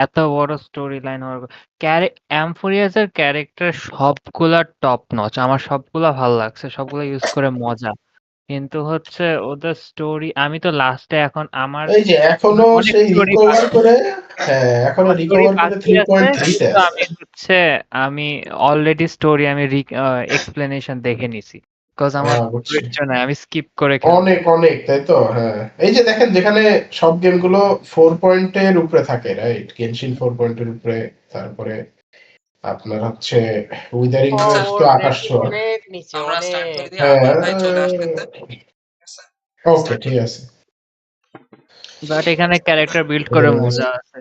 এত বড় story line হওয়ার অ্যাম্ফোরিয়াসের ক্যারেক্টার সবগুলা টপ নচ, আমার সবগুলা ভাল লাগছে, সবগুলা ইউজ করে মজা। কিন্তু হচ্ছে ওদের স্টোরি, আমি তো লাস্টে এখন আমার এই যে এখনো অনেক সেই স্টোরি রিকভার বাকি, করে, হ্যাঁ এখনো আমার স্টোরি রিকভার করে বাকি আছে, 3.3 তে কিন্তু আছে। আমি অলরেডি স্টোরি আমি এক্সপ্লেনেশন দেখে নিছি, বিকজ আমার বুঝছি। ধৈর্য নাই, আমি স্কিপ করে খেলবো। অনেক অনেক, তাই তো? হ্যাঁ, এই যে দেখেন যেখানে সব গেমগুলো 4 পয়েন্টের উপরে থাকে, রাইট? গেনশিন 4 পয়েন্টের উপরে, তারপরে আপনার হচ্ছে উইদারিং আচ্ছা, ওয়েভস তো আকাশ ছোঁয়া। অনেক নিচে, আমরা স্টার্ট অনেক। করে দিই, হ্যাঁ, আমির ভাই চলে আসতেছে। আচ্ছা, ওকে start ঠিক করি। আছে। বাট এখানে ক্যারেক্টার বিল্ড করে মজা আছে,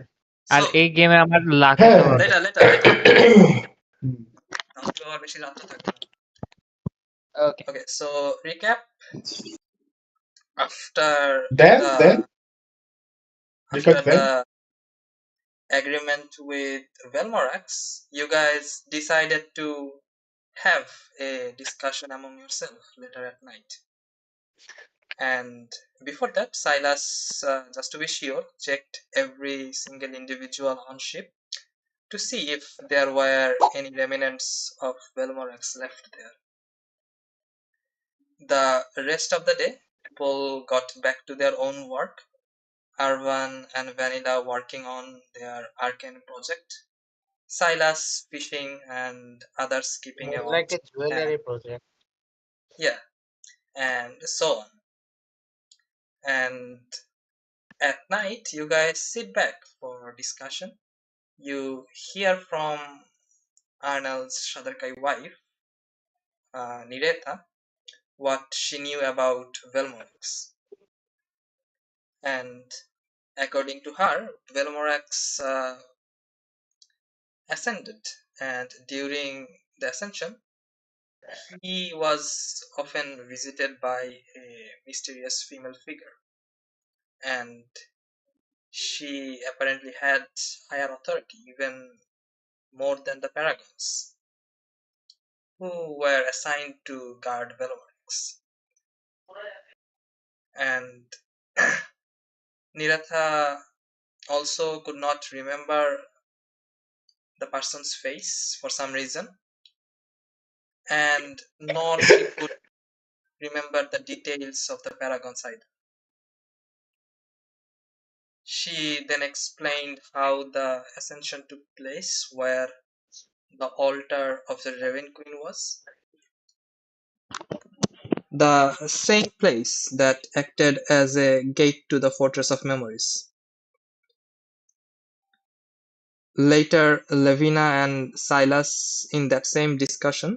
আর So, এই গেমে আমার লাকি হ্যাঁ, তো হ্যাঁ। later. তাহলে আর বেশি রাত্রে থাকবে না। ওকে। Okay, so recap. After then the Rifat after then. the agreement with Velmorax, you guys decided to have a discussion among yourself later at night. And before that, Silas, just to be sure, checked every single individual on ship to see if there were any remnants of Velmorax left there. The rest of the day, people got back to their own work. Arvan and Vanilla working on their arcane project, Silas fishing, and others keeping a More like watch. a jewelry project. Yeah, and so on. And at night, you guys sit back for discussion. You hear from Arnold's Shadarkai wife, Niretha, what she knew about Velmorax. And according to her, Velmorax ascended, and during the ascension, he was often visited by a mysterious female figure, and she apparently had higher authority, even more than the paragons, who were assigned to guard Velmorax. And Niratha also could not remember the person's face for some reason, and nor she could remember the details of the paragons either. She then explained how the ascension took place, where the altar of the Raven Queen was. The same place that acted as a gate to the Fortress of Memories. Later, Levina and Silas, in that same discussion,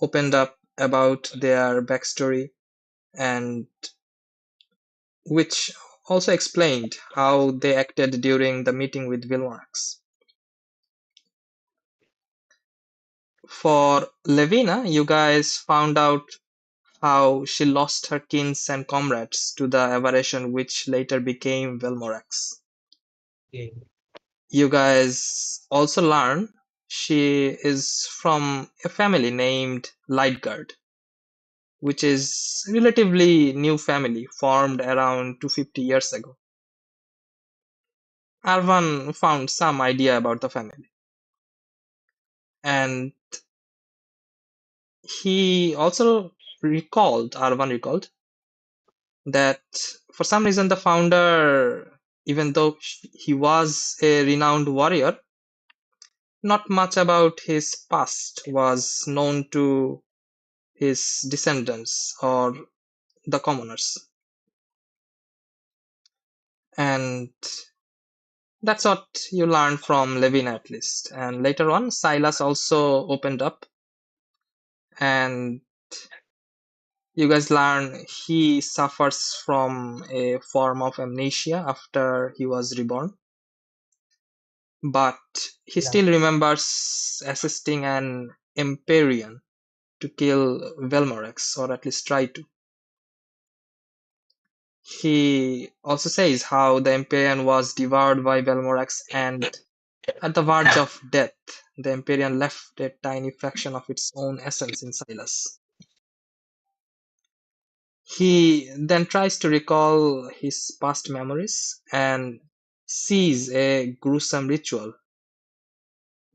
opened up about their backstory, and which also explained how they acted during the meeting with Vilmorax. For Levina, you guys found out how she lost her kins and comrades to the aberration which later became Velmorax. Okay. You guys also learn she is from a family named Lightguard, which is a relatively new family formed around 250 years ago. Arvan found some idea about the family, and Arvan recalled that for some reason the founder, even though he was a renowned warrior, not much about his past was known to his descendants or the commoners. And that's what you learn from Levin, at least. And later on, Silas also opened up, and you guys learn he suffers from a form of amnesia after he was reborn, but he Yeah. still remembers assisting an Empyrean to kill Velmorax, or at least try to. He also says how the Empyrean was devoured by Velmorax, and at the verge of death, the Empyrean left a tiny fraction of its own essence in Silas. He then tries to recall his past memories, and sees a gruesome ritual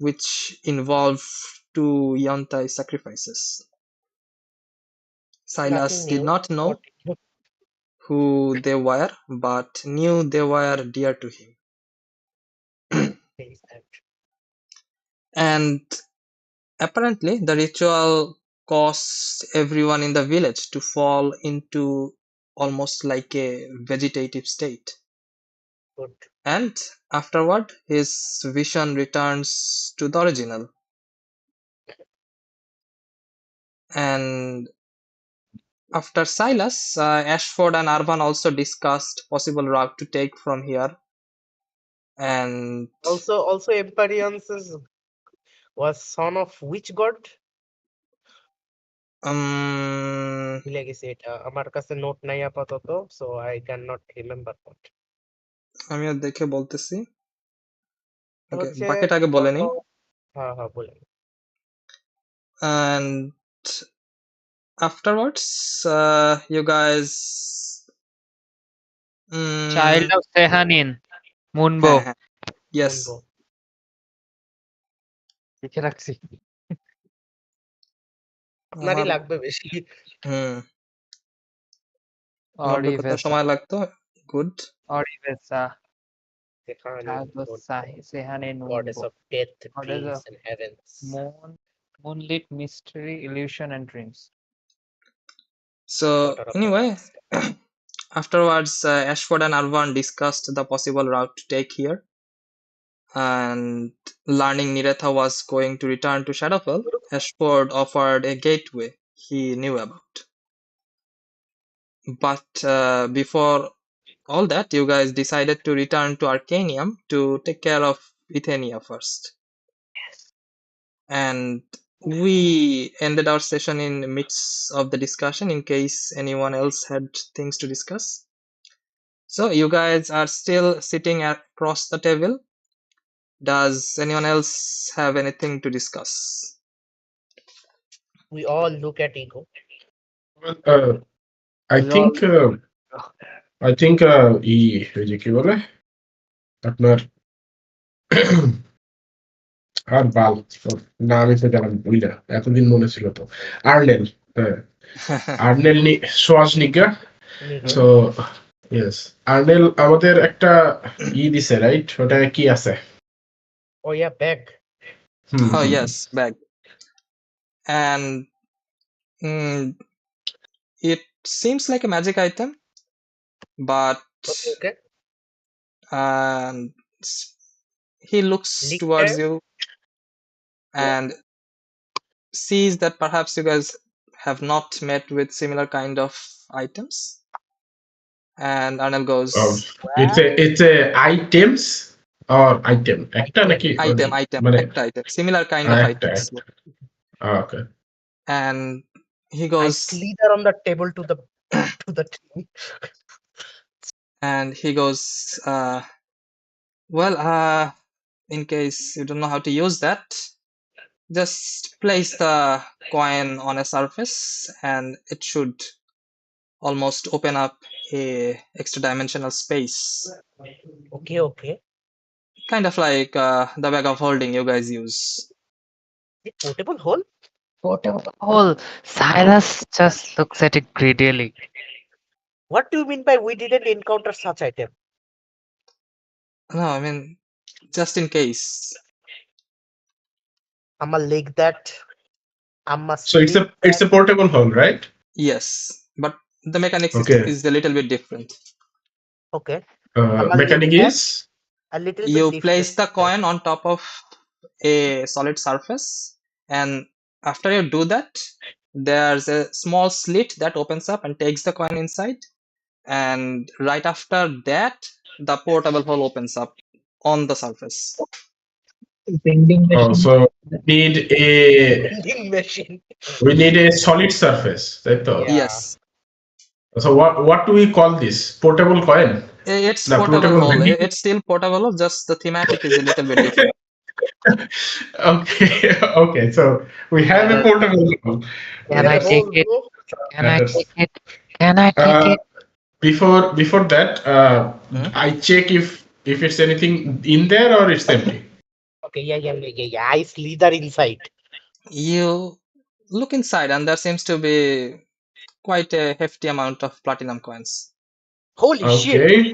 which involved 2 Yontai sacrifices. Silas Nothing did new. not know What who they were, but knew they were dear to him. is that? And apparently, the ritual caused everyone in the village to fall into almost like a vegetative state. Good. And afterward, his vision returns to the original. And after Silas, Ashford and Urban also discussed possible route to take from here. And Also, Empyreans was son of which god? ভুলে গেছি এটা আমার কাছে note নাই আপাতত so I can not remember that আমিও দেখে বলতেছি। ওকে, হচ্ছে বাকিটা আগে বলে নিই। হ্যাঁ হ্যাঁ বলেন। And afterwards, you guys Child of Sehanin, Moonbow. হ্যাঁ, yes. বলবো। লিখে রাখছি। আপনারই আমার লাগবে বেশি। নোট বের করতে Orivesa. সময় লাগতো। Good. Orivesa. Sehanin, Child of Sehanin, goddess Moonbow. of death, Goddess dreams of and heavens. moonlit mystery, illusion, and dreams. So Daughter of anyway, heavens. afterwards, Ashford and Arvan discussed the possible route to take here. And learning Niretha was going to return to Shadowfell, Ashford offered a gateway he knew about. But before all that, you guys decided to return to Arcanium to take care of Ithania first. Yes. And we ended our session in the midst of the discussion in case anyone else had things to discuss. So you guys are still sitting across the table. Does anyone else have anything to discuss? We all look at ego. I think ওই যে কি বলে আপনার আর বাল না আমি তো জানাম বুঝলা এতদিন মনে ছিল তো আর্নেল হ্যাঁ আর্নেল সোয়াজনিকা সো ইয়েস আর্নেল আমাদের একটা দিছে রাইট ওটা কি আছে Oh yeah, bag. Oh yes, bag. And it seems like a magic item, but Okay. he looks towards you and sees that perhaps you guys have not met with similar kind of items. And Arnel goes, it's a items or item একটা নাকি item মানে একটা item similar kind of items. Okay. And he goes, I slither on the table to the tree. And he goes, well, in case you don't know how to use that, just place the coin on a surface and it should almost open up a extra dimensional space. Okay. Kind of like the bag of holding you guys use. The portable hole? Portable hole. Silas just looks at it greedily. What do you mean by we didn't encounter such item? No, I mean, just in case. I'ma leg that. So it's a portable hole, right? Yes, but the mechanics is a little bit different. Okay. Mechanic is a little bit you different. place the coin on top of a solid surface, and after you do that, there's a small slit that opens up and takes the coin inside, and right after that, the portable hole opens up on the surface. So we need a solid surface, right? Yeah. Yes. So what do we call this? Portable coin? It's portable hole. It's still portable, just the thematic is a little bit different. Okay. So we have a portable hole. Can I take it? Can I take it? Before that, I check if if it's anything in there or it's empty. Okay, yeah. I slither inside. You look inside, and there seems to be quite a hefty amount of platinum coins. Holy shit! Okay.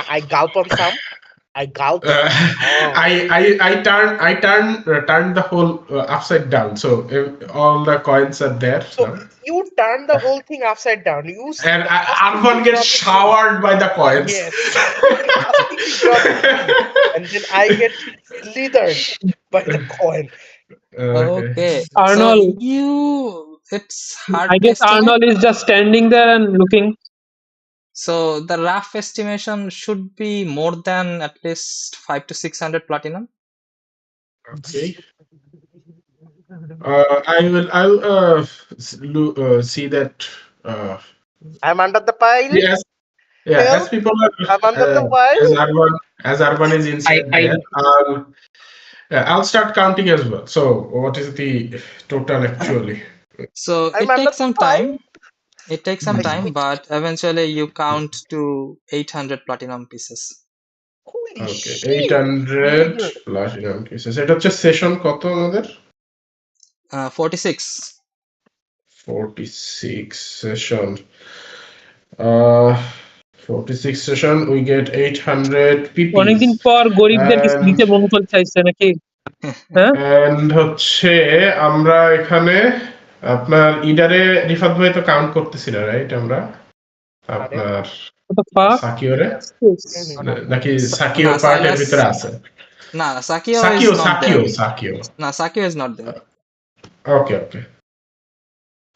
I gulp on some. I gulp. Oh. I turn the whole upside down, so all the coins are there So now. you turn the whole thing upside down. You And first thing Arvan you gets drop it to me. showered by the coins. Yes. First thing you drop it to me, and then I get slithered by the coin. Okay, so Arnold, it's hard I to guess estimate. Arnold is just standing there and looking. So the rough estimation should be more than at least 500 to 600 platinum. Okay. I'll see that. I'm under the pile. Yes. Yeah. As Help! people I'm under the are pile. as Arvan is inside there, I'll start counting as well. So what is the total actually? So I'm it under takes the some pile. time. It takes some I time, switched. but eventually you count to 800 platinum pieces. Holy Okay, shit! 800 platinum pieces. এটা হচ্ছে session কত আমাদের? 46. 46 session. 46 session, we get 800 অনেকদিন PPs. পর গরিবদেরকে And নিচে মঙ্গল চাইছে নাকি? হ্যাঁ, and হচ্ছে আমরা এখানে আপনার ইডারে রিফাত ভাই তো কাউন্ট করতেছি না, রাইট? আমরা আপনার what the fuck? সাকিওরে Mhm. নাকি Sa- সাকিও না, পার্টের Silas- ভিতরে আছে? Nah, Sakio is Sakio not Sakio there. Sakio Nah, Sakio is not there. Okay okay,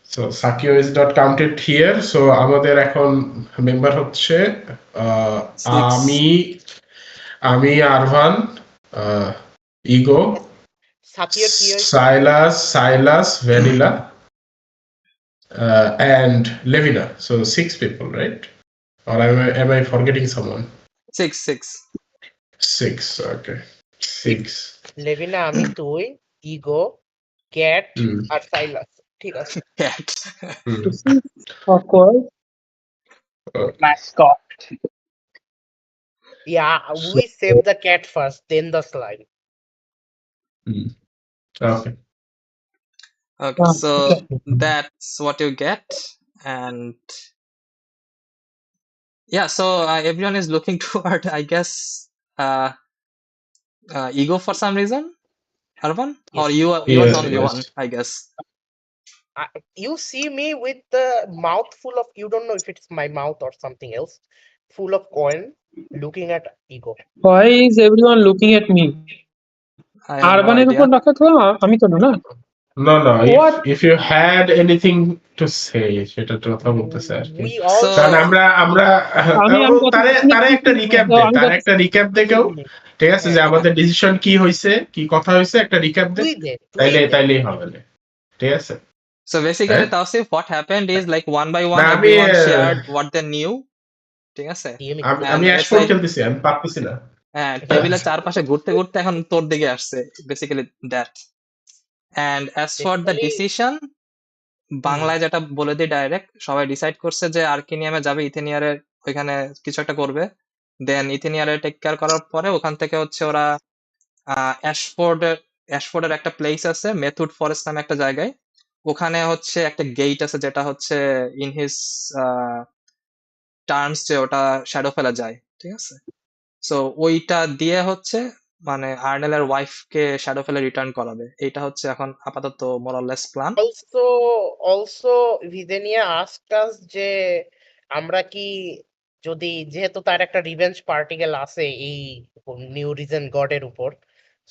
so Sakio is not counted here. সো আমাদের এখন মেম্বার হচ্ছে Six. আমি আরভান, ইগো, Sakir কি হয়েছে? সাইলাস, vanilla, and Levina. So 6 people, right? Or am I forgetting someone? Six. 6. Okay, 6. লেভিনা, আমি, তুই, ego, cat Hmm. আর সাইলাস। ঠিক আছে। Cat. Hmm. This is awkward. Mascot. Yeah, we save the cat first, then the slime. Hmm. Okay. Okay, Ah, so okay. that's what you get, and yeah, so everyone is looking toward, I guess, Ego for some reason, Arvan, or Yes. you are the Yes, only yes. one, I guess. You see me with the mouth full of, you don't know if it's my mouth or something else, full of coin, looking at ego. Why is everyone looking at me? I have no আরবানের idea. উপর রাখা তো আমি তো না। No. What? If you had anything to say, সেটা তো কথা বলতেছে আর কি। We all So- কারণ আমরা আমি কথা তারে একটা রিক্যাপ দে, তার একটা রিক্যাপ দে কেউ, ঠিক আছে, যে আমাদের ডিসিশন কি হইছে, কি কথা হইছে, একটা রিক্যাপ দে, তাইলেই হবে না, ঠিক আছে? So basically, Eh? Tausif, what happened is like one by one, না, আমি, everyone shared what they knew. ঠিক আছে? আমি And অ্যাশফোর্ড it's like- খেলতেছি, আমি পারতেছি না। হ্যাঁ, টেবিলের চারপাশে ঘুরতে ঘুরতে এখন তোর দিকে আসছে, basically that. And as for the Basically- decision, বাংলায় যেটা বলে দিই ডাইরেক্ট, সবাই ডিসাইড করছে যে আর্কিনিয়ামে যাবে, ইথেনিয়ারে ওইখানে কিছু একটা করবে, দেন ইথেনিয়ারে টেক কেয়ার করার পরে ওখান থেকে হচ্ছে ওরা অ্যাশফোর্ডের একটা প্লেস আছে, মেথুড ফরেস্ট নামে একটা জায়গায়, ওখানে হচ্ছে একটা গেট আছে যেটা হচ্ছে ইন হিজ টার্মস যে ওটা শ্যাডো ফেলা যায়, ঠিক আছে? সো ওইটা দিয়ে হচ্ছে মানে আর্নেলের ওয়াইফকে শ্যাডো ফেলে রিটার্ন করাবে, এইটা হচ্ছে এখন আপাতত মোরাললেস plan. also Videnia asked us যে আমরা কি যদি, যেহেতু তার একটা রিভেঞ্জ পার্টিকেল আছে এই নিউ রিজন গডের উপর,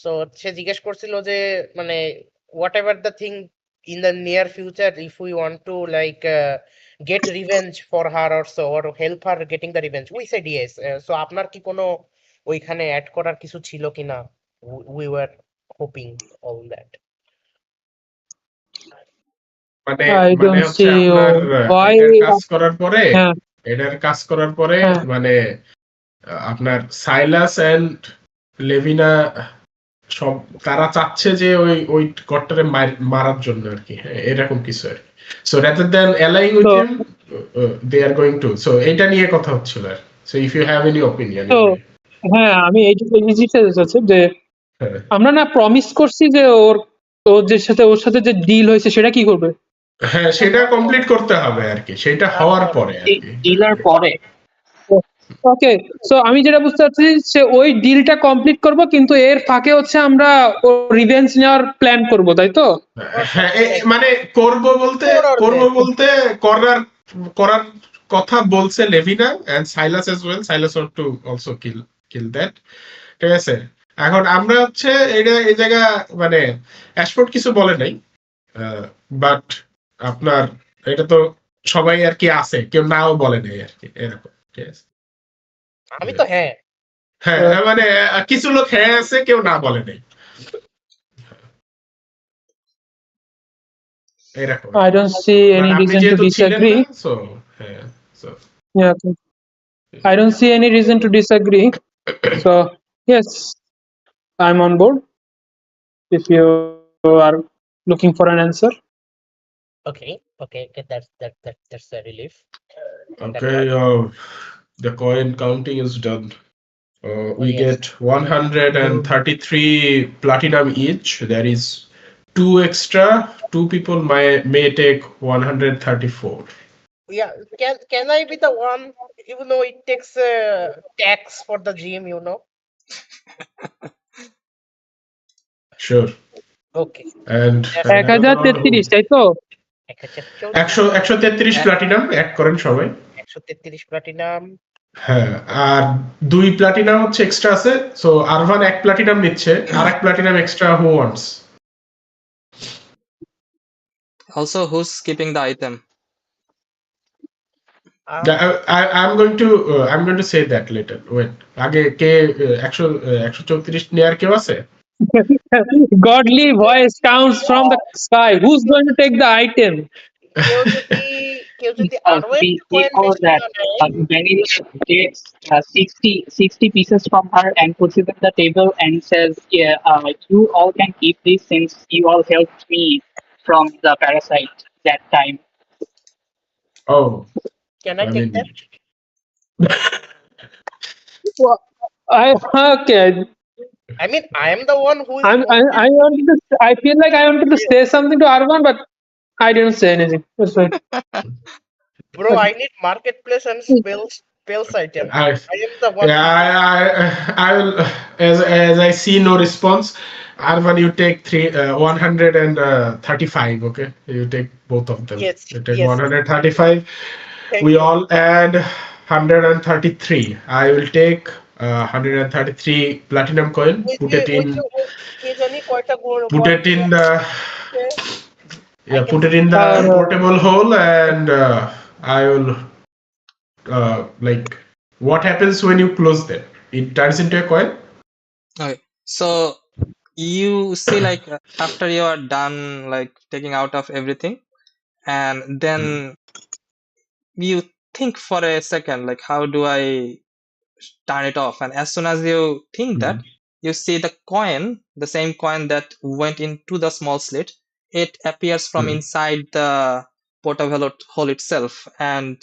সো সে জিজ্ঞেস করছিল যে মানে whatever the thing in the near future, if we want to like get revenge for her or so, or help her getting the revenge, we said yes. So আপনার কি কোনো ওইখানে add করার কিছু ছিল কিনা? We were hoping all that. I don't হচ্ছে see আপনার why. এটার কাজ করার পরে হ্যাঁ। মানে আপনার সাইলাস এন্ড লেভিনা সব তারা চাচ্ছে যে ওই গটটারে মারার জন্য আর কি, এরকম কিছু আর কি। So rather than allying with So- him, they are going to, so এটা নিয়ে কথা হচ্ছিল আর। So if you have any opinion. So, হ্যাঁ আমি এই জিনিসটা যাচ্ছে যে হ্যাঁ আমরা না প্রমিস করছি যে ওর সাথে যে ডিল হয়েছে সেটা কি করবে? হ্যাঁ সেটা কমপ্লিট করতে হবে আর কি, সেটা হওয়ার পরে আর কি। ডিলার পরে ওকে, সো আমি যেটা বুঝতে পারছি সে ওই ডিলটা কমপ্লিট করব, কিন্তু এর ফাঁকে হচ্ছে আমরা রিভেঞ্জ নেওয়ার প্ল্যান করব, তাই তো? হ্যাঁ মানে করব বলতে করার করার কথা বলছে Levina and Silas as well. Silas want to also kill that. ঠিক আছে, এখন আমরা হচ্ছে এটা এই জায়গা মানে অ্যাশফোর্ড কিছু বলে নাই, বাট আপনার এটা তো সবাই আর কি আছে, কেউ নাও বলে নাই আর কি এরকম। ঠিক আছে, আমি তো হ্যাঁ হ্যাঁ মানে কিছু লোক হ্যাঁ আছে, কেউ না বলে নাই এরকম। I don't see any আপনি reason to যেহেতু ছিলেন না, disagree. সো হ্যাঁ so Yeah, I don't see any reason to disagree. So yes, I'm on board. If you are looking for an answer. okay that's a relief on that okay, part. the coin counting is done. We Yes. get 133 platinum each. There is 2 extra. 2 people may take 134. Yeah, can I be the one, even though it takes tax for the gym, you know? Sure. Okay. And এক হাজার তেত্রিশ, তাই তো? 133 platinum add করেন সবাই। 133 platinum. হ্যাঁ, আর 2 platinum হচ্ছে extra আছে, সো আরভান 1 প্লাটিনাম নিচ্ছে, আর 1 platinum extra who wants. Also, who's keeping the item? I'm going to say that later. Wait, আগে কে 134 নেয়ার কেউ আছে? Godly voice comes from the sky. Who's going to take the item? কেউ যদি আরো একটা কয়েন বেশি না নেয়, Vanilla takes 60 pieces from her and puts it on the table and says, yeah, you all can keep this since you all helped me from the parasite that time. Oh, can I take that? Well, okay. I mean, I am the one who is I feel like I wanted to say something to Arvan, but I didn't say anything. That's fine. bro, I need marketplace and spells item. I am the one. Yeah, I will. As I see no response, Arvan, you take 135. Okay, you take both of them. Yes, You take yes. 135. Thank We you. all add 133. I will take 133 platinum coin. Put it in. Put it in the. Yeah, put it in the portable hole, and I will. Like, what happens when you close them? It turns into a coin. Okay, so you see, like after you are done, like taking out of everything, and then you think for a second, like how do I turn it off? And as soon as you think that, you see the coin, the same coin that went into the small slit, it appears from inside the portable hole itself and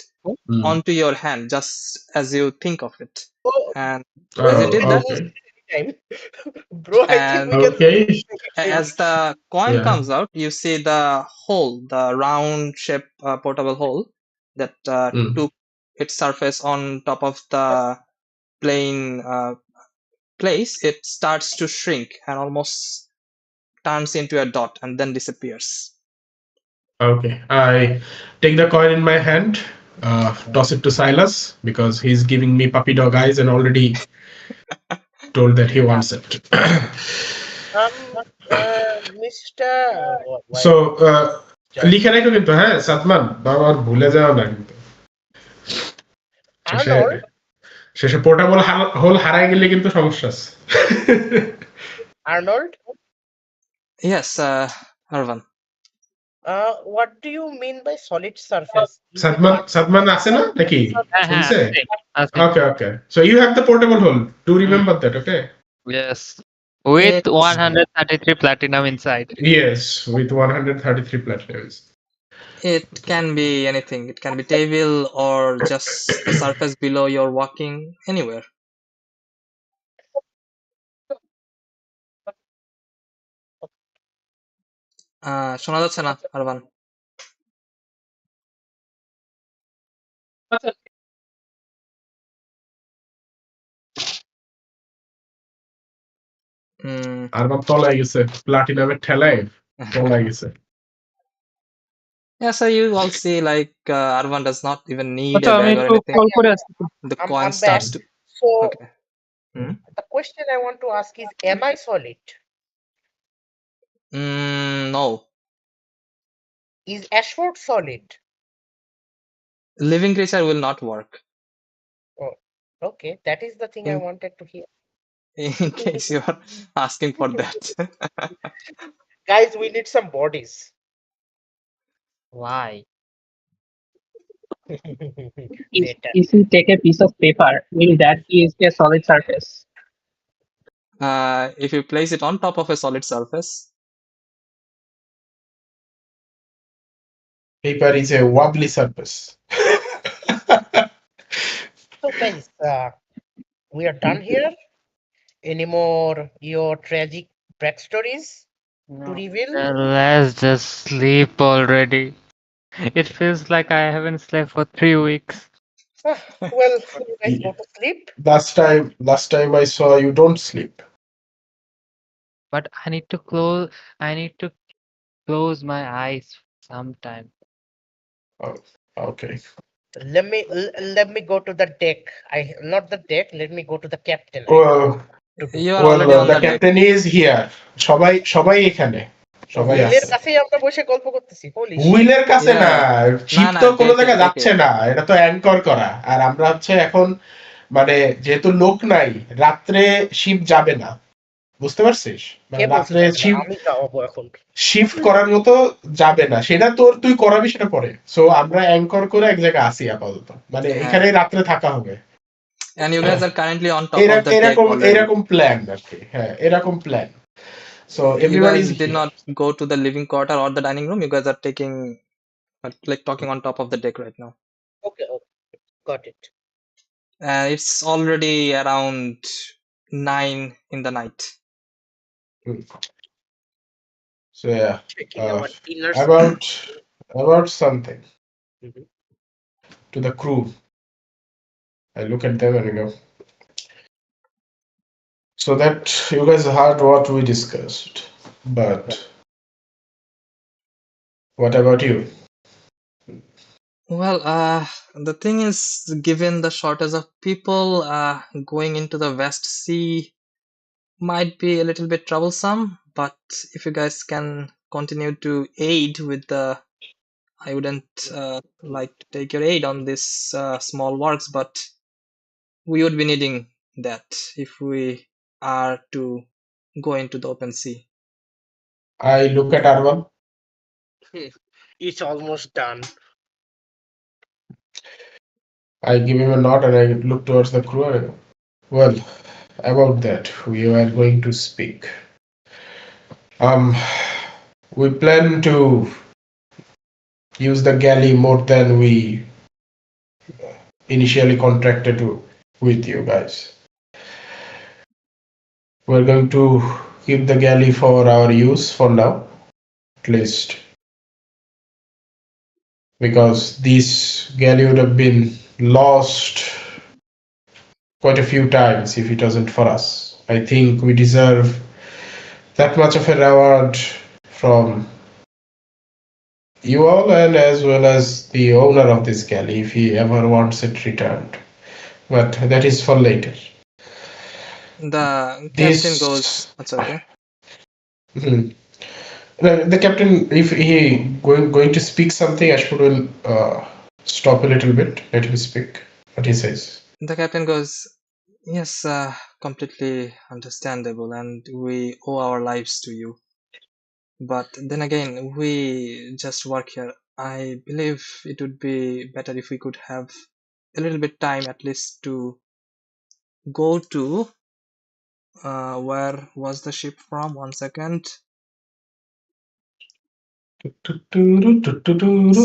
onto your hand, just as you think of it. And as you did that, bro, I think we can as the coin Yeah. comes out, you see the hole, the round shape portable hole that took its surface on top of the plain place. It starts to shrink and almost turns into a dot and then disappears. Okay, I take the coin in my hand, toss it to Silas because he's giving me puppy dog eyes and already told that he wants it. Mr. So, লিখে রাখো কিন্তু, হ্যাঁ সাতমান, বাবা আর ভুলে যাও না কিন্তু। শেষে পোর্টেবল হোল হারাই গেলে কিন্তু সমস্যা আছে। Arnold? Yes, Arvan. What do you mean by solid surface? Sadman আছে না নাকি? শুনছে? আছে। Okay. So you have the portable hole. Do remember that, okay? Yes. With 133 platinum inside. Yes, with 133 platinum. It can be anything. It can be table or just the surface below you're walking, anywhere. শোনা যাচ্ছে না urban. আচ্ছা, আরবার তলায় গেছে প্লাটিনামের ঠেলায় তলায় গেছে। Yeah, so you all see like Arvan does not even need আচ্ছা a আমি bag or একটু anything. কল করে আসছি। The I'm coin back. starts to. So Okay. the question I want to ask is, am I solid? No. Is Ashford solid? Living creature will not work. Oh, okay. That is the thing I wanted to hear. In case you are asking for that. Guys, we need some bodies. Why? Better. If you take a piece of paper, will that be a solid surface? If you place it on top of a solid surface, Paper is a wobbly surface. So guys, we are done here. Any more your tragic backstories to No. reveal? Let's just sleep already. It feels like I haven't slept for 3 weeks. Well, you guys go to sleep. Last time I saw you don't sleep. But I need to close my eyes sometime. Oh, okay. Let me go to the deck. Not the deck. Let me go to the captain. Well, To do. you are already on the the deck. captain is here. সবাই এখানে সবাই হুইলের আছে। কাছেই আমরা বসে গল্প করতেছি। Holy shit. হুইলের কাছে Yeah. না, শিপ না, তো কোনো ডেকে, জায়গায় ডেকে। যাচ্ছে না, এটা তো অ্যাঙ্কর করা। আর আমরা হচ্ছে এখন মানে যেহেতু লোক নাই, রাত্রে শিপ যাবে না, বুঝতে পারছিস? মানে কে বলছে রাত্রে যাবে না? শিপ আমি যাবো এখন। শিফট করার মতো যাবে না, সেটা তুই করাবি সেটা পরে। সো আমরা অ্যাঙ্কর করে এক জায়গায় আসি আপাতত, মানে হ্যাঁ। এখানে রাত্রে থাকা হবে। And you guys are currently on top of the deck already. এরকম প্ল্যান আর কি। হ্যাঁ, এরকম plan. So You everybody guys is did here. not go to the living quarter or the dining room. You guys are like talking on top of the deck right now. Okay, got it. It's already around 9 in the night. So yeah, Checking our dinners. about something Mhm. to the crew. I look at them and I go, so that you guys heard what we discussed, but what about you? Well, the thing is, given the shortage of people, going into the West Sea might be a little bit troublesome, but if you guys can continue to aid with the, I wouldn't like to take your aid on this small works, but we would be needing that if we are to go into the open sea. I look at Arvan. It's almost done. I give him a nod and I look towards the crew and I go, well, about that we are going to speak. We plan to use the galley more than we initially contracted with you guys. We're going to keep the galley for our use for now, at least, because this galley would have been lost quite a few times if it wasn't for us. I think we deserve that much of a reward from you all, and as well as the owner of this galley if he ever wants it returned. But that is for later. The captain goes, that's okay. The captain, if he going to speak something, Ashford will stop a little bit, let him speak what he says. The captain goes, yes, completely understandable, and we owe our lives to you. But then again, we just work here. I believe it would be better if we could have a little bit time at least to go to where was the ship from? 1 second.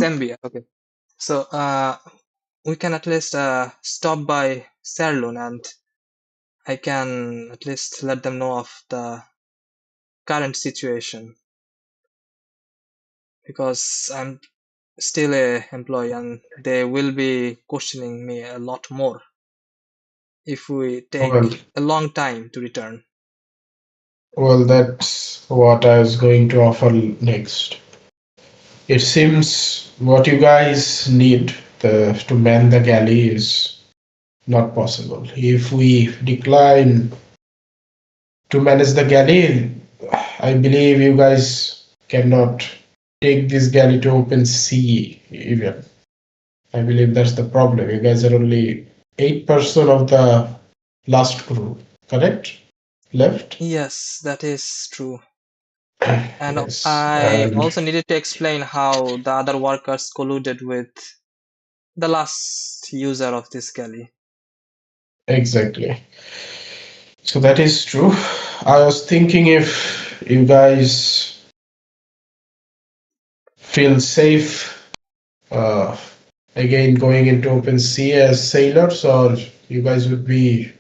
Zambia. Okay. So we can at least stop by Serlun, and I can at least let them know of the current situation. because I'm still a employee and they will be questioning me a lot more if we take Well, a long time to return. well, that's what I was going to offer next. It seems what you guys need to man the galley is not possible. If we decline to manage the galley, I believe you guys cannot take this galley to open sea even. I believe that's the problem. You guys are only 8% of the last crew, correct? Left? Yes, that is true. And Yes, I and also needed to explain how the other workers colluded with the last user of this galley. exactly. So that is true. I was thinking if you guys feel safe uh, again going into open sea as sailors, or you guys would be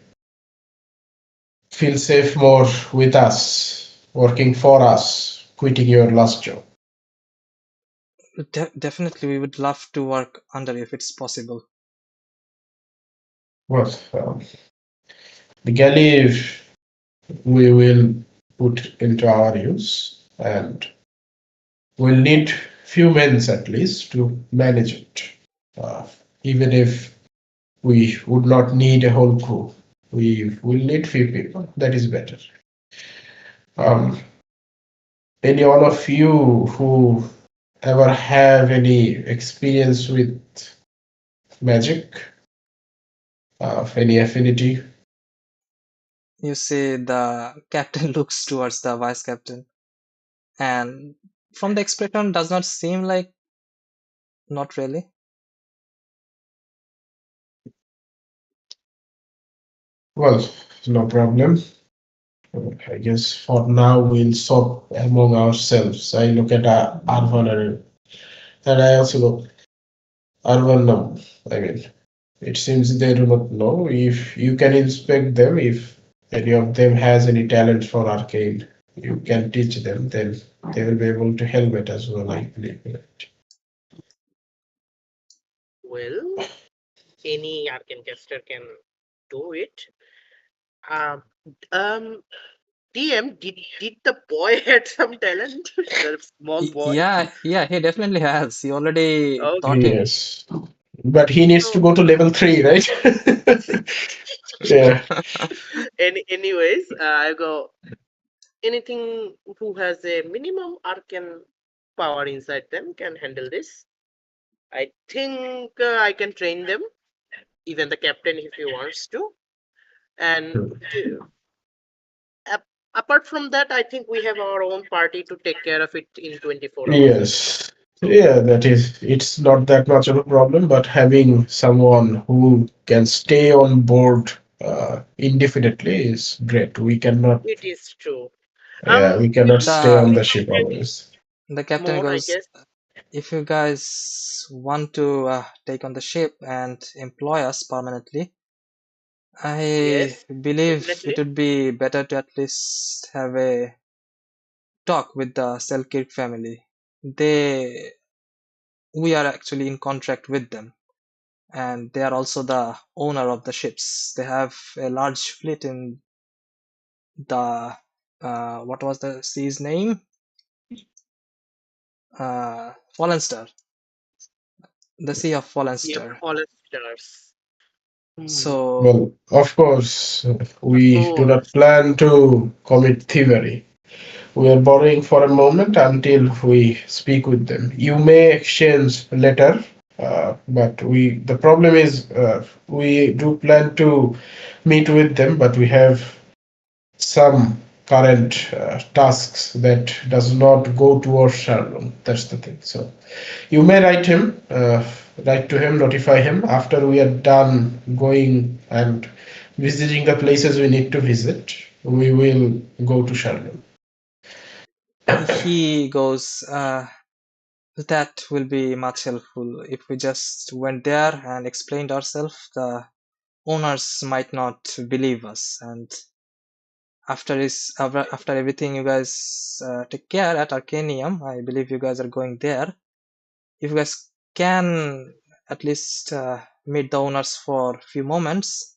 feel safe more with us, working for us, quitting your last job. Definitely, we would love to work under if it's possible. Well, the galley we will put into our use, and we'll need few men at least to manage it. Uh, Even if we would not need a whole crew, we will need few people. That is better. Um, any one of you who ever have any experience with magic, any affinity? You see, the captain looks towards the vice captain, and from the expression, does not seem like not really. Well, no problem. I guess for now we'll swap among ourselves. I look at Arvan and I also go, Arvan, no. I mean, it seems they do not know. If you can inspect them, if any of them has any talent for arcane, you can teach them, then they will be able to help it as well, I believe. Well, any arcane caster can do it. Um, um, DM, did the boy had some talent? The small boy. Yeah, he definitely has. He already taught Okay. him. Yes. But he needs to So, go to level 3, right? Yeah. anyways, I go anything who has a minimum arcane power inside them can handle this. I think I can train them, even the captain if he wants to. And apart from that, I think we have our own party to take care of it in 24 hours as well. Yes. So, Yeah, that is, it's not that much of a problem, but having someone who can stay on board indefinitely is great. We cannot, it is true. yeah, we We cannot will stay The on we the will ship train always. the captain more, I goes, guess. if you guys want to take on the ship and employ us permanently, I Yes, believe it definitely. would be better to at least have a talk with the Selkirk family. They, we are actually in contract with them, and they are also the owner of the ships. They have a large fleet in the what was the sea's name? Fallen Star, the Sea of Fallen Sea of Star. Fallen Stars. Hmm. So Well, of course, we do So, not plan to commit thievery. We are borrowing for a moment until we speak with them. You may exchange later, but the problem is we do plan to meet with them, but we have some current tasks that does not go towards Sherlock. That's the thing. So you may write to him, notify him after we are done going and visiting the places we need to visit. We will go to Sherlock. he goes, that will be much helpful if we just went there and explained ourselves. The owners might not believe us, and after everything you guys take care at Arcanium, I believe you guys are going there. If you guys can at least meet the owners for a few moments,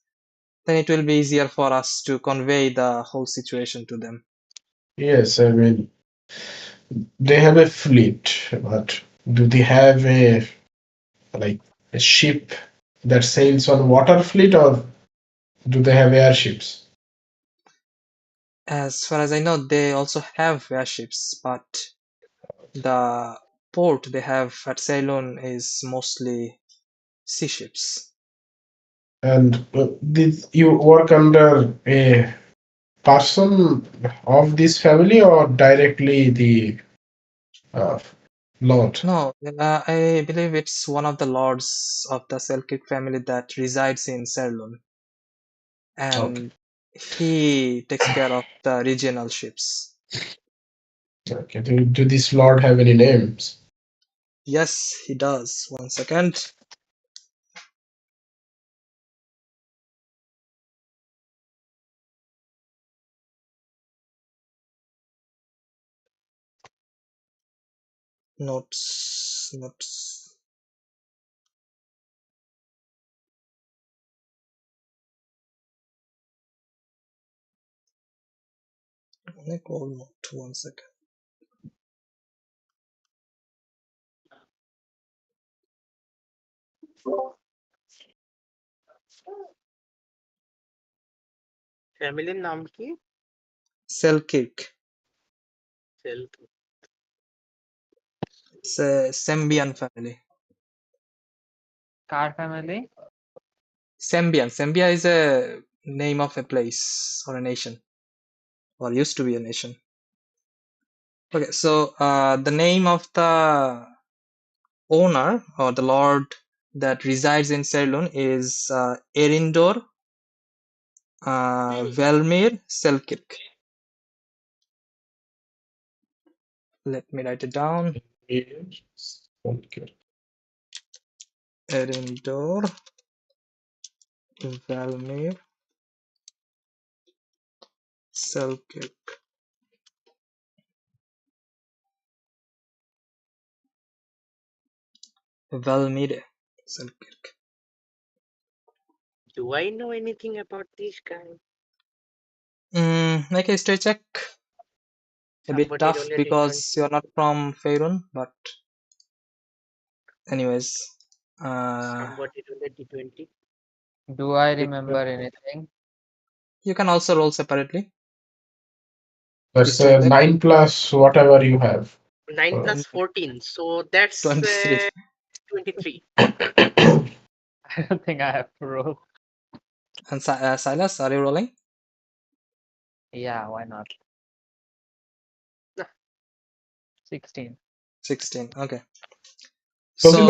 then it will be easier for us to convey the whole situation to them. Yes, I mean, they have a fleet, but do they have a ship that sails on water fleet, or do they have airships? As far as I know, they also have airships, but the port they have at Ceylon is mostly sea ships. And did you work under a person of this family or directly the uh, lord? No, I believe it's one of the lords of the Selkirk family that resides in Ceylon, Okay. and he takes care of the regional ships. Okay. Do this lord have any names? Yes, he does. 1 second. Notes. Note, 1 second. ফ্যামিলির নাম কি? Selkirk. It's a Sembian family. Car family? Sembian. Sembia is a name of a place or a nation, or used to be a nation. Okay, so the name of the owner or the lord that resides in Ceylon is Erindor Velmir Selkirk. Let me write it down. Yes. Okay. Erindor Velmir Selkirk. Velmire Selkirk. Do I know anything about this guy? Make a history check. A bit Somebody tough roll a because D20. you're not from Faerun, but anyways. Somebody roll a D20. Do I remember anything? You can also roll separately. That's History check. 9 plus whatever you have. 9 plus 14, so that's 23. 23. I don't think I have to roll. And Silas, are you rolling? Yeah, why not? Nah. 16. 16. Okay. Tosin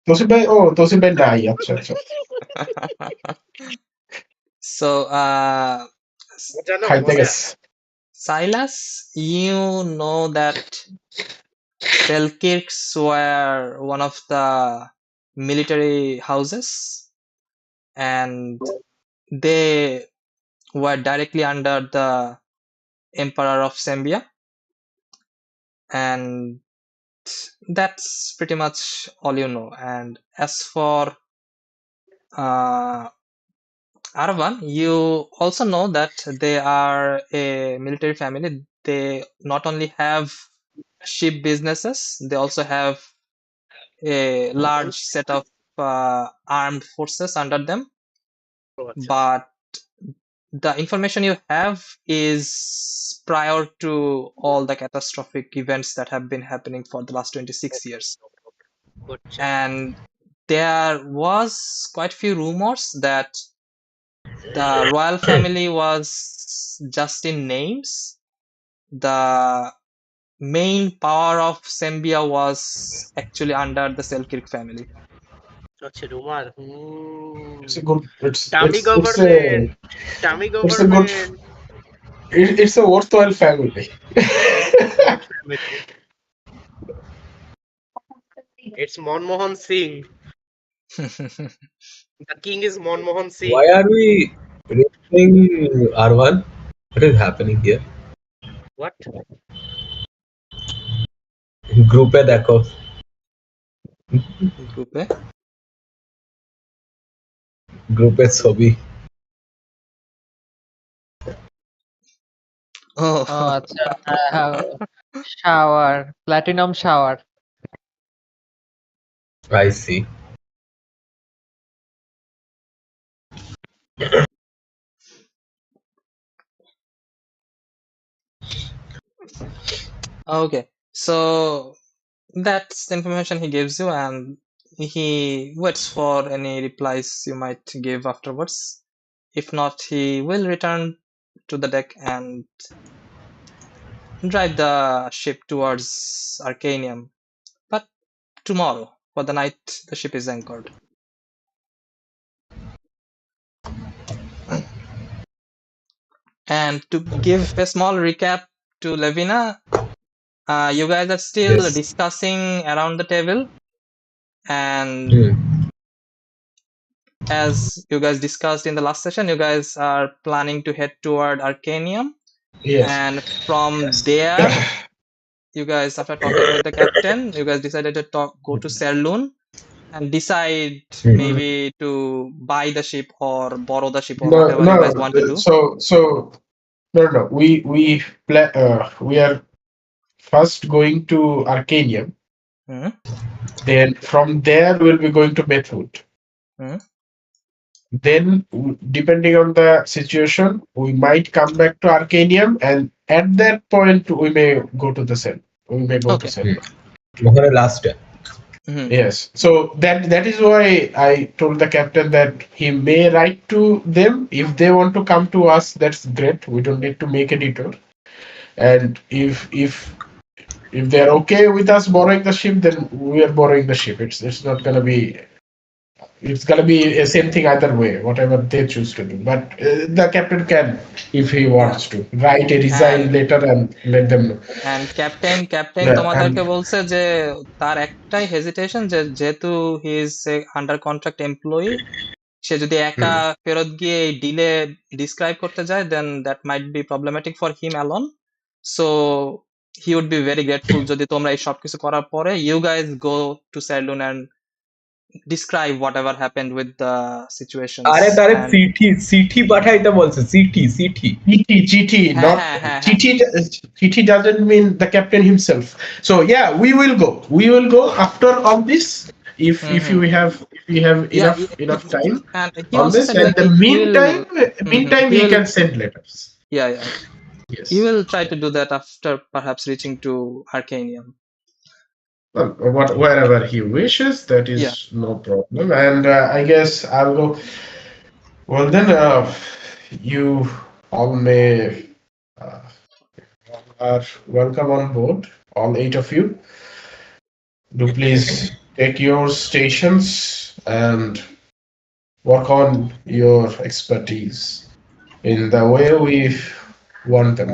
So bhai? Tosin bhai নাই আচ্ছা আচ্ছা so মজা না খাইতে মজা। গেছে Silas, you know that Selkirks were one of the military houses, and they were directly under the Emperor of Sembia, and that's pretty much all you know. And as for Arvan, you also know that they are a military family. They not only have ship businesses, they also have a large set of armed forces under them. আচ্ছা, But the information you have is prior to all the catastrophic events that have been happening for the last 26 years. গচ্ছা। And there was quite few rumors that the royal family was just in names. The main power of Sembia was actually under the Selkirk family. আচ্ছা রুমার। it's a good Dummy it's a government. Dummy it's a good government. it's a worthwhile family. It's a great family. It's Manmohan Singh. The king is Manmohan Singh. Why are we rating R1? What is happening here? What? গ্রুপে দেখো গ্রুপে গ্রুপের ছবি ও আচ্ছা, shower, platinum shower. I see. okay, so that's the information he gives you, and he waits for any replies you might give afterwards. If not, he will return to the deck and drive the ship towards Arcanium. But tomorrow, for the night, the ship is anchored. And to give a small recap to Levina, you guys are still Yes. discussing around the table, and as you guys discussed in the last session, you guys are planning to head toward Arcanium, Yes. and from there, you guys, after talking with the captain, you guys decided to go to Serloon and decide maybe to buy the ship or borrow the ship or whatever you guys want to do. So no. We are first going to Arcanium. Mhm. Then from there we'll be going to Methwood. Mhm. Then, depending on the situation, we might come back to Arcanium, and at that point we may go to the cell. We may go Okay. to cell. ওখানে লাস্টে Mhm. Yes. So that is why I told the captain that he may write to them if they want to come to us. That's great. We don't need to make a detour. And if they're okay with us borrowing the ship, then we are borrowing the ship. It's not gonna be. It's gonna be a same thing either way, whatever they choose to do. But the captain can, if he wants to, write a resign And- letter and let them know. And captain Yeah, তোমাদেরকে বলছে যে তার একটাই hesitation যে যেহেতু he is under contract employee, সে যদি একা ফেরত গিয়ে এই ডিলে ডিসক্রাইব করতে যায়, then that might be problematic for him alone. So he would be very grateful যদি তোমরা এই সব কিছু করার পরে you guys go to saloon and describe whatever happened with the situations. আরে তারে and- চিঠি পাঠাইতে বলছে চিঠি Chithi, হ্যাঁ, not হ্যাঁ, হ্যাঁ, Chithi doesn't mean the captain himself. So yeah, we will go. We will go after all this if we have Yeah, enough time and he on also this. said And like the he will, meantime he he will- can send letters. yeah, Yes. he will try to do that after perhaps reaching to Arcanium. Well, wherever he wishes, that is Yeah. no problem. And I guess I'll go. Well, then you all may are welcome on board, all 8 of you. Do please take your stations and work on your expertise in the way we want them.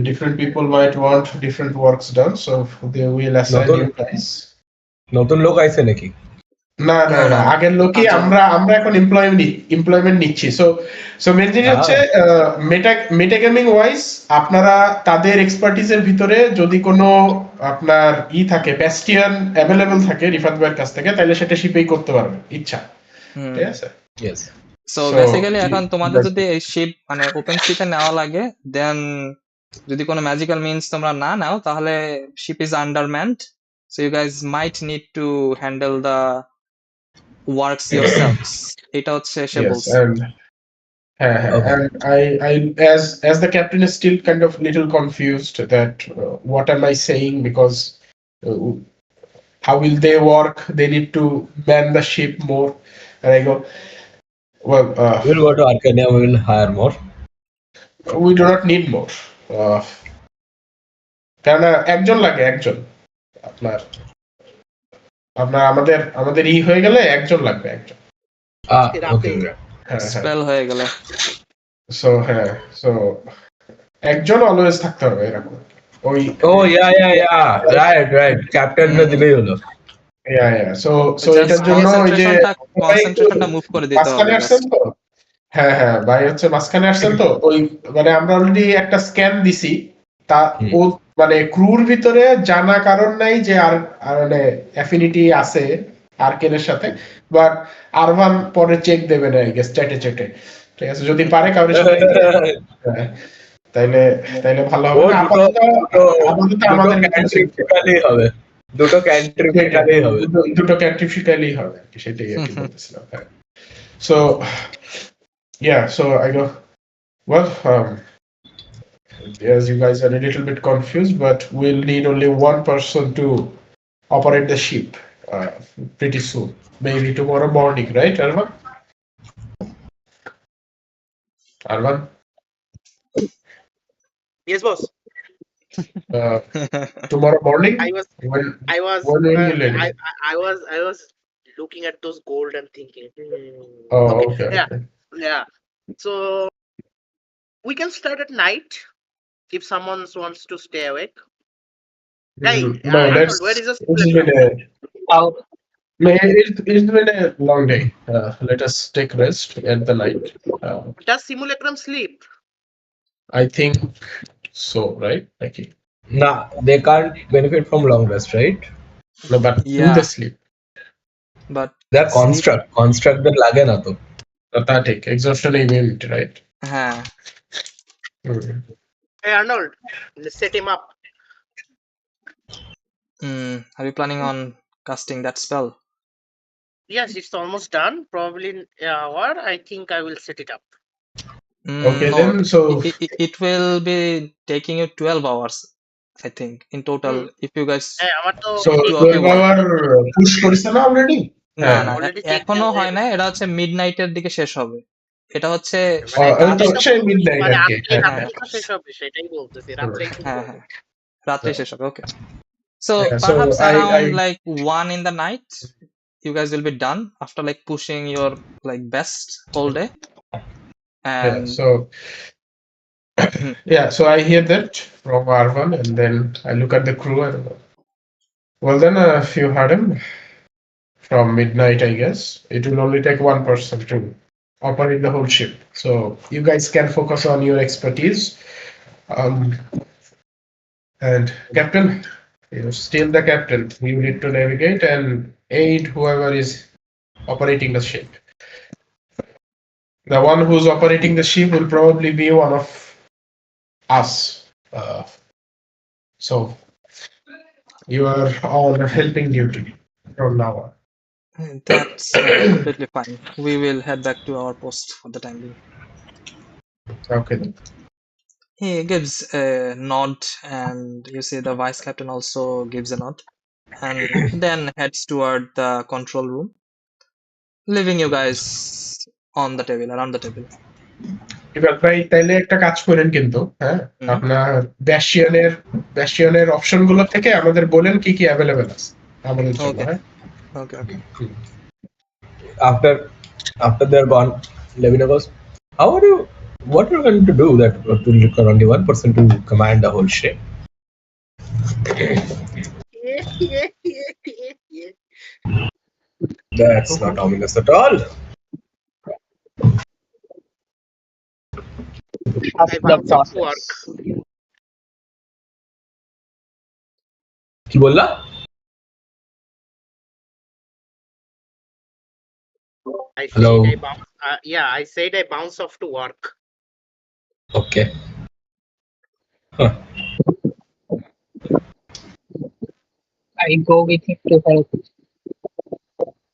Different people might want different works done, so they will assign you guys. নতুন লোক আইছে নাকি না না, না, আগের লোকই আচ্ছা। আমরা এখন এমপ্লয়মেন্ট নিচ্ছি। সো মেন জিনিস হচ্ছে মেটা গেমিং ওয়াইজ আপনারা তাদের এক্সপার্টিজের ভিতরে যদি কোনো আপনার থাকে ব্যাস্টিয়ান অ্যাভেলেবল থাকে রিফাত ভাইয়ের কাছ থেকে, তাহলে সেটা শিপেই করতে পারবে ইচ্ছা। ঠিক আছে? ইয়েস সো So, বেসিক্যালি এখন তোমাদের that's যদি এই শিপ মানে ওপেন সিতে নেওয়া লাগে, দেন যদি কোনো ম্যাজিক্যাল মিনস তোমরা না নাও, তাহলে ship is undermanned, so you guys might need to handle the works yourselves. এটা হচ্ছে সে yes, বলছে। and Okay. and I as the captain is still kind of little confused that what am I saying, because how will they work? They need to man the ship more. And I go, well, We'll go to Arcania, we will hire more. we do not need more. কেন একজন লাগে, একজন আপনার আপনার আমাদের হয়ে গেলে একজন লাগবে, একজন। Okay. স্পেল হয়ে গেলে সো একজন অলওয়েজ থাকতে হবে এরকম। ওই Oh yeah, right. Captain রা দিলেই হলো। সো Just এটার জন্য ওই যে কনসেন্ট্রেশনটা মুভ করে দিতে হবে। মাঝখানে আসছেন তো, হ্যাঁ হ্যাঁ ভাই হচ্ছে মাঝখানে আসছেন তো ওই মানে আমরা অলরেডি একটা স্ক্যান দিছি তা ও মানে ক্রুর ভিতরে জানা কারণ নাই যে আর মানে অ্যাফিনিটি আছে আর্কেনের সাথে বাট আরভান পরে চেক দেবে না গেস চ্যাটে চ্যাটে ঠিক আছে যদি পারে কারোর সাথে হ্যাঁ, তাইলে তাইলে ভালো হবে ও না দুটো আপাতত দুটো আমাদের ক্যান্ট্রিপ শেখালেই হবে, দুটো ক্যান্ট্রিপ শেখালেই হবে। দুটো ক্যান্ট্রিপ শিখাইলেই হবে আর কি, সেটাই আর কি বলতেছিলাম হ্যাঁ so yeah so I go well as you guys are a little bit confused but we'll need only one person to operate the ship uh, pretty soon maybe tomorrow morning right Arvan Yes, boss. uh, tomorrow morning I was when I was when will you ready I was looking at those gold and thinking, oh okay, okay yeah. So we can start at night if someone wants to stay awake. Hey, no Arnold, where is the it's been simulacrum? Out. it's been a long day let us take rest at the night Does simulacrum sleep? I think so right like Nah, they can't benefit from long rest, right? no but do Yeah, they sleep but They're sleep, constructed লাগে না তো। pathetic exhaustion immunity right হ্যাঁ, Hey, Arnold, let's set him up. are you planning on casting that spell? Yes, it's almost done. Probably in an hour. I think I will set it up. Okay, No, then, so it will be taking you 12 hours, I think, in total. If you guys, হ্যাঁ আমার তো so if two of you 12 want. hour push করেছে না already না হ্যাঁ না already check এখনো দেওয়া হয় হয়ে না, এটা হচ্ছে মিডনাইটের দিকে শেষ হবে। এটা হচ্ছে মানে ওই তো কাজটা হচ্ছে পুরো midnight মানে আর কি আজকে হ্যাঁ হ্যাঁ রাত্রে তো শেষ হবে সেটাই বলতেছি রাত্রেই শুরু হ্যাঁ করবো হ্যাঁ রাত্রে শেষ হবে, ওকে। So Yeah, so perhaps I around like 1 in the night, you guys will be done after like pushing your like best whole day. yeah, And so yeah, so I hear that from Arvan, and then I look at the crew and well, then if you had him from midnight, I guess it will only take one person to operate the whole ship. So you guys can focus on your expertise. Um, and Captain, you're still the captain. You need to navigate and aid whoever is operating the ship. The one who's operating the ship will probably be one of us. So you are on helping duty from now on. that's completely fine. We will head back to our post for the time being. Okay then. He gives a nod, and you see the vice captain also gives a nod, and then heads toward the control room, leaving you guys on the table, around the table. এবার ভাই তাইলে একটা কাজ করেন কিন্তু হ্যাঁ হুম। আপনার ব্যাশিয়নের option গুলো থেকে আমাদের বলেন কি কি অ্যাভেলেবেল আছে আমাদের জন্য Okay. হ্যাঁ Okay. After they're gone, Levina goes, what are you going to do that will require only one person to command the whole ship? That's not ominous at all. Trust I the bounce up to process. work. কি বললা? I Hello? said I bounce. Yeah, I said I bounce off to work. Okay. Huh. I go with him to help.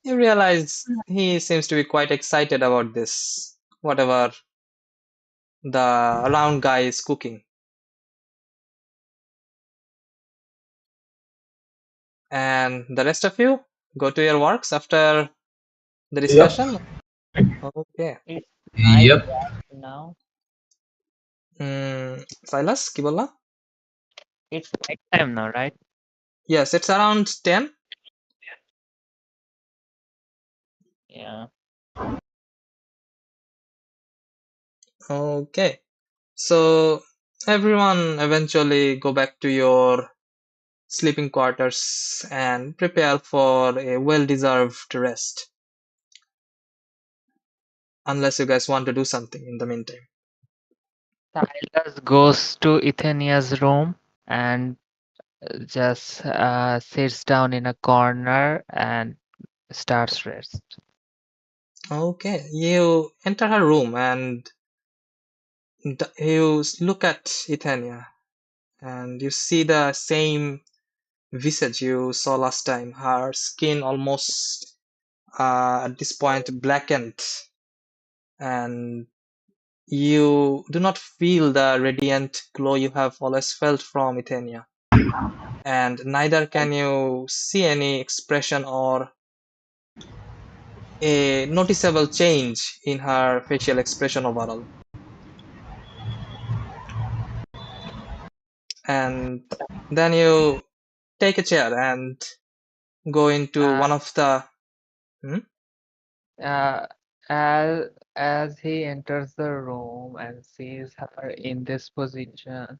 You realize he seems to be quite excited about this, whatever the round guy is cooking. And the rest of you go to your works after the discussion? Okay. It's night Yep. now. Silas, কি বললা? It's night time now, right? Yes, it's around 10. Yeah. Okay. So everyone eventually go back to your sleeping quarters and prepare for a well-deserved rest. unless you guys want to do something in the meantime. Silas goes to Ethenia's room and just sits down in a corner and starts rest. Okay, you enter her room and you look at Ethania and you see the same visage you saw last time. Her skin almost at this point blackened, and you do not feel the radiant glow you have always felt from Ethania. And neither can you see any expression or a noticeable change in her facial expression overall. And then you take a chair and go into one of the Uh, as as he enters the room and sees her in this position,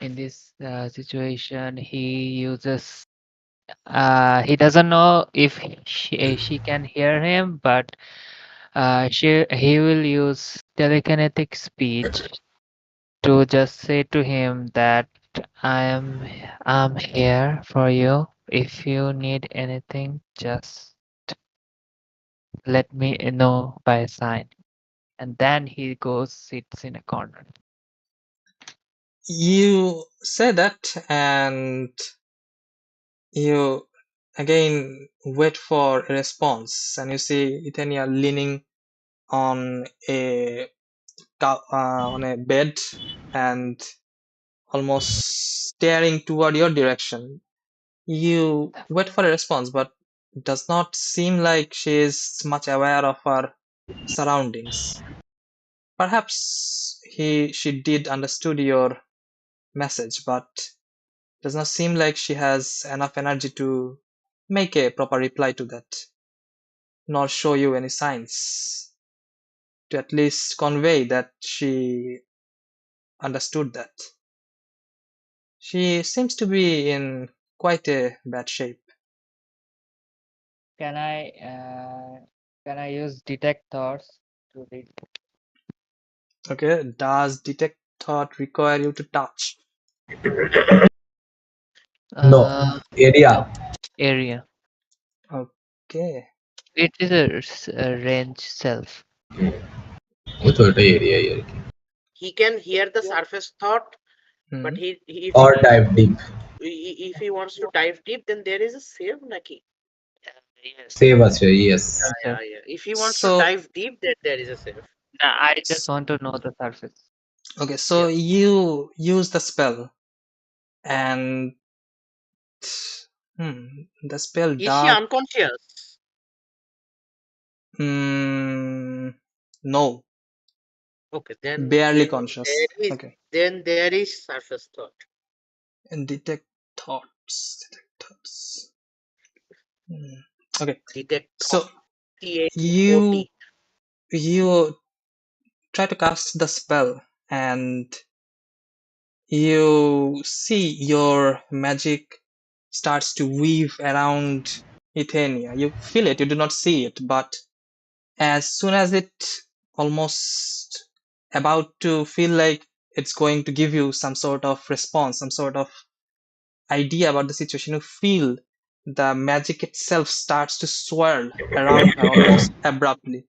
in this situation, he doesn't know if she can hear him, but he will use telekinetic speech to just say to him that I'm here for you. If you need anything, just let me know by a sign. And then he goes sits in a corner. You say that and you again wait for a response, and you see Ethania leaning on on a bed and almost staring toward your direction. You wait for a response, but it does not seem like she is much aware of her surroundings. Perhaps she did understood your message, but does not seem like she has enough energy to make a proper reply to that, nor show you any signs to at least convey that she understood that. She seems to be in quite a bad shape. Can I use detect thoughts to read? Okay, does detect thought require you to touch? No. Uh, Area. area. Okay. It is a range self. वो छोटा area है यार. He can hear the surface thought, but Hmm. Or dive deep. if he wants to dive deep, then there is a save, Naki. Yes. Save us, yes. Yeah. If he wants to So dive deep, then there is a save. I just want to know the surface. okay, so you use the spell, and the spell Is she does unconscious? no, Okay, then barely conscious. Okay, there is surface thought. and detect thoughts. Okay, Detect so thought. THOT. you try to cast the spell, and you see your magic starts to weave around Ethania. You feel it, you do not see it, but as soon as it almost about to feel like it's going to give you some sort of response, some sort of idea about the situation, you feel the magic itself starts to swirl around her almost abruptly,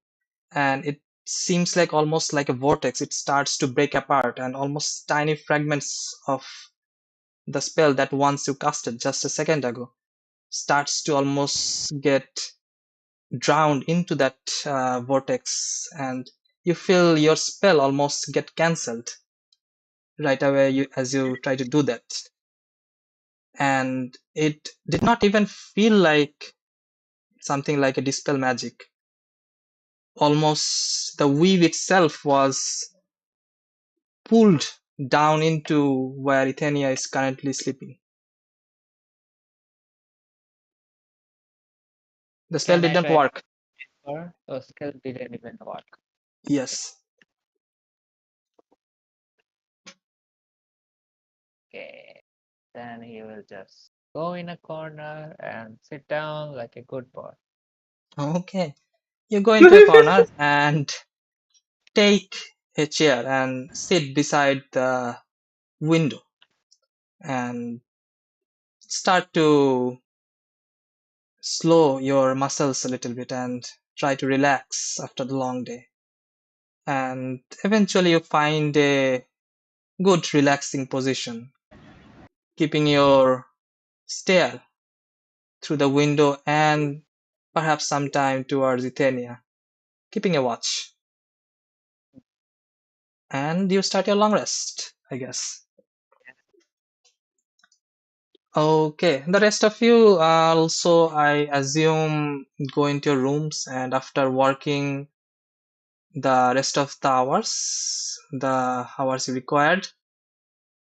and it seems like almost like a vortex. It starts to break apart, and almost tiny fragments of the spell that once you casted just a second ago starts to almost get drowned into that vortex, and you feel your spell almost get cancelled right away as you try to do that. And it did not even feel like something like a dispel magic. Almost the weave itself was pulled down into where Ethania is currently sleeping. The spell Can I didn't try to work. or skill didn't even work? Yes. Okay. Then he will just go in a corner and sit down like a good boy. Okay. You go into a corner and take a chair and sit beside the window and start to slow your muscles a little bit and try to relax after the long day. And eventually you find a good relaxing position, keeping your stare through the window and perhaps sometime towards Ethania, keeping a watch. And you start your long rest, I guess. Okay, the rest of you also, I assume, go into your rooms, and after working the rest of the hours required,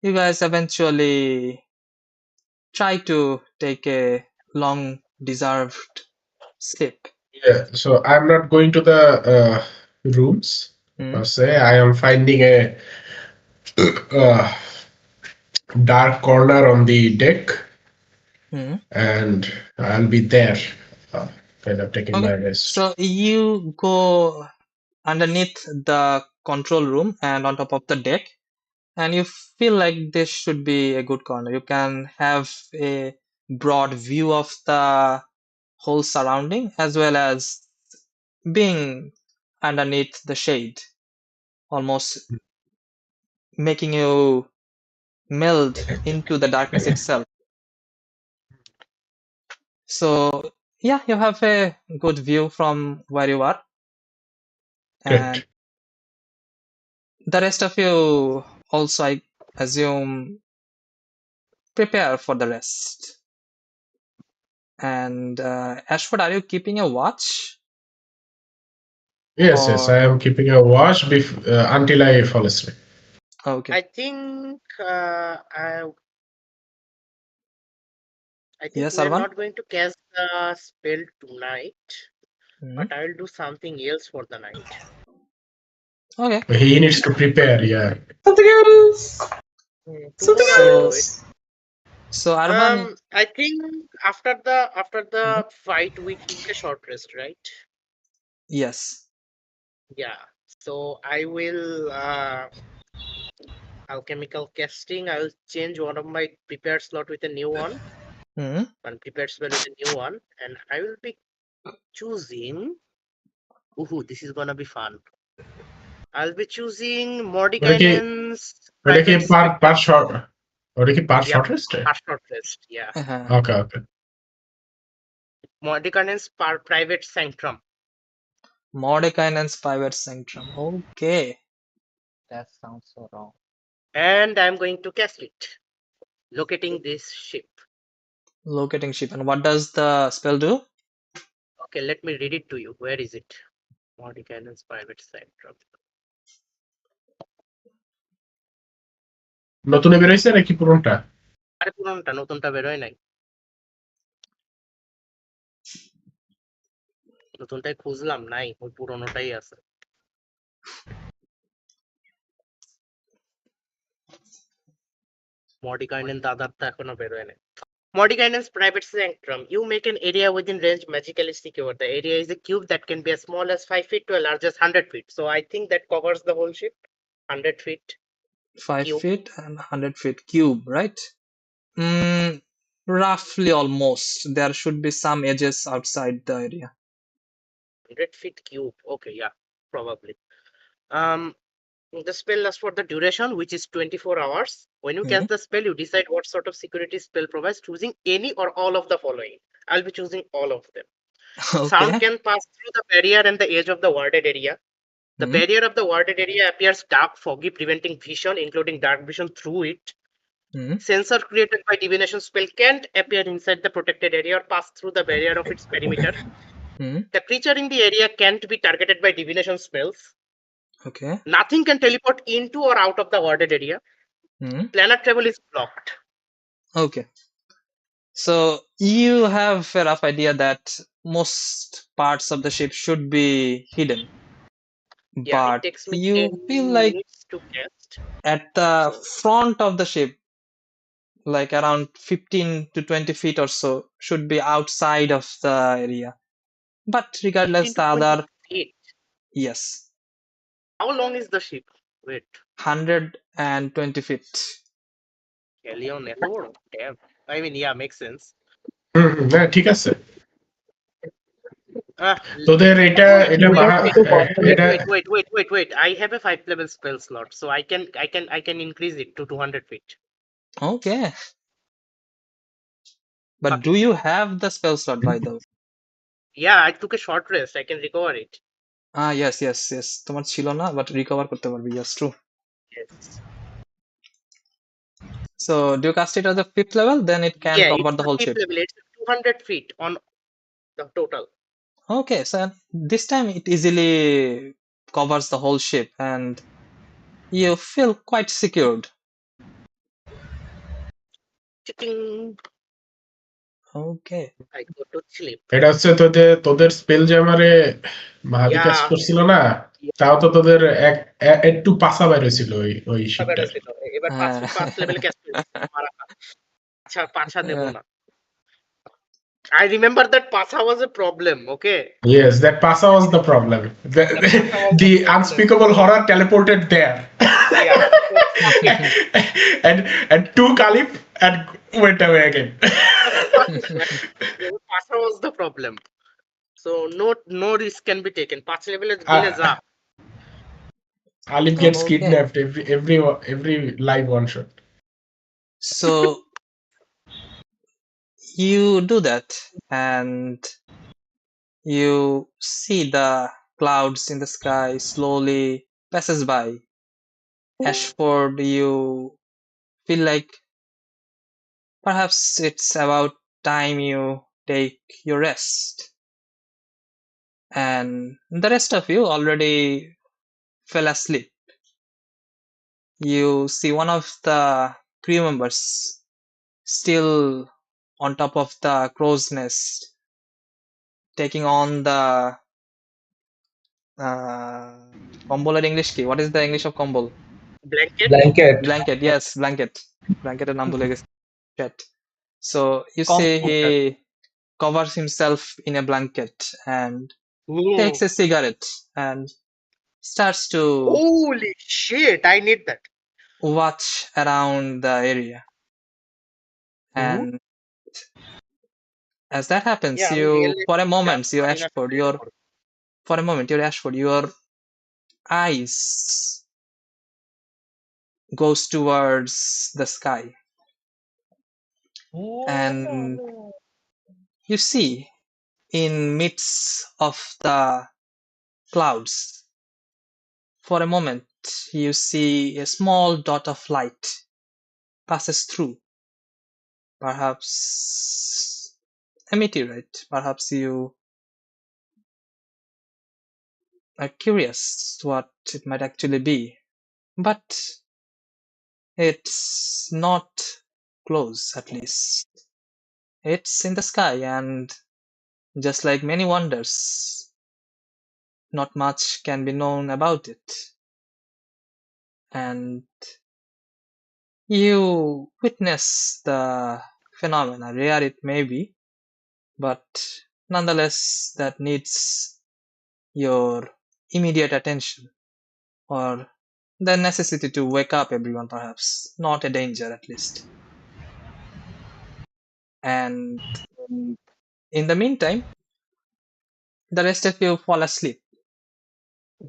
you guys eventually try to take a long deserved sleep. Yeah, so I'm not going to the rooms per se. I am finding a uh, dark corner on the deck, and I'll be there, kind of taking my Okay, rest. so you go underneath the control room and on top of the deck, and you feel like this should be a good corner. You can have a broad view of the whole surrounding as well as being underneath the shade, almost making you meld into the darkness itself. So yeah, you have a good view from where you are, and Great. the rest of you also, I assume, prepare for the rest. And Ashford, are you keeping a watch? Yes, I am keeping a watch until I fall asleep. Okay. I think Yes, we are Arvan? not going to cast the spell tonight, Mhm. but I will do something else for the night. Okay. He needs to prepare, yeah. Something else. Something Tomorrow I'll do it. else. So Arvan, I think after the fight we took a short rest, right? yes. Yeah. So I will alchemical casting. I will change one of my prepared slot with a new one. Mhm. One prepared spell with a new one, and I will be choosing. Ooh, this is gonna be fun. I'll be choosing Mordekainen's ওটা কি private পার spectrum. পার short ওটা কি পার Yeah, short রেস্টে? short rest. Yeah, Okay. Mordekainen's private sanctum. Mordekainen's private sanctum. Okay. That sounds so wrong. And I'm going to cast it. Locating this ship. Locating ship. And what does the spell do? Okay, let me read it to you. Where is it? Mordekainen's private sanctum. নতুনে বেরোইছে নাকি পুরোটা? আরে পুরোনোটা, নতুনটা বেরোয় নাই। নতুনটাই খুঁজলাম, নাই, ওই পুরোনোটাই আছে। Mordekainen দাদারটা এখনো বেরোয় নাই। Mordekainen's private sanctum. You make an area within range magically secure. The area is a cube that can be as small as 5 feet to as large as 100 feet. So I think that covers the whole ship. 100 feet. 5 Cube. feet and 100 feet cube, right? Roughly almost. There should be some edges outside the area. 100 feet cube. Okay, yeah, probably. The spell lasts for the duration, which is 24 hours. When you cast the spell, you decide what sort of security spell provides, choosing any or all of the following. I'll be choosing all of them. Sound Okay. can pass through the barrier and the edge of the warded area. The barrier of the warded area appears dark, foggy, preventing vision, including dark vision through it. Sensor created by divination spell can't appear inside the protected area or pass through the barrier of its perimeter. The creature in the area can't be targeted by divination spells. Okay. Nothing can teleport into or out of the warded area. Planar travel is blocked. Okay. So you have a rough idea that most parts of the ship should be hidden. Yeah, But it takes me you 10 feel like minutes to cast. at the front of the ship, like around 15 to 20 feet or so, should be outside of the area. But regardless, 15 to the 20 other, feet. yes. How long is the ship? Wait, 120 feet. Helion এত বড়? Damn. I mean, yeah, makes sense. হ্যাঁ ঠিক আছে Ah, তোদের এটা Oh, এটা you are বাড়া also bothered. wait, এটা wait. I have a 5 level spell slot, so I can increase it to 200 feet. Okay. But Fuck do it. you have the spell slot, by the way? Yeah, I took a short rest. I can recover it. Yes. তোমার ছিল না, but recover করতে পারবি. Yes, true. Yes. So do you cast it at the 5th level? Then it can Yeah, cover it's the the whole 5th ship. level. It's 200 feet on the total. Okay, so this time it easily covers the whole ship and you feel quite secured. Chicking. Okay. I go to sleep. এটা হচ্ছে তোদের spell জ্যামারে মাহাদি কাজ Yeah. করছিল না তাও তো তোদের একটু পাসা বাইরে ছিল ওই শিপটার এবার 5 লেভেল ক্যাস্ট আচ্ছা পাছা দেব না I remember that Pasa was a problem, okay? Yes, that pasa was the problem. Pasa was The the problem. unspeakable horror teleported there. Yeah. and two Caliph and went away again. Pasa was the problem. So no risk can be taken. 5 level gile যা Alif gets Okay. kidnapped every live one shot. So you do that and you see the clouds in the sky slowly passes by. Ashford, you feel like perhaps it's about time you take your rest. And the rest of you already fell asleep. You see one of the crew members still on top of the crow's nest, taking on the কম্বল এর English কি? What is the English of কম্বল? blanket Blanket, yes, blanket. Blanket এর নাম ভুলে গেছি. Shit. So you see he covers himself in a blanket and takes a cigarette and starts to Holy shit, I need that. watch around the area. And as that happens, Yeah, you really for a moment, just you fine Ashford, at your for a moment, your Ashford, your eyes goes towards the sky, and you see in midst of the clouds, for a moment, you see a small dot of light passes through. Perhaps a meteorite. Perhaps you are curious what it might actually be, but it's not close, at least. It's in the sky, and just like many wonders, not much can be known about it. And you witness the phenomena, rare it may be, but nonetheless that needs your immediate attention, or the necessity to wake up everyone, perhaps not a danger at least. And in the meantime, the rest of you fall asleep.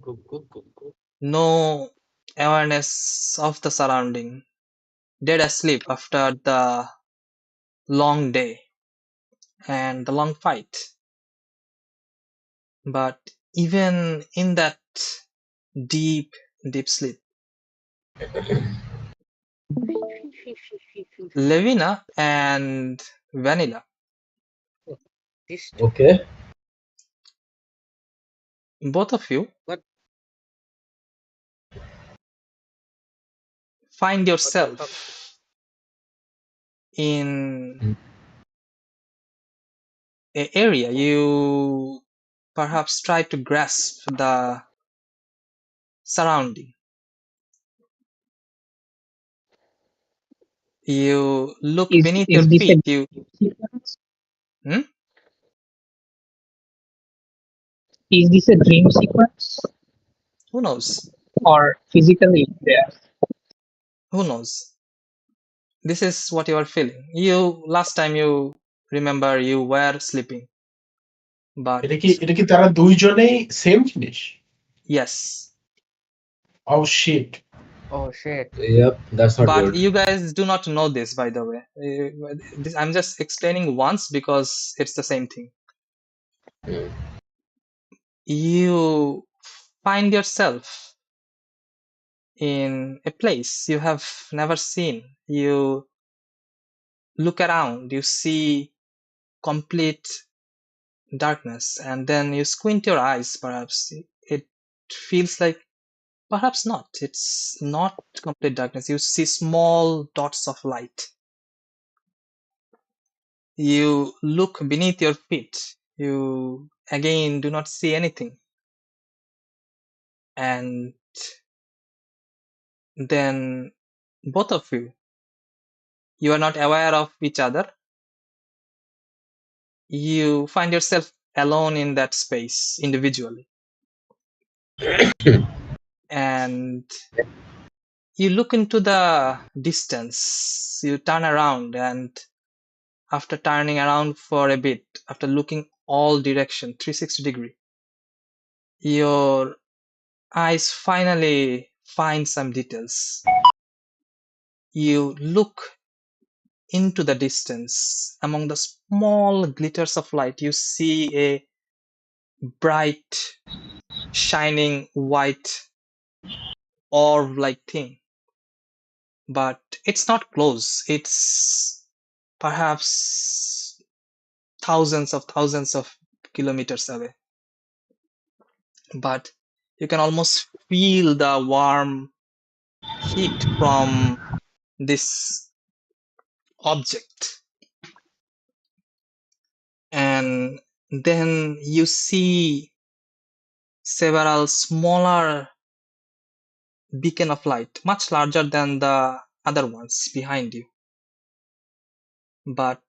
Go. No awareness of the surrounding, dead asleep after the long day and the long fight. But even in that deep sleep, Levina and Vanilla, This Okay. both of you What? find what the yourself fuck? in an area you perhaps try to grasp the surrounding. You look beneath your Is this a feet. You sequence? Hmm? Is this a dream sequence? Who knows? or physically there. Who knows? This is what you are feeling. Last time you remember you were sleeping, but এটা কি তারা দুইজনেই same জিনিস? yes. Oh shit. Oh shit. Yep, that's not But good. you guys do not know this, by the way. I'm just explaining once because it's the same thing. Hmm. You find yourself in a place you have never seen. You look around, you see complete darkness, and then you squint your eyes. Perhaps it feels like, perhaps not, it's not complete darkness. You see small dots of light. You look beneath your feet. You again do not see anything. And then both of you are not aware of each other. You find yourself alone in that space individually. And you look into the distance. You turn around, and after turning around for a bit, after looking all direction 360 degree, your eyes finally find some details. You look into the distance. Among the small glitters of light, you see a bright, shining white orb-like thing. But it's not close. It's perhaps thousands of kilometers away. But you can almost feel the warm heat from this object. And then you see several smaller beacon of light, much larger than the other ones behind you, but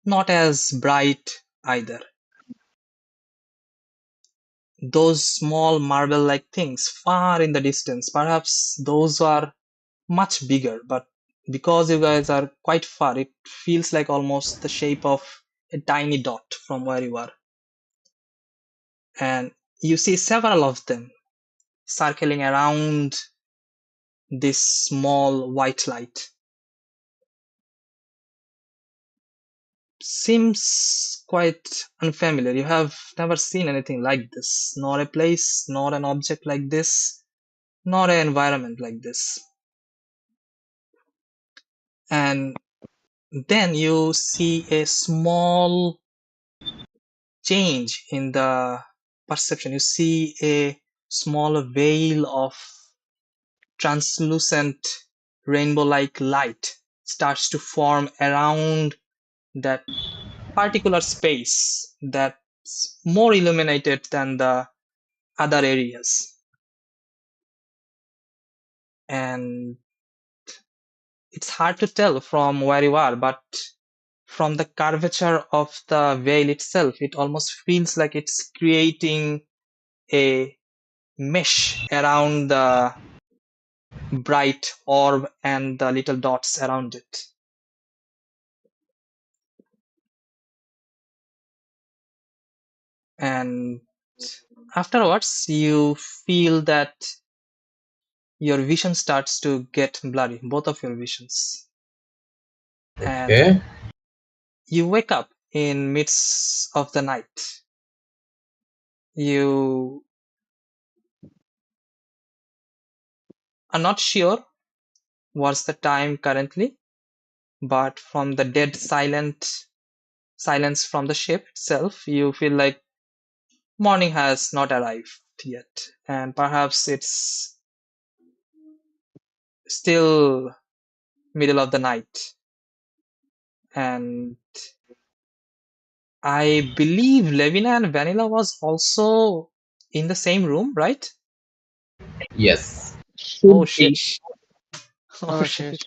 not as bright either. Those small marble-like things far in the distance, perhaps those are much bigger, but because you guys are quite far, it feels like almost the shape of a tiny dot from where you are. And you see several of them circling around this small white light. Seems quite unfamiliar. You have never seen anything like this, nor a place, nor an object like this, nor an environment like this. And then you see a small change in the perception. You see a small veil of translucent rainbow-like light starts to form around that particular space that's more illuminated than the other areas. And it's hard to tell from where you are, but from the curvature of the veil itself, it almost feels like it's creating a mesh around the bright orb and the little dots around it. And afterwards, you feel that your vision starts to get blurry, both of your visions. And Okay. you wake up in midst of the night. You are not sure what's the time currently, but from the dead silence from the ship itself, you feel like morning has not arrived yet, and perhaps it's still middle of the night. And I believe Levina and Vanilla was also in the same room, right? Yes. Oh Should shit. be. Oh shit.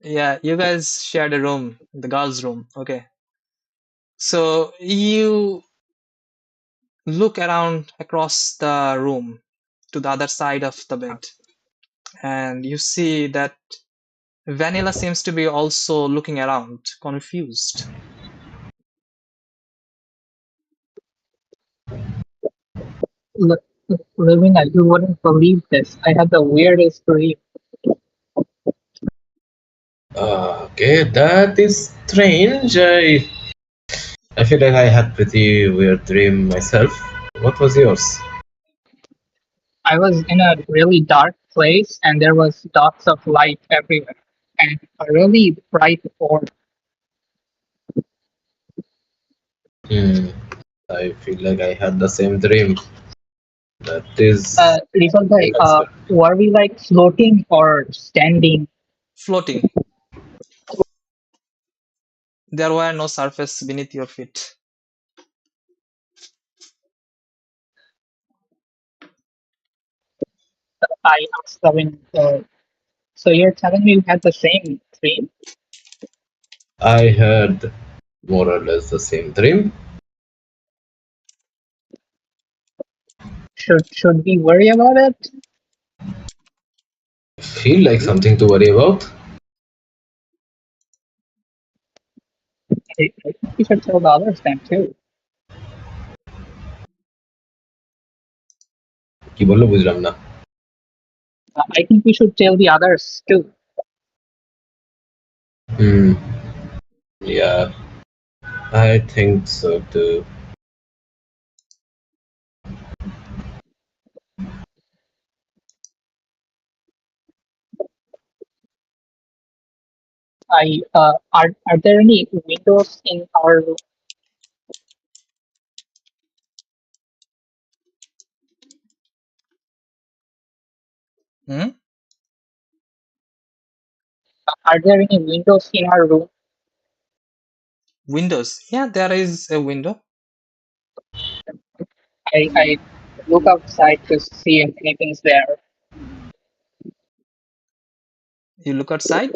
Yeah, you guys shared a room, the girls' room. Okay. So look around across the room to the other side of the bed, and you see that Vanilla seems to be also looking around, confused. Look, Ravina, you wouldn't believe this. I had the weirdest dream. Okay, that is strange. I feel like I had pretty weird dream myself. What was yours? I was in a really dark place and there was dots of light everywhere and a really bright orb. Hmm. I feel like I had the same dream. That is Rizal bhai, unexpected. were we like floating or standing? Floating. There were no surface beneath your feet. I asked Ravin, so you're telling me you had the same dream? I had more or less the same dream. Should we worry about it? Feel like something to worry about. I think we should tell the others then too. কি বললো বুঝলাম না. I think we should tell the others too. Hmm. Yeah, I think so too. Are there any windows in our room? Hmm? Are there any windows in our room? Windows. Yeah, there is a window. I look outside to see if anything's there. You look outside.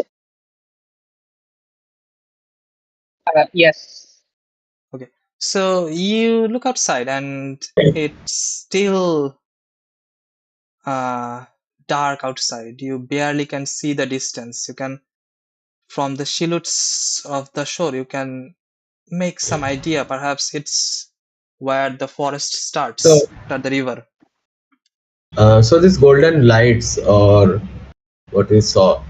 Yes. Okay. So you look outside and it's still dark outside. You barely can see the distance. You can, from the silhouettes of the shore, you can make some idea. Perhaps it's where the forest So, starts, at the river. so these golden lights or what we saw,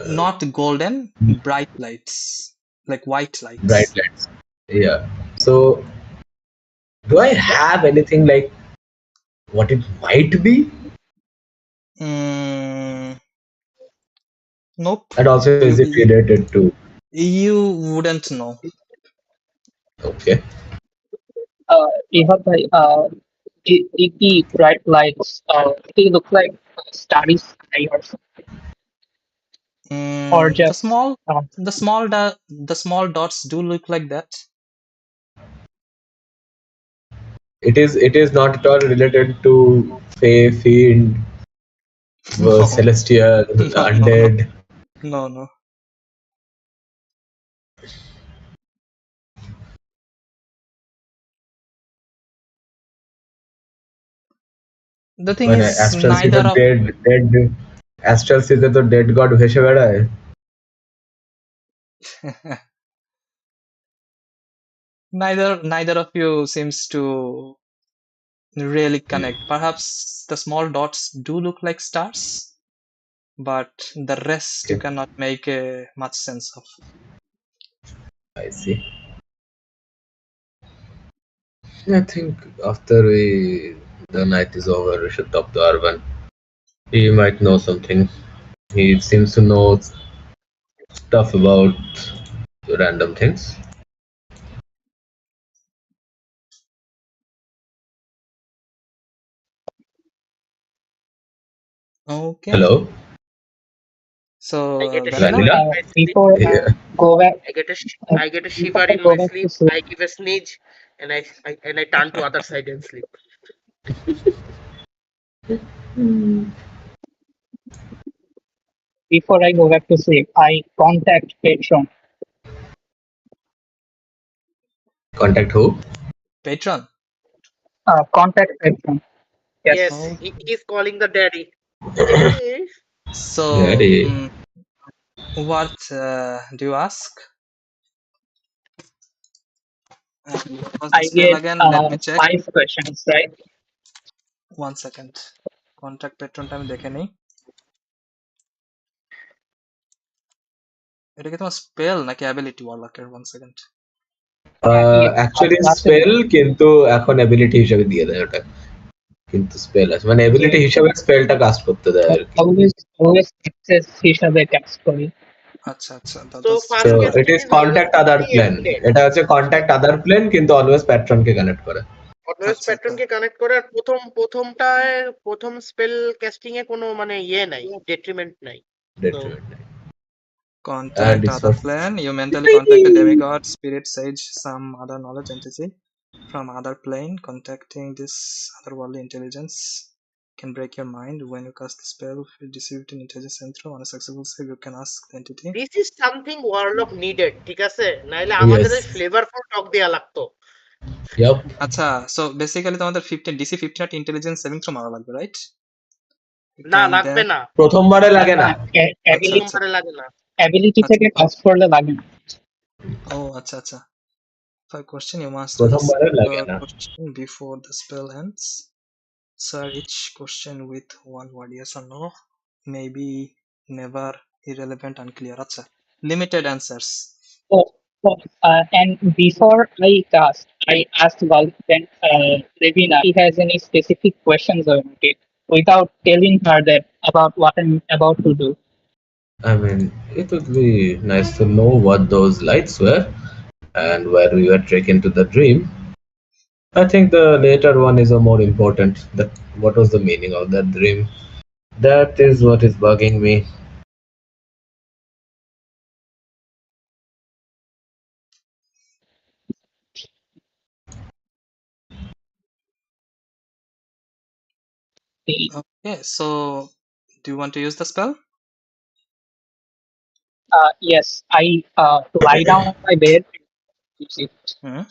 Not golden, bright lights, like white bright lights. lights. Yeah. So, do I have anything like what it might be? Mm, nope. And also, is You, it you related to? you wouldn't know. Okay. Even the bright lights, they look like starry sky or The just small, the small dots do look like that. It is not at all related to Fey, Fiend, No, Celestial, no, no, no, Undead. no, no. The thing মানে is, Astral সিতে neither of dead Astral সিতে তো dead god ভেসে বেড়ায়. neither of you seems to really connect. Perhaps the small dots do look like stars, but the rest you Okay, cannot make much sense of. I see. I think after the night is over, we should talk to Arvan. He might know something. He seems to know stuff about random things. Okay, Hello, I so get a Vanilla, shiver Vanilla. in my sleep. before I Yeah. go back, I get a before shiver I in go my back to sleep. sleep, I give a sneeze, and I turn to other side and sleep. I contact Patron. Contact who? patron. Contact patron. Yes. Yes, he's calling the daddy. Daddy. So, Daddy. what do you ask? And what was the I spell get again? Let me check. 5 questions, right? 1 second. Contact patron time দেখে নেই। এটা কি তোমার spell নাকি ability ওয়ার্লকের? 1 second. Actually spell, কিন্তু এখন ability হিসেবে দিয়ে দেয় ওটা, কিন্তু স্পেল আছে মানে অ্যাবিলিটি হিসেবে স্পেলটা কাস্ট করতে দেয় আর কি। অলওয়েজ অ্যাক্সেস হিসাবে কাস্ট করি। আচ্ছা আচ্ছা, So So first it casting is is always contact other being plane. explained. এটা হচ্ছে contact other plane, কিন্তু অলওয়েজ প্যাট্রনকে কানেক্ট করে। অলওয়েজ আচ্ছা, প্যাটার্নকে কানেক্ট করে। আর প্রথম স্পেল ক্যাস্টিং এ কোনো মানে নাই, ডেট্রিমেন্ট নাই। Detriment নেই। Contact this other was plane. You mentally contact a demigod, spirit, sage, some other knowledge entity from other plane. Contacting this otherworldly intelligence can break your mind. When you cast the spell, if you receive an intelligence saving throw on a successful save, you can ask the entity. This is something Warlock needed, ঠিক আছে? নাইলে আমাদের yes, ওই flavourful টক দেয়া লাগতো। yup, আচ্ছা, so basically তোমাদের 15 DC 15 একটা intelligence saving throw মারা লাগবে, right? You না, can লাগবে then না, প্রথমবারে লাগে না। প্রথমবারে লাগে না। অ্যাবিলিটি আচ্ছা। থেকে কাস্ট করলে লাগে না। Oh, আচ্ছা আচ্ছা। For a question, you must ask প্রথমবারে লাগে your না। question before the spell ends. Sir, each question with one word, yes or no, maybe, never, irrelevant, unclear. Acha. Limited answers. And before I cast, I asked then Levina if he has any specific questions on it without telling her that about what I'm about to do. I mean, it would be nice to know what those lights were and where we were taken to the dream. I think the later one is a more important. That what was the meaning of that dream? That is what is bugging me. Okay, so do you want to use the spell? Yes, I lie down on my bed. Use it. Hmm?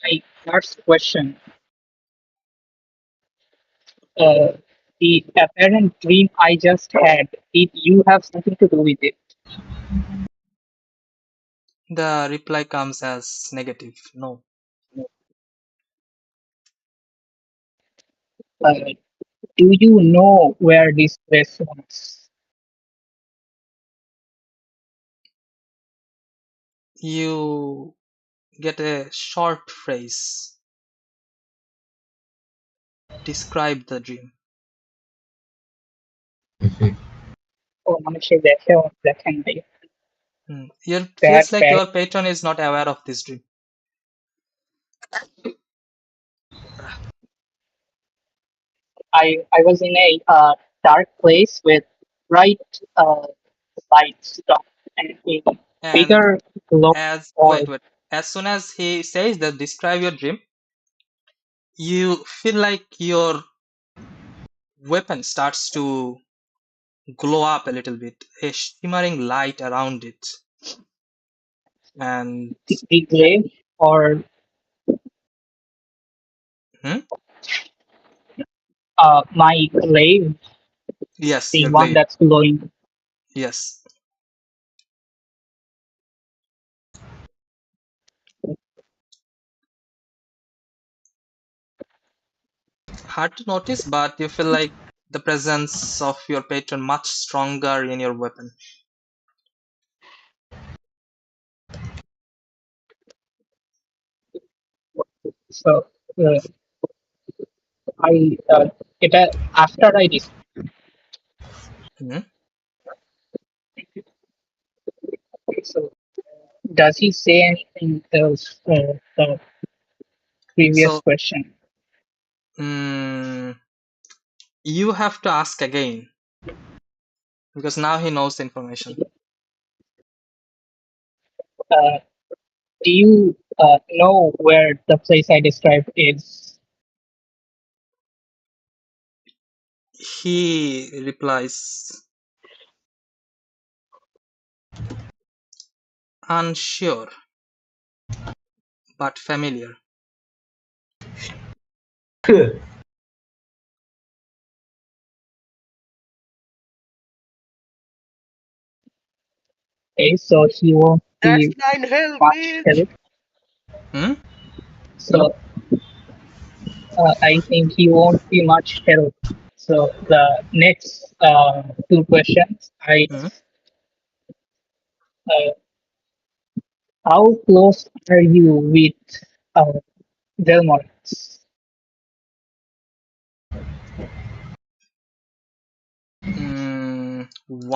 My first question. Uh, the apparent dream I just had, did you have something to do with it? The reply comes as negative. No. Do you know where this place was? You get a short phrase. Describe the dream. Oh, মানুষের দেখেও দেখেন নাই। It Bad, feels like bad. your patron is not aware of this dream. I was in a dark place with bright lights and a And bigger glow orb. As soon as he says that describe your dream, you feel like your weapon starts to glow up a little bit, a shimmering light around it. And The glaive or my glaive, yes, the your one glaive. that's glowing. Yes. Hard to notice, but you feel like the presence of your patron much stronger in your weapon. So I it after I dis- so does he say anything else? The previous So, question. you have to ask again because now he knows the information. Do you know where the place I described is? He replies, unsure, but familiar. Okay, so he won't That's be 9 hell, much bitch. help. Hmm? So I think he won't be much help. So the next two questions, Hmm? uh, how close are you with uh, Velmorax?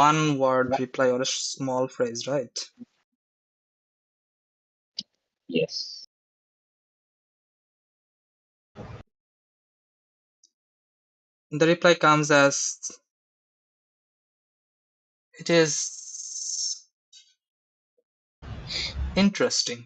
One word reply or a small phrase, right? Yes. The reply comes as it is interesting.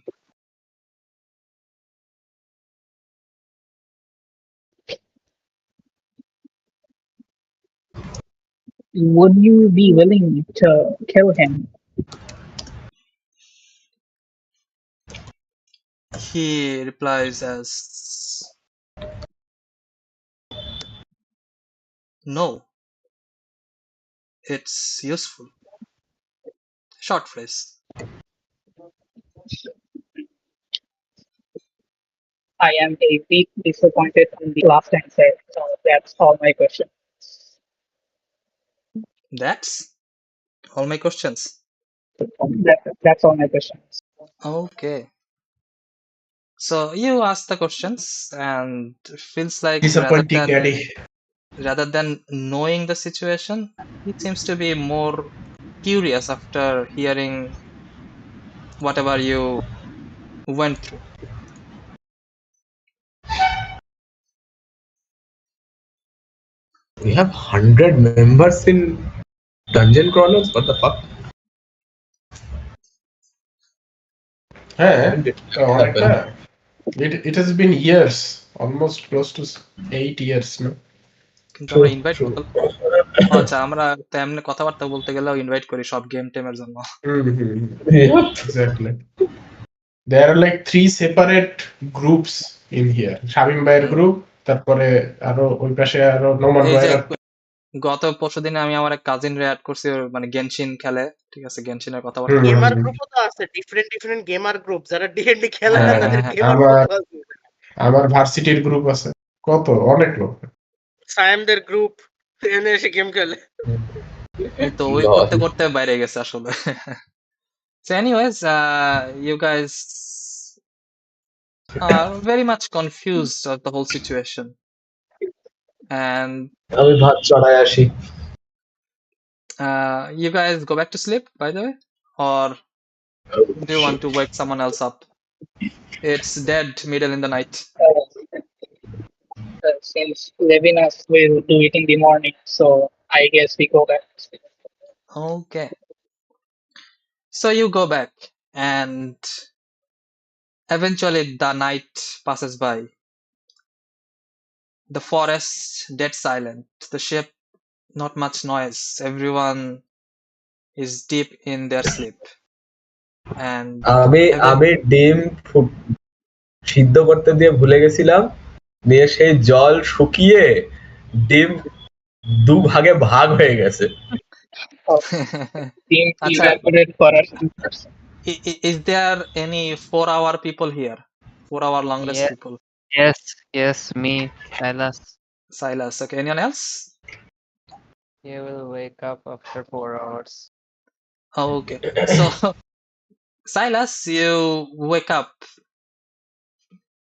Would you be willing to kill him? He replies as no, it's useful. Short phrase. I am a bit disappointed on the last answer. So that's all my questions. That's all my questions. That's all my questions. Okay. So you ask the questions and feels like Disappointing, Daddy. rather than knowing the situation, he seems to be more curious after hearing whatever you went through. We have 100 members in Dungeon Crawlers? What the fuck? হ্যাঁ When did that অনেকটা happen? it has been years, almost close to 8 years no. কিন্তু আমরা True, invite true. আচ্ছা আমরা তেমনি কথাবার্তা বলতে গেলেও ইনভাইট করি সব গেম টেমের জন্য। Yep. Exactly. There are like 3 separate groups in here. Shamim ভাইয়ের গ্রুপ, তারপরে আরো ওই পাশে আরো নোমান এই যে ভাইয়ের গত পরশুদিনে আমি আমার এক কাজিন রে অ্যাড করছি, ওর মানে গেনশিন খেলে, ঠিক আছে, গেনশিনের কথাবার্তা বলি। গেমার গ্রুপও তো আছে, ডিফারেন্ট গেমার গ্রুপ যারা D&D খেলে না হ্যাঁ, তাদের হ্যাঁ, গেমার আমার গ্রুপ আছে। আমার ভার্সিটির গ্রুপ আছে, কত অনেক লোক। সায়েমদের গ্রুপ এনে এসে গেম খেলে। এই তো ওই করতে করতে বাইরে গেছে আসলে। So anyways, you guys are very much confused of the whole situation. And আমি ভাত চড়াই আসি। you guys go back to sleep, by the way? Or do you want to wake someone else up? It's dead middle in the night. Since Levinas will do it in the morning, so I guess we go back. Okay. So you go back and eventually the night passes by. The forest dead silent. The ship not much noise. Everyone is deep in their sleep. And আমি ডিম সিদ্ধ করতে দিয়ে ভুলে গেছিলাম, নিয়ে সেই জল শুকিয়ে ডিম দুভাগে ভাগ হয়ে গেছে। Team Acha, evaporated for us. is there any 4-hour people here? 4-hour long rest Yeah. people? Yes, me, Silas. Silas, okay. Anyone else? You will wake up after 4 hours. Okay. So, Silas, you wake up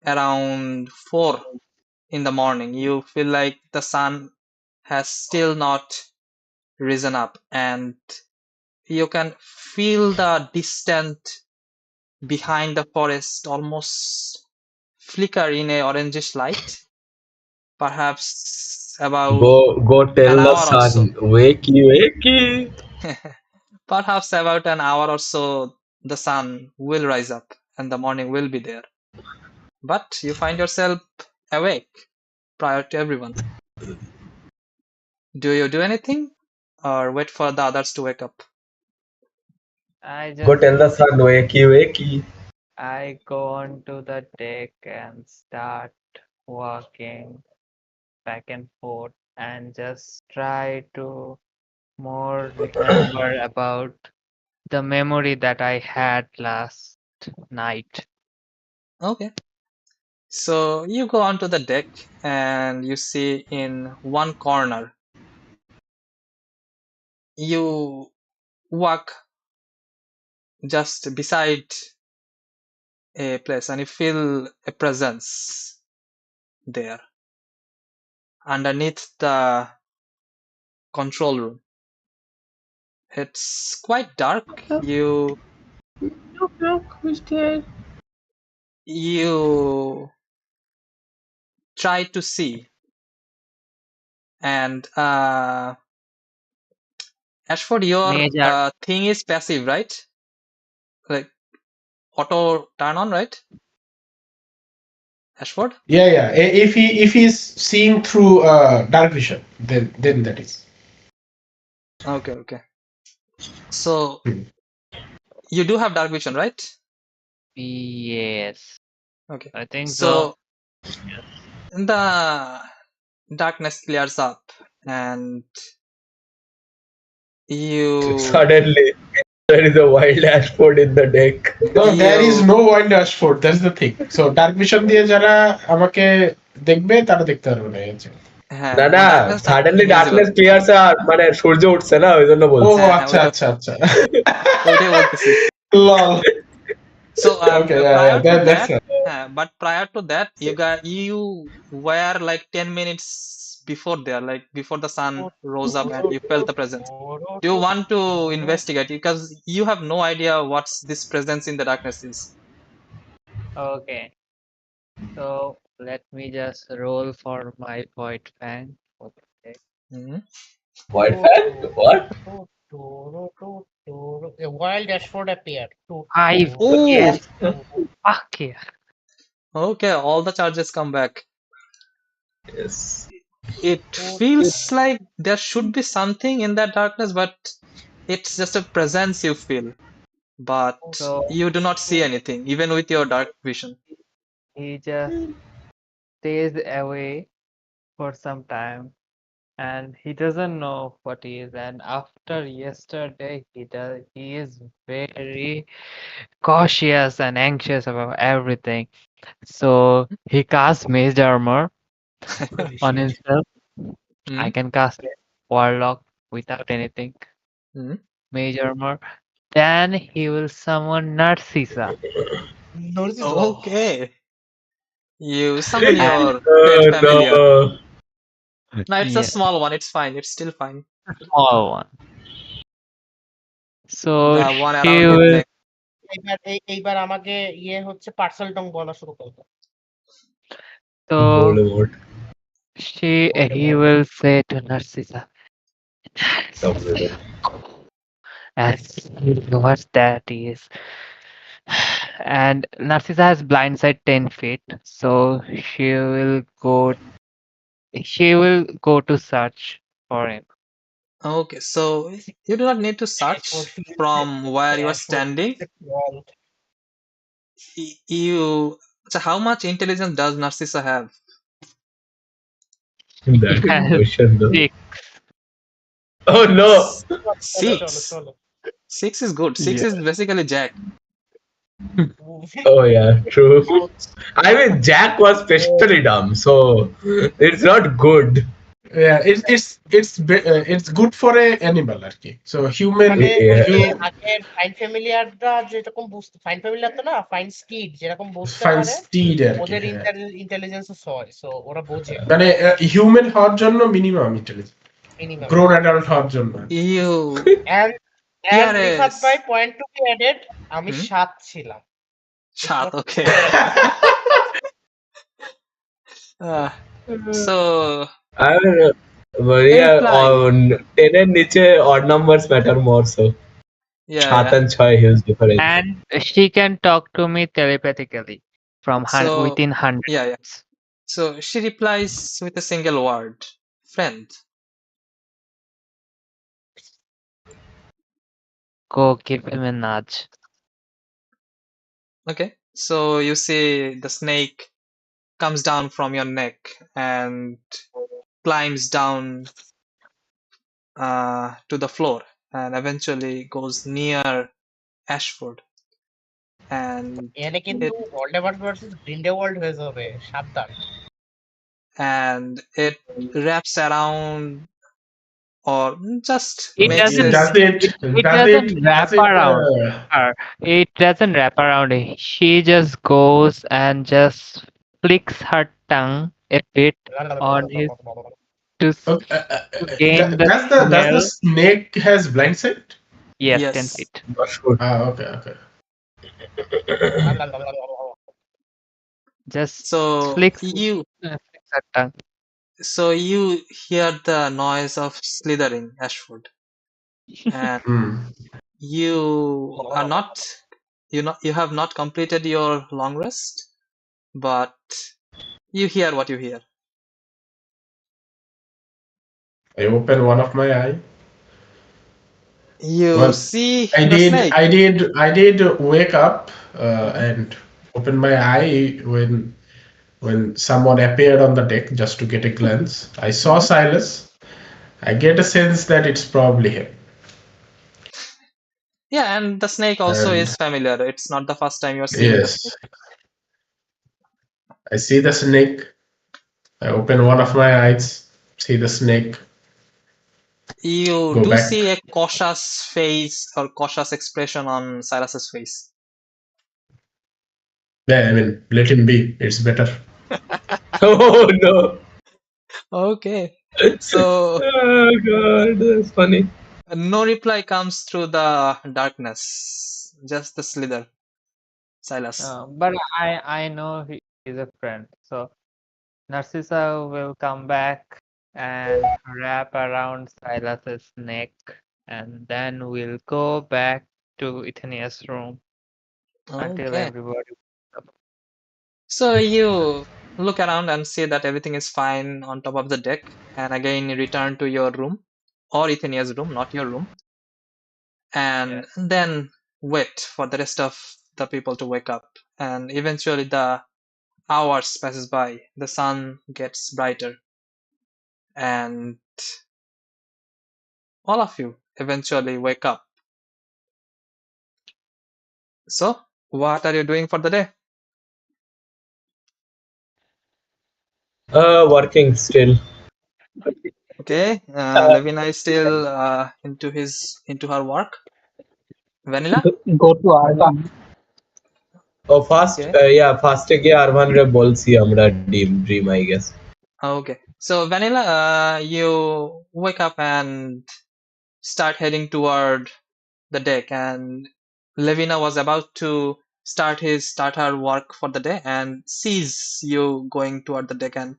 around 4 in the morning. You feel like the sun has still not risen up, and you can feel the distant behind the forest almost flicker in a orangish light. Perhaps about Go tell an the hour or so. sun, wakey, wakey. Perhaps about an hour or so, the sun will rise up and the morning will be there. But you find yourself awake prior to everyone. Do you do anything or wait for the others to wake up? I Go just tell the sun, wakey, wakey. I go onto the deck and start walking back and forth and just try to more remember about the memory that I had last night. Okay. So you go onto the deck and you see in one corner, you walk just beside a place and you feel a presence there underneath the control room. It's quite dark. You try to see, and Ashford, your Major thing is passive, right? Like auto turn on, right? Ashford? Yeah. If he's seeing through dark vision, then that is. Okay. So Hmm. you do have dark vision, right? yes. Okay. I think so. So the darkness clears up and you Suddenly, there is a wild Ashford in the deck. No, there is you no wild dashboard. That's the thing. So dark vision দিয়ে যারা আমাকে দেখবে তারা দেখতে পারবে না এই হচ্ছে। না মানে না darkness সাডেনলি invisible. ডার্কনেস ক্লিয়ারস আর মানে সূর্য উঠছে না ওই জন্য ও বলছি আচ্ছা। ওইটাই বলতেছি। Lol. So Okay, yeah. prior to That's that, right. but prior to that, you were like 10 minutes before there, like before the sun rose up and you felt the presence. Do you want to investigate? Because you have no idea what's this presence in the darkness is. Okay. So let me just roll for my void fang. Okay. Mhm. White fan what A wild dashboard appeared. 5. Oh, Yes. Fuck yeah. okay, all the charges come back. Yes It feels like there should be something in that darkness, but it's just a presence you feel. But So you do not see anything, even with your dark vision. he just stays away for some time and he doesn't know what he is. And after yesterday, he is very cautious and anxious about everything. So he casts Mage Armor Holy on shit. himself. I Hmm. can cast it Warlock without anything. Hmm. Mage Armor. Then he will summon Narcissa. Notices. Okay. You summon And your pet no familiar. No, it's a yeah, small one. It's fine. It's still fine. small one. So The one she around his will neck. এইবার আমাকে ইয়ে হচ্ছে parcel টং বলা শুরু করবে। so Voldemort he will say to Narcissa, Dumbledore. as he knows that he is. And Narcissa has blind sight 10 feet, so she will go to search for him. Okay, so you do not need to search Ashford feels from where you are Ashford standing. feels wrong. You. So how much intelligence does Narcissa have? That is Has question though. 6. Oh no! চলো Six. চলো। 6 is good. Six Yeah. is basically Jack. Oh yeah, true. I mean Jack was especially dumb, so it's not good. Yeah, it's good for a animal আর কি। So human মানে ওই Yeah. যে আগের fine ফ্যামিলিয়াররা যেরকম বুঝতে fine familiar তো না fine skid যেরকম বুঝতে fine পারে steed আর কি। ওদের হ্যাঁ। ইন্টেলিজেন্সও হয় সো ওরা বোঝে মানে হিউম্যান হওয়ার জন্য minimum intelligence, minimum grown adult হওয়ার জন্য। You. And and Yes. Rifat ভাই পয়েন্ট টু বি অ্যাডেড আমি Hmm? 7 ছিলাম। Shut. Okay. So I mean, but they yeah, reply. on 10 এর নিচে odd numbers matter more, so Yeah, 7 yeah. and 6 huge difference. And she can talk to me telepathically from So within yeah. hundreds. So she replies with a single word, friend. Go give him a nudge. Okay. So you see the snake comes down from your neck and climbs down to the floor and eventually goes near Ashford. And এখানে কিন্তু it Voldemort versus গ্রিন্ডেওয়াল্ড হয়ে যাবে, সাবধান। it wraps around or just It makes doesn't. a It doesn't wrap around her. It doesn't wrap around. She just goes and just flicks her tongue a bit on his to Okay, to gain the does smell. the snake has blind sight? Yes, 10 yes. feet. Okay, okay. Just So flicks, you flicks her tongue. so you hear the noise of slithering, Ashford, and Hmm. you are not you have not completed your long rest, but you hear what you hear. I open one of my eye. You Well, see I the did, snake. I did, I did wake up Mhm. and open my eye when someone appeared on the deck just to get a glance. I saw Mhm. Silas. I get a sense that it's probably him. Yeah, and the snake also And is familiar. It's not the first time you're seeing the yes, snake. I see the snake. I open one of my eyes, see the snake, You go do back. see a cautious face or cautious expression on Silas's face. Yeah, I mean, let him be. It's better. Oh no! Okay. So Oh god, that's funny. no reply comes through the darkness. Just the slither. Silas. But I know he is a friend. So Narcissa will come back and wrap around Silas's neck, and then we'll go back to Ethnia's room until Okay. everybody. So you look around and see that everything is fine on top of the deck, and again return to your room or Ethnia's room, not your room, and Yes. then wait for the rest of the people to wake up. And eventually the hours passes by, the sun gets brighter, and all of you eventually wake up. So, what are you doing for the day? Working still. Okay, Uh, Levina is still into her work. Vanilla? Go to Arkham. oh, fast. Okay. Yeah, fast গিয়ে আরমানরে বলছি আমরা dream, I guess. Okay. So Vanilla, you wake up and start heading toward the deck, and Levina was about to start her work for the day and sees you going toward the deck and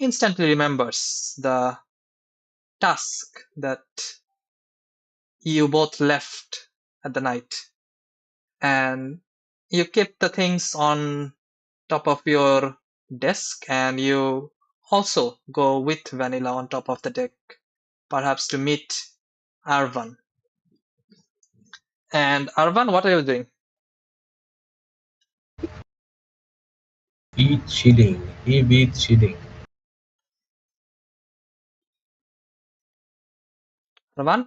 instantly remembers the task that you both left at the night, and you keep the things on top of your desk, and you also go with Vanilla on top of the deck, perhaps to meet Arvan. And Arvan, what are you doing? Eat chilling. He beats chilling. Arvan?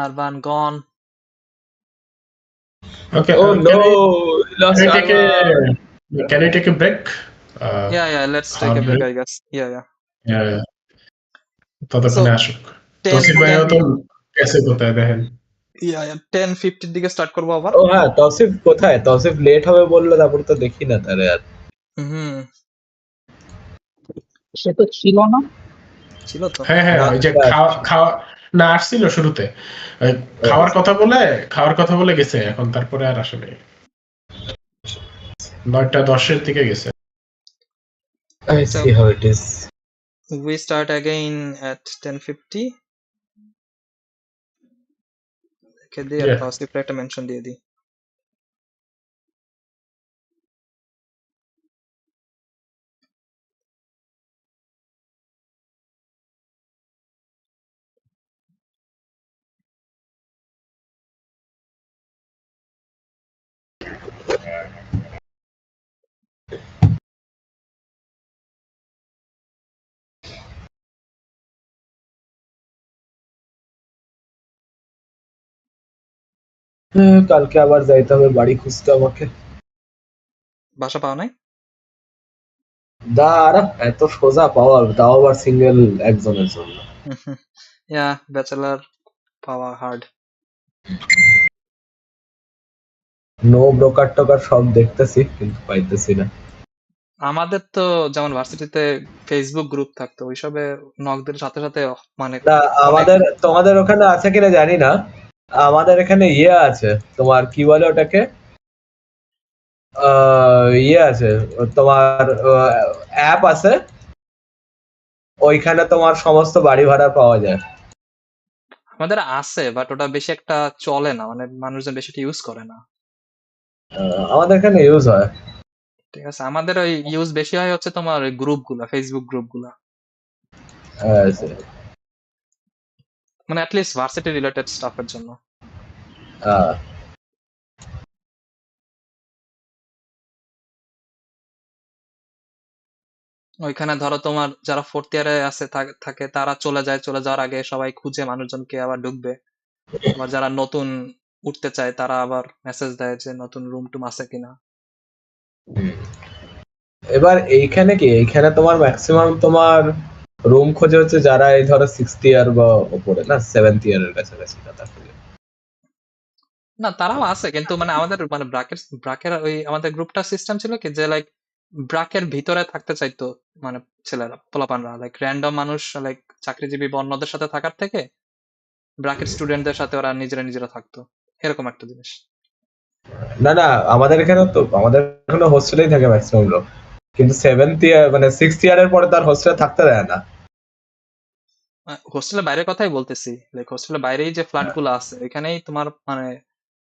Arvan gone. Okay, Oh can we no! can Lost we take Arman. a break? Yeah, let's take a break, Hardly. I guess. Yeah. Yeah, ততক্ষণে So আসুক 10 তসির ভাইও 10 তো গেছে কোথায় দেখেন 10:50 দিকে start করবো আবার। ও হ্যাঁ, তৌসিফ কোথায়? তৌসিফ লেট হবে বললো, তারপর তো দেখি না তারে আর। হুম, সে তো ছিল না। ছিল তো। হ্যাঁ না, ওই যে খাওয়া খাওয়া না আসছিল শুরুতে ওই খাওয়ার কথা বলে গেছে এখন তারপরে আর আসলে 9:10 দিকে গেছে I So see how it is. we start again at 10:50. ওকে দিয়ে আর Yeah. তৌসিফের একটা মেনশন দিয়ে দিই। কালকে আবার যাইতে হবে বাড়ি খুঁজতে আমাকে। বাসা পাও নাই? দাঁড়া, এত সোজা পাওয়া, তাও আবার সিঙ্গেল একজনের জন্য। ইয়া, ব্যাচেলার পাওয়া হার্ড। নো ব্রোকার টোকার সব দেখতেছি কিন্তু পাইতেছি না। আমাদের তো যেমন ভার্সিটিতে ফেসবুক গ্রুপ থাকতো, ওইসবে নক দিলে সাথে সাথে মানে না, অনেক। আমাদের তোমাদের ওখানে আছে কিনা জানি না, আমাদের এখানে ইয়ে আছে, তোমার কি বলে ওটাকে, ইয়ে আছে, তোমার অ্যাপ আছে, ওইখানে তোমার সমস্ত বাড়ি ভাড়া পাওয়া যায়। আমাদের আছে, বাট ওটা বেশি একটা চলে না, মানে মানুষজন বেশি ইউজ করে না। আমাদের এখানে ইউজ হয়। ঠিক আছে, আমাদের ওই ইউজ বেশি হয় হচ্ছে তোমার ওই গ্রুপ গুলা, ফেসবুক গ্রুপ গুলা, মানে অ্যাটলিস্ট ভার্সিটি রিলেটেড স্টাফের জন্য। ওইখানে ধরো তোমার যারা ফোর্থ ইয়ারে আছে থাকে তারা চলে যায়, চলে যাওয়ার আগে সবাই খুঁজে মানুষজনকে আবার ঢুকবে। আবার যারা নতুন উঠতে চায় তারা আবার মেসেজ দেয় যে নতুন রুম টুম আছে কিনা। এবার এইখানে কি, এইখানে তোমার ম্যাক্সিমাম তোমার রুম খোঁজে হচ্ছে যারা এই ধরো 6th ইয়ার বা উপরে, না 7th ইয়ারের কাছাকাছি কথা খোঁজে। না, তারাও আছে, কিন্তু মানে আমাদের মানে ব্রাকের ওই আমাদের গ্রুপটা সিস্টেম ছিল কি যে লাইক ব্রাকের ভিতরে থাকতে চাইতো, মানে ছেলেরা পোলাপানরা লাইক র্যান্ডম মানুষ লাইক চাকরিজীবী বা অন্যদের সাথে থাকার থেকে ব্রাকেট স্টুডেন্টদের সাথে ওরা নিজেরা থাকতো, এরকম একটা জিনিস। না না, আমাদের এখানে হোস্টেলেই থাকে ম্যাক্সিমাম লোক, কিন্তু 7th ইয়ার মানে 6th ইয়ারের পরে তার হোস্টেলে থাকতে দেয় না। হোস্টেলের বাইরের কথাই বলতেছি, লাইক হোস্টেলের বাইরেই যে ফ্ল্যাট গুলো আছে এখানেই তোমার মানে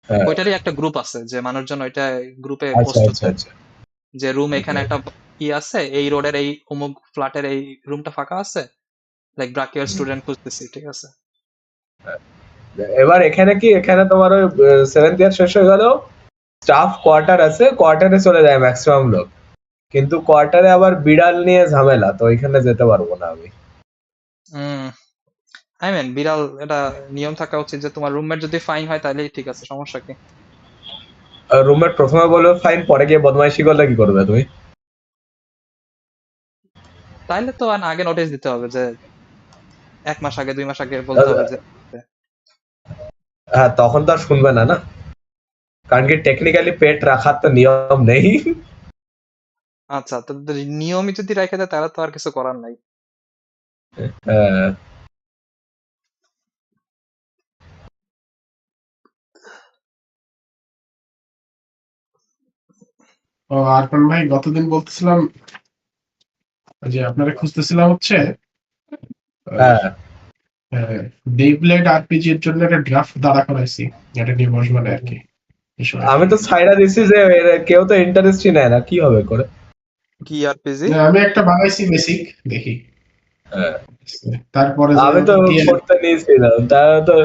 হ্যাঁ, ওইটারই একটা গ্রুপ আছে যে মানুষজন ওইটা গ্রুপে আচ্ছা পোস্ট আচ্ছা দেয় আচ্ছা। যে রুম এখানে একটা ই আছে, এই রোডের এই অমুক ফ্ল্যাটের এই রুমটা ফাঁকা আছে, লাইক ব্রাকের স্টুডেন্ট খুঁজতেছি, ঠিক আছে। এবার এখানে কি, এখানে তোমার ওই 7th ইয়ার শেষ হয়ে গেলেও স্টাফ কোয়ার্টার আছে, কোয়ার্টারে চলে যায় ম্যাক্সিমাম লোক, কিন্তু কোয়ার্টারে আবার বিড়াল নিয়ে ঝামেলা, তো ওইখানে যেতে পারবো না আমি। আই মিন বিড়াল, এটা নিয়ম থাকা উচিত যে তোমার রুমমেট যদি ফাইন হয় তাহলেই ঠিক আছে, সমস্যা কি? রুমমেট প্রথমে বলবে ফাইন, পরে গিয়ে বদমাইশি করলে কি করবে তুমি? তাইলে তো আগে নোটিশ দিতে হবে যে 1 মাস আগে 2 মাস আগে বলতে হবে যে। হ্যাঁ, তখন তো আর শুনবে না, না, কারণ কি টেকনিক্যালি পেট রাখার তো নিয়ম নেই। আচ্ছা, তো নিয়মই যদি রেখে দেয় তাহলে তো আর কিছু করার নাই। আহ, ও আরফান ভাই, গতদিন বলতেছিলাম যে আপনারা খুঁজতেছিলাম হচ্ছে হ্যাঁ, বেইব্লেড আরপিজি এর জন্য একটা ড্রাফট দাঁড়া করাইছি, এটা নিয়ে বসবানে আর কি বিষয়। আমি তো ছাইড়া দিছি যে কেউ তো ইন্টারেস্টই নেয় না, কি হবে করে। কি আরপিজি? না, আমি একটা বানাইছি বেসিক, দেখি হ্যাঁ, তারপরে যে আমি তো করতে নিয়েছিলাম, তা তো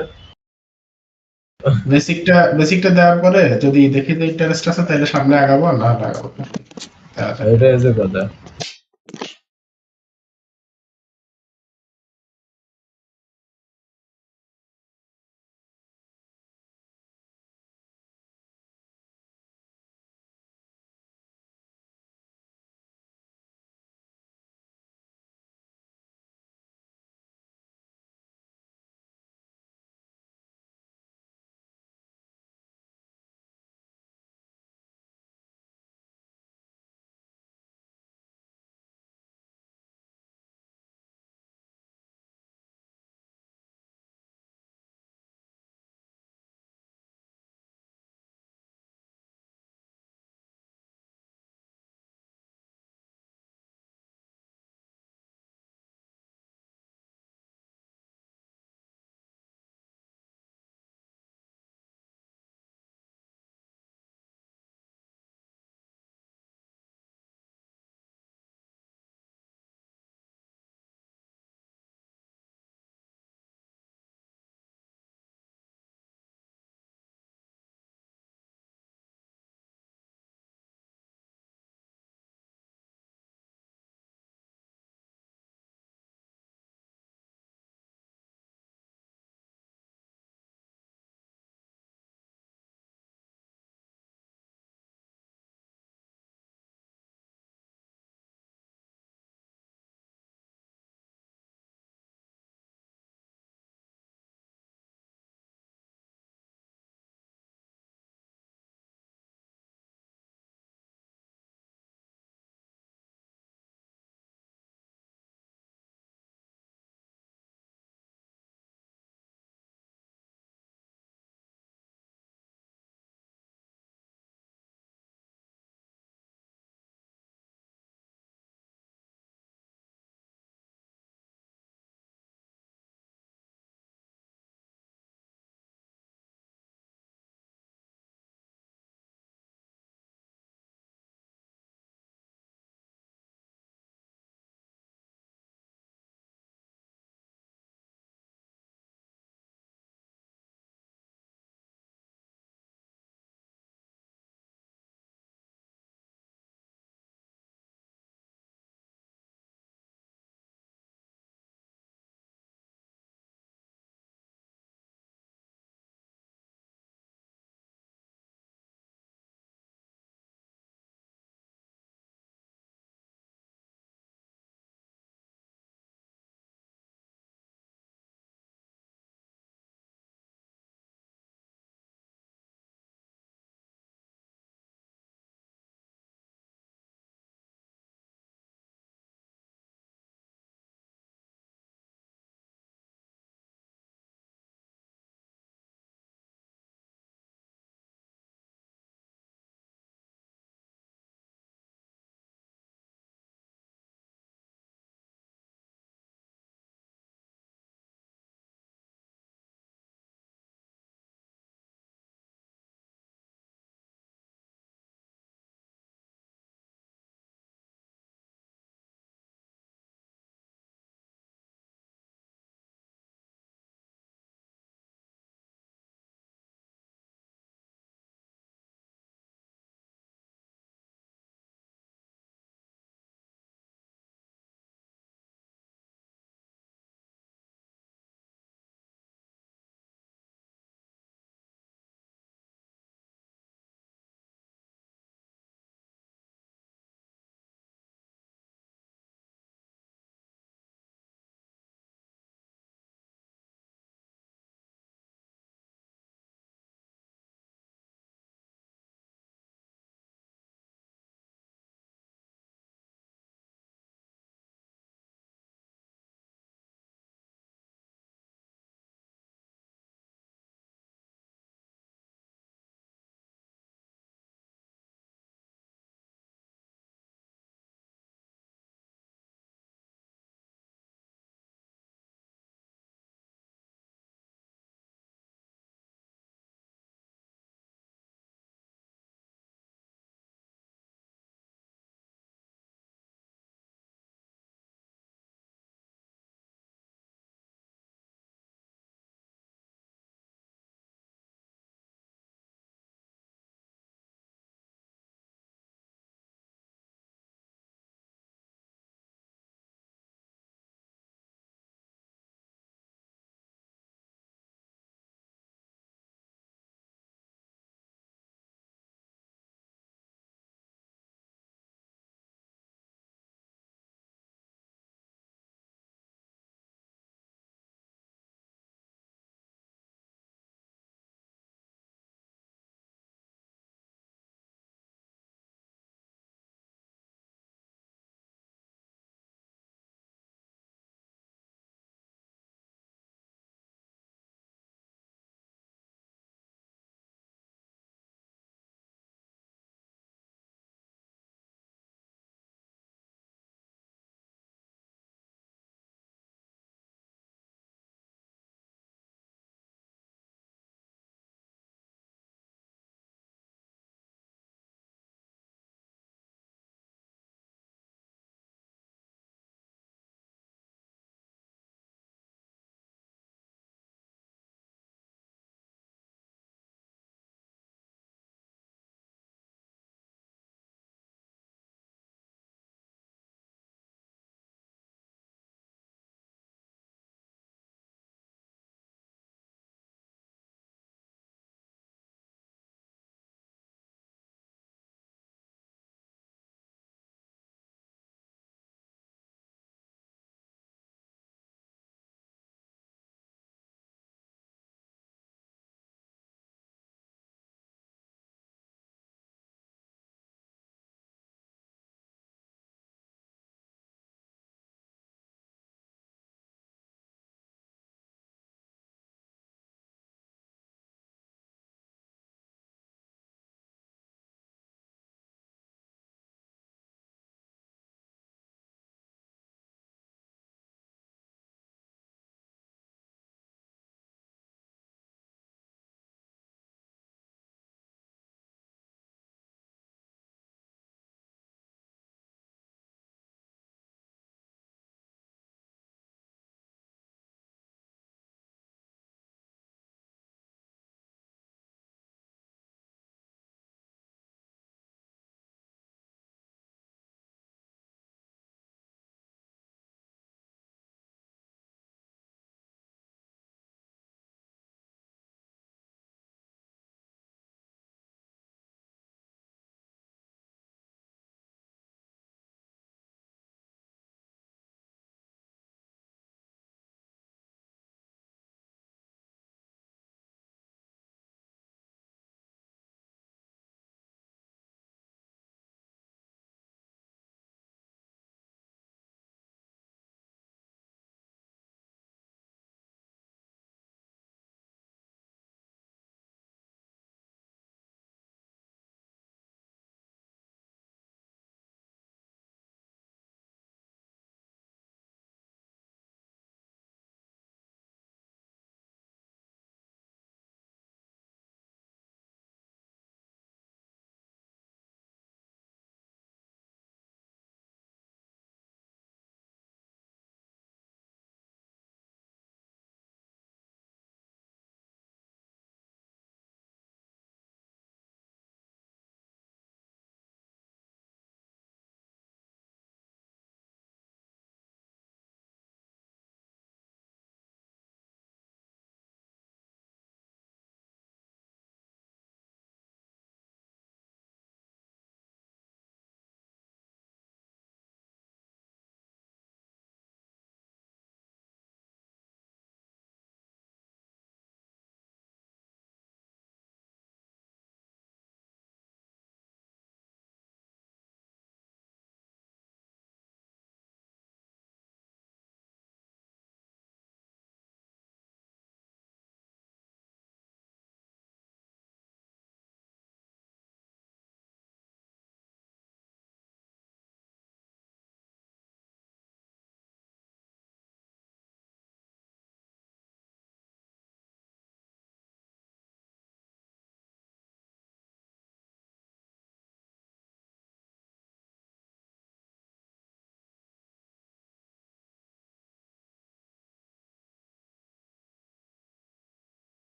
বেসিকটা দেওয়ার পরে যদি দেখি যে ইন্টারেস্ট আছে তাহলে সামনে আগাবো, আর না আগাবো না। এটাই হচ্ছে কথা।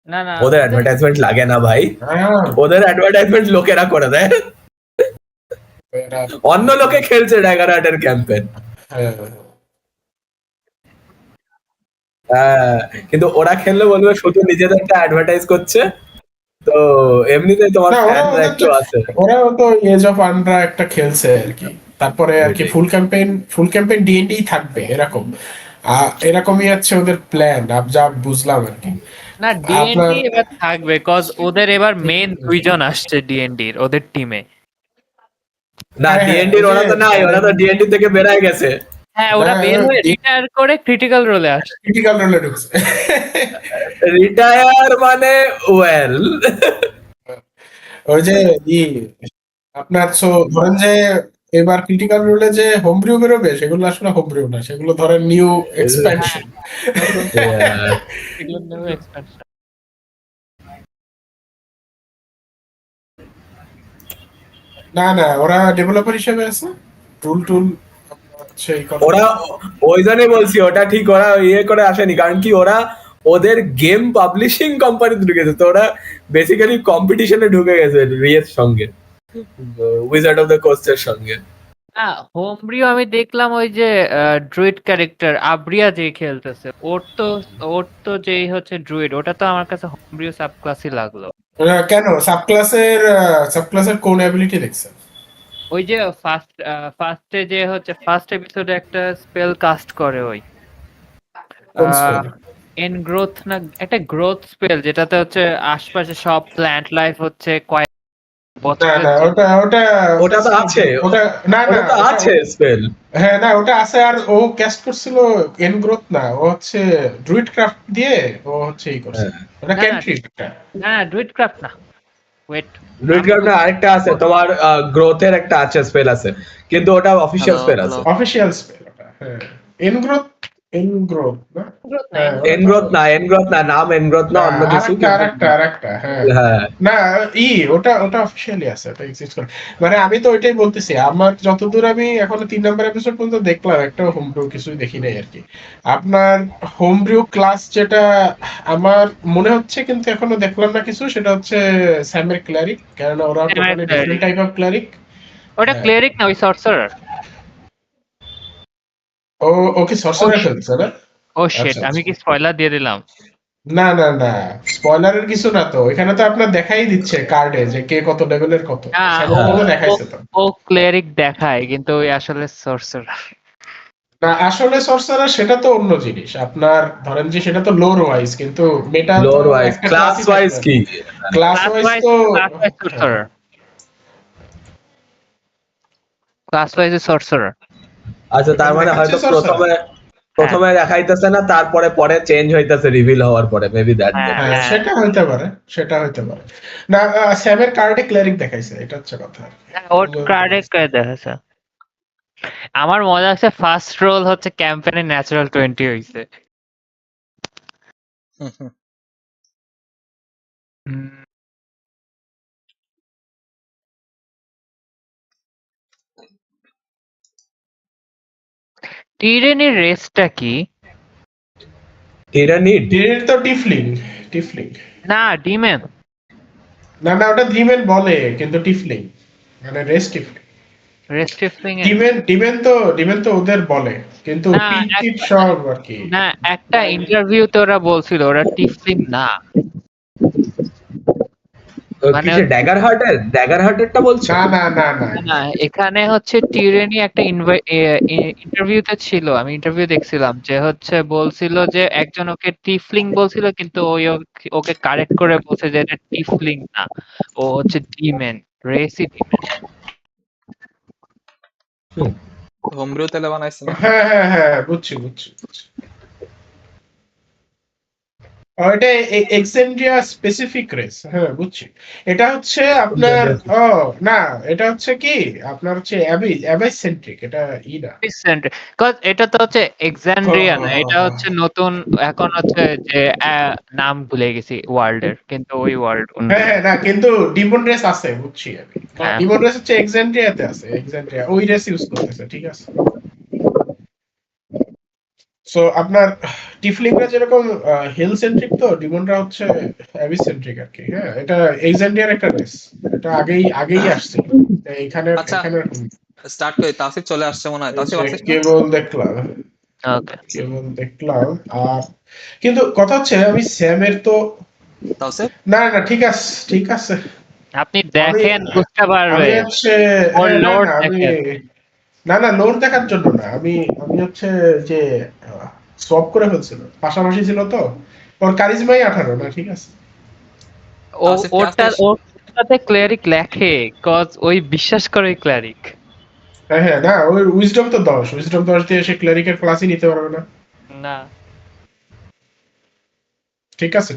না না ওদের অ্যাডভার্টাইজমেন্ট লাগে না ভাই, হ্যাঁ, ওদের অ্যাডভার্টাইজমেন্ট লোকেরা করে দেয়, এরা- অন্য লোকে খেলছে ড্যাগার হার্টের ক্যাম্পেন। হ্যাঁ, হ্যাঁ, কিন্তু ওরা খেললে বলবে শুধু নিজেদেরটা অ্যাডভার্টাইজ করছে, তো এমনিতেই তোমার না ওরা ফ্যানরা একটু আছে। ওরাও তো এজ অফ আন্ডার একটা খেলছে আর কি, তারপরে আর কি ফুল ক্যাম্পেইন D&D থাকবে এরকম, এরকমই হচ্ছে ওদের প্ল্যান, যা বুঝলাম আর কি। না ডিএনডি আপনার এবার থাকবে কজ ওদের এবার মেন 2 জন আসছে ডিএনডির ওদের টিমে। না হ্যাঁ, ডিএনডি ওই যে ওরা তো নাই, ওরা তো ডিএনডি থেকে বেরায় গেছে। হ্যাঁ ওরা বের হয়ে রিটায়ার করে ক্রিটিক্যাল রোলে আসছে। ক্রিটিক্যাল রোলে ঢুকছে। রিটায়ার মানে ওয়েল, ওই যে আপনার ধরেন যে এবার ক্রিটিক্যাল রোলে যে হোমব্রিউ বেরোবে সেগুলো আসলে হোমব্রিউ না, সেগুলো ধরেন নিউ এক্সপ্যানশন। এগুলোর নামে expansion। না না, ওরা ডেভেলপার হিসেবে আছে, টুল সেই করে। ওরা ওই জন্যই বলছি ওটা ঠিক ওরা ইয়ে করে আসেনি, কারণ কি ওরা ওদের গেম পাবলিশিং কোম্পানিতে ঢুকেছে, তো ওরা বেসিক্যালি কম্পিটিশনে ঢুকে গেছে রিয়ের সঙ্গে, উইজার্ড অফ দ্য কোস্টের সঙ্গে। না হোমব্রিউ আমি দেখলাম ওই যে ড্রুইড ক্যারেক্টার আব্রিয়া যে খেলতেছে, ওর তো যেই হচ্ছে ড্রুইড, ওটা তো আমার কাছে হোমব্রিউ সাবক্লাসই লাগলো। কেন সাবক্লাসের কোন অ্যাবিলিটি দেখছেন? ওই যে ফার্স্টে যে হচ্ছে ফার্স্ট এপিসোডে একটা স্পেল কাস্ট করে ওই কোন spell? এনগ্রোথ না একটা গ্রোথ স্পেল, যেটাতে হচ্ছে আশপাশে সব প্ল্যান্ট লাইফ হচ্ছে কয়েক না বছরের না, জন্য। ওটা তো আছে, ওটা না না, ওটা তো আছে স্পেল। হ্যাঁ না ওটা আছে, আর ও ক্যাস্ট করছিল এনগ্রোথ না, ও হচ্ছে ড্রুইড ক্রাফট দিয়ে ও হচ্ছে এই করছে, ওটা না, না, ক্যান্ট্রিপ। না ডুইট ক্রাফট না, ওয়েট ডুইট ক্রাফট আরেকটা আছে, তোমার গ্রোথের একটা আছে স্পেল আছে, কিন্তু ওটা অফিশিয়াল স্পেল আছে। অফিশিয়াল স্পেল ওটা, হ্যাঁ। এনগ্রোথ না, হ্যাঁ এনগ্রোথ না, নাম এনগ্রোথ না, অন্য কিছু। আরেকটা হ্যাঁ। হ্যাঁ না ওটা অফিশিয়ালি আছে, ওটা এক্সিস্ট করে। মানে আমি তো ওইটাই বলতেছি, আমার যতদূর আমি এখনো 3 নাম্বার এপিসোড পর্যন্ত দেখলাম, একটা হোমব্রিউ কিছুই দেখি নাই আর কি। আপনার হোমব্রিউ ক্লাস যেটা আমার মনে হচ্ছে, কিন্তু এখনো দেখলাম না কিছু, সেটা হচ্ছে স্যামের ক্লারিক, কারণ ওরা টোটালি ডিফারেন্ট টাইপ অফ ক্লারিক। ওটা ক্লেরিক না, ওই সর্সারার। ওকে সর্সারার খেলছে না? ও শিট, আমি কি স্পয়লার দিয়ে দিলাম? না না না, স্পয়লারের কিছু না, তো এখানে তো আপনার দেখাই দিচ্ছে কার্ডে যে কে কত লেভেলের কত, সেটা দেখাইছে তো। ও ক্লেরিক দেখায় কিন্তু ওই আসলে সর্সারার না, আসলে সর্সারার সেটা তো অন্য জিনিস, আপনার ধরেন যে সেটা তো লোর ওয়াইজ, কিন্তু মেটা তো লোর ওয়াইজ, একটা ক্লাস ওয়াইজ কি? ক্লাস ওয়াইজ তো সর্সারার, ক্লাস ওয়াইজ সর্সারার। আচ্ছা, তার মানে হয়তো প্রথমে দেখাইতেছে না, তারপরে পরে চেঞ্জ হইতাছে রিভিল হওয়ার পরে, মেবি দ্যাট। হ্যাঁ, সেটা হইতে পারে। না, স্যামের কার্ডে ক্লেরিক দেখাইছে, এটা হচ্ছে কথা। ওর কার্ডে দেখাচ্ছে। আমার মজা আছে ফার্স্ট রোল হচ্ছে ক্যাম্পেইনে ন্যাচারাল 20 হইছে। টিরেনের রেসটা কি? টিরানিড তো টিফলিং। না ডিমেন। না না, ওটা ডিমেন বলে, কিন্তু টিফলিং মানে রেস টিফলিং। রেস্টিফলিং ডিমেন তো ওদের বলে, কিন্তু না, টিট সব আর কি। না একটা ইন্টারভিউতে ওরা বলছিল ওরা টিফলিং না। মানে কিসে ড্যাগার হার্টেরটা বলছো? না, এখানে হচ্ছে টিরেনি একটা ইন্টারভিউতে ছিল, আমি ইন্টারভিউ দেখছিলাম, যে হচ্ছে বলছিল যে একজন ওকে টিফলিং বলছিল, কিন্তু ওকে কারেক্ট করে বলছে যে এটা টিফলিং না, ও হচ্ছে ডিমেন, রেসি ডিমেন। হোমব্রিউ তেলে বানাইছে না? হ্যাঁ, বুঝছি। এটা এক্সেন্ড্রিয়া স্পেসিফিক রেস, হ্যাঁ বুঝছি। এটা হচ্ছে আপনার না, এটা হচ্ছে কি আপনার হচ্ছে অ্যাবিস সেন্ট্রিক, এটা না। এটা তো হচ্ছে এক্সান্ড্রিয়া না, এটা হচ্ছে নতুন, এখন হচ্ছে যে নাম ভুলে গেছি ওয়ার্ল্ডের, কিন্তু ওই ওয়ার্ল্ড হ্যাঁ না, কিন্তু ডিমন রেস আছে, বুঝছি আমি। হ্যাঁ। ডিমন রেস হচ্ছে এক্সেন্ড্রিয়াতে আছে, ওই রেস ইউজ করতেছে, ঠিক আছে। সো আপনার টিফলিংরা যেরকম হিল সেন্ট্রিক, তো ডিমনরা হচ্ছে অ্যাবিস সেন্ট্রিক আর কি। হ্যাঁ, এটা এক্সান্ডিয়ার একটা রেস, এটা আগেই আসছিল এখানে। আচ্ছা এখানে স্টার্ট করি, তাসিফ চলে আসছে মনে হয়। তাসিফ আসিস না? কেবল দেখলাম, ওকে কেবল দেখলাম। আর কিন্তু কথা হচ্ছে আমি স্যামের তো তাসিফ না না ঠিক আছে আপনি আমি দেখেন বুঝতে আমি পারবেন হচ্ছে ওর হ্যাঁ লোড না আমি দেখেন না লোড দেখার জন্য না, আমি হচ্ছে যে সব করে ফেলছিল, পাশাপাশি ছিল তো। ওর কারিজমাই 18 না, ঠিক আছে। ও তাসিফ কি আসিস? ওটাতে ক্লেরিক লেখে কজ ওই বিশ্বাস করে ক্লেরিক হ্যাঁ না, ওর উইজডম তো 10, উইজডম 10 দিয়ে সে ক্লেরিকের ক্লাসই নিতে পারবে না। না ঠিক আছে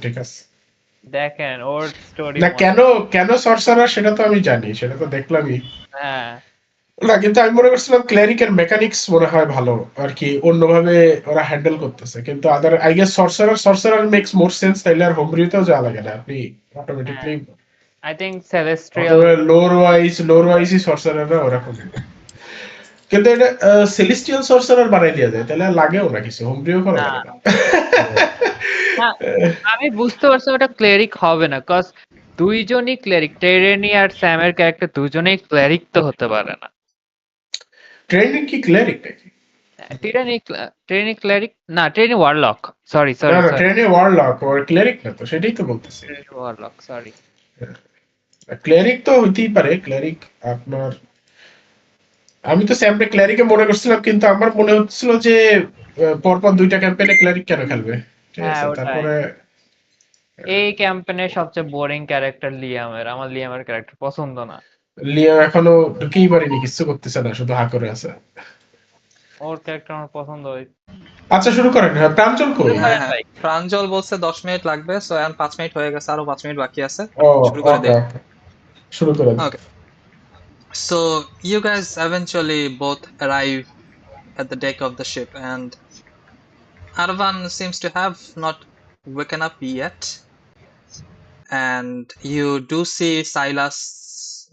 দেখেন ওর স্টোরি না, মজা কেন সরসারার সেটা তো আমি জানি, সেটা তো দেখলামই। হ্যাঁ না, কিন্তু আমি মনে করছিলাম ক্লেরিকের মেকানিক্স মনে হয় ভালো আর কি, অন্যভাবে ওরা হ্যান্ডেল করতেছে। কিন্তু other I guess sorcerer makes more sense, তাইলে আর হোমব্রিউতেও যাওয়া লাগে না, আপনি হ্যাঁ অটোমেটিকলি আই থিঙ্ক সেলেস্ট্রিয়াল অথবা লোর ওয়াইজই সরসারাররা ওরকম। কিন্তু এটা সেলেস্টিয়াল সরসারার বানাই দেওয়া যায়, তাহলে আর লাগেও না কিছু, হোমব্রিউ করা না লাগে না। না আমি বুঝতে পারছি ওটা ক্লেরিক হবে না কজ দুইজনই ক্লেরিক টেরেনি আর স্যামের ক্যারেক্টার দুজনেই ক্লেরিক তো হতে পারে না ট্রেনিং কি ক্লেরিক নাকি? টেরেনি ক্লেরিক না টেরেনি ওয়ারলক সরি না সরি না, সরি ট্রেনে ওয়ারলক ওর ক্লেরিক না তো, সেটাই তো বলতেছি। টেরেনি ওয়ারলক সরি ক্লেরিক তো হইতেই পারে, ক্লেরিক আপনার। আমি তো স্যামকে ক্ল্যারিকে মনে করছিলাম, কিন্তু আমার মনে হচ্ছিল যে পরপর 2টা ক্যাম্পেইনে ক্ল্যারিক কেন খেলবে, ঠিক হ্যাঁ আছে। ওটাই তারপরে এই ক্যাম্পেইনের সবচেয়ে বোরিং ক্যারেক্টার আমার লিয়ামের ক্যারেক্টার পছন্দ না লিয়াম এখনো ঢুকেই পারিনি, কিছু করতেছে না, শুধু হা করে আছে। ওর ক্যারেক্টার আমার পছন্দ হয় আচ্ছা, শুরু করেন। হ্যাঁ, প্রাঞ্জল কই? হ্যাঁ করেন হ্যাঁ ভাই প্রাঞ্জল বলছে 10 মিনিট লাগবে, সো এখন 5 মিনিট হয়ে গেছে, আরো 5 মিনিট বাকি আছে। ও শুরু করে ওকে দেই। ওকে, শুরু করেন। ওকে, so you guys eventually both arrive at the deck of the ship, and Arvan seems to have not woken up yet, and you do see Silas.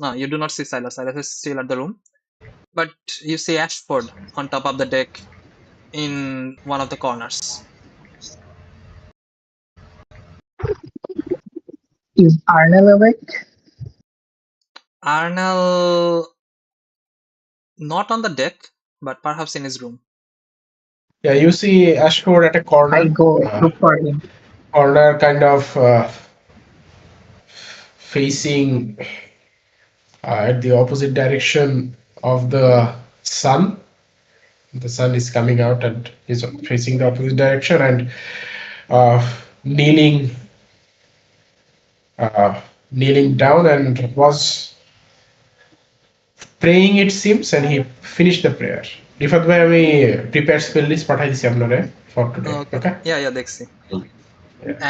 No, you do not see Silas. Silas is still at the room, but you see Ashford on top of the deck in one of the corners. Is Arnel awake? Arnel not on the deck, but perhaps in his room. Yeah, you see Ashford at a I corner, go look for him. kind of facing at the opposite direction of the sun. The sun is coming out and is facing the opposite direction, and kneeling kneeling down, and was praying, it seems, and he finished the prayer. Rifat ভাই, আমি prepare spell list পাঠাই দিছি আপনারে for today. Okay. Okay, Yeah, Dixie.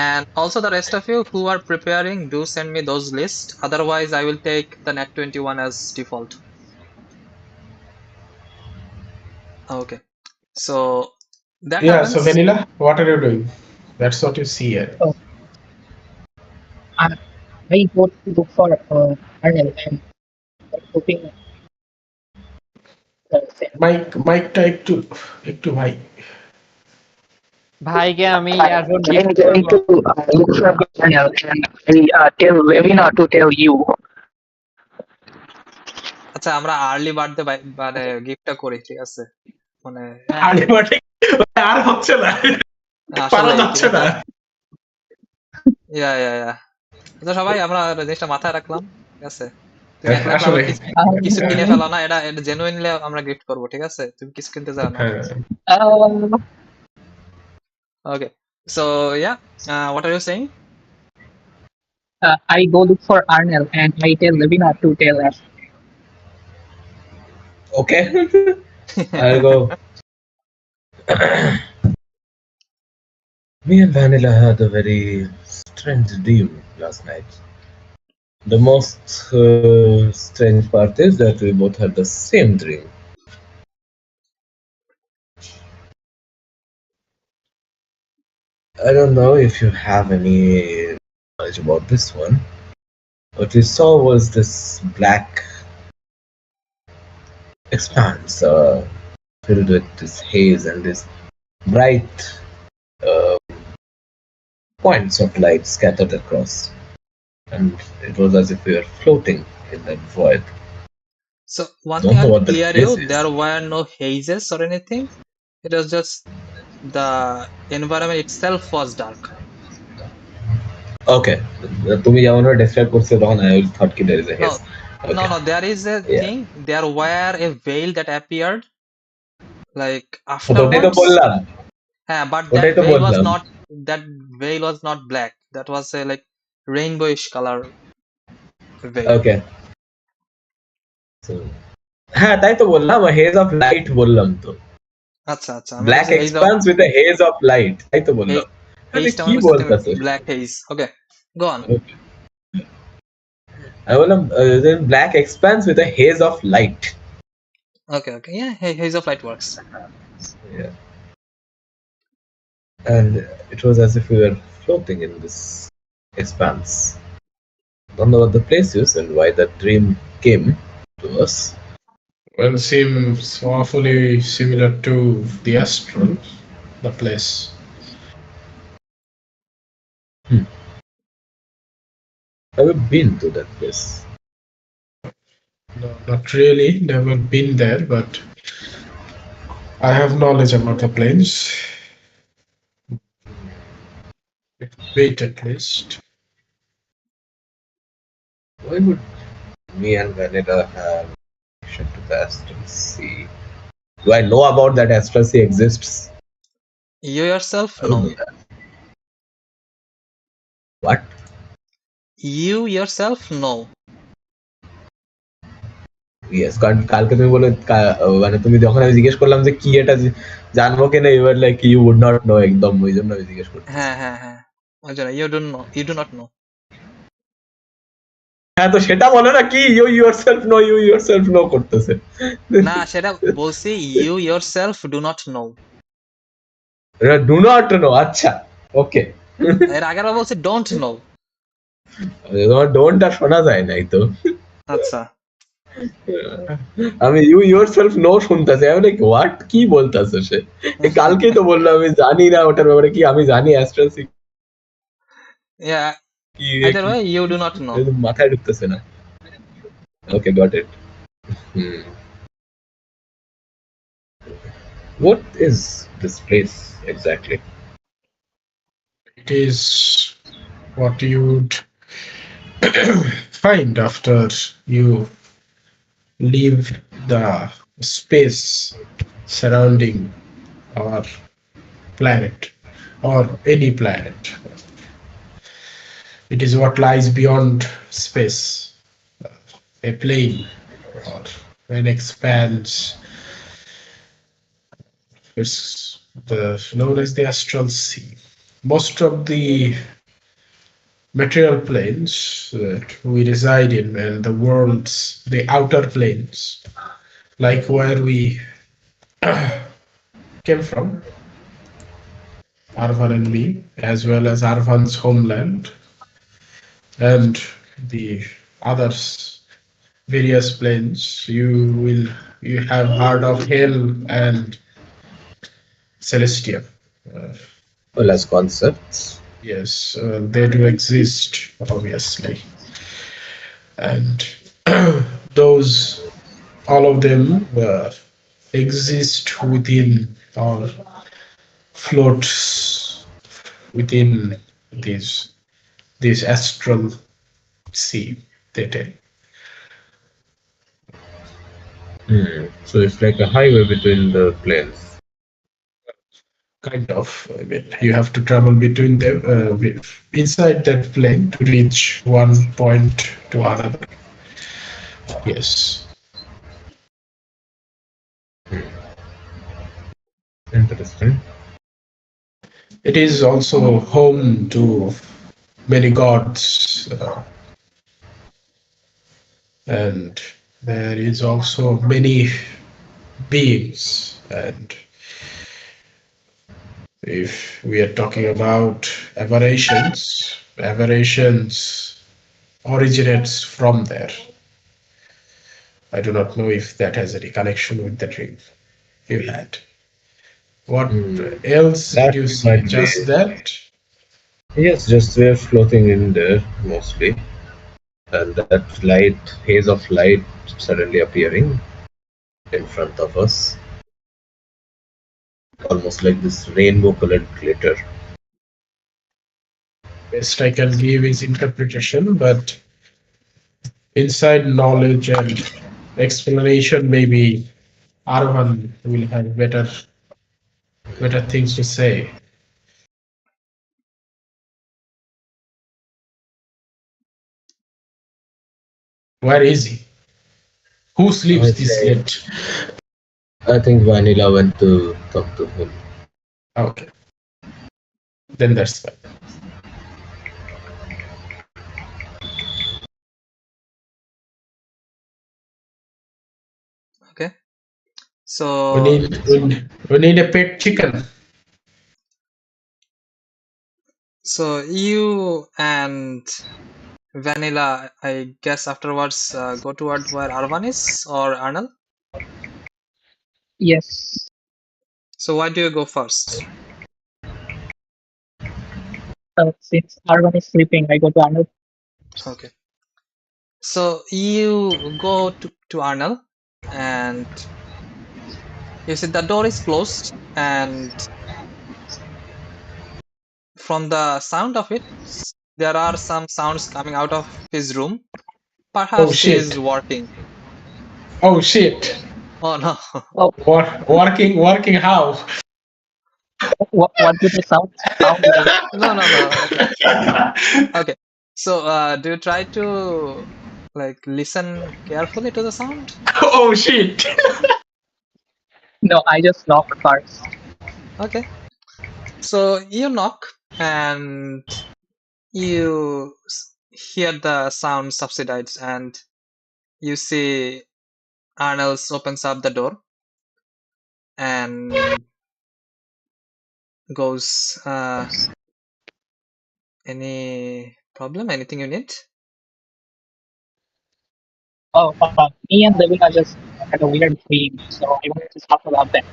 And also the rest of you who are preparing, do send me those lists. Otherwise, I will take the net 21 as default. Okay. So that yeah, happens. so Vanilla, what are you doing? That's what you see here. So I go to look for Arnel and hoping মাইকটা একটু একটু ভাই। ভাইকে আমি earphone I'm gift going করবো to look for Arnel and I tell Levina to tell you. আচ্ছা, আমরা early birthday মানে গিফটটা করি, ঠিক আছে? মানে হ্যাঁ আরে বাটে, আর হচ্ছে না, পারা আসলে ঠিক যাচ্ছে আছে। না। ইয়া আচ্ছা সবাই আমরা জিনিসটা মাথায় রাখলাম, ঠিক আছে? তুমি একলা একলা আসলে আবার কিছু কিনে ফেলো না, এটা জেনুইনলি আমরা গিফট করবো, ঠিক আছে? তুমি কিছু কিনতে যাও না। হ্যাঁ, okay, so yeah, what are you saying? I go look for Arnel and I tell Levina to tell us. Okay, I'll go. Me and Vanilla had a very strange dream last night. The most strange part is that we both had the same dream. I don't know if you have any knowledge about this one. What we saw was this black expanse filled with this haze and this bright uh, points of light scattered across, and it was as if we were floating in that void. So one thing Don't I know have to what that clear place you, is. there were no hazes or anything. It was just the environment itself was dark. Okay, তুমি যেমন describe করছো তখন I thought ki there is a No, haze. no, Okay, no. There is a yeah. thing. There were a veil that appeared like তো ওটাই তো afterwards. বললাম, But ওটাই that তো veil was বললাম. not that veil was not black. That was a like rainbowish color veil. Okay, so হ্যাঁ তাই তো বললাম, a haze of light বললাম তো. আচ্ছা আচ্ছা আমি Black বলছি haze of expanse with a haze of light, তাই তো বললাম. আরে haze টা কি মনে করছি তুমি বলতাছো? black haze. Okay, go on. আমি বললাম black expanse with a haze of light. Okay, yeah, haze of light works. Yeah. And it was as if we were floating in this expanse. Don't know what the place is and why that dream came to us. Well, seems awfully similar to the astral, the place. Have you been to that place? No, not really. Never been there, but I have knowledge about the planes. Wait, at least. Why would me and Vanilla have connection to the astral sea? Do I know about that astral sea exists? You yourself I don't know. know that. What? You yourself know. Yes, কারণ কালকে তুমি বলে মানে তুমি যখন আমি জিজ্ঞেস করলাম যে কি এটা জানবো কিনা, এবার like you would not know, একদম ওই জন্য আমি জিজ্ঞেস করতেছি। হ্যাঁ ওই জন্য you don't know, you do not know. হ্যাঁ তো সেটা বলো না, কি ইউ ইউরসেলফ নো করতেছে। না সেটা বলছি you yourself do not know. Do not know, আচ্ছা ওকে। এর আগের বার বলছি don't know. তোমার ডোন্ট আর শোনা যায় নাই তো। আচ্ছা আমি ইউ ইয়োরসেলফ নো শুনতেছি, আমি লাইক হোয়াট, কি বলতাছে সে? কালকেই তো বললাম আমি জানি না ওটার ব্যাপারে, কি আমি জানি অ্যাস্ট্রাল কি yeah, either way you do not know. মাথায় ঢুকতেছে না। Okay, got it. What is this place exactly? It is what you would find after you leave the space surrounding our planet or any planet. It is what lies beyond space, a plane or an expanse. It's known as the astral sea. Most of the material planes that we reside in, and the worlds, the outer planes, like where we came from, Arvan and me, as well as Arvan's homeland, and the others, various planes. You have heard of Hell and Celestia. Uh, Well, as concepts. yes, they do exist, obviously, and those, all of them exist within or floats within this astral sea, they tell. So it's like a highway between the planes. Kind of. I mean, you have to travel between them inside that plane to reach one point to another. Yes. Interesting. It is also home to many gods, and there is also many beings. And if we are talking about aberrations originates from there. I do not know if that has any connection with the dream you had. What else did That you see? might be. Just that? Yes, just we're floating in there mostly, and that light, haze of light, suddenly appearing in front of us, almost like this rainbow-colored glitter. Best I can give is interpretation, but inside knowledge and explanation, maybe Arvan will have better things to say. Where is he? Who sleeps I this think late? I think Vanilla went to talk to him. Okay, then that's fine. Okay. We So need a pet chicken. you and Vanilla, I guess afterwards go toward where Arvan is or Arnal. Yes. So why do you go first? Since Arvan is sleeping, I go to Arnold. Okay. So you go to Arnal and you see the door is closed, and from the sound of it, there are some sounds coming out of his room. Oh Perhaps he is shit! working. Oh shit! Oh no. Oh, Working how? what do the sound like? No. Okay. So do you try to like listen carefully to the sound? Oh shit! No, I just knock first. Okay. So you knock and you hear the sound subsides, and you see Arnold opens up the door and goes, any problem? Anything you need? Oh, me and Devina just had a weird dream, so I wanted to talk about that.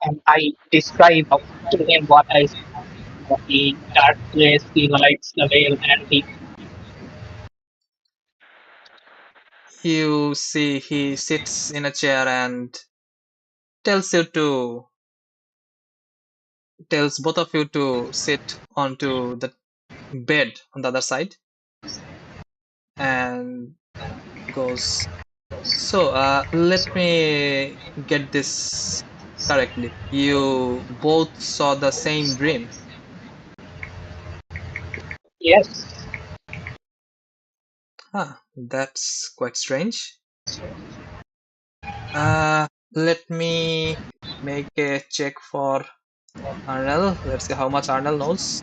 And I describe to him what I saw, the dark place, the lights, the veil, and the You see he sits in a chair and tells you to tells both of you to sit onto the bed on the other side and goes, so let me get this correctly. You both saw the same dream. yes. That's quite strange. Let me make a check for Arnel. Let's see how much Arnel knows.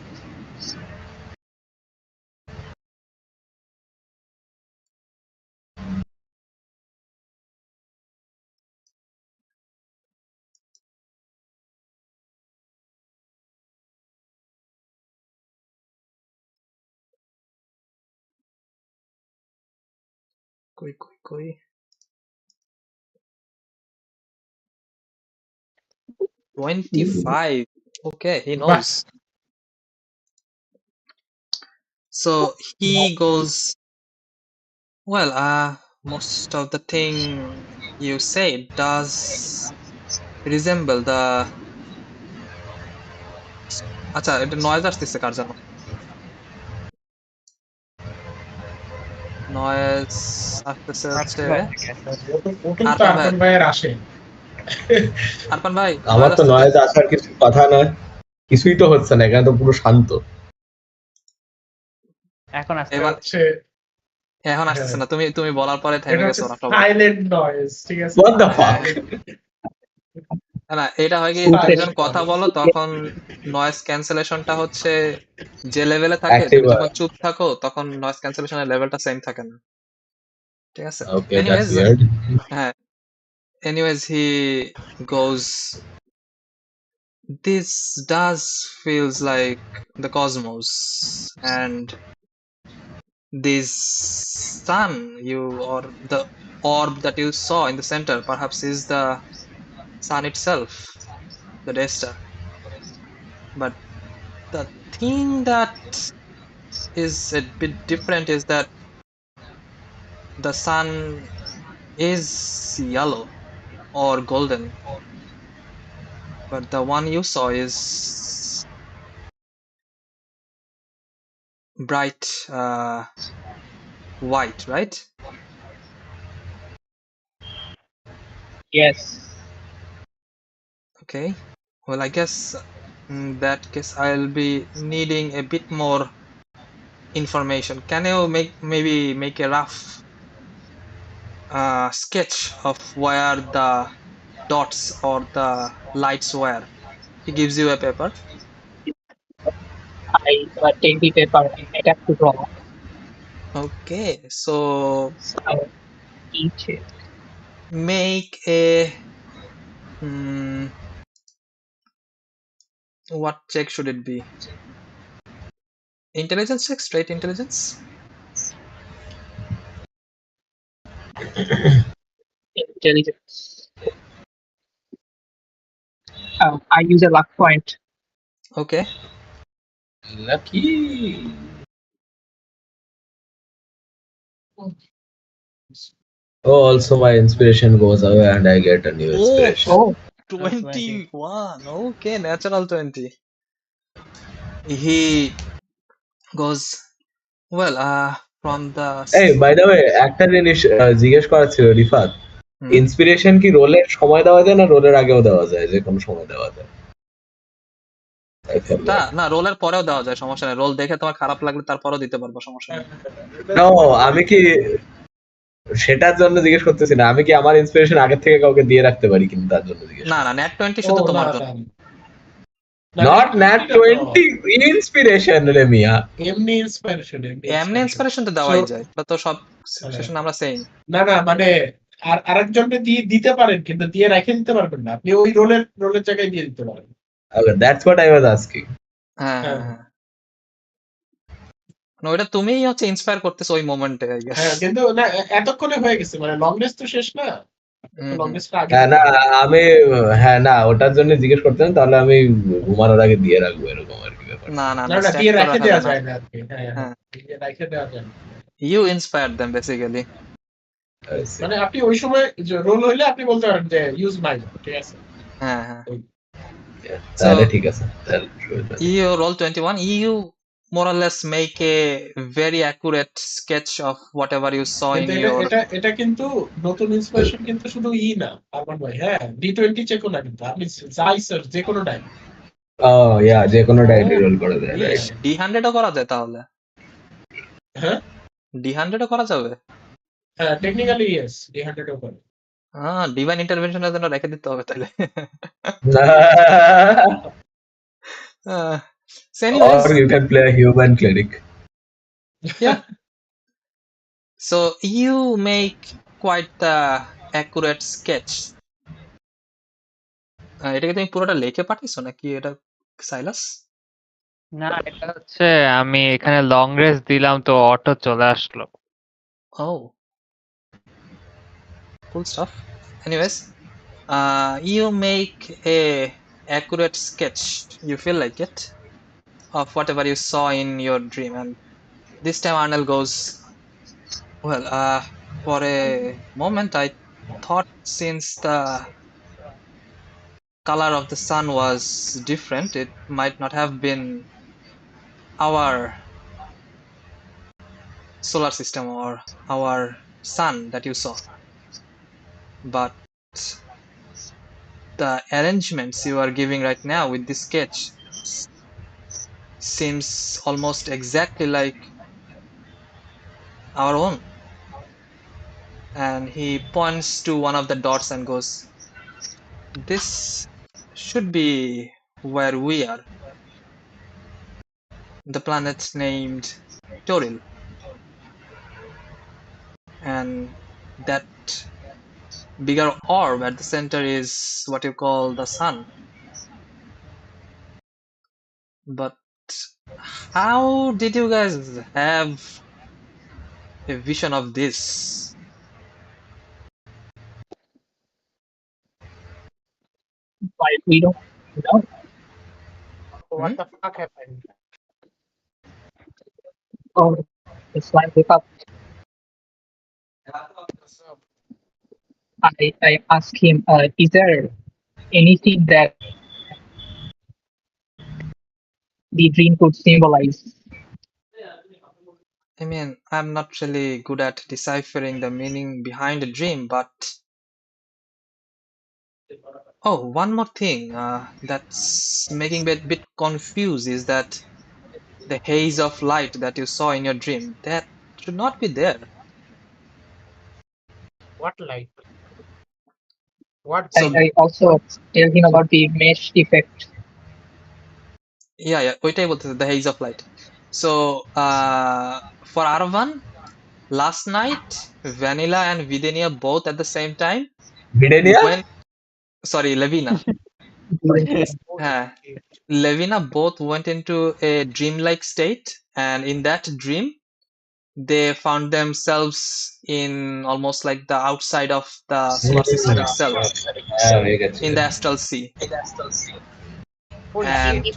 Koi. 25. Okay, he Bah. knows. So he goes, well, most of the thing you say does resemble the আচ্ছা এটা noise আসতেছে কার জন্য noise আসতেছে হচ্ছে ওটুক তো আরফান ভাই আরফান ভাইয়ের আসে। আরফান ভাই আমার নয়েজ তো আসতেছে নয়েজ আসার কিছু কথা নয়, কিছুই তো হচ্ছে না, এখানে তো পুরো শান্ত। এখন আসতে এবার হচ্ছে এখন আসতেছে না, তুমি বলার পরে এটা থেমে গেছে হচ্ছে ওরা সবাই। সাইলেন্ট নয়েজ, ঠিক আছে? What the fuck? না এটা হয় কি তুমি যখন কথা বলো তখন নয়েজ ক্যান্সেলেশনটা হচ্ছে যে লেভেলে থাকে, তুমি Active. যখন চুপ থাকো তখন নয়েজ ক্যান্সেলেশনের লেভেলটা সেম থাকে না, ঠিক আছে? Okay, that's anyways, weird. হ্যাঁ, anyways he goes, this does feels like the cosmos, and this sun you or the orb that you saw in the center perhaps is the sun itself. the Day Star. But the thing that is a bit different is that the sun is yellow or golden, but the one you saw is bright white, right? Yes. Okay. Well, I guess in that case I'll be needing a bit more information. Can you maybe make a rough sketch of where the dots or the lights were? He gives you a paper. I take the paper and attempt to draw. Okay, so So each make a what check should it be? Intelligence check, straight intelligence. intelligence. I use a luck point. Okay. Lucky. Oh, also my inspiration goes away and I get a new Oh, inspiration. Oh, 21. Okay, natural 20. He goes, well, from the এই by the way একটা জিনিস জিজ্ঞেস করার ছিল Rifat, Hmm? Inspiration কি রোলের সময় দেওয়া যায় না রোলের আগেও দেওয়া যায়, যে কোনো সময় দেওয়া যায়? I এটা forgot. না, রোলের পরেও দেওয়া যায়, সমস্যা নেই। রোল দেখে তোমার খারাপ লাগলে তারপরেও দিতে পারবো, সমস্যা নেই। No, আমি কি সেটার জন্য জিজ্ঞেস করতেছি না, আমি কি আমার ইন্সপিরেশন আগের থেকে কাউকে দিয়ে রাখতে পারি কিন্তু তার জন্য জিজ্ঞেস না করছি। না, নেট 20 শুধু ও তোমার না জন্য। না Not nat 20 ইন্সপিরেশন রে মিয়া। এমনি ইন্সপিরেশন এমনি ইন্সপিরেশন তো দেওয়াই যায়, এটা তো সব সেশন আমরা সেম। না না মানে আর আরেকজনকে দিয়ে দিতে পারেন কিন্তু দিয়ে রেখে দিতে পারবেন না, আপনি ওই রোলের জায়গায় দিয়ে দিতে পারেন। Okay, that's what I was asking. হ্যাঁ হ্যাঁ হ্যাঁ, মানে ওইটা তুমিই হচ্ছে ইন্সপায়ার করতেছো ওই মোমেন্টে, আই গেস। হ্যাঁ কিন্তু না এতক্ষণে হয়ে গেছে, মানে লং রেস্ট তো শেষ না, লং রেস্টটা আগে হ্যাঁ না আমি হ্যাঁ না ওটার জন্য জিজ্ঞেস করতেন, তাহলে আমি ঘুমানোর আগে দিয়ে রাখবো এরকম আর কি ব্যাপার। না না না না, না স্ট্যাক দিয়ে করে রেখে রাখা দেওয়া যায় না। যায় না আর কি, হ্যাঁ হ্যাঁ দিয়ে রেখে দেওয়া যায় না। You inspired them basically. I see. মানে আপনি ওই সময় রোল হইলে আপনি বলতে পারেন যে ইউজ মাই, ঠিক আছে। হ্যাঁ হ্যাঁ। Yeah, তাহলে ঠিক আছে, তাহলে শুরু করি। You roll 21. You more or less make a very accurate sketch of whatever you saw in কিন্তু your. এটা কিন্তু নতুন ইন্সপিরেশন কিন্তু শুধু না আরমান ভাই, হ্যাঁ D20 চেকও না, কিন্তু আপনি যাই স্যার যে কোনো টাইম। Oh yeah, যে কোনো ডাইরি রোল করে দেয়, রাইট? D100ও করা যায় তাহলে। হ্যাঁ D100ও করা যাবে। হ্যাঁ টেকনিক্যালি ইয়েস, D100 ও করে। ডিভাইন ইন্টারভেনশনের জন্য রেখে দিতে হবে তাহলে। So anyways, Or you can play a human cleric. yeah. So you make quite the accurate sketch. এটাকে তুমি পুরোটা লিখে পাঠিয়েছো নাকি এটা সাইলাস? না, এটা হচ্ছে আমি এখানে লং রেস্ট দিলাম তো অটো চলে আসলো। Oh, cool stuff. Anyways, you make a accurate sketch, you feel like it, of whatever you saw in your dream. And this time Arnel goes, well, for a moment I thought since the color of the sun was different, it might not have been our solar system or our sun that you saw, but the arrangements you are giving right now with this sketch seems almost exactly like our own. And he points to one of the dots and goes, this should be where we are, the planet named Toril. And that bigger orb at the center is what you call the sun. But how did you guys have a vision of this? Why we don't No. What the fuck happened? Oh, the slime woke up. I asked him, is there anything that the dream could symbolize? I mean, I'm not really good at deciphering the meaning behind a dream, but oh, one more thing that's making me a bit confused is that the haze of light that you saw in your dream, that should not be there. What light? What So dream? I also tell him about the mesh effect. yeah, ওইটাই বলতেছে, the haze of light. So for Arvan, last night, Vanilla and Videnia both at the same time Videnia? went, sorry, Levina. হ্যাঁ, Levina both went into a dreamlike state, and in that dream, they found themselves in almost like the outside of the solar system itself, হ্যাঁ হয়ে গেছে in the astral sea. Holy And shit.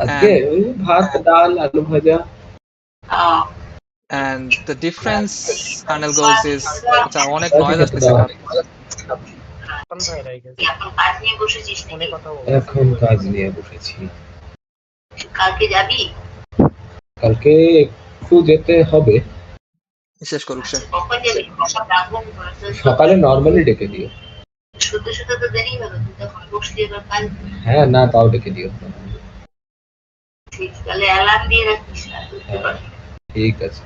আজকে and ওই ভাত ডাল আলু ভাজা and the difference, Arnel goes, is আচ্ছা অনেক কাউকে নয়েজ খেতে আসতেছে দাও কার? কোন ভাইরা গেছে? ফোনে কথা বলছে। এখন কাজ নিয়ে বসেছি কালকে যাবি? কালকে একটু যেতে হবে শেষ করুক সে। কখন যাবি? কখন ডাকবো? সকালে নর্মালি ডেকে দিও শুতে শুতে তো দেরি হবে, তুই তখন বসলি এবার কাল। হ্যাঁ না তাও ডেকে দিও ঠিক, তাহলে অ্যালার্ম দিয়ে রাখিস না, বুঝতে পারলি? ঠিক আছে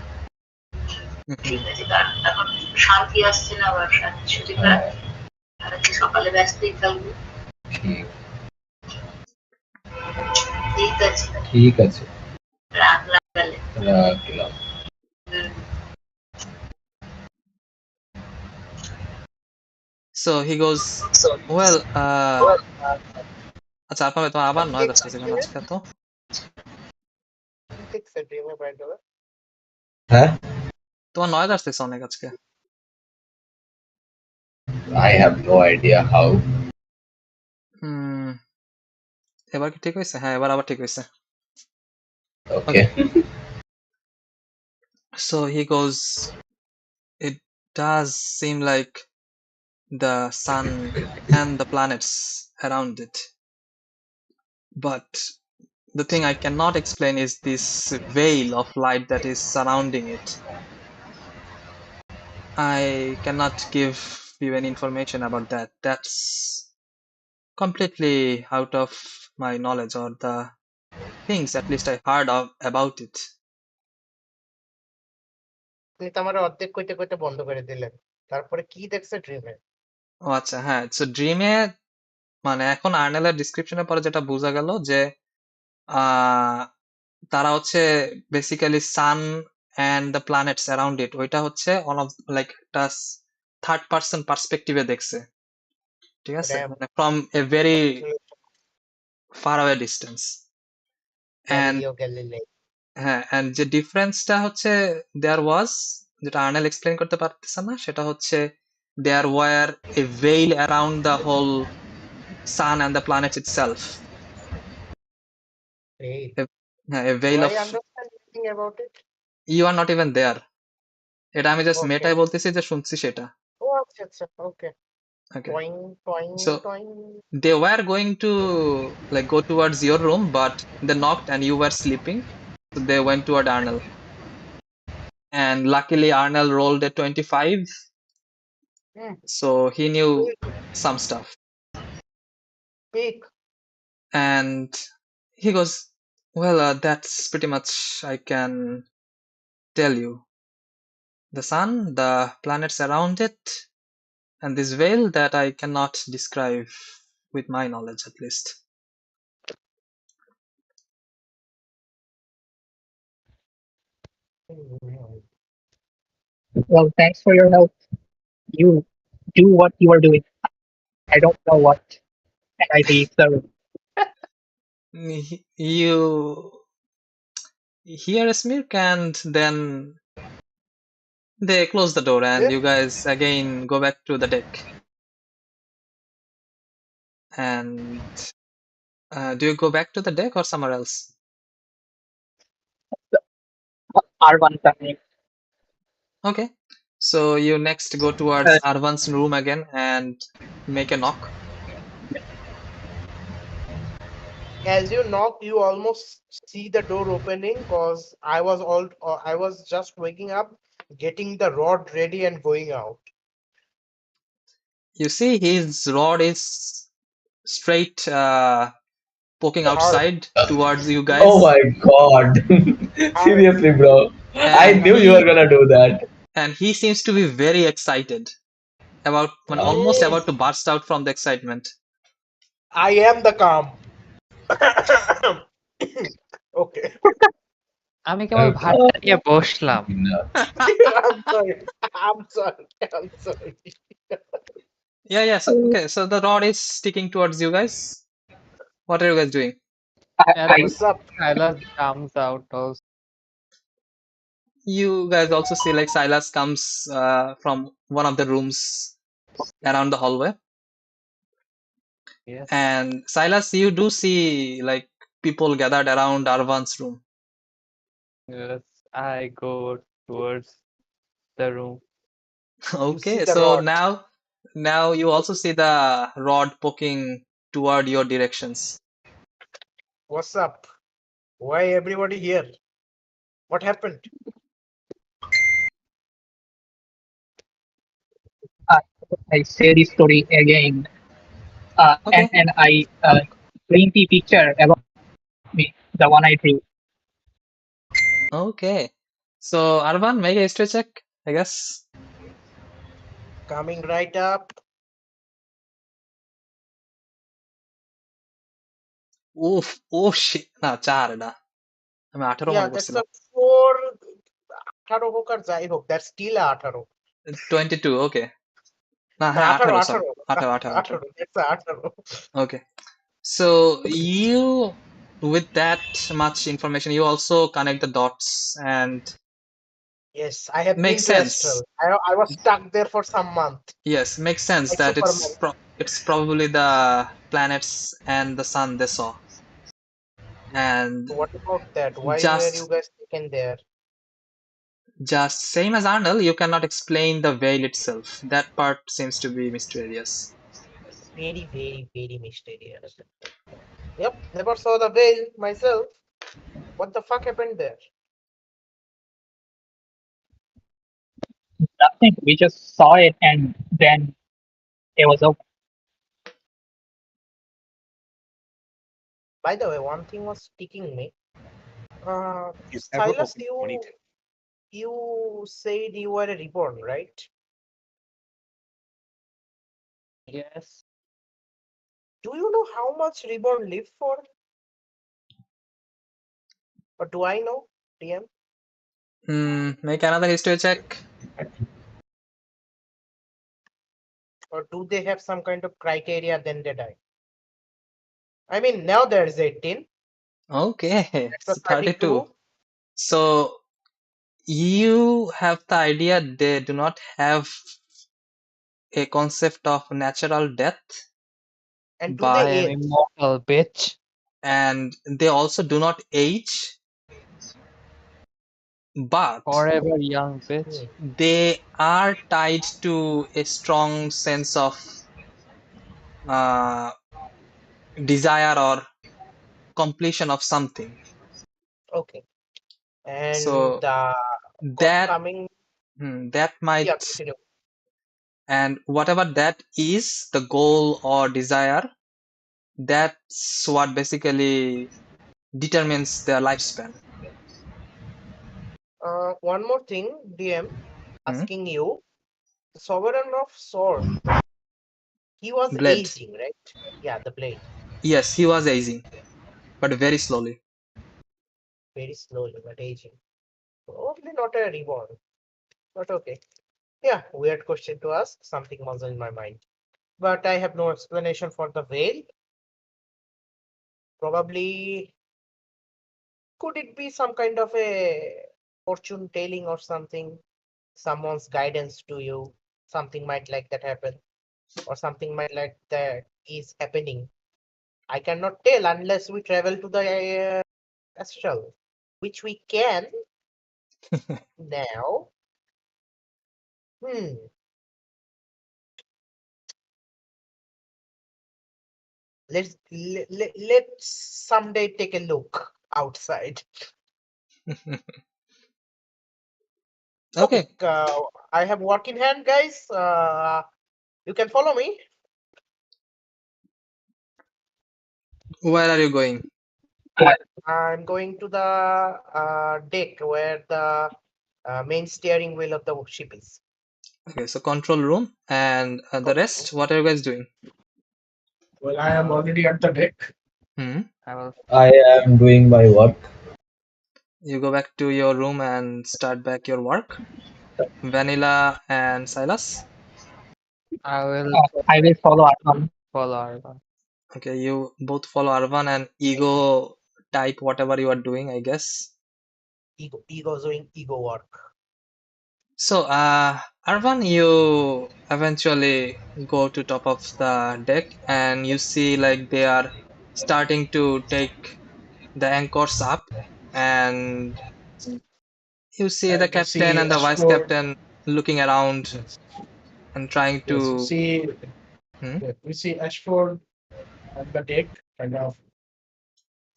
ঠিক আছে, কারণ এখন শান্তি আসছে না, আবার শান্তি ছুটি পাচ্ছে, আর আজকে সকালে ব্যস্তই থাকবো। ঠিক ঠিক আছে, ঠিক আছে রাখলাম তাহলে। রাখলাম হুম। So he goes, well, আচ্ছা আপনার তোমার আবার নয়েজ আসতেছে কেন আজকে তো? দেখছে ড্রিমে বাই দ্য ওয়ে। হ্যাঁ তোমার নয়েজ আসতেছে অনেক আজকে। I have no idea how এবার কি ঠিক হয়েছে? হ্যাঁ, এবার আবার ঠিক হয়েছে। okay So he goes, it does seem like the sun and the planets around it. But the thing I cannot explain is this veil of light that is surrounding it. I cannot give you any information about that. That's completely out of my knowledge, or the things at least I heard of about it. আপনি তো আমার অর্ধেক কইতে কইতে বন্ধ করে দিলেন। তারপরে কি দেখছে ড্রিমে? ও আচ্ছা, হ্যাঁ, সো ড্রিমে মানে এখন আর্নেলের ডিসক্রিপশনের পরে যেটা বোঝা গেল যে তারা হচ্ছে basically sun and the planets around it, ওইটা হচ্ছে অন অফ লাইক একটা থার্ড পার্সন পার্সপেক্টিভে দেখছে, ঠিক আছে, মানে from a very far away distance. And Galileo Galilei. হ্যাঁ, অ্যান্ড যে ডিফারেন্সটা হচ্ছে দেয়ার ওয়াজ, যেটা আর্নেল এক্সপ্লেন করতে পারতেছে না, সেটা হচ্ছে there were a veil around the whole sun and the planet itself. Hey, A veil do of, I understand anything about it? you are not even there. এটা আমি জাস্ট Okay. মেটাই বলতেছি যে শুনছি সেটা। ও আচ্ছা আচ্ছা, ওকে। Okay. টয়িং টয়িং So টয়িং। they were going to like go towards your room, but they knocked and you were sleeping. So they went toward Arnel. And luckily Arnel rolled a 25. So he knew some stuff. Pick. And he goes, well, that's pretty much I can tell you. The sun, the planets around it, and this veil that I cannot describe with my knowledge at least. Well, thanks for your help. You do what you are doing. I don't know what, and I leave the room. You hear a smirk, and then they close the door, and you guys again go back to the deck. And do you go back to the deck or somewhere else? R1 time. Okay. So you next go towards Arvan's room again and make a knock. As you knock, you almost see the door opening because I was just waking up, getting the rod ready and going out. You see his rod is straight poking Hard. outside towards you Oh guys, my god. And Seriously, bro. I and knew you were gonna do that. he seems to be very excited about almost about to burst out from the excitement. I am the calm. Okay. আমি কেবল ভাতটা নিয়ে বসলাম। No. I'm sorry. I'm sorry. I'm sorry. Yeah. So okay. So the rod is sticking towards you guys. What are you guys doing? And I What's up? Silas jumps out also. You guys also see like Silas comes from one of the rooms around the hallway. Yes. And Silas, you do see like people gathered around Arvan's room. Yes. I go towards the room. You see Okay, the so rod. now you also see the rod poking toward your directions. What's up? Why everybody here? What happened? I, I say the story again, Okay, and I bring the picture about me, the one I drew. okay. So Arvan, make a history check, I guess. Coming right up. Oof, oh shit, না 4 না আমি 18 Yeah, মনে that's করছিলাম। a 4. 18 হোক আর যাই হোক, that's still a 18. 22, okay. না না, হ্যাঁ 18, 18 sorry 18. 18 18, that's a 18. Okay. So you with that much information you also connect the dots and Yes, I have been makes to sense. Astral. I was stuck there for some month. Yes, makes sense Like that Superman. it's probably the planets and the sun they saw. And What about that? Why were you just guys taken there? same as Arnold, you cannot explain the veil itself. That part seems to be mysterious. Very, very, very mysterious. Yep, never saw the veil myself. What the fuck happened there? Nothing. We just saw it, and then it was over. By the way, one thing was sticking me. Silas, you said you were a reborn, right? Yes. Do you know how much reborn live for? Or do I know, DM? Make another history check. Or do they have some kind of criteria then they die? I mean, now there's 18. Okay, That's a so 32. 32. So you have the idea they do not have a concept of natural death, And do but I they am age? immortal, bitch. and they also do not age, but Forever young, bitch. Hmm. they are tied to a strong sense of uh, desire or completion of something. Okay. And So that coming, that yeah, might, continue. and whatever that is, the goal or desire, that's what basically determines their lifespan. One more thing, DM, Hmm? asking you, the Sovereign of Sword, he was Blade. aging, right? Yeah, the blade. Yes, he was aging, but very slowly. Very slowly, but aging. Probably not a reborn, but okay. Yeah, weird question to ask. Something was in my mind. But I have no explanation for the veil. Probably, could it be some kind of a fortune telling or something? Someone's guidance to you? Something might like that happen. or something like that is happening. I cannot tell unless we travel to the astral, which we can now. Hmm. Let's someday take a look outside. Okay, Okay, I have work in hand, guys. You can follow me. where are you going? I'm going to the deck where the main steering wheel of the ship is. Okay, so control room and the Control. rest, what are you guys doing? Well, I I am will, already at the deck. Hmm. I will, I am doing my work. You go back to your room and start back your work. Vanilla and Silas. I will I will follow Arman. follow Argon. Okay, you both follow Arvan and ego type whatever you are doing, I guess. Ego doing ego work. So, Arvan, you eventually go to top of the deck and you see like they are starting to take the anchors up, and you see the And you captain see and the vice Ashford. captain looking around Yes, and trying yes. to. Hmm? We see Ashford on the deck, kind of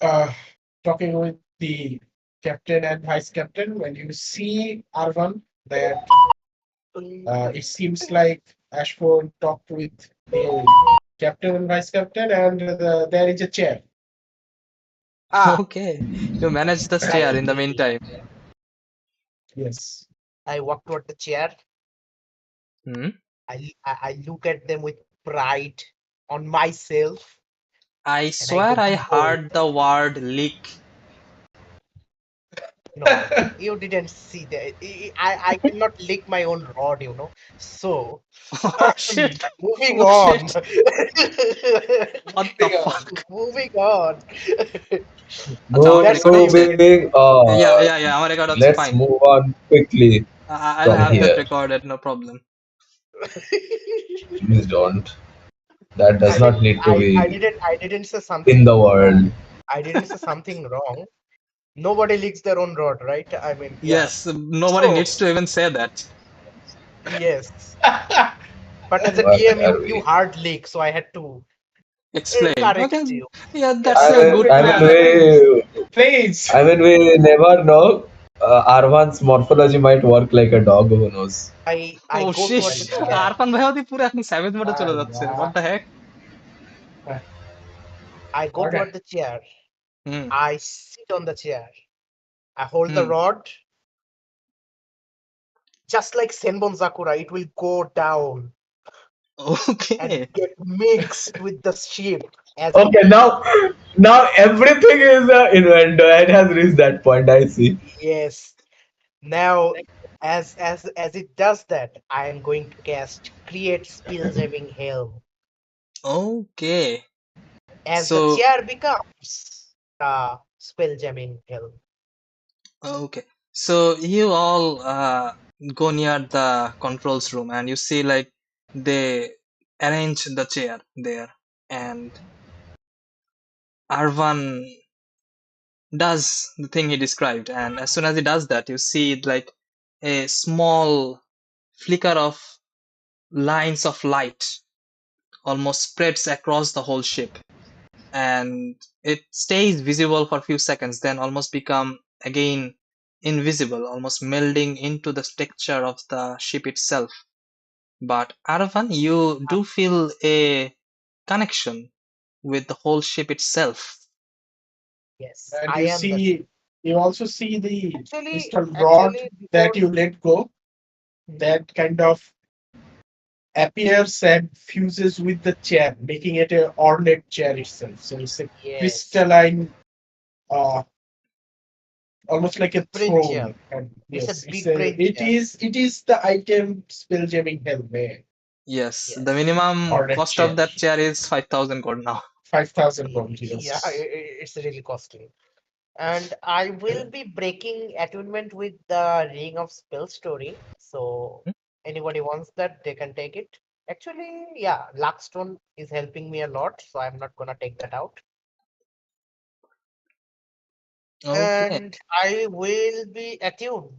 uh, talking with the captain and vice captain. When you see Arvan, that it seems like Ashford talked with the captain and vice captain, and there is a chair. Ah, Okay, you manage the chair in the meantime. Yes. I walk toward the chair. Hmm? I look at them with pride on myself, I and I swear go, I behold. heard the word leak. No, you didn't see that. I cannot lick my own rod, So, Oh shit! moving Oh on. shit! What the fuck? Moving on. আচ্ছা আমার That's record name. আছে Moving yeah on. yeah yeah আমার record আছে Let's fine. move on quickly I'll from have that here. recorded, no problem. Please don't. That does I mean, not need to be I didn't say in something the wrong. world. I didn't say something wrong. Nobody licks their own rod, right? I mean, yeah. Yes, nobody So, needs to even say that. yes. But as a Why DM, are you we? hard lick, so I had to Explain. correct Okay, you. yeah, that's I a mean, good I plan. mean, Please, we, please. I mean, we never know. Arvan's morphology might work like a dog. Who knows? I Oh go shish, toward the chair. Arfan ভাইও দি পুরো এখন savage মোডে চলে যাচ্ছে, Yeah. what the heck. I go Okay. toward the chair. Hmm. I sit on the chair. I hold the Hmm. rod. Just like Senbon Sakura, it will go down and Okay. get mixed with the ship as it Okay, now everything is innuendo. It has reached that point. I see. yes. Now, as it does that, I am going to cast Create Spell-Jamming Helm. Okay. As the So, chair becomes the Spell-Jamming Helm. okay. So you all go near the controls room and you see like they arrange the chair there, and Arvan does the thing he described, and as soon as he does that, you see like a small flicker of lines of light almost spreads across the whole ship, and it stays visible for a few seconds, then almost become again invisible, almost melding into the texture of the ship itself. But Aravan, you do feel a connection with the whole ship itself. Yes, And I am the ship. you also see the Actually, crystal rod actually, that before you let go, that kind of appears and fuses with the chair, making it a ornate chair itself. So it's a yes, crystalline, uh, almost like a big brain chair. throne. And It's a yes, big brain chair. it is the item spell jamming helmet, Yes, the Yes. minimum ornate cost of chair. that chair is 5,000 gold now. 5,000 gold, Yeah, yes. it's really costly. And I will be breaking attunement with the Ring of Spell Story. So anybody wants that, they can take it. Actually, yeah, Luckstone is helping me a lot, so I'm not gonna take that out. Okay. And I will be attuned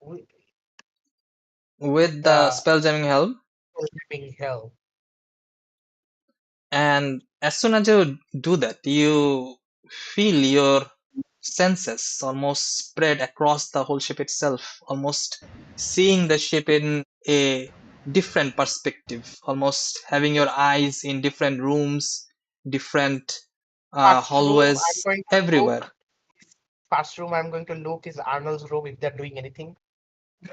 with With the the spell jamming help, helping hell. and as soon as you do that, you feel your senses almost spread across the whole ship itself, almost seeing the ship in a different perspective, almost having your eyes in different rooms, different First room I'm hallways, going to everywhere. look. First room I'm going to look is Arnold's room if they're doing anything,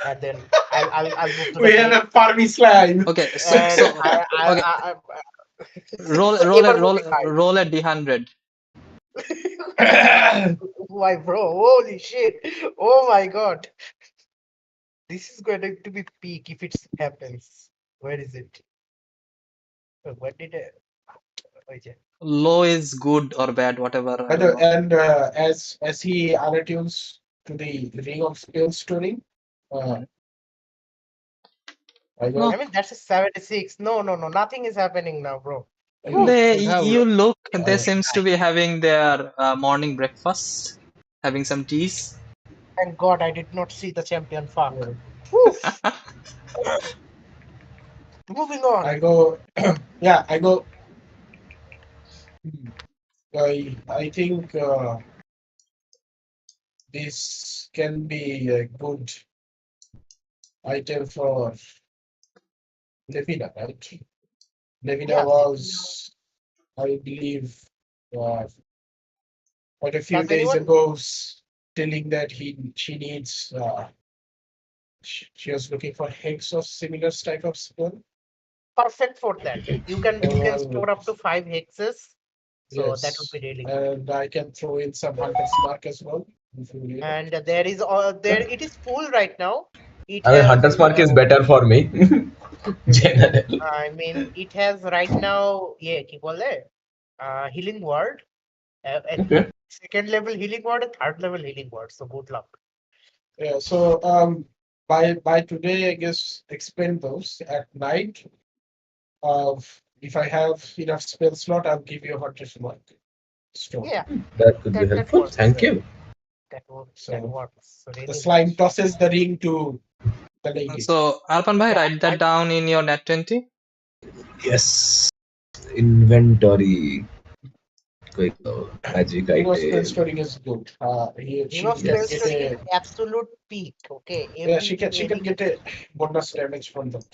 and then I'll move to the We have gate. a farmy slime. Okay, And so okay, ever moving eye. roll a d100. Why, bro? Holy shit! Oh my god! This is going to be peak if it happens. Where is it? Where did it? Wait, Low is good or bad, whatever. I don't know. And as he unattunes to the ring of spell storing, uh, I No, go. I mean, that's a 76. No, nothing is happening now, bro. they Should have you look. They Uh, seems to be having their morning breakfast, having some teas. Thank God I did not see the champion fuck. yeah. Woof. Moving on. I go. Yeah, I go. I think this can be a good item for Levina, right? Levina Yeah, was, I believe, uh, quite a few does days anyone ago telling that she needs. She was looking for hex or similar type of spell. perfect for that? You can store up to 5 hexes, so that would Yes, be really good. and I can throw in some hunter's mark as well. If you need it. And there is there it is full right now. It I mean, has Hunter's Mark is better for me. Generally. I mean it has right now yeah কি বলে healing word, a Okay. second level healing word, a third level healing word. So good luck. Yeah, so by today, I guess expend those at night. If I have enough spell slot, I'll give you a hunter's mark stone. Yeah, That could be that helpful. works. Thank you. That works. So That works. So the really slime much. tosses the ring to the lady. So Arpan bhai, Yeah, write that down in your net 20. Yes. Inventory. Quick magic Reno's spell item. storing is good. She Reno's can spell get storing is a absolute peak. Okay, yeah. She can everything. get a bonus damage from that.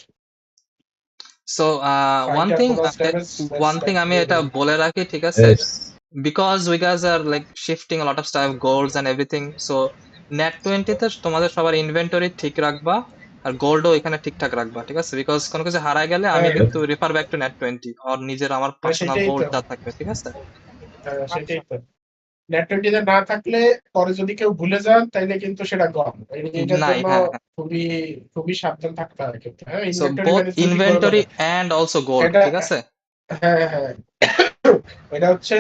So Fighter bonus damage. one thing আমি এটা really বলে রাখি, ঠিক আছে? Yes. Because we guys are like shifting a lot of stuff, goals and everything. So net 20 তে তোমাদের সবার inventory ঠিক রাখবা, আর গোল্ডও এখানে ঠিকঠাক রাখবা, ঠিক আছে? বিকজ কোনো কিছু হারায় গেলে আমি হ্যাঁ, কিন্তু রেফার ব্যাক টু নেট 20 আর নিজের আমার পার্সোনাল সেটাই গোল্ড তো। যা থাকবে, ঠিক আছে? সেটাই তো। নেট 20 তে না থাকলে পরে যদি কেউ ভুলে যান তাইলে কিন্তু সেটা গম। এটার নাই, জন্য হ্যাঁ, খুবই খুবই সাবধান থাকতে হয় কিন্তু। হ্যাঁ, সো ইনভেন্টরি বোথ ম্যানেজমেন্টই করে ইনভেন্টরি বলে। এন্ড অলসো গোল্ড, এটা ঠিক আছে? হ্যাঁ। এটা হচ্ছে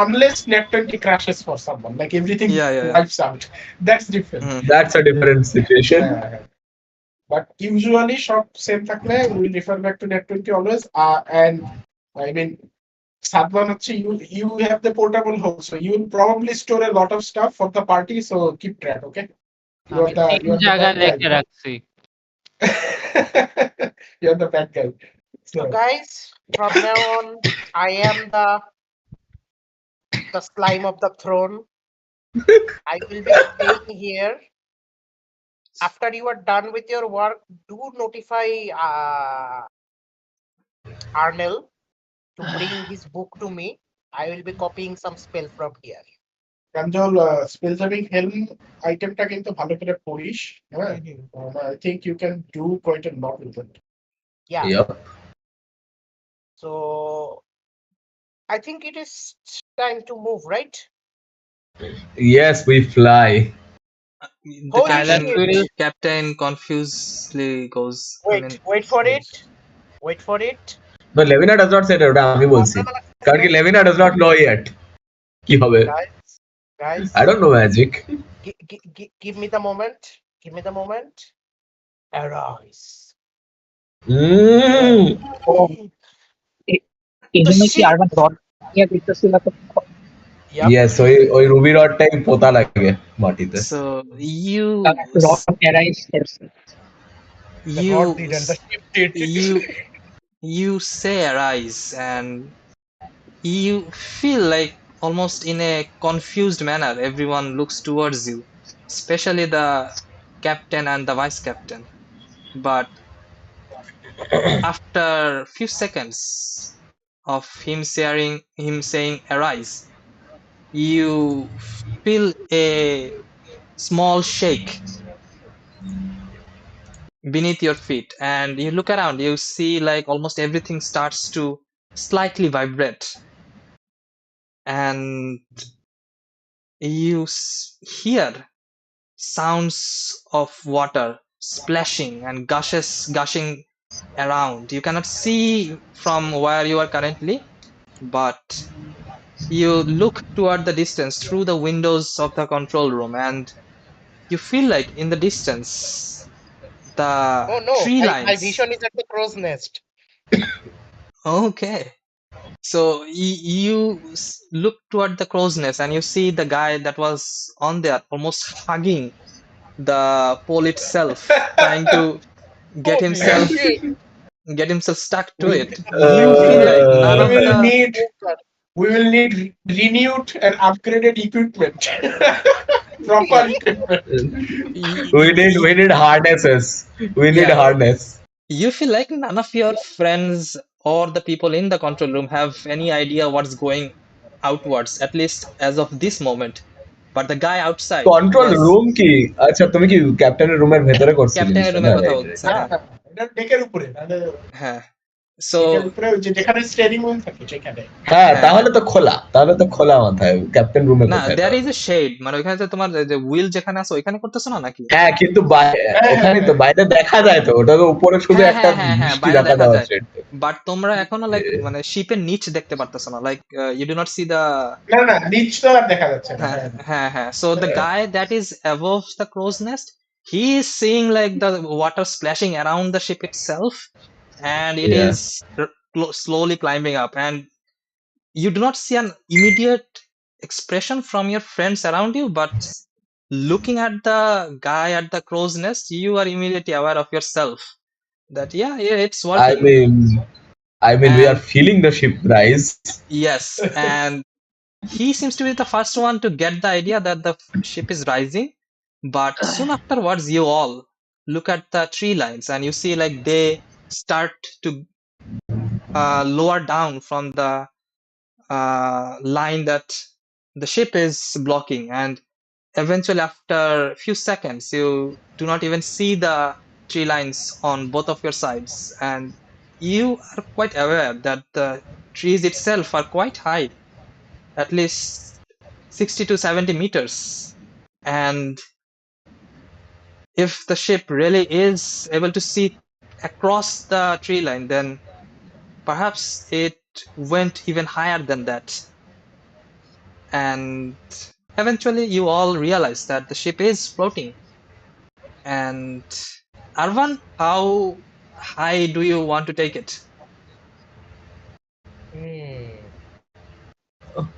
unless net 20 crashes for someone, like everything Yeah. wipes out. That's different. That's a different situation. হ্যাঁ। But usually সব সেম থাকলে we'll refer back to net 20 always. And I mean, Sadman হচ্ছে you have the portable hole, so you will probably store a lot of stuff for the party, so keep track, okay? You are the তিন জায়গায় bad guy. লিখে রাখছি। You are the bad guy. So guys, from now on, I am the slime of the throne. I will be staying here. After you are done with your work, do notify Arnel to bring his book to me. I will be copying some spell from here. Kanjal, spell saving helm itemটা কিন্তু ভালো করে পড়িস, হ্যাঁ? I think you can do quite a lot with it. Yeah. Yep. So I think it is time to move, right? Yes, we fly. The Holy captain confusedly goes. Wait for it. Wait for it. No, Levina does not say that. আমি বলছি কারণ কি Levina does not know yet কি হবে। Guys, I don't know magic. Give me the moment. Give me the moment. Arise. Mm. এই তো জন্য কি সে আরবান রড নিয়ে দেখতেছিল এতক্ষণ? Yes, ওই রুবি রডটাই পোতা লাগে মাটিতে। So you রড অ্যারাইজ করছে। the god you did and the ship did. you say arise, and you feel like almost in a confused manner everyone looks towards you, especially the captain and the vice captain. But after few seconds of him saying arise, you feel a small shake beneath your feet, and you look around, you see like almost everything starts to slightly vibrate, and you hear sounds of water splashing and gushing around. You cannot see from where you are currently, but you look toward the distance through the windows of the control room, and you feel like in the distance the Oh no, tree my lines. vision is at the crow's nest. Okay. So you look toward the crow's nest and you see the guy that was on there almost hugging the pole itself, trying to get Holy himself shit! get himself stuck to we, it. I You feel like none we of will the need oh god. we will need renewed and upgraded equipment. Proper equipment. We need harnesses. We need yeah, harness. you feel like none of your friends or the people in the control room have any idea what's going outwards, at least as of this moment. But the guy outside, control yes, room কি? আচ্ছা তুমি কি ক্যাপ্টেনের রুমের ভেতরে করছো ক্যাপ্টেনের জিনিসটা না? রুমের কথা রাইট রাইট। বলতেছে, হ্যাঁ হ্যাঁ হ্যাঁ এটা ডেকের উপরে মানে হ্যাঁ। সো ডেকের উপরে ওই যে যেখানে স্টিয়ারিং হুইল থাকে সেখানে। হ্যাঁ হ্যাঁ তাহলে তো খোলা, তাহলে তো খোলা মাথায় ক্যাপ্টেন রুমে না, কোথায় দেয়ার ইজ তাহলে? এ শেড, মানে ওইখানে যে তোমার যে হুইল যেখানে আছে ওইখানে করতেছো না নাকি? হ্যাঁ কিন্তু হ্যাঁ হ্যাঁ ওখানে তো হ্যাঁ বাইরে দেখা যায়, তো ওটা তো উপরে শুধু হ্যাঁ একটা হ্যাঁ হ্যাঁ হ্যাঁ, বৃষ্টি বাইরে রাখা দেখা দেওয়া যায়, শেড। বাট তোমরা এখনো লাইক মানে শিপের নিচ দেখতে পারতেছো না, like you do not see the না না নিচ তো আর দেখা যাচ্ছে না। হ্যাঁ হ্যাঁ হ্যাঁ হ্যাঁ। So the হ্যাঁ guy that is above the crow's nest, he is seeing like the water splashing around the ship itself, and it Yeah. is slowly climbing up, and you do not see an immediate expression from your friends around you, but looking at the guy at the crow's nest, you are immediately aware of yourself that yeah, it's I working. mean, we are And feeling the ship rise. yes, and he seems to be the first one to get the idea that the ship is rising, but soon afterwards you all look at the tree lines and you see like they start to lower down from the line that the ship is blocking, and eventually after a few seconds you do not even see the tree lines on both of your sides, and you are quite aware that the trees itself are quite high, at least 60 to 70 meters, and if the ship really is able to see across the tree line, then perhaps it went even higher than that. And eventually you all realize that the ship is floating. And Arvan, how high do you want to take it?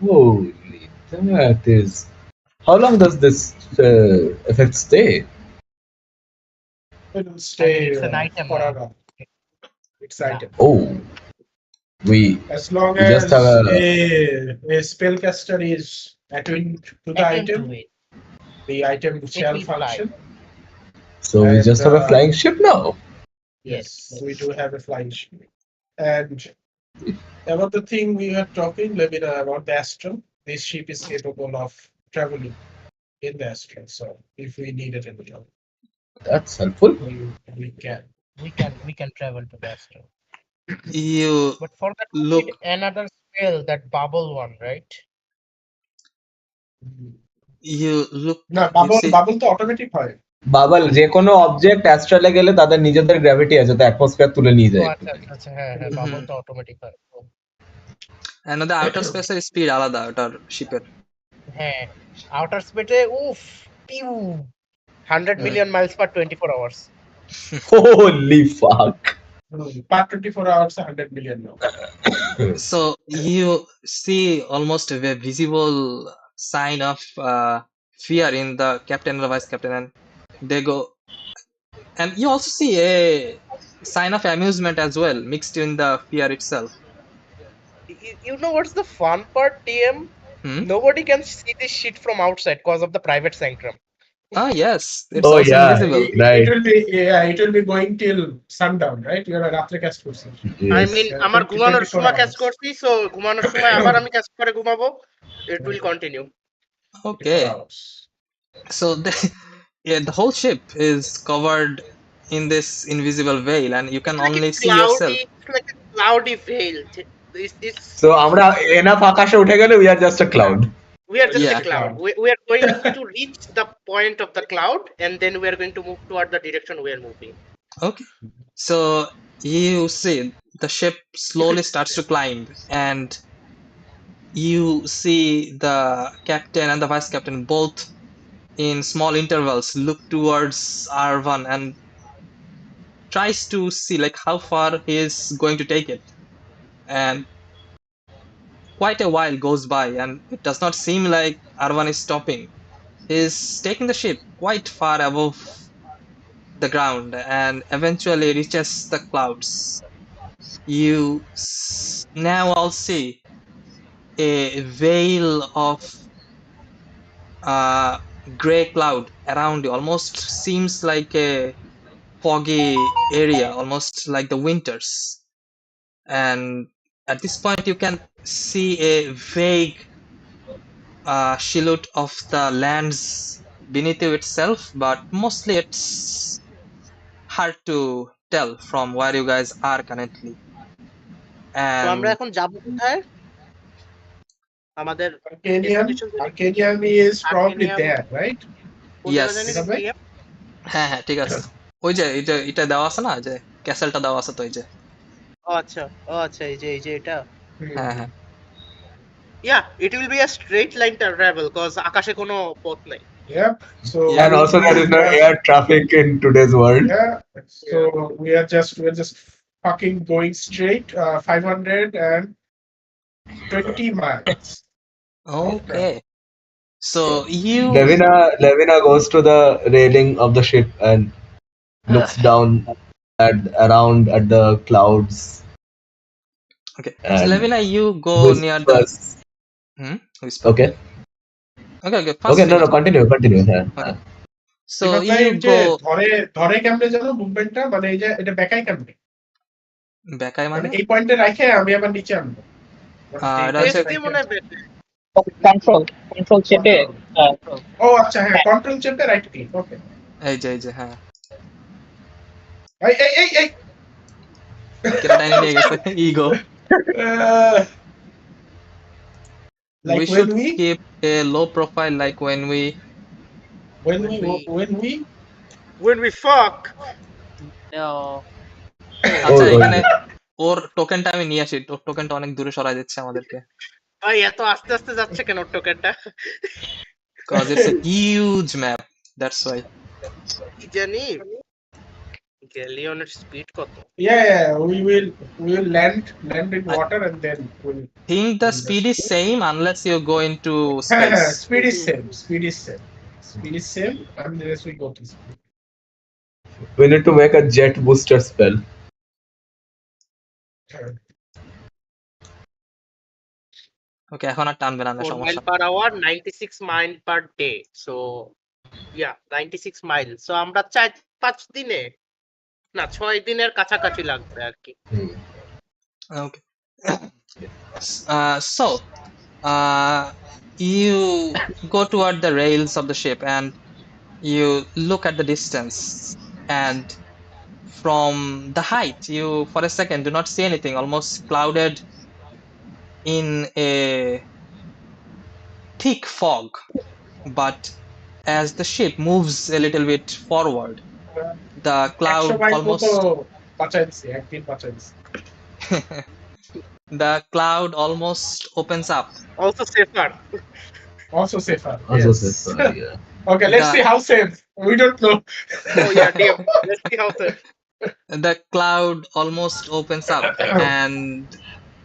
Holy, that is. How long does this effect stay? it will stay it's an item. forever. It's Yeah. item. Oh, we As long we just as have a spellcaster is attuned to the Attune item, to it. the item shall will fly. function. so we and, just have a flying ship now. Yes, we do have a flying ship. And about the thing we were talking, I mean, about the astral, this ship is capable of traveling in the astral. So if we need it in the job, That's helpful. we can. We can travel to the astral. You But for that we look, need another spell, that bubble one, right? you look, না you bubble see, bubble তো automatic হয়। Bubble যে কোনো object অ্যাস্ট্রালে গেলে তাদের নিজেদের gravity আছে, তো অ্যাটমসফিয়ার তুলে নিয়ে ও যায় আচ্ছা একটুখানি। আচ্ছা হ্যাঁ হ্যাঁ বাবল তো অটোমেটিক হয়। another outer space এর স্পিড আলাদা ওটার শিপের। হ্যাঁ আউটার স্পেসে উফ Piu 100 million miles per 24 hours. Holy fuck! Part 24 hours, 100 million now. So you see almost a visible sign of fear in the captain and the vice captain, and they go. And you also see a sign of amusement as well, mixed in the fear itself. You know what's the fun part, TM? Nobody can see this shit from outside because of the private sanctum. Ah, yes, it's Oh also yeah, invisible. right. It will be going till sundown, right? You're a রাত্রে কাজ করছিস। I Yes. mean, আমার ঘুমানোর 24 সময় কাজ hours. করছি, so ঘুমানোর সময় আবার আমি কাজ করে ঘুমাবো. It will continue. 24 Okay, hours. so the whole ship is covered in this invisible veil, and you can It's like only a see yourself. it's like a cloudy veil. It's So আমরা enough আকাশে উঠে গেলে we are just a cloud. we are just Yeah. a cloud. We are going to reach the point of the cloud, and then we are going to move toward the direction we are moving. Okay. So you see the ship slowly starts to climb, and you see the captain and the vice captain both in small intervals look towards R1 and tries to see like how far he is going to take it. And quite a while goes by, and it does not seem like R1 is stopping. He's taking the ship quite far above the ground and eventually reaches the clouds. You now all see a veil of gray cloud around you. Almost seems like a foggy area, almost like the winters. And at this point, you can see a vague silhouette of the lands beneath you itself, but mostly it's hard to tell from where you guys are currently. So আমরা And এখন যাব কোথায়? আমাদের destination Arcadium is probably Arcadium. there, right? কোন yes, জায়গা জানি রে হবে? TM? হ্যাঁ হ্যাঁ ঠিক আছে। ওই যে এটা দেওয়া আছে না, যে ক্যাসেলটা দেওয়া আছে তো এই যে। ও আচ্ছা এই যে এটা. হ্যাঁ হ্যাঁ। Yeah, it will be a straight line travel because আকাশে কোনো পথ নাই. Yep. So And also there is no air traffic in today's world. Yeah. So we're just fucking going straight 520 miles. Okay. So you Levina goes to the railing of the ship and looks down around at the clouds. okay. So And Levina, you go near the whispers. whisper. Okay. Okay. First Okay, no, finish. continue. Yeah. Okay. So Binod ভাই, you ওই যে go ধরে কেমনে জানো মুভমেন্টটা, মানে এই যে এটা বেকাই কেমনে, বেকায় মানে মানে এই পয়েন্টে রাখে আমি আবার নিচে আনবো। এটা হচ্ছে Base দিয়ে মনে হয় বেশি. কন্ট্রোল চেপে ও আচ্ছা, হ্যাঁ, কন্ট্রোল চেপে রাইট ক্লিক। ওকে, এই যে হ্যাঁ এই কেটা টাইনে নিয়ে গেছে ego. like We should keep a low profile like when we fuck. No. আচ্ছা এখানে ওর টোকেনটা আমি নিয়ে আসি, টোকেনটা অনেক দূরে সরাই দিচ্ছে আমাদেরকে। ভাই এত আস্তে আস্তে যাচ্ছে কেন টোকেনটা? Because it's a huge map, that's why. কি জানি গ্যালিয়নের স্পিড কত? Yeah, we will land in water and then we'll Think the speed is same unless you go into space. speed is same unless we go to speed. We need to make a jet booster spell. Okay, এখন আর টানবে না, 4 সমস্যা। mile per hour, 96 mile per day. So yeah, 96 miles. So আমরা 4-5 দিনে না 6 দিনের কাছাকাছি লাগবে আর কি। Okay. So you go toward the rails of the ship and you look at the distance, and from the height you for a second do not see anything, almost clouded in a thick fog. But as the ship moves a little bit forward, the cloud almost the cloud almost opens up. Also safer. Yes. Yeah. Okay, let's see how safe. We don't know. Oh yeah, damn. Let's see how safe. The cloud almost opens up, and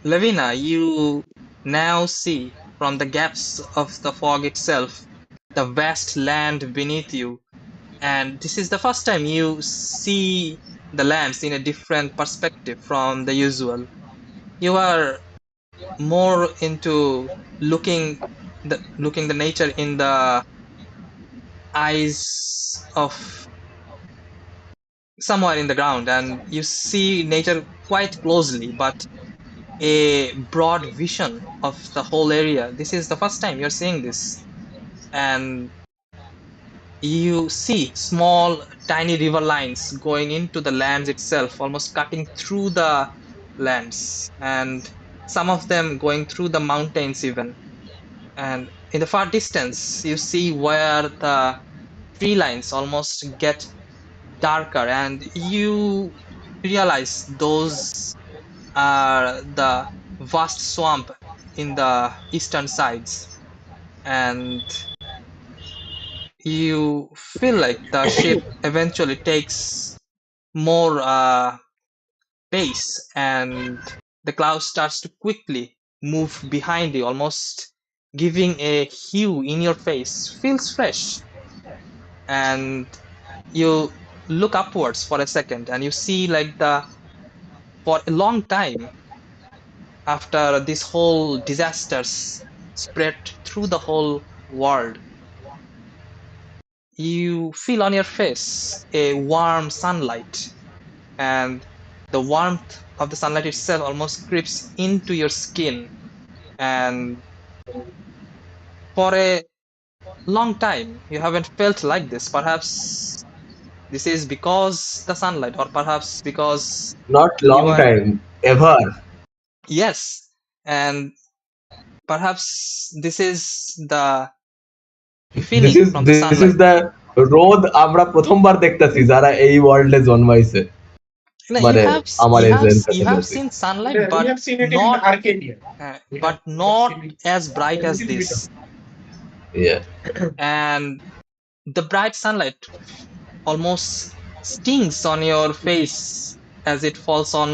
Lavina, you now see from the gaps of the fog itself the vast land beneath you. And this is the first time you see the lands in a different perspective from the usual. You are more into looking the nature in the eyes of somewhere in the ground, and you see nature quite closely, but a broad vision of the whole area. This is the first time you're seeing this, and you see small tiny river lines going into the lands itself, almost cutting through the lands, and some of them going through the mountains even. And in the far distance you see where the tree lines almost get darker, and you realize those are the vast swamp in the eastern sides. And you feel like the ship eventually takes more pace, and the cloud starts to quickly move behind you, almost giving a hue in your face. Feels fresh. And you look upwards for a second, and you see like for a long time after this whole disasters spread through the whole world, you feel on your face a warm sunlight, and the warmth of the sunlight itself almost creeps into your skin. And for a long time you haven't felt like this. Perhaps this is because the sunlight, or perhaps because Not you long are, time, ever. yes, and perhaps this is the This feeling is from the this is sunlight. the রোদ আমরা প্রথমবার দেখতাছি যারা এই ওয়ার্ল্ডে জন্মাইছে No, মানে আমার এই জেন you have কাছাকাছি seen sunlight, We but have seen it in not Arcadia. not Seen it as bright a as little this. bit of. yeah And the bright sunlight almost stings on your face as it falls on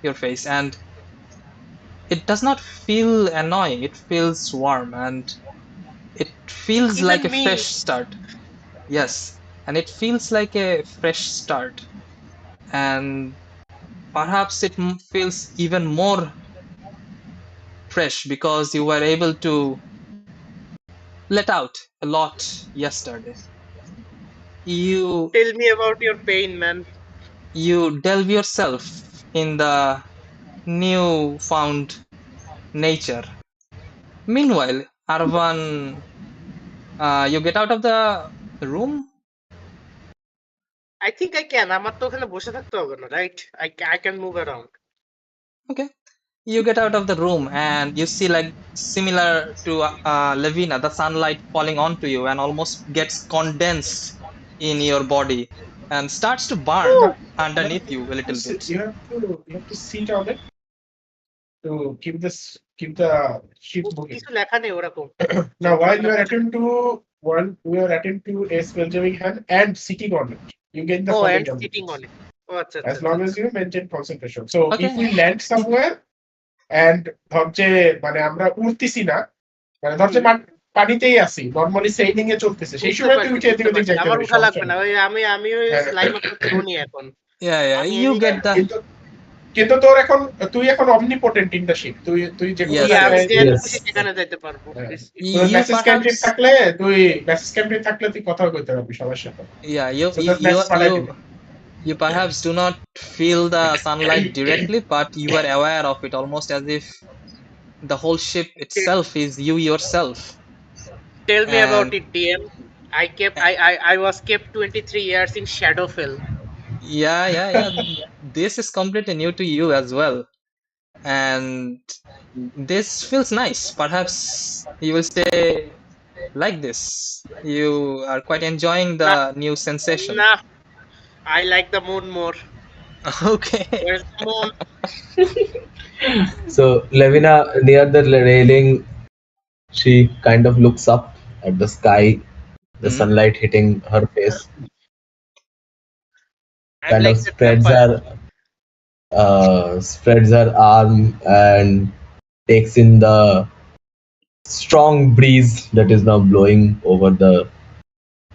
your face, and it does not feel annoying. It feels warm, and it feels like Even a fresh me, start. Yes, and it feels like a fresh start. And perhaps it feels even more fresh because you were able to let out a lot yesterday. You tell me about your pain, man. you delve yourself in the new found nature. Meanwhile, Arvan, you get out of the room. I think I can. আমার তো ওখানে বসে থাকতে হবে না, right? I can move around. Okay, you get out of the room and you see, like, similar to Levina, the sunlight falling onto you and almost gets condensed in your body and starts to burn Oh, underneath you a little bit. You have to sit on it to keep the ship moving. কিছু লেখা নেই ওরকম। Now, while you are attend to a spell-jamming hand and sitting on it, you get the Oh, following and abilities. sitting on it. Oh, আচ্ছা As আচ্ছা long আচ্ছা। as you maintain concentration. So Okay. if we land somewhere and ধর যে মানে আমরা উড়তেছি না, মানে ধর যে পানিতেই আছি, নরমালি সেইলিং এ চলতেছে, সেই সময় তুই উঠে এদিক ওদিক যাইতে আমার পারিস, উঠা সমস্যা লাগবে না, নেই। ওই আমি ওই স্লাইম আপ করতে বনি এখন। Yeah, আমি you এই- get the কিন্তু তোর এখন তুই এখন অমনিপোটেন্ট ইন দ্য শিপ, তুই যে কোনো Yes, আমি জায়গায় যেখানে Yes. খুশি সেখানে যাইতে পারবো। তোর you মেসেজ ক্যান্টিন perhaps থাকলে তুই কথা কইতে পারবি সবার সাথে। yeah So just message পাঠাই দিবি। you perhaps do not feel the sunlight directly, but you are aware of it, almost as if the whole ship itself is you yourself. Tell me about And it, DM. I was kept 23 years in Shadowfell. yeah, this is completely new to you as well, and this feels nice. Perhaps you will stay like this. You are quite enjoying the new sensation. Nah, I like the moon more. Okay. Where's the moon? so Levina near the railing she kind of looks up at the sky, the Mhm. sunlight hitting her face, I'm kind like of the vampire. spreads her arm and takes in the strong breeze that is now blowing over the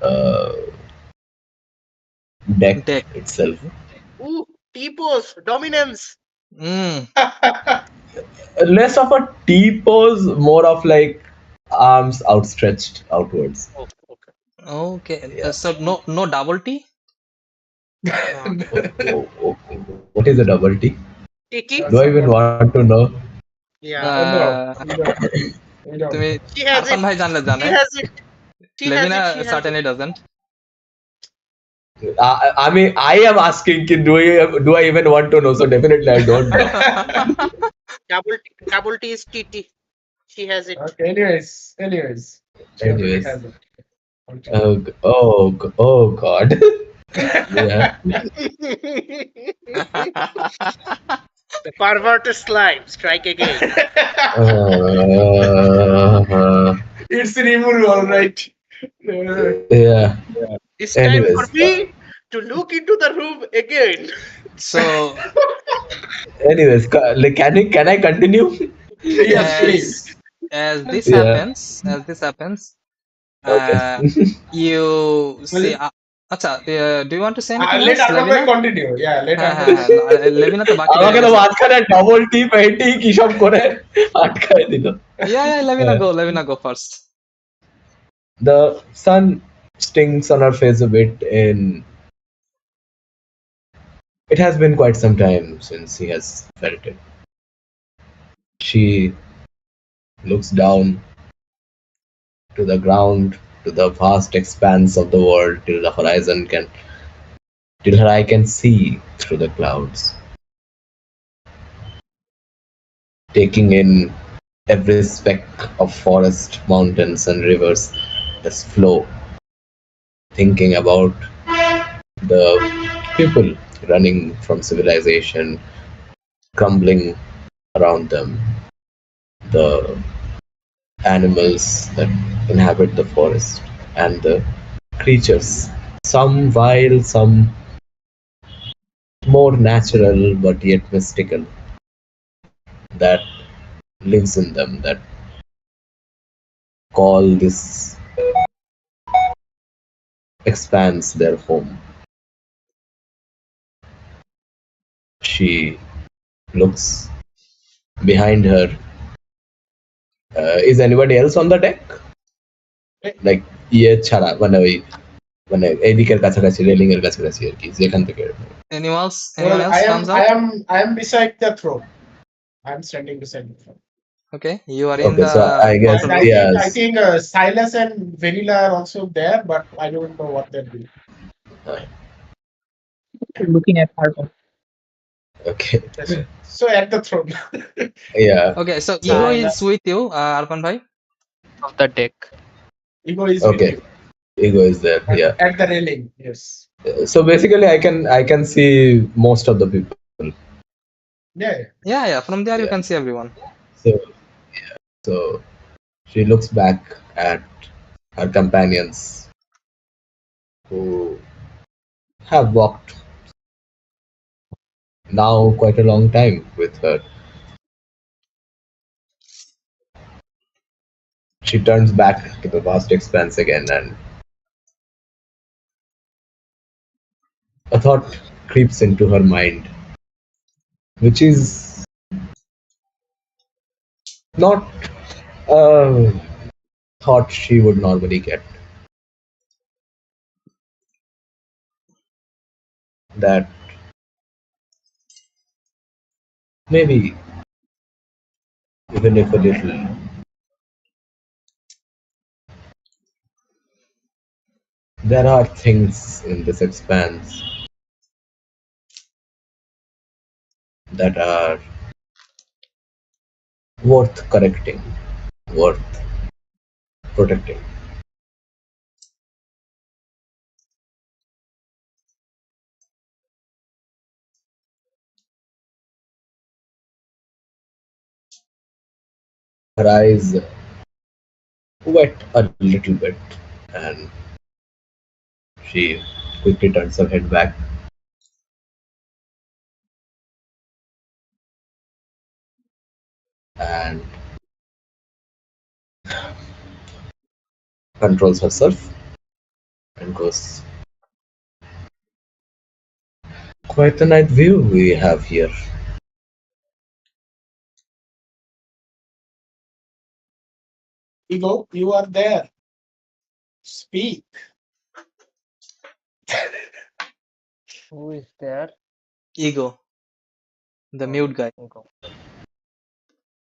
uh, deck Deck. itself. Ooh, T-pose, dominance. Mm. Less of a T pose, more of like arms outstretched outwards. Oh, okay. Okay. Yeah. So no double T? Okay. What is a double T? Titi? Do I even want to know? Yeah. No, Uh, we don't. We don't. তুমি She has Arfan it. ভাই জানলে She জানে, has it. She has লেভিনা it. She has it. certainly doesn't. I mean, I am asking, do I even want to know? So definitely I don't know. Double T is TT. She has it. Okay, anyways. She already Anyways, has it. Okay. oh God. Yeah. The perverted slime. Strike again. Uh, It's Rimuru, all right. yeah. It's time Anyways, for me to look into the room again. So like, can I continue? Yes, as please. this Yeah. happens, Okay. you see. Well, আচ্ছা, do you want to say anything let else, Arman লেভিনা? continue. Yeah, let হ্যাঁ Arman. হ্যাঁ হ্যাঁ, লেভিনা তো বাকি রয়ে আমাকে তো গেছে। মাঝখানে ডবল টি পেটি কি সব করে আটকায় দিল। Yeah, Lavina go first. The sun stings on her face a bit in it has been quite some time since he has felt it. She looks down to the ground, to the vast expanse of the world, till the horizon till her eye can see through the clouds, taking in every speck of forest, mountains, and rivers that flow, thinking about the people running from civilization, crumbling around them, the animals that inhabit the forest, and the creatures, some wild, some more natural but yet mystical, that lives in them, that call this expanse their home. She looks behind her. Is anybody else on the deck? Like ইয়ে ছাড়া মানে ওই মানে এইদিকের কাছাকাছি railing এর কাছাকাছি আর কি যেখান থেকে Anyone Well, else comes out? I am beside the throne. I'm standing beside the throne. Okay, you are in Okay, the so I guess control room. yes. I think Silas and Vanilla are also there, but I don't know what they're doing. Looking at Arpan. Okay. So at the throne. Yeah. Okay, so So- Ego is with you, Arpan bhai. Of the deck. Ego is Okay. with you. Ego is there. Yeah. At the railing, yes. So basically, I can see most of the people. Yeah. Yeah, from there you Yeah. can see everyone. So yeah. So she looks back at her companions who have walked now quite a long time with her. She turns back to the vast expanse again, and a thought creeps into her mind, which is not a thought she would normally get. That maybe, even if a little, there are things in this expanse that are worth correcting, worth protecting. Her eyes wet a little bit, and she quickly turns her head back and controls herself and goes, quite a night view we have here. Ego, you are there. Speak. Who is there? Ego, the mute guy. Ego.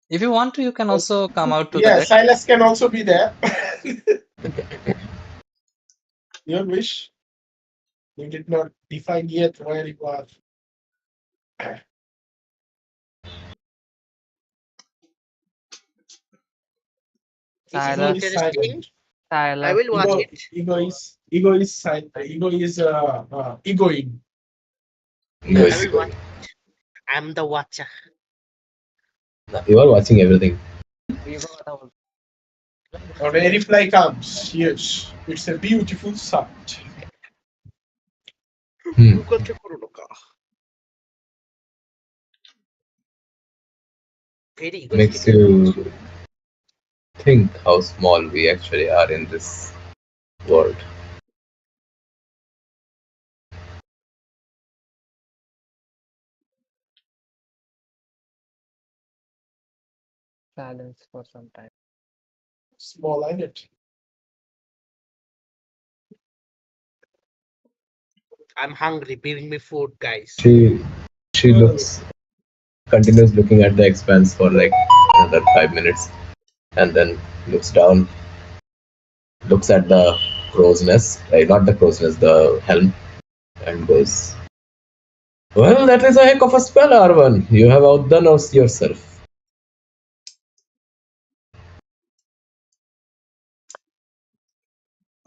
If you want to, you can also come out to the Yeah, deck. Silas can also be there. Your wish. We did not define yet where you are. This is Silas. interesting. I Silas. will watch it. Ego is silent. Ego is egoing. Ego I is will watch it. I'm the watcher. You are watching everything. Ego কথা বলছে। When a reply comes, yes, it's a beautiful sight. লুকাচ্ছে করো না। Very Makes egoistic. you think how small we actually are in this world. Silence for some time. Small, ain't it? I'm hungry. Bring me food, guys. She continues looking at the expanse for like another 5 minutes, and then looks down, looks at the crow's nest, not the crow's nest, the helm, and goes, well, that is a heck of a spell, Arvan. You have outdone us yourself.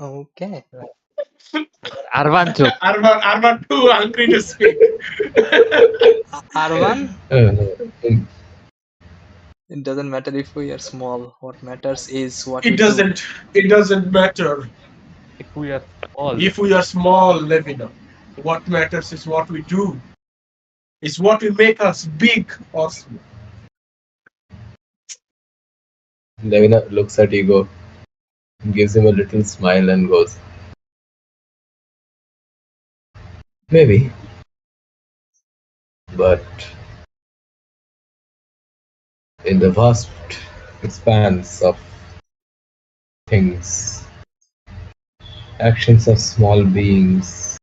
Okay. Arvan চুপ। Arvan too hungry to speak. Arvan, Uh, it doesn't matter if we are small. What matters is what we It doesn't matter If we are small. if we are small, Levina. What matters is what we do. It's what will make us big or small. Levina looks at Ego, gives him a little smile, and goes, maybe. But in the vast expanse of things, actions of small beings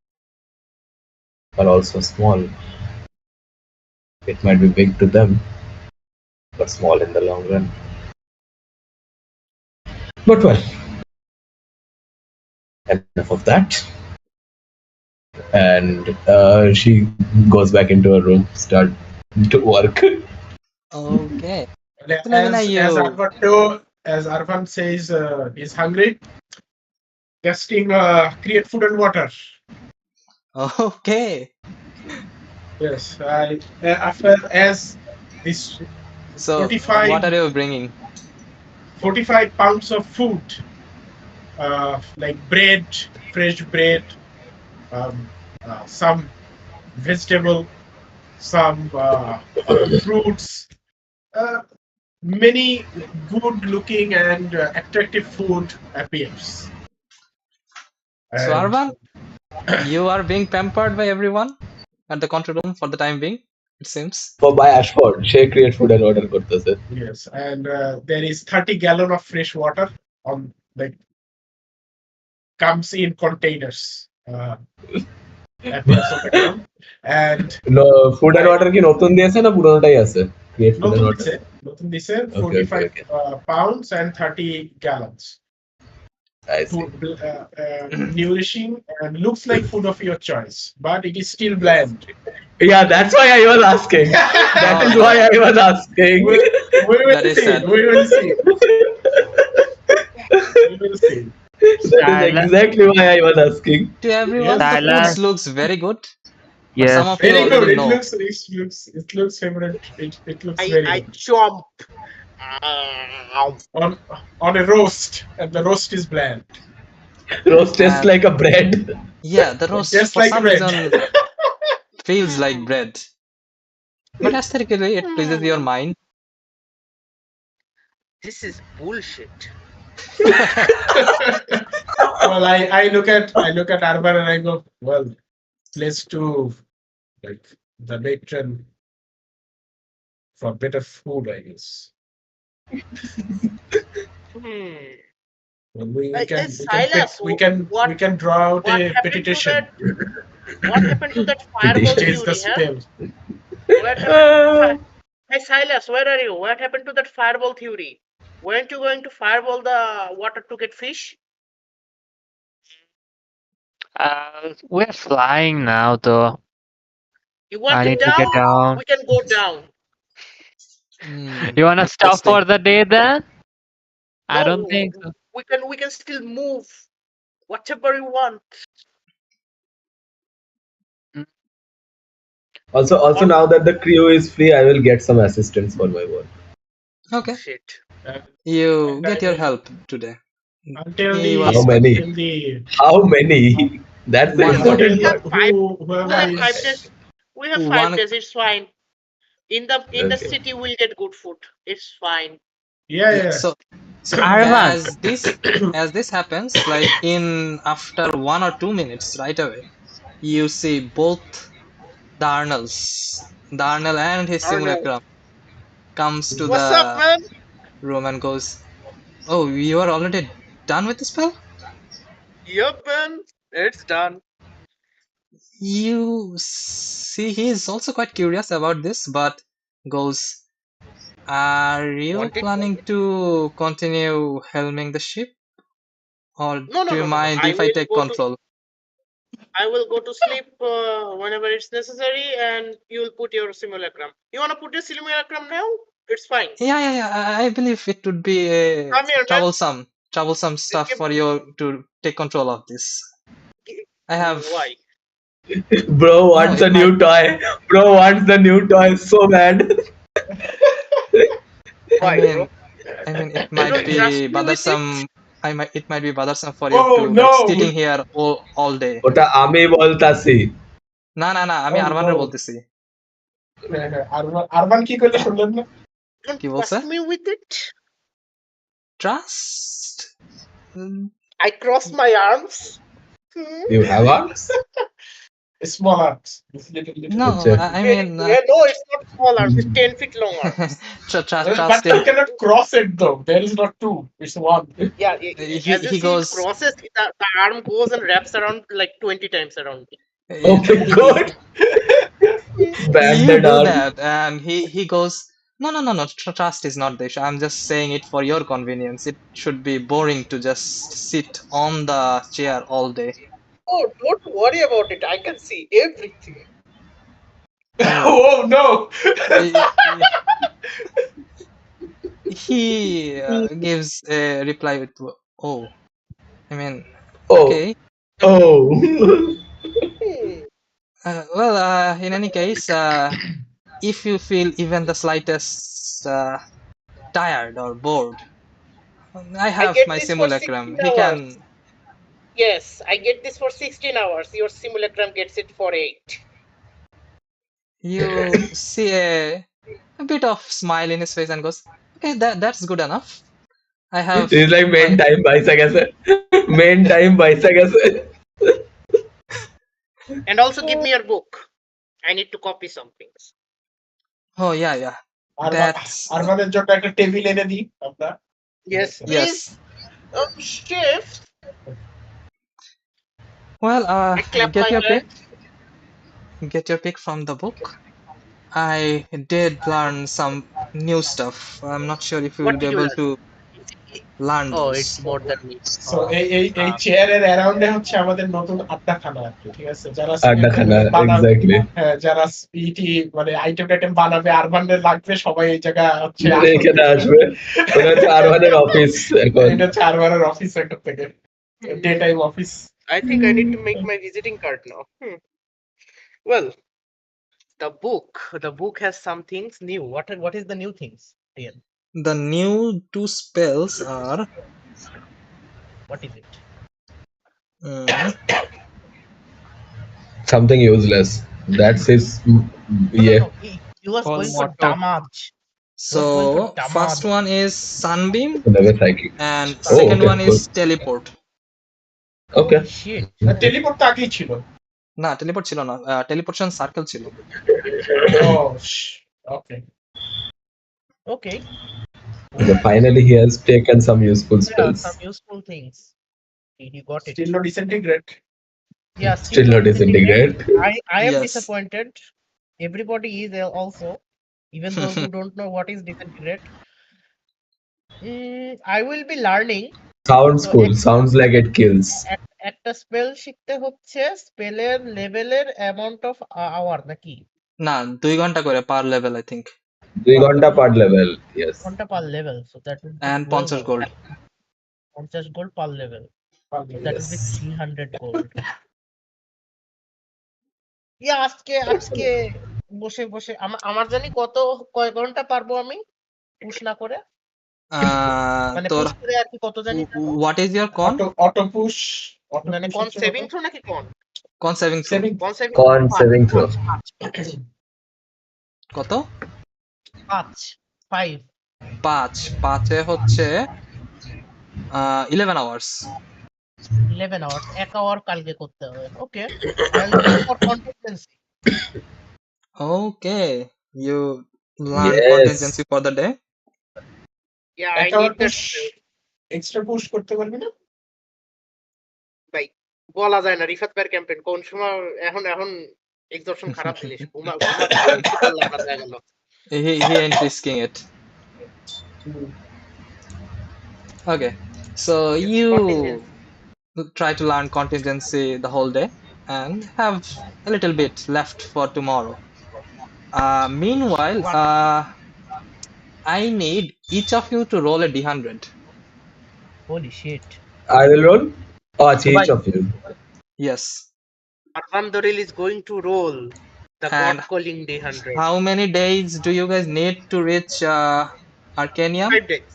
are also small. It might be big to them, but small in the long run. But well, enough of that. And she goes back into her room, start to work. okay. So Levina, As Arvan says, he's hungry. Casting create food and water. Okay. Yes, after as this So 45 what are you bringing? 45 pounds of food, like bread, fresh bread, some vegetable, some fruits, many good looking and attractive food appears. So And- Arvan, you are being pampered by everyone at the control room for the time being, it seems. For by Ashford, she create food and order kortese. Yes, and there is 30 gallon of fresh water on like comes in containers. Appears on the ground. And No, food and water কি নতুন দিয়েছে না পুরোনোটাই আছে? Create food and water. নতুন দিছে Okay, 45 okay. pounds and 30 gallons. I see. Food, nourishing and looks like food of your choice, but it is still bland. Yeah, that's why I was asking. That is why I was asking. We will That is see. sad. We will see. We will see. That is exactly why I was asking. To everyone, the Tyler. foods looks very good. But Yes. some of you Very good. already It know. looks favorite. It looks I very good. chomp. On a roast, and the roast is bland. Roast tastes like a bread. Yeah, the roast Just for like some bread. reason feels like bread. But aesthetically, it pleases your mind. This is bullshit. Well, I look at Urban and I go, well, place to like the matron for better food, I guess. Well, Silas, we what can draw out what a happened to petition. that? What happened to that fireball Petition. Change the theory, huh? spell. What happened to the Hey Silas, where are you? What happened to that fireball theory? Weren't you going to fireball the water to get fish? We're flying now, though. You want I it need to down? get down. We can go down. You wanna stop Interesting. for the day then? I don't No, think so. we can still move. Whatever you want. Also now that the crew is free, I will get some assistance for my work. Okay, Shit. you And get I your mean, help today. until He the was How many? until the How many? That's the One. important We have part. five. whoever We have is 5 days. We have One. 5 days. It's fine. In the Okay. city, we'll get good food. It's fine. yeah. So Arvan, as this happens, like in after 1 or 2 minutes, right away, you see both Darnell and his Arno, simulacrum comes to what's up, the man? room and goes, "Oh, you are already done with the spell?" Yep, man. It's done. You see, he is also quite curious about this, but goes, "Are you Want it? planning to continue helming the ship, or No. do you mind if I take control?" I will go to sleep whenever it's necessary, and you'll put your simulacrum. You wanna put your simulacrum now? It's fine. Yeah. I believe it would be Come here, man. troublesome stuff Give- for you to take control of this. I have. Why? Bro wants No, a it new toy. Bro wants the new toy so bad. Why, bro? I mean, it You might don't be trust me with it? bothersome. It might be bothersome for you oh to like no sitting here all day. ওটা আমি বলতাছি। না, আমি oh আরমানের no বলতেছি। আরমান কি করলে শুনলেন না Don't কি trust বলছে? me with it? Trust? I cross my arms. You have arms? small arms little No, আচ্ছা। I mean, No, it's not small arms. It's 10 feet long arms. trust but in. you cannot cross it though. There is not two. It's one. Yeah, He as you see, goes. it crosses. The arm goes and wraps around like 20 times around me. Okay, good. Ban You that do arm. that, and he goes. No. Trust is not the issue. I'm just saying it for your convenience. It should be boring to just sit on the chair all day. Oh, don't worry about it. I can see everything. oh no He gives a reply with, "Oh, I mean, Oh. okay. Oh. Hmm. In any case, if you feel even the slightest tired or bored, I have get my this for simulacrum. 16 He hours. can. Yes, I get this for 16 hours. Your simulacrum gets it for 8. You see a bit of smile in his face and goes, "Okay, that's good enough. I have." It's like main time paisa গেছে main time paisa গেছে And also give me your book. I need to copy some things. Oh yeah. That's আরমানের জন্য একটা table এনে দিই আমরা Yes, please. yes. Chef. Well, I clap get my your pick. hands. Get your pick from the book. I did learn some new stuff. I'm not sure if you What will be did you able to learn Oh, those. it's more than me. So এই চেয়ারের অ্যারাউন্ডে হচ্ছে আমাদের নতুন আড্ডাখানা আর কি, ঠিক আছে? যারা আড্ডাখানা, বানাবে, exactly. হ্যাঁ, যারা ইটি মানে আইটেম বানাবে আরমানের লাগবে, সবাই এই জায়গা হচ্ছে এখানে আসবে। ওটা হচ্ছে আরমানের অফিস এখন। এটা হচ্ছে আরমানের অফিস এখন থেকে, day time office. I think I need to make my visiting card now. Well, the book has some things new. What is the new things, Ian? The new 2 spells are What is it? Something useless. That's his. No, Yeah. he was Whole going for motto. damage. Those going to So first Damad. one is Sunbeam Never psychic. and Oh, second okay, one cool. is Teleport. Okay. Holy shit. Teleport তো আগেই ছিল। না teleport ছিল না, teleportation circle ছিল। Oh, okay. Okay. So finally, he has taken some useful Yeah, spells. some useful things. You got it. Still no disintegrate. Yeah, Still not disintegrate. I am Yes. disappointed. Everybody is also, even those who don't know what is disintegrate. I will be learning. Sounds So cool. Sounds like it kills. একটা spell শিখতে হচ্ছে স্পেলের লেভেলের amount of our নাকি না 2 ঘন্টা করে পার level I think. 2 ঘন্টা per level. Yes. ঘন্টা per level so that will be And 50 gold. 50 gold per level that will be 300 gold yeah আজকে বসে বসে আমার জানি কয় ঘন্টা পারবো আমি পুশ না করে মানে তোর পুশ করে আর কি কত জানি what is your con? Auto push মানে কোন সেভিং থ্রো নাকি কোন saving throw Con saving throw. কত? 5 এ হচ্ছে 11 আওয়ার্স। 11 আওয়ার্স 1 আওয়ার কালকে করতে হবে okay I will go for contingency okay you learn Yes. Contingency for the day. Yeah I need that extra push করতে পারবি না ভাই বলা যায় না রিফাত ভাইয়ের ক্যাম্পেইন কোন সময় এখন এক্সঅপশন খারাপ জিনিস ঘুমা গেল He ain't risking it. Okay, so you try to learn contingency the whole day and have a little bit left for tomorrow. Meanwhile, I need each of you to roll a d100. holy shit I will roll. Oh, it's each of you. Yes. Arvandoril is going to roll the And god calling D100 how many days do you guys need to reach Arcanium? 5 days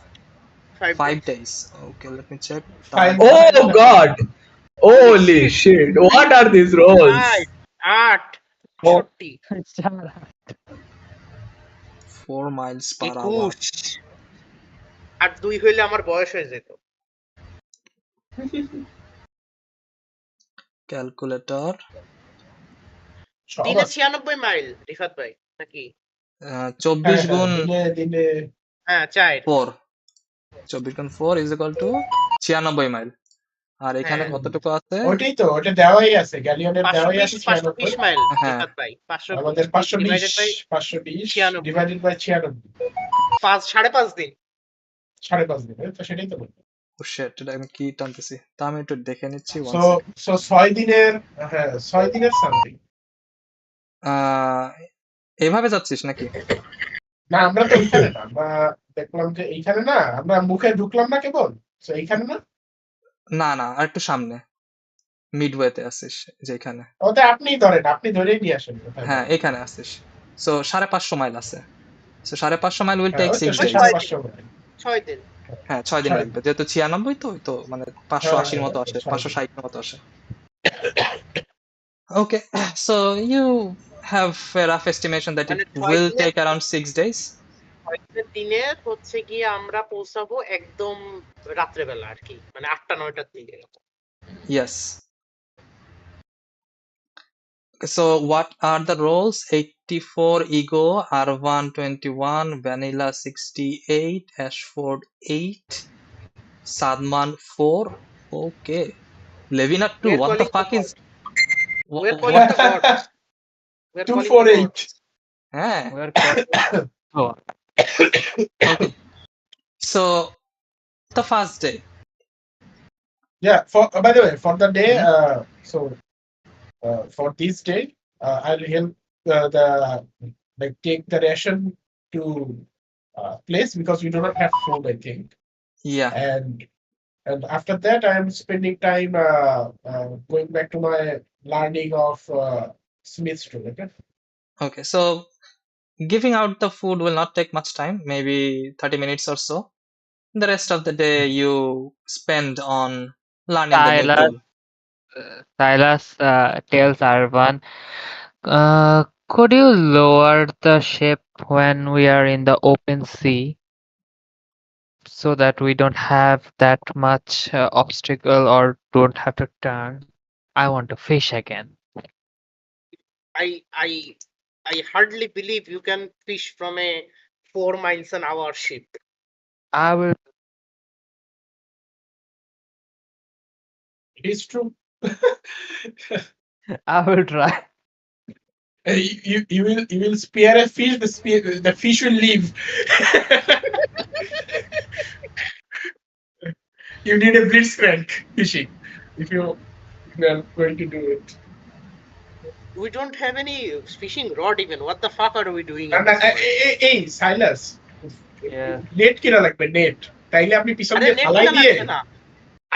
5 days. Okay, let me check. Oh God! Holy shit! What are these rolls? 8 Oh. 4 miles per hour. 21 আর 2 হইলে আমার বয়স হয়ে যেত Calculator. 396 mile Rifat ভাই নাকি 24 গুণ দিনে হ্যাঁ 4 4 24 গুণ 4 is equal to 96 মাইল। আর এখানে কতটুকু আছে? ওটাই তো ওটা দেওয়াই আছে গ্যালিয়নের দেওয়াই আছে 520 মাইল হ্যাঁ। রিফাত ভাই 520 আমাদের 520 96 ডিভাইডেড বাই 96 5.5 দিন 5.5 দিন তো সেটাই তো বলছি ও শিট, এটা আমি কি টানতেছি তা আমি একটু দেখে নিচ্ছি। সো 6 দিনের 6 দিনের সামথিং এইভাবে যাচ্ছিস নাকি? না আমরা তো এইখানে না আমরা দেখলাম যে এইখানে না আমরা মুখে ঢুকলাম না কেবল সো এইখানে না না না আর একটু সামনে মিডওয়েতে আছিস যেখানে। ওটা আপনি ধরেন আপনি ধরেই নিয়ে আসেন হ্যাঁ এখানে আছিস। সো 550 মাইল আছে। So 550 mile will take 6 days. 6 দিন হ্যাঁ 6 দিন লাগবে যেহেতু 96 তো মানে 580 এর মতো আসে 560 এর মতো আসে। Okay, so you have a rough estimation that it will take around 6 days. দিনে হচ্ছে কি আমরা পৌঁছাবো একদম রাত্রে বেলা আর কি মানে 8টা 9টার দিকে Yes. So what are the roles? 84 ego, R1 21, vanilla 68, Ashford 8, Sadman 4. Okay. Levina 2. What the fuck is? We're calling the gods. 248 Yeah. We're called- Okay. So the first day. Yeah, by the way, for the day, for this day, I'll help take the ration to place because we do not have food, I think. Yeah. And after that, I'm spending time going back to my learning of Smith's tool. Okay. So giving out the food will not take much time, maybe 30 minutes or so. The rest of the day you spend on learning the new tool. Silas tells Arvan, could you lower the shape when we are in the open sea, so that we don't have that much obstacle or don't have to turn. I want to fish again. I I I hardly believe you can fish from a 4 miles an hour ship. I will. It is true. I will try. You will spear a fish. The fish will leave. You need a blitzcrank fishing if you are going to do it. We don't have any fishing rod even. What the fuck are we doing in And this world? এই সাইলাস Yes. Net কিনা লাগবে net তাইলে আপনি পিছন আরে দিয়ে net ফালাই কেনা দিয়ে লাগবে না।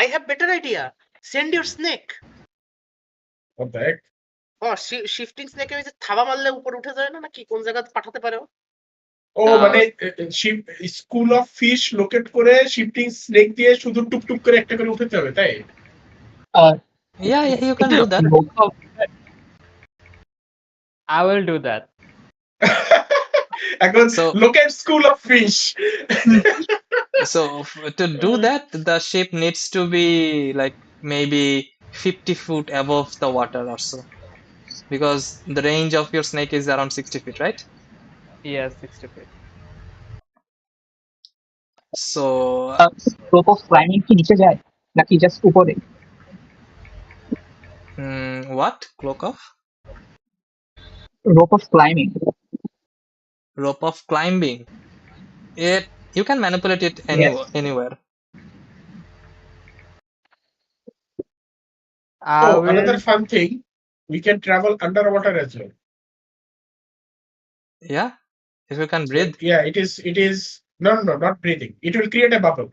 I have better idea. Send your snake. What the heck? Shifting স্নেকে ওই যে থাবা মারলে উপরে উঠে যায় না নাকি কোন জায়গায় পাঠাতে পারে ও? ও মানে স্কুল অফ ফিশ লোকেট করে শিফটিং স্নেক দিয়ে শুধু টুকটুক করে একটা করে উঠাতে হবে তাই Yeah, you can do that. I will do that. এখন So- locate school of fish So to do that, the ship needs to be like maybe 50 foot above the water or so, because the range of your snake is around 60 feet, right? Yes, 60 feet. So rope of climbing কি নিচে যায় নাকি just উপরে? what? Cloak of? Rope of climbing. Rope of climbing. You can manipulate it anywhere. I will. Another fun thing, we can travel underwater as well. Yeah, if you can breathe. Yeah, it is no, not breathing. It will create a bubble,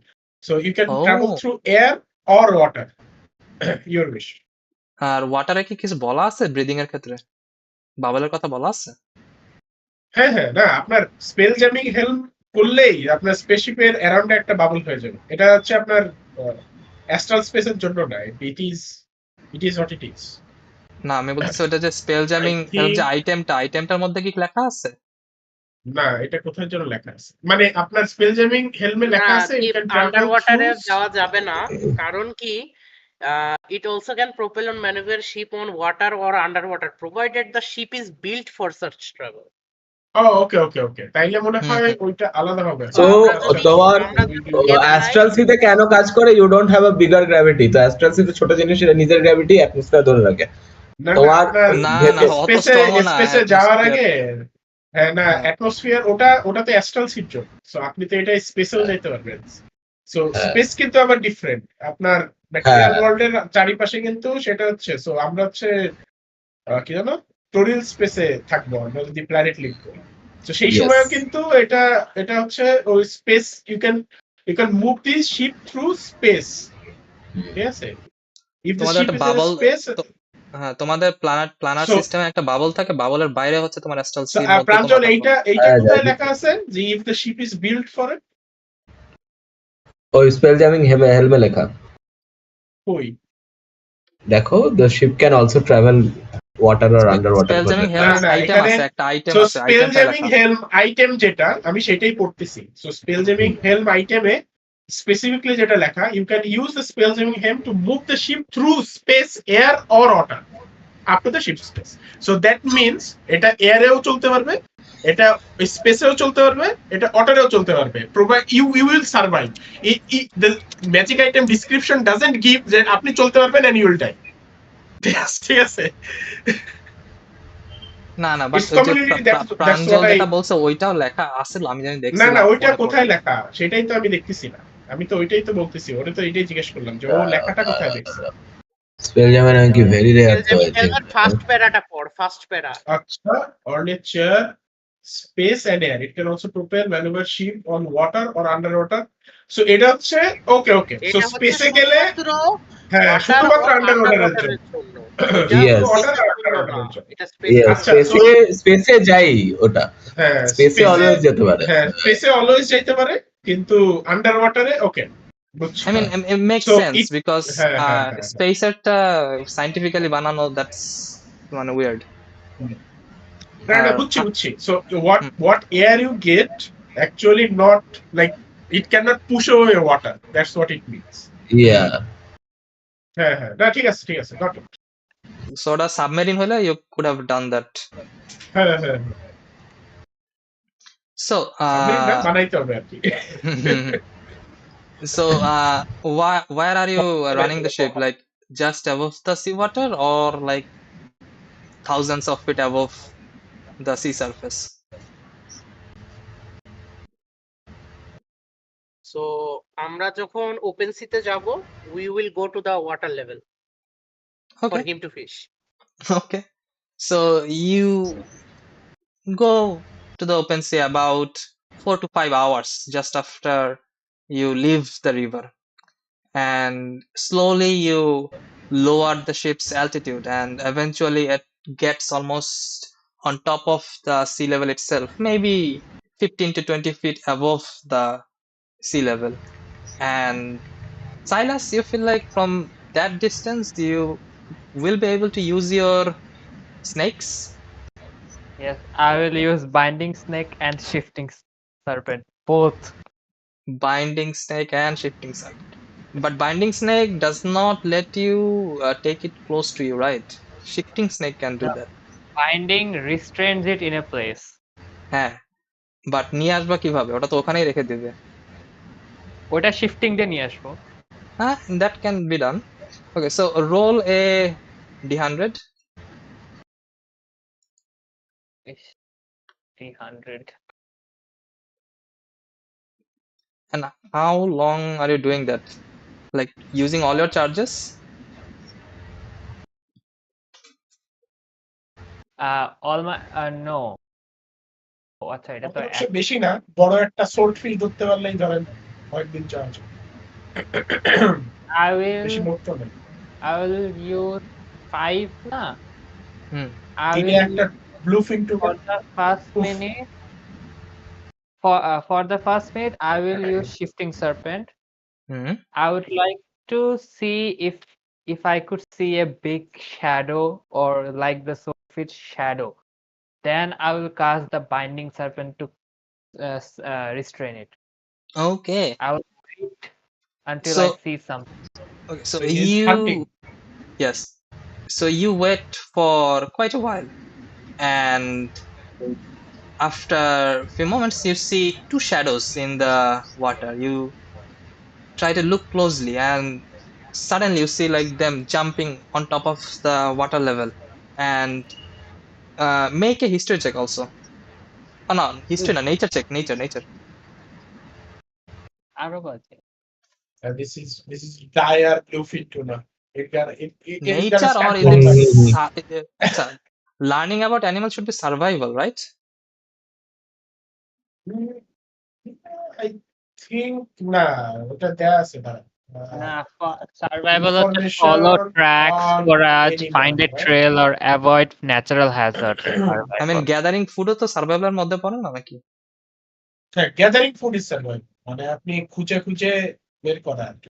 so you can travel through air or water. Your wish. আর ওয়াটারে কি কিছু বলা আছে breathing এর ক্ষেত্রে? বাবলের কথা বলা আছে? হ্যাঁ না আপনার স্পেল জ্যামিং হেল্প করলেই আপনার স্পেসশিপের অ্যারাউন্ডে একটা বাবল হয়ে যাবে। এটা হচ্ছে আপনার অ্যাস্ট্রাল স্পেসের জন্য না, it is what it is. না আমি বলতেছি ওটা যে স্পেল জ্যামিং হেল্প যে আইটেমটার মধ্যে কি লেখা আছে? না এটা কোথায় যেন লেখা আছে, মানে আপনার স্পেল জ্যামিং হেলমে লেখা আছে আন্ডারওয়াটারে যাওয়া যাবে না, কারণ কি it also can propel and maneuver ship on water or underwater provided the ship is built for such travel. ওকে তাইলে মনে হয় ওইটা আলাদা হবে। সো তোমার অ্যাস্ট্রাল সিতে কেন কাজ করে? You don't have a bigger gravity. তো অ্যাস্ট্রাল সিতে ছোট জিনিস নিজের গ্র্যাভিটি অ্যাটমসফিয়ার ধরে রাখে। তোমার স্পেসে যাওয়ার আগে হ্যাঁ না অ্যাটমসফিয়ার ওটাতে অ্যাস্ট্রাল সিট জন্য, সো আপনি তো এটা স্পেসেও যেতে পারবেন। সো স্পেস কিন্তু আবার ডিফারেন্ট, আপনার ম্যাটেরিয়াল ওয়ার্ল্ডের চারিপাশে কিন্তু সেটা হচ্ছে, সো আমরা হচ্ছে কি জানো টোরিল স্পেসে থাকবো আমরা যদি প্ল্যানেট লিভ করি। তো সেই সময় কিন্তু এটা হচ্ছে ওই space you can move this ship through space, ঠিক আছে? If the ship is in space, হ্যাঁ তোমাদের প্ল্যানার সিস্টেমে একটা বাবল থাকে, বাবলের বাইরে হচ্ছে তোমার অ্যাস্ট্রাল সি এর মধ্যে প্রাঞ্জল এইটা কোথায় লেখা আছে যে if the ship is built for it? ওই স্পেল জ্যামিং হেলমে লেখা। কই দেখো, the ship can also travel water or underwater. Spell jamming helm item আছে, একটা আইটেম আছে, স্পেল জ্যামিং হেলম আইটেম যেটা আমি সেটাই পড়তেছি। সো স্পেল জ্যামিং হেলম আইটেমে specifically যেটা লেখা, you can use the spell jamming helm to move the ship through space, air or water up to the ship's space. So that means এটা এয়ারেও চলতে পারবে, এটা স্পেসেও চলতে পারবে, এটা ওয়াটারেও চলতে পারবে, provide you will survive. The magic item description doesn't give that আপনি চলতে পারবেন and you will die. ঠিক আছে? না বাট প্রাঞ্জল যেটা বলছে ওইটাও লেখা আছে, আমি জানি দেখছি না ওইটা কোথায় লেখা সেটাই তো আমি দেখতেছি না, আমি তো ওইটাই তো বলতেছি, ওরে তো এটাই জিজ্ঞেস করলাম যে ও লেখাটা কোথায় দেখছে। স্পেল জ্যামিং কি ভেরি রেয়ার তো আই থিংক ফার্স্ট প্যারাটা পড়, ফার্স্ট প্যারা। আচ্ছা, ornature space and air, it can also propel maneuver ship on water or underwater. So এটা হচ্ছে ওকে সো স্পেসে গেলে হ্যাঁ শুধুমাত্র আন্ডারওয়াটারের জন্য। স্পেসে যাই ওটা, স্পেসে অলওয়েজ যেতে পারে, হ্যাঁ স্পেসে অলওয়েজ যেতে পারে, কিন্তু আন্ডারওয়াটারে ওকে। I mean it makes sense because spacerটা scientifically বানানো, that's মানে weird. No, বুঝছি. So what air you get actually not like it cannot push away water. That's what it means. Yeah. হ্যাঁ, না ঠিক আছে, got it. So ওটা submarine হলে you could have done that. হ্যাঁ. So সাবমেরিন না বানাইতে হবে আর কি. so where are you running the ship? Like just above the seawater or like thousands of feet above the sea surface? So আমরা যখন open সিতে যাব we will go to the water level for Okay. him to fish. Okay. So you go to the open sea about 4 to 5 hours just after you leave the river, and slowly you lower the ship's altitude, and eventually it gets almost on top of the sea level itself, maybe 15 to 20 feet above the sea level. And Silas, you feel like from that distance you will be able to use your snakes? Yes, I will use binding snake and shifting serpent. Both. Binding snake and shifting serpent. But binding snake does not let you take it close to you, right? Shifting snake can do No. that. Binding restrains it in a place. হ্যাঁ, but নিয়ে আসবা কিভাবে? ওটা তো ওখানেই রেখে দিবে। ওটা shifting দিয়ে নিয়ে আসবো। হ্যাঁ, that can be done. Okay, so roll a d100. 300. And how long are you doing that? Like using all your charges? All my no. ও আচ্ছা এটা তো অবশ্য বেশি না, বড় একটা সোল্ট ফিল ধরতে পারলেই ধরেন কয়েকদিন চার্জ। I will বেশি মরতে নেই। I will use 5 না? I দিনে will একটা bluefin to for the first minute for the first minute I will use shifting serpent. I would like to see if I could see a big shadow or like the soulfit shadow. Then I will cast the binding serpent to restrain it. Okay. I will wait until So I see something. okay, so he's hunting. yes. So you wait for quite a while, and after a few moments you see two shadows in the water. You try to look closely, and suddenly you see like them jumping on top of the water level. And make a history check also. Oh no, history no, nature check. Nature. আরো বাজে। This is dire bluefin tuna. It is gonna Nature or stand is like it learning about animals should be survival, right? I think না, ওটা দেয়া আছে না। না, survival হচ্ছে follow Information tracks, on forage, animal, find a right? trail or avoid natural hazards. I mean, gathering food ও তো সার্ভাইভালের মধ্যে পড়ে না নাকি? হ্যাঁ, গ্যাদারিং ফুড ইজ সার্ভাইভ, মানে আপনি খুঁজে বের করা আর কি।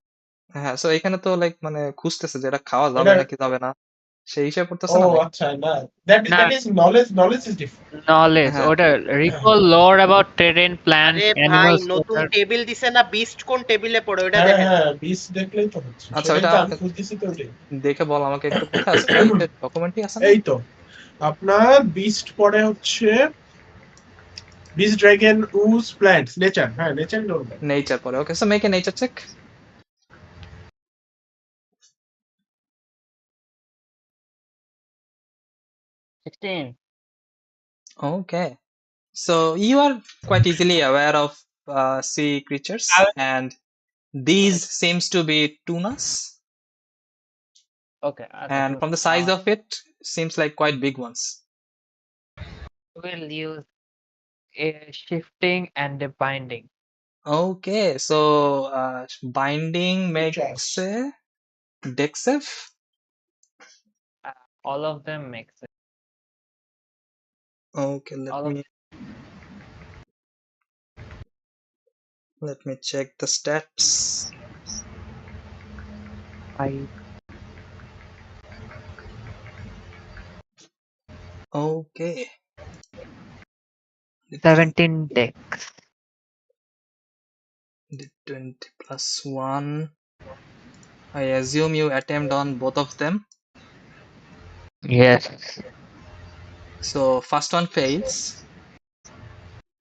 হ্যাঁ, সো এখানে তো লাইক মানে খুঁজতেছে যে এটা খাওয়া যাবে এটা নাকি যাবে না, সেই হিসাবে ও পড়তেছে না নাকি? আচ্ছা, না, that না, is knowledge is different. knowledge হ্যাঁ, ওটা recall lore about terrain, plants, আরে ভাই animals. নতুন টেবিল দিছে না, বিস্ট কোন টেবিলে পড়ে ওটা হ্যাঁ দেখেন। বিস দেখলেই তো হচ্ছে, আচ্ছা সেটাই ওটা তো আমি খুঁজতেছি তো ওটাই। দেখে বল আমাকে একটু, কোথায় আছে? ডকুমেন্টই আছে না? এই তো আপনার বিস্ট পড়ে হচ্ছে beast dragon ooze plants nature, হ্যাঁ নেচার নরমাল। নেচার পড়ে। Okay, so make a nature check. 16. Okay, so you are quite easily aware of sea creatures, and these seems to be tunas. Okay, And from the size of it, seems like quite big ones. we'll use a shifting and a binding. Okay, so binding makes a dex save. All of them make sense. Okay, let me check the stats. Okay, 17 decks. D20 plus 1. I assume you attempt on both of them. Yes. So first one fails.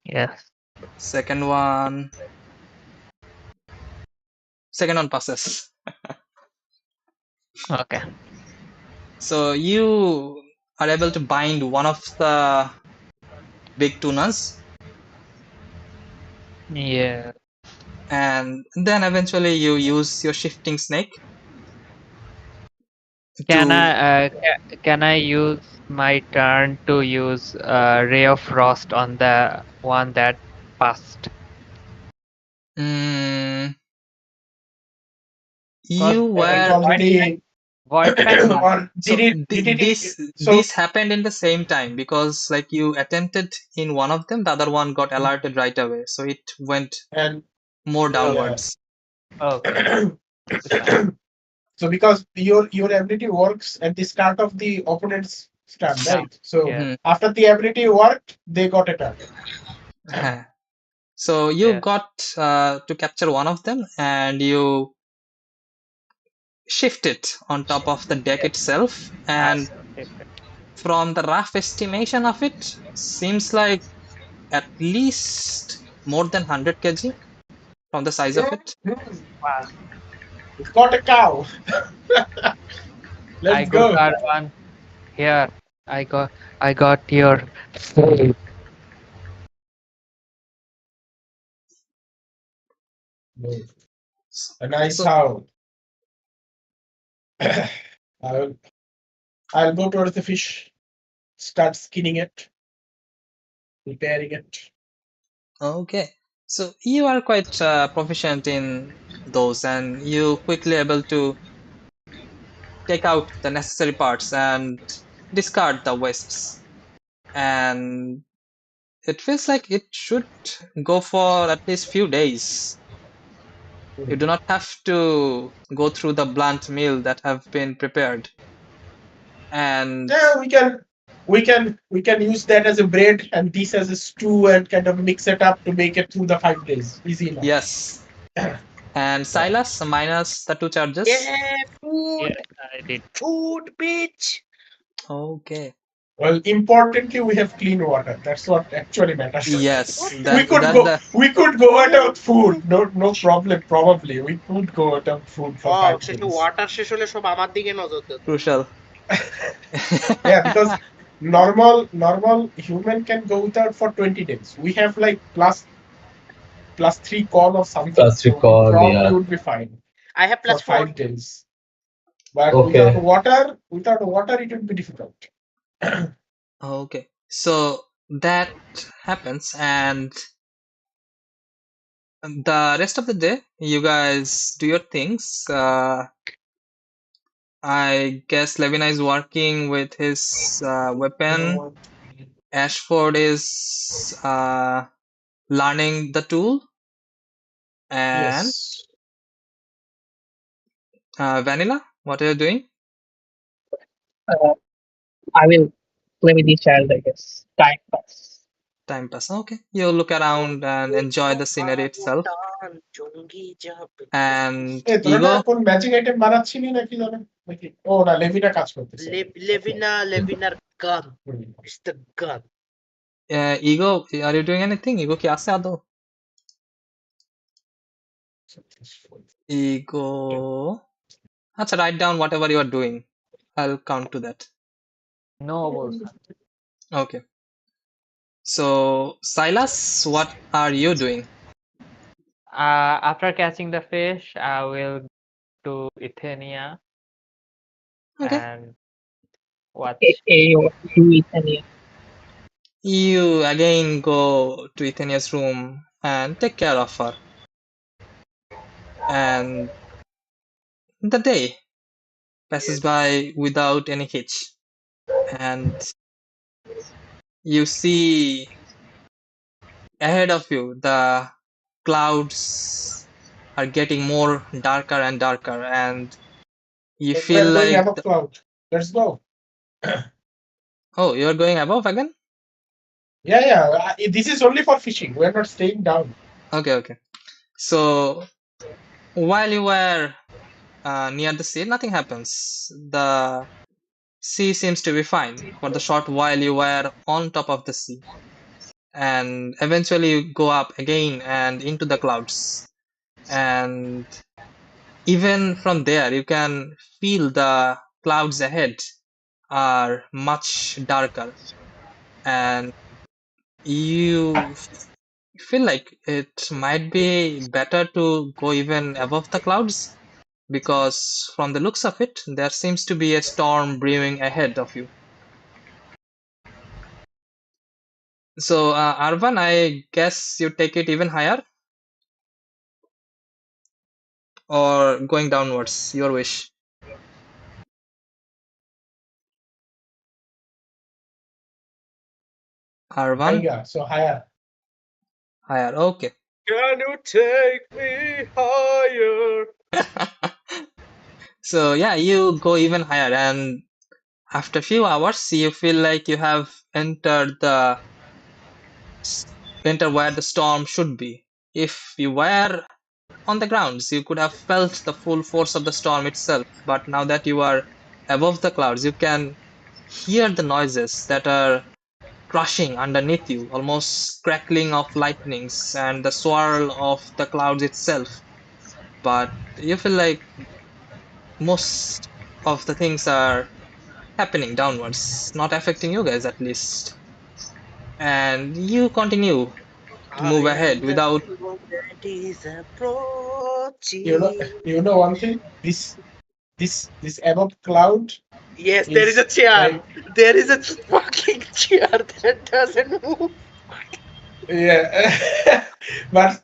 Yes. Second one passes. Okay. So you are able to bind one of the big tunas, Yeah. and then eventually you use your shifting snake Can to can I use my turn to use Ray of Frost on the one that passed? mm, Because you It were already Void Fang or so did it so this happened in the same time, because like you attempted in one of them, the other one got alerted right away, so it went and more yeah. downwards. Okay. It's fine. So because your ability works at the start of the opponent's turn, Yeah. right? So Yeah. Hmm. after the ability worked, they got a turn. So you Yeah. got to capture one of them, and you shift it on top of the deck itself, and from the rough estimation of it, seems like at least more than 100 kg from the size of it. Wow. It's got a cow. I Let's go go. Carbon. Here. I got your food. A nice So cow. I'll go towards the fish, start skinning it, preparing it. okay, so you are quite proficient in those, and you quickly able to take out the necessary parts and discard the wastes, and it feels like it should go for at least few days. You do not have to go through the blunt meal that have been prepared. And Yeah, we can use that as a bread and this as a stew and kind of mix it up to make it through the 5 days. Easy enough. yes, and Silas minus the 2 charges. Yeah, Yeah, food, I did. food, bitch. Okay. Well, importantly, we have clean water. That's what actually matters. Yes, we that could that's go. the We could go without food. No problem. Probably we could go without food for 5 days. Water শেষ হলে সব আমার দিকে নজর দিত crucial. Yeah, because normal human can go without for 20 days. We have like plus 3 corn or something. Plus So we recall, probably yeah. would be fine I have for plus 4 5 days. But Okay. without water, it would be difficult. Okay, so that happens, and the rest of the day you guys do your things. I guess Levina is working with his weapon. Ashford is learning the tool, and Yes. Vanilla, what are you doing? Uh, I will play with this child, I guess. Time pass. Time pass. Okay, you look around and enjoy the scenery itself. জঙ্গি যাবে And এ তোরা না Ego, কোন magic item বানাচ্ছিলি নাকি জানো নাকি ও না লেভিনা কাজ করতেছে লেভিনার gun hmm. It's the gun Ego, are you doing anything? Ego কি আছে আদৌ? Ego. আচ্ছা, write down whatever you are doing. I'll count to that. No বলছে। Okay. So, Silas, what are you doing? After catching the fish, I will to Ethenia Okay. and watch. Do Ethania. You again go to Ethenia's room and take care of her. And the day passes by without any hitch. And you see ahead of you the clouds are getting more darker and darker, and you feel We're going like above cloud. Let's go. oh, you're going above again? Yeah. This is only for fishing. We're not staying down. Okay. So while you were near the sea, nothing happens. The sea seems to be fine for the short while you were on top of the sea. And eventually you go up again and into the clouds. And even from there, you can feel the clouds ahead are much darker. And you feel like it might be better to go even above the clouds because from the looks of it, there seems to be a storm brewing ahead of you. So, Arvan, I guess you take it even higher or going downwards, your wish. Arvan, Higher, so higher. higher. Okay. Can you take me higher? So yeah, you go even higher, and after a few hours, you feel like you have entered where the storm should be. If you were on the grounds, you could have felt the full force of the storm itself. But now that you are above the clouds, you can hear the noises that are crushing underneath you, almost crackling of lightnings and the swirl of the clouds itself. But you feel like most of the things are happening downwards, not affecting you guys at least. And you continue to move ahead And the without. moment is approaching. You know one thing. This above cloud Yes, there is is a chair. like, There is a fucking chair that doesn't move. yeah. but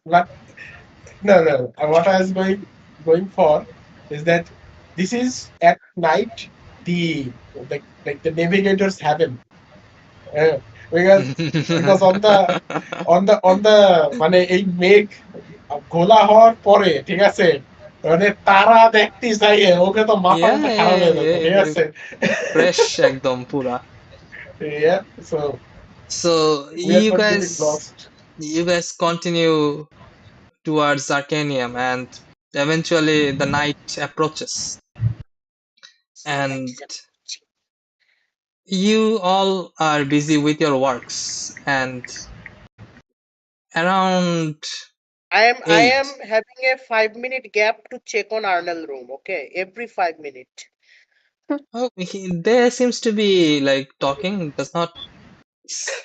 no. What I was going for is that this is at night, the like the navigator's heaven. Uh, because on the মানে এই মেঘ ঘোলা হওয়ার পরে, ঠিক আছে, মানে তারা দেখতে চাইয়ে ওকে তো মাথা মতো খারাপ হয়ে যেত, ঠিক Yeah, আছে। fresh ekdom pura. Yeah, so So we are not getting lost. you guys continue towards Arcanium, and eventually the night approaches, and you all are busy with your works, and around I am 8. having a 5 minute gap to check on Arnell room. Okay, every 5 minutes. Oh, there seems to be like talking. Does not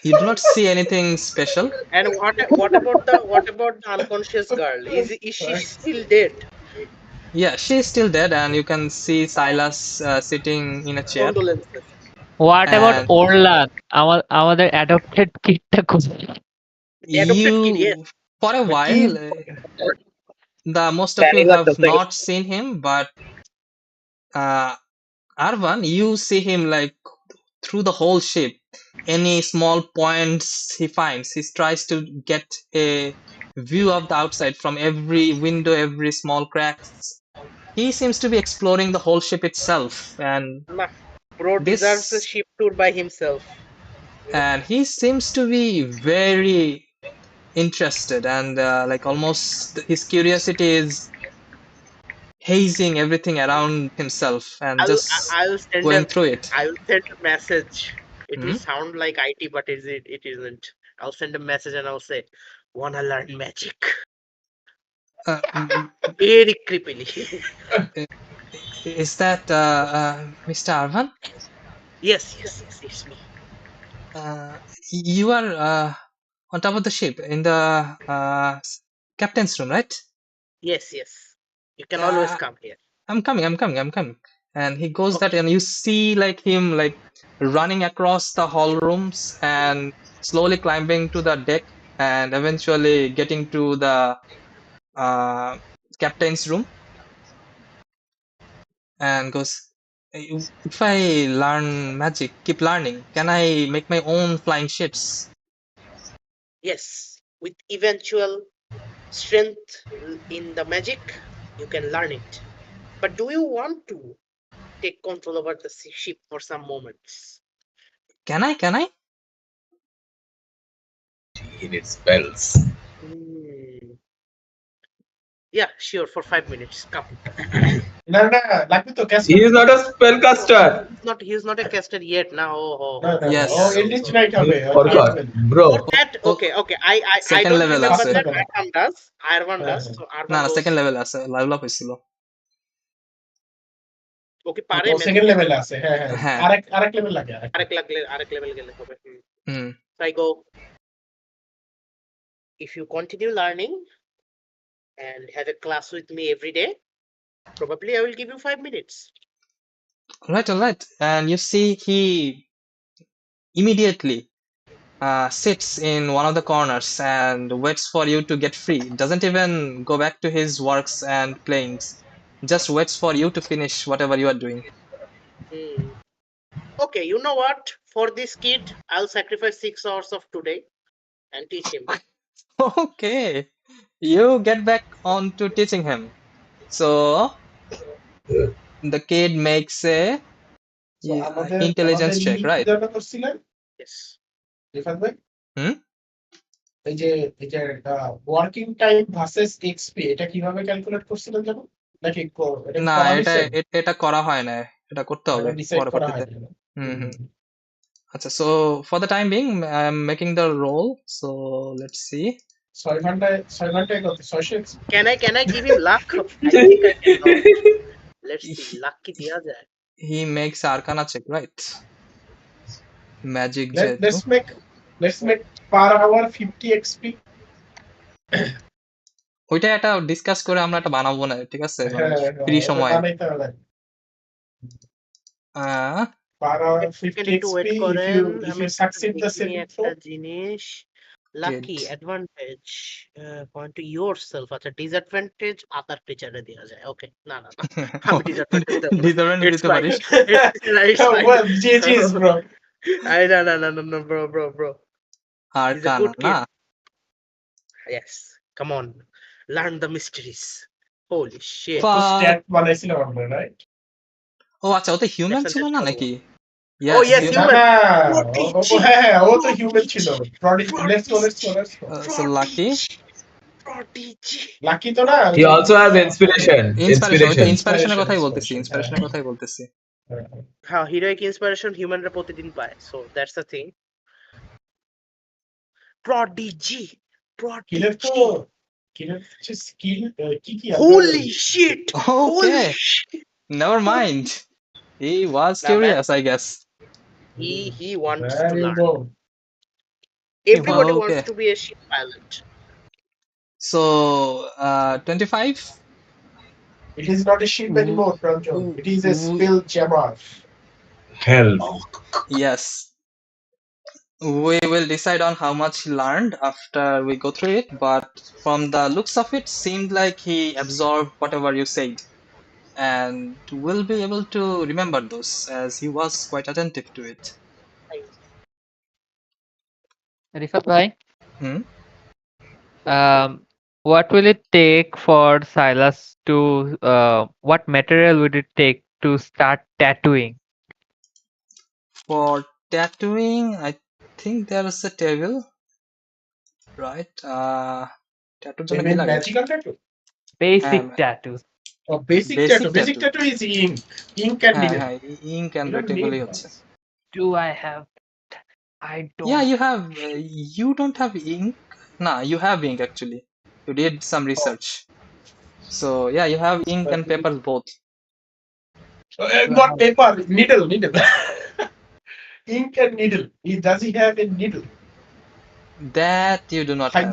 You do not see anything special. And what about the unconscious girl? Is she still dead? Yeah, she's still dead, and you can see Silas sitting in a chair. Condolences. What about And Orlan? আমাদের adopted kidটা কোথায়? Adopted kid, yes. you, for a while, the most of you have not seen him, but uh, Arvan, you see him like through the whole ship. Any small points he finds, he tries to get a view of the outside from every window, every small cracks. He seems to be exploring the whole ship itself, and Nah, bro deserves a ship tour by himself. he seems to be very interested, and like almost his curiosity is hazing everything around himself and just I'll send going through it. I will send a message. It will Hmm? sound like IT, but it isn't. I'll send a message and I'll say, "Wanna learn magic?" Very creepily. Is that Mr. Arvan? Yes, it's me. You are on top of the ship in the captain's room, right? Yes. You can always Uh, come here. I'm coming. And he goes that, and you see like him like running across the hall rooms and slowly climbing to the deck and eventually getting to the uh, captain's room and goes, if I learn magic, keep learning, can I make my own flying ships? Yes, with eventual strength in the magic, you can learn it. But do you want to take control over the ship for some moments? Can I? he needs spells. Yeah, sure, for 5 minutes. Come. না না লাগবে তো cash He is not a spellcaster. He's not a caster yet now. না না Yes. ও Alice night হবে For God, bro. For that, okay. I Second don't level remember আছে। that. Arvan does. So না Arvan না knows. Second level আছে, level up হয়েছিল। Okay, পারে ও second লেভেলে আছে হ্যাঁ হ্যাঁ হ্যাঁ। আরেক লেভেল লাগে আরেক লেভেল গেলে হবে। হুম। So I go, if you continue learning and have a class with me every day, probably I will give you 5 minutes. All right. And you see he immediately sits in one of the corners and waits for you to get free. Doesn't even go back to his works and playings. Just waits for you to finish whatever you are doing. Okay, you know what? For this kid, I'll sacrifice 6 hours of today and teach him. Okay. You get back on to teaching him. So the kid makes a intelligence check, right? Yes. Rifat ভাই হুম? এই যে working time versus XP এটা কিভাবে calculate করছিলেন জানো নাকি এটা না করা এটা হয়েছে? এটা করা হয় না, এটা করতে হবে ডিসাইড করা পরবর্তীতে। হয়নি। হুম। আচ্ছা, so for the time being I am making the roll, so let's see. 6 ঘন্টায় কত 600 Can I give him luck? I think I cannot. Let's see. Luck কি দেয়া যায়? He makes arcana check, right? Magic let's make per hour 50 XP. ওইটা একটা discuss করে আমরা একটা বানাবো না, ঠিক আছে? ফ্রি হ্যাঁ সময় বানাইতে হবে আহ, per hour এক 50 সেকেন্ড একটু XP ওয়েট if করেন, you আমি succeed the দেখি saving একটা throw. জিনিস। Lucky Good. Advantage point to yourself. আচ্ছা, ডিসঅ্যাডভান্টেজ আদার টিচারে দেওয়া যায়। ওকে, না আমি ডিসঅ্যাডভান্টেজ দেব না। Disadvantage It's দিতে fine. পারিস। It's fine. Well, GG's bro. No, bro. He's a arcana good না? kid. Yes, come on, learn the mysteries. Holy shit. তো Fuck. স্ট্যাট বানাইছিলাম আমরা রাইট ও আচ্ছা, ও তো হিউম্যান ছিল না নাকি? Oh yes, না human. না Prodigy. হ্যাঁ ও তো হিউম্যান ছিল let's go So lucky. Prodigy. Lucky তো না He also has inspiration. Inspiration, Inspiration. ইন্সপিরেশনের কথাই বলতেছি, Inspiration, ইন্সপিরেশনের কথাই বলতেছি। হ্যাঁ, heroic inspiration humanরা প্রতিদিন পায়, so that's the thing. Prodigy. কিলের তো স্কিল কি Holy shit. Holy Okay, shit. never mind. He was curious, I guess. He wants to there you learn. go. Everybody Okay. wants to be a ship pilot. So 25. It is not a ship anymore, Pranjo. It is a spell jammer. Hell. Yes. We will decide on how much he learned after we go through it, but from the looks of it, seemed like he absorbed whatever you said, and will be able to remember those as he was quite attentive to it. Rifat ভাই, Hmm? what will it take for Silas to what material would it take to start tattooing? For tattooing, I think there is a table, right? Tattoo জন্য কি Maybe লাগে? magical tattoo. Basic tattoos. Oh, basic tattoo. Basic tattoo is ink. Ink and needle. হ্যাঁ, ink and You don't reticuli need হচ্ছে। Do I have? I don't. Yeah, you have. You don't have ink. Nah, you have ink actually. You did some research. So yeah, you have ink and papers both. What paper? Needle. Ink and needle. Does he have a needle? That you do not have.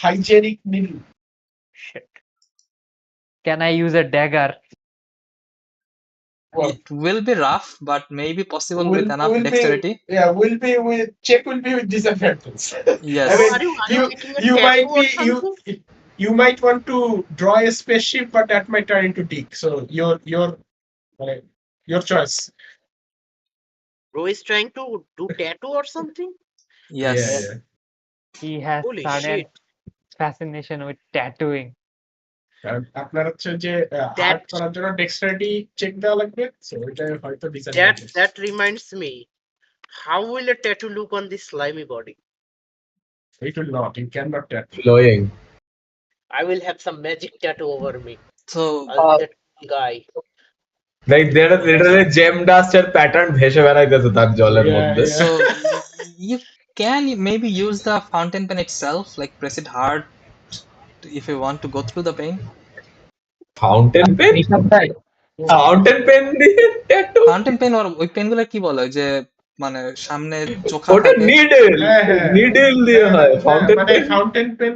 Hygienic needle. Shit. Can I use a dagger? Well, It will be rough, but maybe possible with enough will dexterity. will be with check will be with disadvantage. Yes. I mean, Are you making a you tattoo might or be something? you might want to draw a spaceship, but that might turn into dick. So your choice. Bro is trying to do tattoo or something? Yes. Yeah. He has Holy sudden shit. fascination with tattooing. আপনার হচ্ছে যে art করার জন্য ডেক্সটারিটি check দেওয়া লাগবে, so এটা হয়তো disadvantage. That reminds me. How will a tattoo look on this slimy body? It will not. You cannot tattoo. Flowing. I will have some magic tattoo over me. So I'll be that cool guy. Like there is literally gem dust এর pattern ভেসে বেড়াইতেছে তার জলের Yeah, মধ্যে। yeah. so you can maybe use the fountain pen itself, like press it hard if you want to go through the pain. Fountain pen? ঋষভ ভাই, fountain pen দিয়ে tattoo? Fountain pen ওর ওই পেনগুলো কি বলে, ওই যে মানে সামনে চোখা ওটা থাকে। নিডল, হ্যাঁ, হ্যাঁ। নিডল দিয়ে হয় ফাউন্টেন মানে পেন। ফাউন্টেন পেন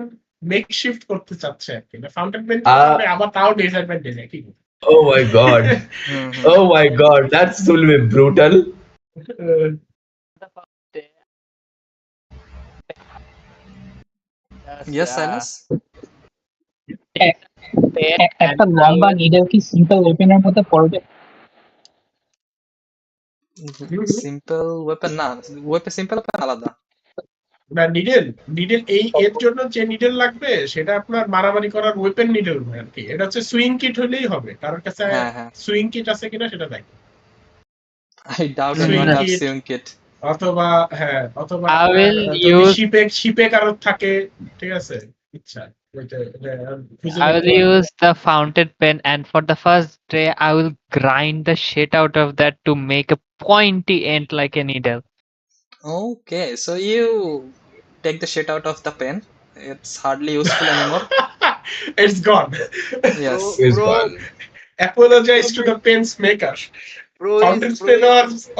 মেকশিফট করতে চাচ্ছে আর কি। ফাউন্টেন পেন আবার তাও ডিসঅ্যাডভান্টেজ কি? Oh my god. Hmm, hmm. Oh my god, that's will be brutal. Yes, Silas? একটা লম্বা নিডল কি সিম্পল ওপেনের মধ্যে পড়বে? সিম্পল ওয়েপন না, সিম্পল ওয়েপন আলাদা। না, নিডল এর জন্য যে নিডল লাগবে সেটা আপনার মারামারি করার ওয়েপন নিডল নয় আর কি। এটা হচ্ছে সুইং কিট হলেই হবে। কারোর কাছে সুইং কিট আছে কিনা সেটা দেখ। I doubt anyone have swing kit. অথবা অথবা I will যদি use শিপে কারোর থাকে, ঠিক আছে, ইচ্ছা I will use the fountain pen, and for the first day I will grind the shit out of that to make a pointy end like a needle. Okay, so you take the shit out of the pen. It's hardly useful anymore. It's gone. Yes. It's Bro, gone. Apologize to the pen's maker. bro Fountain is, pen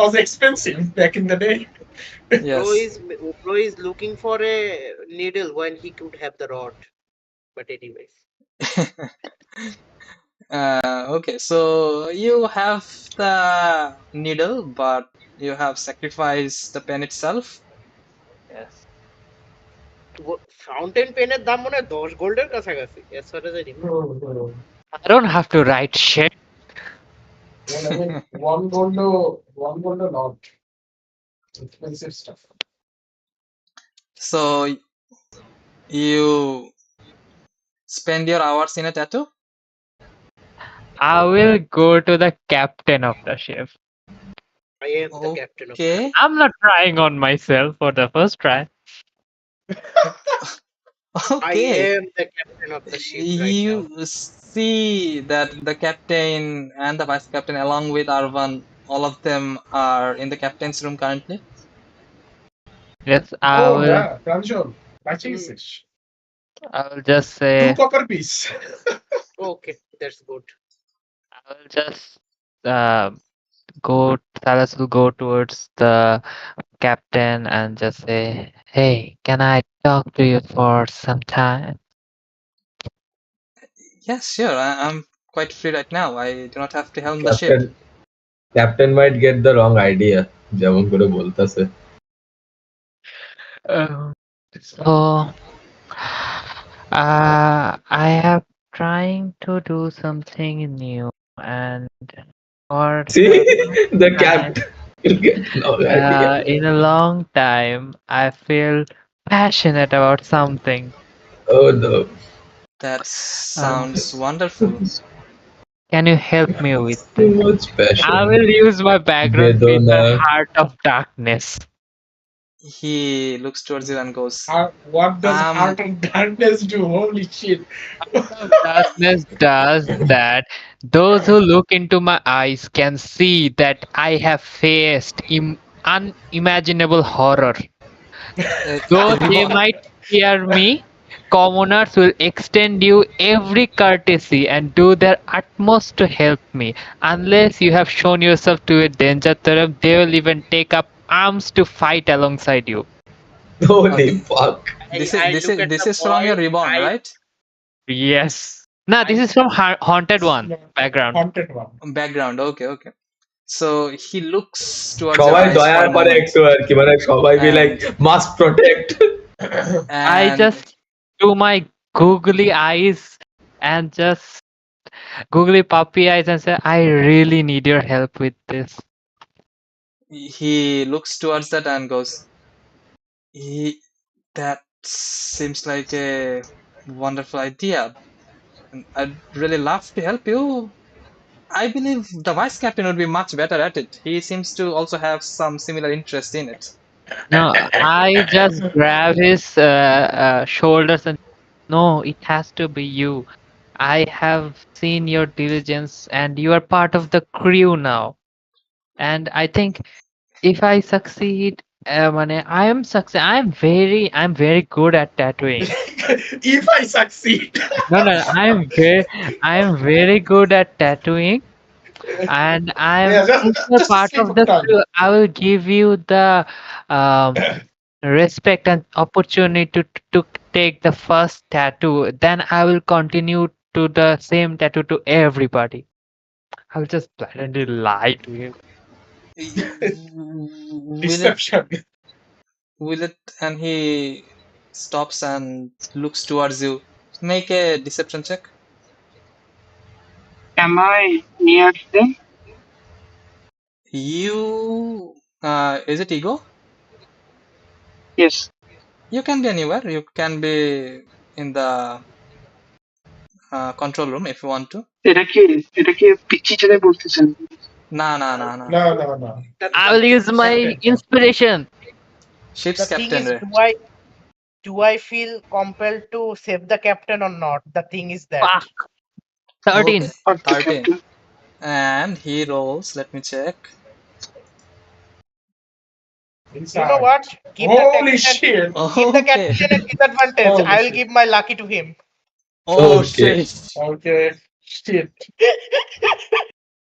was expensive back in the day. Yes. bro is looking for a needle when he could have the rod. But anyways. Okay, so you have the needle, but you have sacrificed the pen itself. Yes. Fountain পেনের দাম মনে হয় 10 গোল্ডের কাছাকাছি, as far as I remember. I don't have to write shit. Well, I mean, one gold a lot. Expensive stuff. So you spend your hours in a tattoo? I will go to the captain of the ship. I am the captain of Okay. I'm not trying on myself for the first try. I Okay. am the captain of the ship right You now. see that the captain and the vice captain, along with Arvan, all of them are in the captain's room currently. Yes, I Oh, will. yeah, Pranjal, watching this. I will just 2 say. copper piece. Okay, that's good. I will just go. Salas will go towards the captain and just say, "Hey, can I talk to you for some time?" Yes, sure. I'm quite free right now. I do not have to helm the ship. Captain might get the wrong idea, যেমন করে বলতাছে। So, I have trying to do something new, and for See, the time, captain will get the wrong idea. in a long time, I feel passionate about something. Oh no. That sounds wonderful. Can you help me with Too this? much passion. I will use my background with the Vedona. heart of darkness. He looks towards you and goes, What does Um, Heart of Darkness do? Holy shit. Darkness does that. Those who look into my eyes can see that I have faced unimaginable horror. Though they might fear me, commoners will extend you every courtesy and do their utmost to help me. Unless you have shown yourself to a danger threat, they will even take up arms to fight alongside you. Holy fuck. this I is look at this the is from your boy, reborn, I- right? Yes. No, this is from Haunted One background. Haunted one. Background. Okay. So he looks towards your সবাই eyes for দয়ার a পরে moment, একটু আর কি, মানে সবাই be like must protect. I and just do my googly eyes and just googly puppy eyes and say, I really need your help with this. he looks towards that and goes, that seems like a wonderful idea. And I'd really love to help you. I believe the vice captain would be much better at it. He seems to also have some similar interest in it. No, I just grab his shoulders and no, it has to be you. I have seen your diligence and you are part of the crew now. And I think if I succeed, I'm very good at tattooing. If I succeed. No, I'm very good at tattooing, and Yeah, if you're just a part slip of of the tongue. crew, I will give you the um, respect and opportunity to take the first tattoo. Then I will continue to the same tattoo to everybody. I will just blatantly lie to you. Will it Deception. will it and he stops and looks towards you. Make a deception check. Am I near them? You is it ego? Yes. You can be anywhere. You can be in the control room if you want to. এটা কি পিচ্ছি ছেলে বলতেছেন? না না না না No, no, no. I will use my inspiration. Ship's The thing captain is, রে do I feel compelled to save the captain or not? The thing is that. Fuck. 13. Okay, Or the 13 captain? and he rolls. Let me check. You know what? Give the Holy captain, shit. give the Okay. captain a disadvantage. Holy I will shit. give my lucky to him. Oh Okay. shit. Okay. Shit.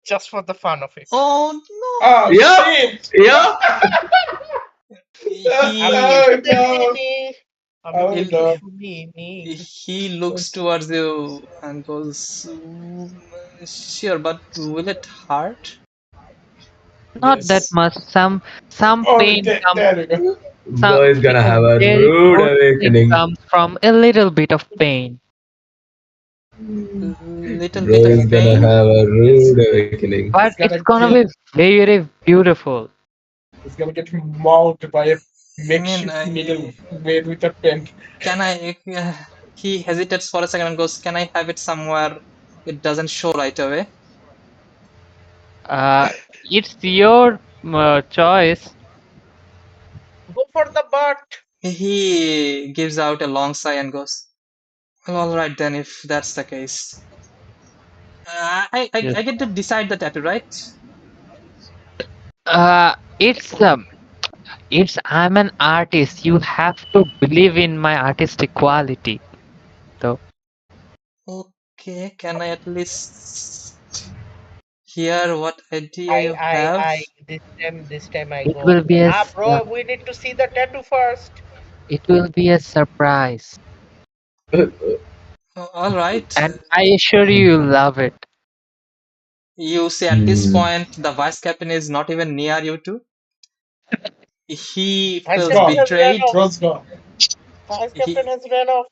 Just for the fun of it. Oh no. Oh, Yeah. shit. Yeah. He Oh, no. Oh, He'll- no. he looks towards you and goes, sure, but will it hurt? Not Yes. that much. Some Oh, pain comes. there we go. Some Bro is gonna have a very rude good thing awakening. comes from a little bit of pain. Little Bro bit of is gonna pain. have a rude awakening. But It's gonna it's gonna get, be very beautiful. it's gonna get mauled by a I mean, makeshift needle made with a pen. can I? He hesitates for a second and goes, "Can I have it somewhere it doesn't show right away?" It's your choice. Go for the butt. He gives out a long sigh and goes, "Well, all right then, if that's the case." I get to decide the tattoo, right? It's I'm an artist. You have to believe in my artistic quality. So Okay, can I at least hear what idea you have? This time I it go. will be Bro, we need to see the tattoo first. a surprise, All right. and I assure you, you'll love it. You see, at this point, the vice captain is not even near you two. He Vice feels captain has betrayed. ran off. Bro's gone. Vice captain has ran off.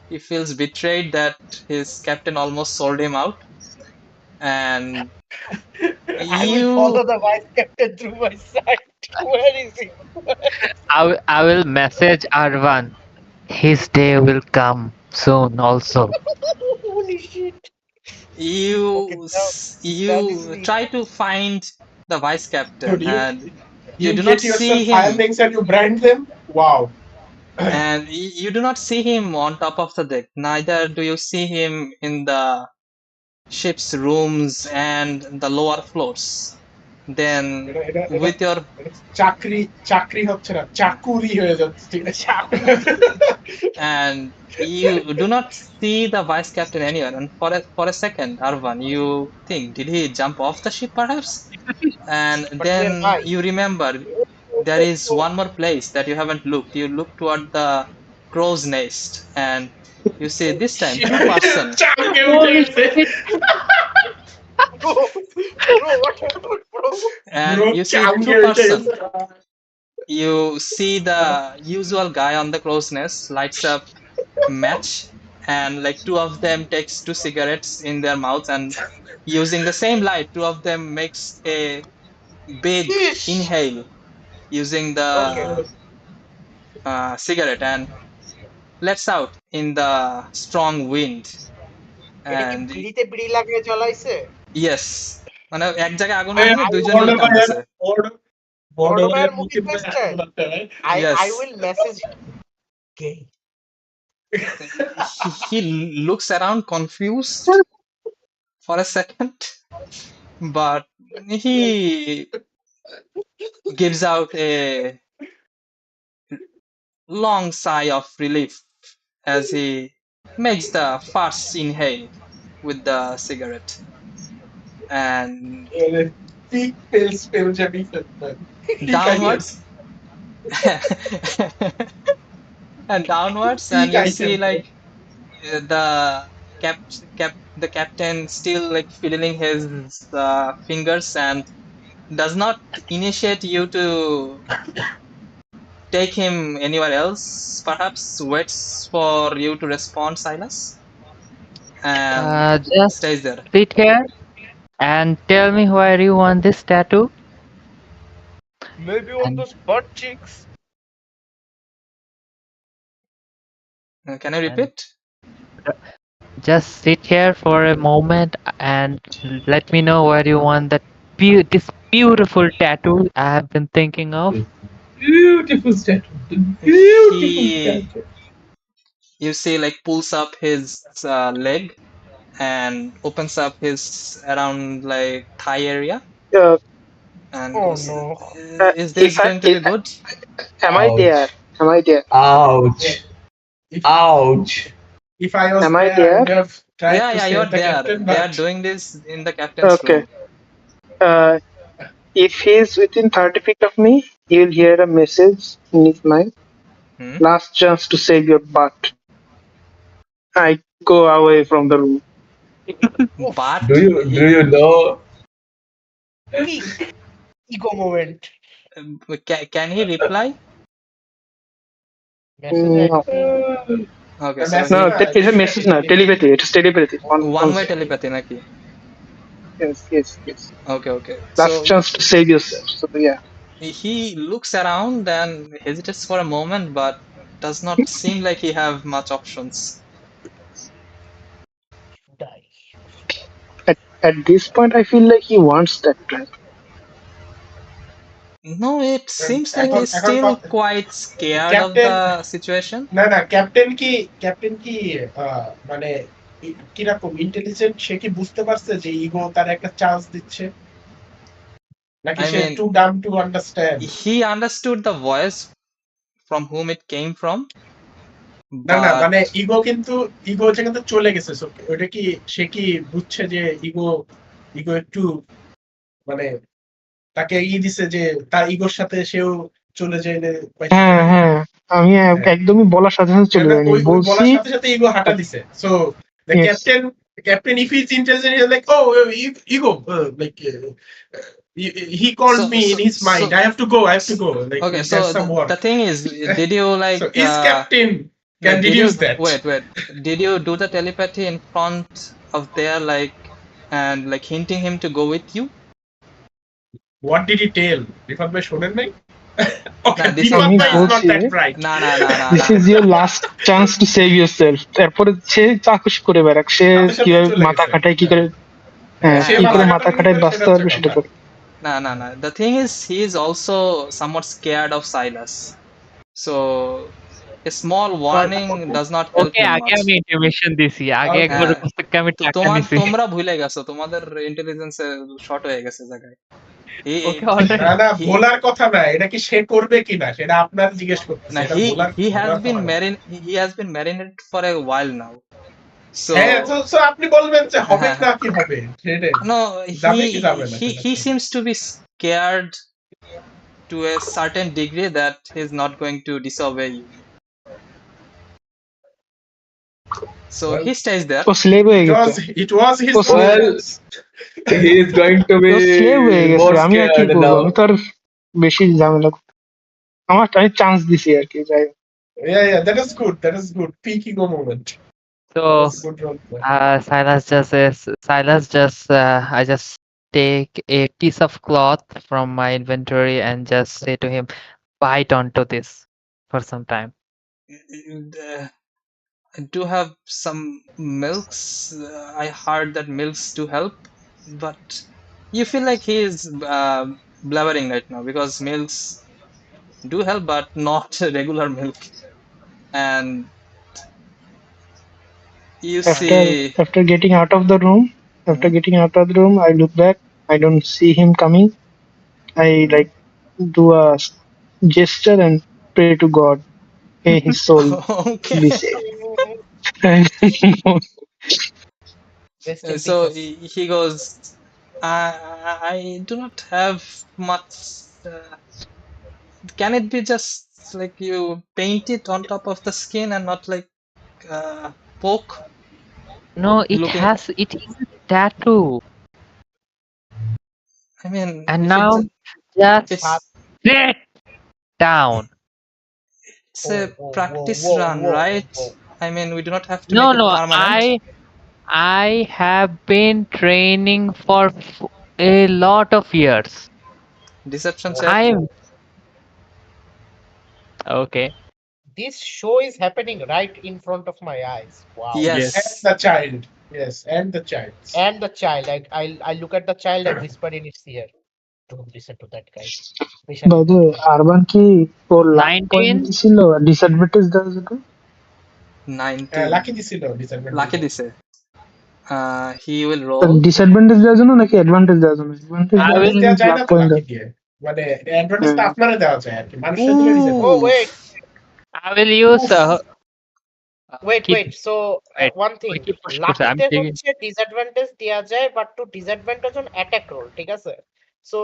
He feels betrayed that his captain almost sold him out. And I will follow the vice captain through my sight. Where is he? I will message Arvan. His day will come soon. Also, Holy shit. you Okay, now you is try to find the vice captain, Dude, and you do get not yourself see him, filings and you brand them? Wow. and you do not see him on top of the deck. Neither do you see him in the ship's rooms and the lower floors. Then with your চাকরি হচ্ছে না চাকুরি হয়ে যাচ্ছে ঠিক আছে and you do not see the vice captain anywhere, and for a second, Arvan, you think, did he jump off the ship perhaps? And But then where am I? you remember there is one more place that you haven't looked. You look toward the crow's nest, and you see this time two person. চাঙ্গে উঠে গেছে Bro, what happened, bro? And Bro, you see চাঙ্গে two উঠে person. গেছে You see the usual guy on the crow's nest lights up match, and like two of them takes two cigarettes in their mouth, and using the same light, two of them makes a big Sheesh. inhale using the cigarette and lets out in the strong wind. এটা কি And বিড়িতে বিড়ি লাগিয়ে জ্বলাইছে? yes, মানে এক জায়গায় আগুন লাগিয়ে দুইজন মিলে টানতেছে। বড় ভাইয়ের ভাইয়ের মুখে মুখে question? I Yes. will message gay. He looks around confused for a second, but he gives out a long sigh of relief as he makes the first inhale with the cigarette. And Peak spell জানি downwards and downwards, and Peak you item. see like the the captain still like fiddling his fingers and does not initiate you to take him anywhere else. Perhaps waits for you to respond, Silas, and Just stays there. sit here and tell me where you want this tattoo. Maybe on And those butt cheeks. Can I and repeat? just sit here for a moment and let me know where you want this beautiful tattoo I have been thinking of. Beautiful statue. The beautiful He, statue. you see, like pulls up his leg and opens up his around like thigh area Uh, and Oh goes, no. Is this if I, going to be good? am I there? Ouch. Am I there? Ouch. If, Ouch. if I was Am I there, I there? would have tried Yeah, to yeah, save you're the there. captain, They but are doing this in the captain's Okay. room. If he is within 30 feet of me, he will hear a message in his mind. Hmm? Last chance to save your butt. I go away from the room. But Do you know? Peak ego moment. can he reply? Message No. Okay, the so message No, he that is a message now. Telepathy. It is telepathy. one-way telepathy naki. Yes. Okay. Last So chance to save yourself. So yeah. he looks around and hesitates for a moment, but does not seem like he have much options. die. At this point, I feel like he wants that trap. No, it seems like এখন he's এখন still কথা- quite scared of captain the situation. না captain কি মানে কিরকম intelligent, সে কি বুঝতে পারছে যে ইগো তার একটা চান্স দিচ্ছে, নাকি I say mean, two Dam to understand? he understood the voice from whom it came from, না but মানে ইগো হচ্ছে কিন্তু চলে গেছে। So, ওটা কি সে কি বুঝছে যে ইগো একটু মানে তাকে দিছে যে তার ইগোর সাথে সেও চলে যায় হ্যাঁ আমি একদমই বলার সাথে সাথে চলে যায়নি ওই বলছি। বলার সাথে ইগো হাঁটা দিছে। So the Yes. captain if he's intelligent, he's like, oh, ego, like he called me in his mind, I have to go, like okay, so there's some work. the thing is, did you like So his captain can did you deduce that. wait did you do the telepathy in front of there, like, and like hinting him to go with you? What did he tell? Rifat bhai শোনেন নাই? Okay, Nah, this is আমি Rifat bhai is not বলছি that bright. nah. This is your last chance to save your self. তারপরে সে চাকুশ করে বেড়াক, সে সাথে সাথে কিভাবে চলে মাথা গেছে। খাটায় কি করে, সে কি করে মাথা মাথা খাটানি খাটায় করে বাঁচতে সেটা হচ্ছে পারবে সেটা কথা। করে। Nah. The thing is, he is also somewhat scared of Silas, so a small warning does not help okay him আগে much. আমি ইন্টিমেশন দিছি, আগে Okay. একবার হ্যাঁ, কাছ থেকে আমি টাকা নিছি। তোমরা ভুলে গেছো, তোমাদের ইন্টেলিজেন্স শর্ট হয়ে গেছে জায়গায়। ওকে অলরেডি না বলার কথা না, এটা কি সে করবে কিনা সেটা আপনার জিজ্ঞেস করতেছে, এটা বলার he has বলার been কথা না। he has been marinated for a while now, so হ্যাঁ, so আপনি বলবেন যে হবে না কি হবে সেটাই, no, যাবে কি যাবে না he seems to be scared to a certain degree that he's not going to disobey you, so Well, he stays there. ও স্লেভ হয়ে গেছে, it was his Well, he is going to ও slave হয়ে be গেছে, more আমি আর কি scared করবো, now. আমি তো আর বেশি ঝামেলা আমি চান্স দিছি আর কি। যাই হোক। yeah, that is good peak ego moment. So That was good role play. Silas just I just take a piece of cloth from my inventory and just say to him, bite onto this for some time. I do have some milks. I heard that milks do help, but you feel like he is blabbering right now because milks do help, but not regular milk. And you After see, after getting out of the room, I look back. I don't see him coming. I like do a gesture and pray to God. May his soul okay. be safe. Rest in So pieces. he goes, I do not have much. Can it be just like you paint it on top of the skin and not like poke? No, it Looking, is a tattoo. I mean, And if now just it's sit down. a practice run, right? I mean, we do not have to No, make it no, permanent. I have been training for a lot of years. Deception check. I'm okay. This show is happening right in front of my eyes. Wow. And Yes. the child. Yes, and the child. And the child. I look at the child and whisper in its ear. Don't listen to that guy. By the way, urban কি ওর lakh 19? Point ছিল disadvantage দেওয়া যেত 19. Lucky দিছিল disadvantage. Lucky দিছে। He will roll. Disadvantage দেওয়ার জন্য নাকি advantage দেওয়ার জন্য Advantage দেওয়া যায় না লাক তো পয়েন্ট লাকি দিয়ে। মানে অ্যাডভান্টেজ তো আপনারা দেওয়া যায় আর কি। মানুষের দিলে disadvantage। Oh wait, I will use wait. So wait, one thing. কি push করছে? লাকিতে আমি হচ্ছে ডিসঅ্যাডভান্টেজ দেওয়া যায় but to disadvantage on attack roll, ঠিক আছে? সো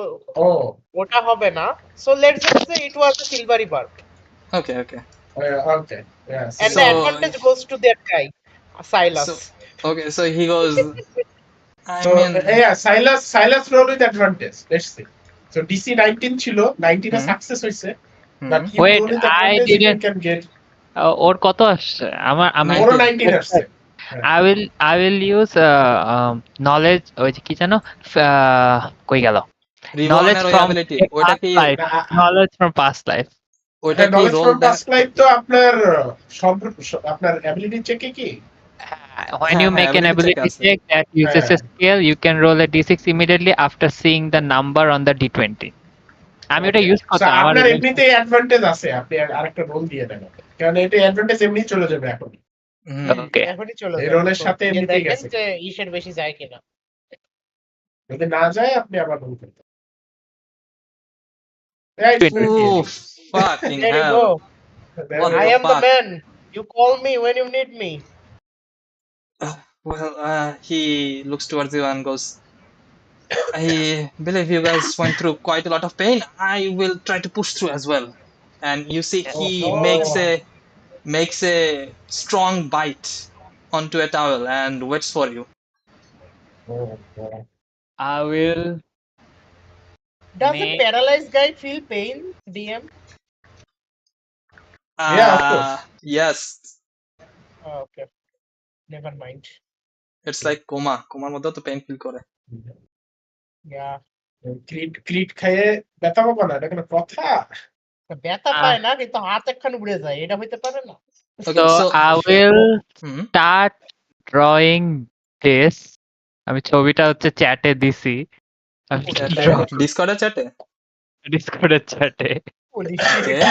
Oh, ওটা হবে না। So let's just say it was a silvery barb Okay, okay. okay. Yes. and So- the advantage goes to that guy, Silas. Okay, so he goes. I So mean, yeah, Silas roll with advantage. Let's see. So DC 19 ছিল, 19 এ হুম। Success হইছে। hmm, But you Wait, roll with I advantage if you didn't- can get ওর কত আসছে? আমি ওরও 19 আসছে। I will use knowledge ওই যে কি জানো কই গেল? Reborn Knowledge এর ওই from ability, past ওইটা কি life. Knowledge from past life. ওইটা কি knowledge রোল from দেয়? past life তো আপনার সব আপনার ability চেকে কি? When you হ্যাঁ, make an ability check ability আছে। check that uses a skill, you can roll a d6 immediately after seeing the number on the d20. আমি ওটা ইউজ So করতাম আমার আপনার এমনিতে অ্যাডভান্টেজ আছে। আপনি আরেকটা রোল দিয়ে দেন। কারণ এটা অ্যাডভান্টেজ এমনি চলে যাবে এখন। হুম, ওকে। এখনই চলে এই যাবে। রোলের So, সাথে দিয়ে এমনিতেই দেখেন গেছে। যে ইসের বেশি যায় কিনা। যদি না যায় আপনি আবার রোল করতে। Yeah, it's pretty Ooh, easy. fucking There you hell. go. There What we I go. the am the fuck? man. You call me when you need me. Well, he looks towards you and goes, I believe you guys went through quite a lot of pain. I will try to push through as well. And you see, he makes a strong bite onto a towel and waits for you. I will Does a make paralyzed guy feel pain, DM? Yeah, of course. Yes. Oh, okay. Never mind. It's like coma. Comaর মধ্যেও তো pain feel করে। Yeah. ক্রিট খেয়ে ব্যথা পাবো না এটা কোনো কথা? ব্যথা পায় না কিন্তু হাত একখান উড়ে যায়, এটা হইতে পারে না? Okay, so so I will hmm, start drawing this. আমি ছবিটা হচ্ছে চ্যাটে দিছি। আমি ডিসকর্ডের চ্যাটে? ডিসকর্ডের চ্যাটে। Holy shit. Okay.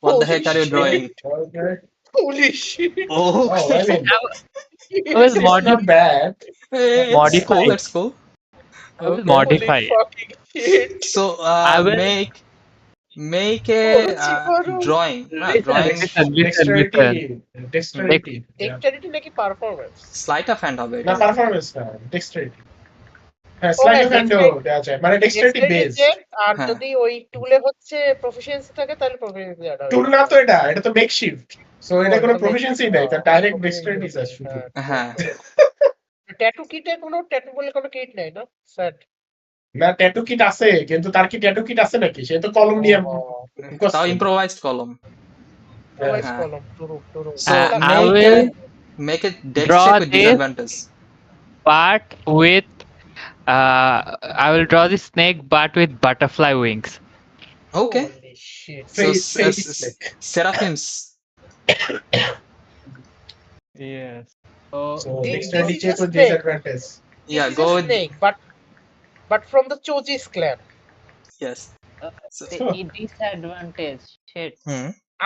What the heck are you drawing? Okay. Holy shit. Oh, I mean, I will it's not bad. It's Modify. cool, it's cool. I will Okay. modify Holy it. fucking shit. So I will- make a drawing. Drawing Listen. Dexterity. Dexterity নাকি performance? sleight of hand হবে না এটা। Performance না, dexterity. হ্যাঁ, sleight of hand দেওয়া যায়। মানে dexterity base. আর হ্যাঁ। যদি ওই টুলে হচ্ছে প্রফিশিয়েন্সি থাকে তাহলে প্রফিশিয়েন্সি দেওয়া টুল না তো এটা তো makeshift. So এটা কোনো proficiency নাই, এটা direct dexterity আছে শুধু। হ্যাঁ। ট্যাটু কিটে কোনো ট্যাটু বলে কোনো কিট নাই না স্যার? না ট্যাটু কিট আছে, কিন্তু তার কি ট্যাটু কিট আছে নাকি? সে তো কলম দিয়ে তাও improvised column. প্রোভাইড হ্যাঁ। কলম true. So I will make a dex draw check with this. disadvantage. But with I will draw the snake but with butterfly wings. Okay. Holy shit. So Face snake. seraphims. Yes. So This dexterity is check a with snake. disadvantage. Yeah, This is go a with snake, but from the Choji's clan. Yes. So, disadvantage. Shit.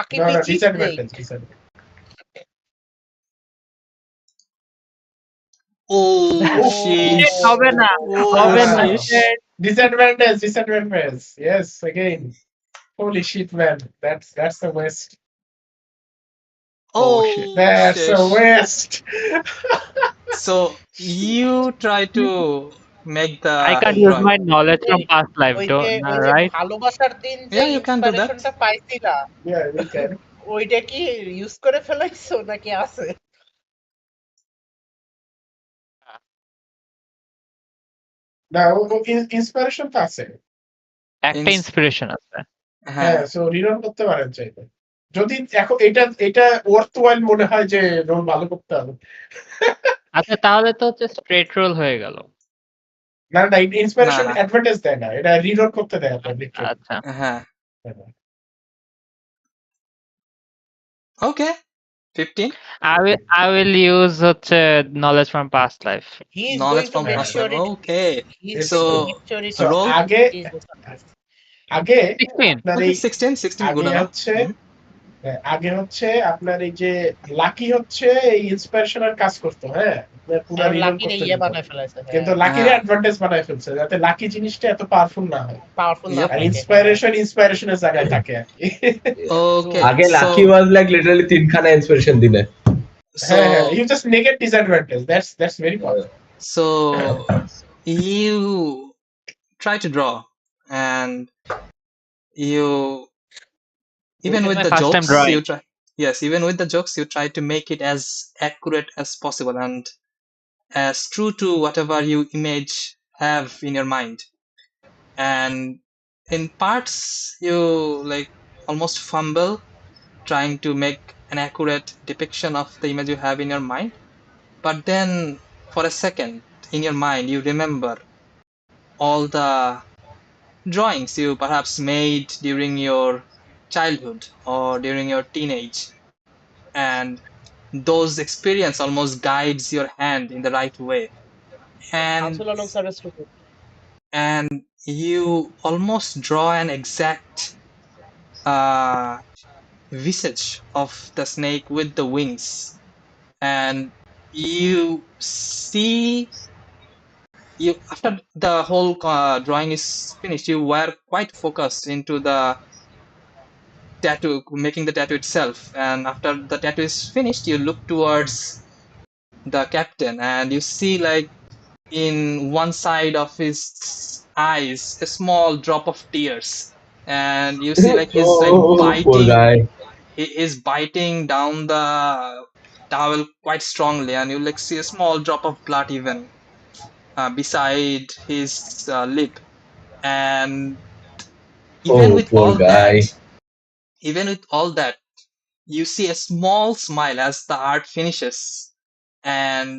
Akib No, chip নেই disadvantage. oh shit. Shit হবে না, Oh হবে না, Wow. shit. Disadvantage. Yes, again. Holy shit, man. That's the worst. Oh shit. That's the shit. worst. So you try to make the I can't use drawing. my knowledge from past life, ওই যে don't ওই যে right? ভালোবাসার দিন যে Yeah, you can do that. ইন্সপিরেশনটা পাইছিলা Yeah, we can. ওইটা কি ইউজ করে ফেলাইছো নাকি আছে না ইন্সপিরেশন তো আছে। একটা Ins- ইন্সপিরেশন আছে। হ্যাঁ, সো রিরান করতে পারেন চাইলে। যদি এখন এটা ওয়ার্থওয়াইল মনে হয় যে রোল ভালো করতে হবে। আচ্ছা তাহলে তো হচ্ছে স্ট্রেট রোল হয়ে গেল। না ইন্সপিরেশন না। অ্যাডভান্টেজ দেয় না, এটা রিরোল করতে দেয় আপনার লিটারালি। আচ্ছা হ্যাঁ। Okay. 15. I will use হচ্ছে knowledge from past life. He is Knowledge going to from make past sure life. It Okay. He is So, going to make sure it So, roll. আগে 16 আপনার Okay, এই 16 good আগে enough. হচ্ছে আগে হচ্ছে আপনার এই যে লাকি হচ্ছে এই ইন্সপিরেশনাল কাজ করতো, হ্যাঁ পুরো আর রিরোল লাকিরে করতে ইয়ে দিত। বানায় ফেলাইছে কিন্তু হ্যাঁ লাকিরে হ্যাঁ। অ্যাডভান্টেজ বানায় ফেলছে যাতে লাকি জিনিসটা এত পাওয়ারফুল না হয়, পাওয়ারফুল না Yep. আর থাকে ইন্সপিরেশনের জায়গায় থাকে আর কি। Okay. আগে So, Lucky was like literally তিনখানা ইন্সপিরেশন দিনে। হ্যাঁ so, you just negate disadvantage, that's very powerful. so you try to draw and you even This is with my the first time jokes drawing. you try yes even with the jokes you try to make it as accurate as possible and as true to whatever you image have in your mind, and in parts you like almost fumble trying to make an accurate depiction of the image you have in your mind, but then for a second in your mind you remember all the drawings you perhaps made during your childhood or during your teenage, and those experience almost guides your hand in the right way, and Anshul Alam স্যারের student and you almost draw an exact visage of the snake with the wings, and you see you after the whole drawing is finished you were quite focused into the tattoo, making the tattoo itself, and after the tattoo is finished you look towards the captain and you see like in one side of his eyes a small drop of tears, and you see like he's like Oh, poor biting, guy. he is biting down the towel quite strongly, and you like see a small drop of blood even beside his lip, and even Oh, with poor all that, guy. even with all that you see a small smile as the art finishes, and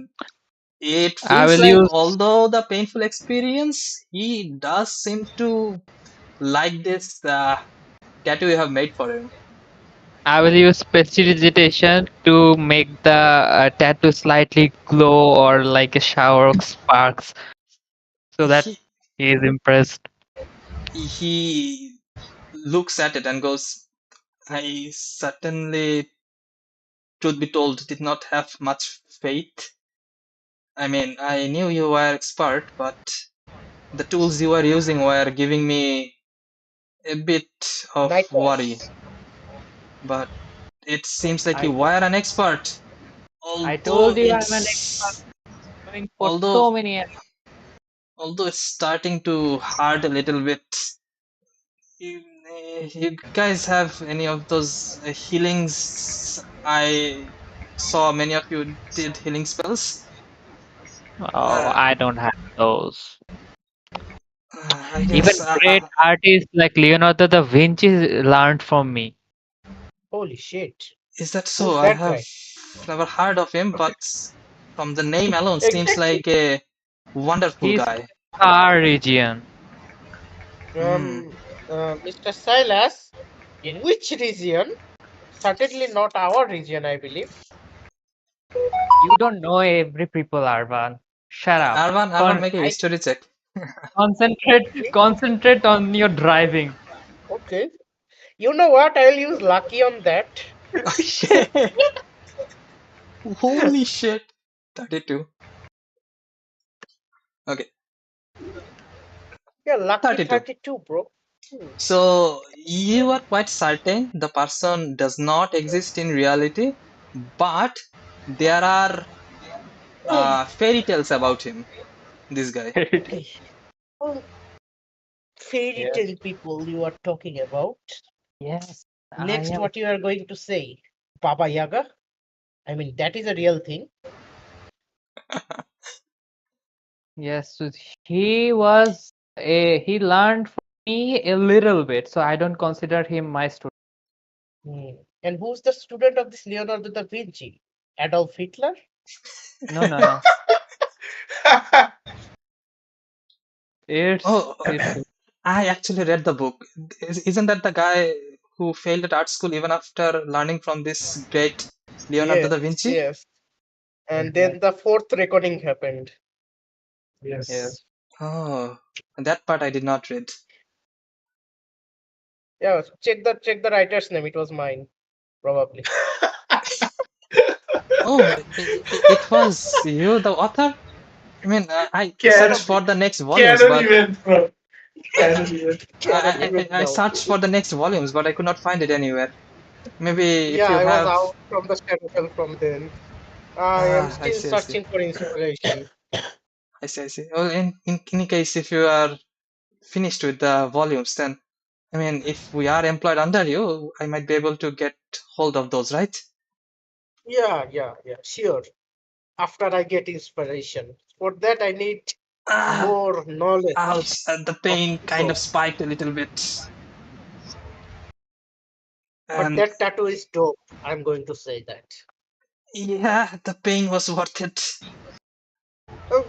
it I feels will like use although the painful experience he does seem to like this tattoo you have made for him. prestidigitation to make the tattoo slightly glow or like a shower of sparks so that he, he is impressed. he looks at it and goes, I certainly, truth be told, did not have much faith. I mean, I knew you were expert, but the tools you were using were giving me a bit of worry. But it seems like you were an expert. I told Although you I'm an it's expert doing for although so many years. although it's starting to hurt a little bit. You guys have any of those healings? I saw many of you did healing spells. Oh, I don't have those. I Even guess great artists like Leonardo da Vinci learned from me. holy shit is that so? who's I that have guy never heard of him, but from the name alone seems exactly like a wonderful He's guy. our region. Mr. Silas, in which region? Certainly not our region, I believe. You don't know every people, Arvan. Shut up. Arvan, make a I history check. Concentrate on your driving. Okay. You know what? I'll use lucky on that. Oh, shit. Holy shit. 32. Okay, Yeah, lucky 32. 32, bro. Hmm. So you are quite certain the person does not exist in reality, but there are fairy tales about him, this guy. Okay. Oh, fairy Yes. tale people you are talking about. Yes, I Next, am. what you are going to say? Baba Yaga? I mean, that is a real thing. Yes, so he was he learned from me a little bit, so I don't consider him my student. Hmm. And who's the student of this Leonardo da Vinci? Adolf Hitler? No. It's Oh, it's I actually read the book. Isn't that the guy who failed at art school even after learning from this great Leonardo Yes, da Vinci? yes. And then the fourth recording happened. yes. Yes. Oh, that part I did not read. Yeah, check the writer's name. It was mine, probably. Oh, it was you, the author? I mean, I searched Can for the next volumes, Canon but event, bro. Canon event. Canon I, event I now. searched for the next volumes, but I could not find it anywhere. Maybe if Yeah, you I was have, out from the Shadowfell from then. I am I still see, I see, searching for inspiration. I see, I see. Well, in any case, if you are finished with the volumes, then I mean, if we are employed under you, I might be able to get hold of those, right? Yeah, sure. After I get inspiration. For that, I need Ah, more knowledge ouch! The of pain kind people. of spiked a little bit, But and that tattoo is dope. I'm going to say that. yeah, the pain was worth it.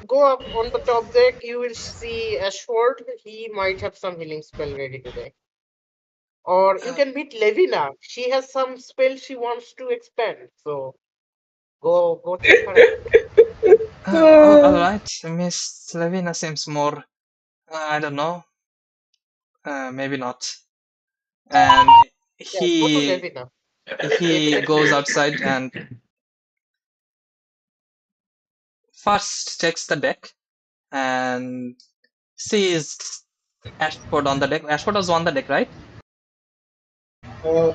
Go up on the top deck. You will see Ashford. He might have some healing spell ready today. Or you Uh, can meet Levina. She has some spell she wants to expand. So go check her out. all right, Miss Levina seems more, I don't know, maybe not. And Yeah, go to he Levina. he goes outside and first checks the deck and sees Ashford on the deck. Ashford was on the deck, right? Uh,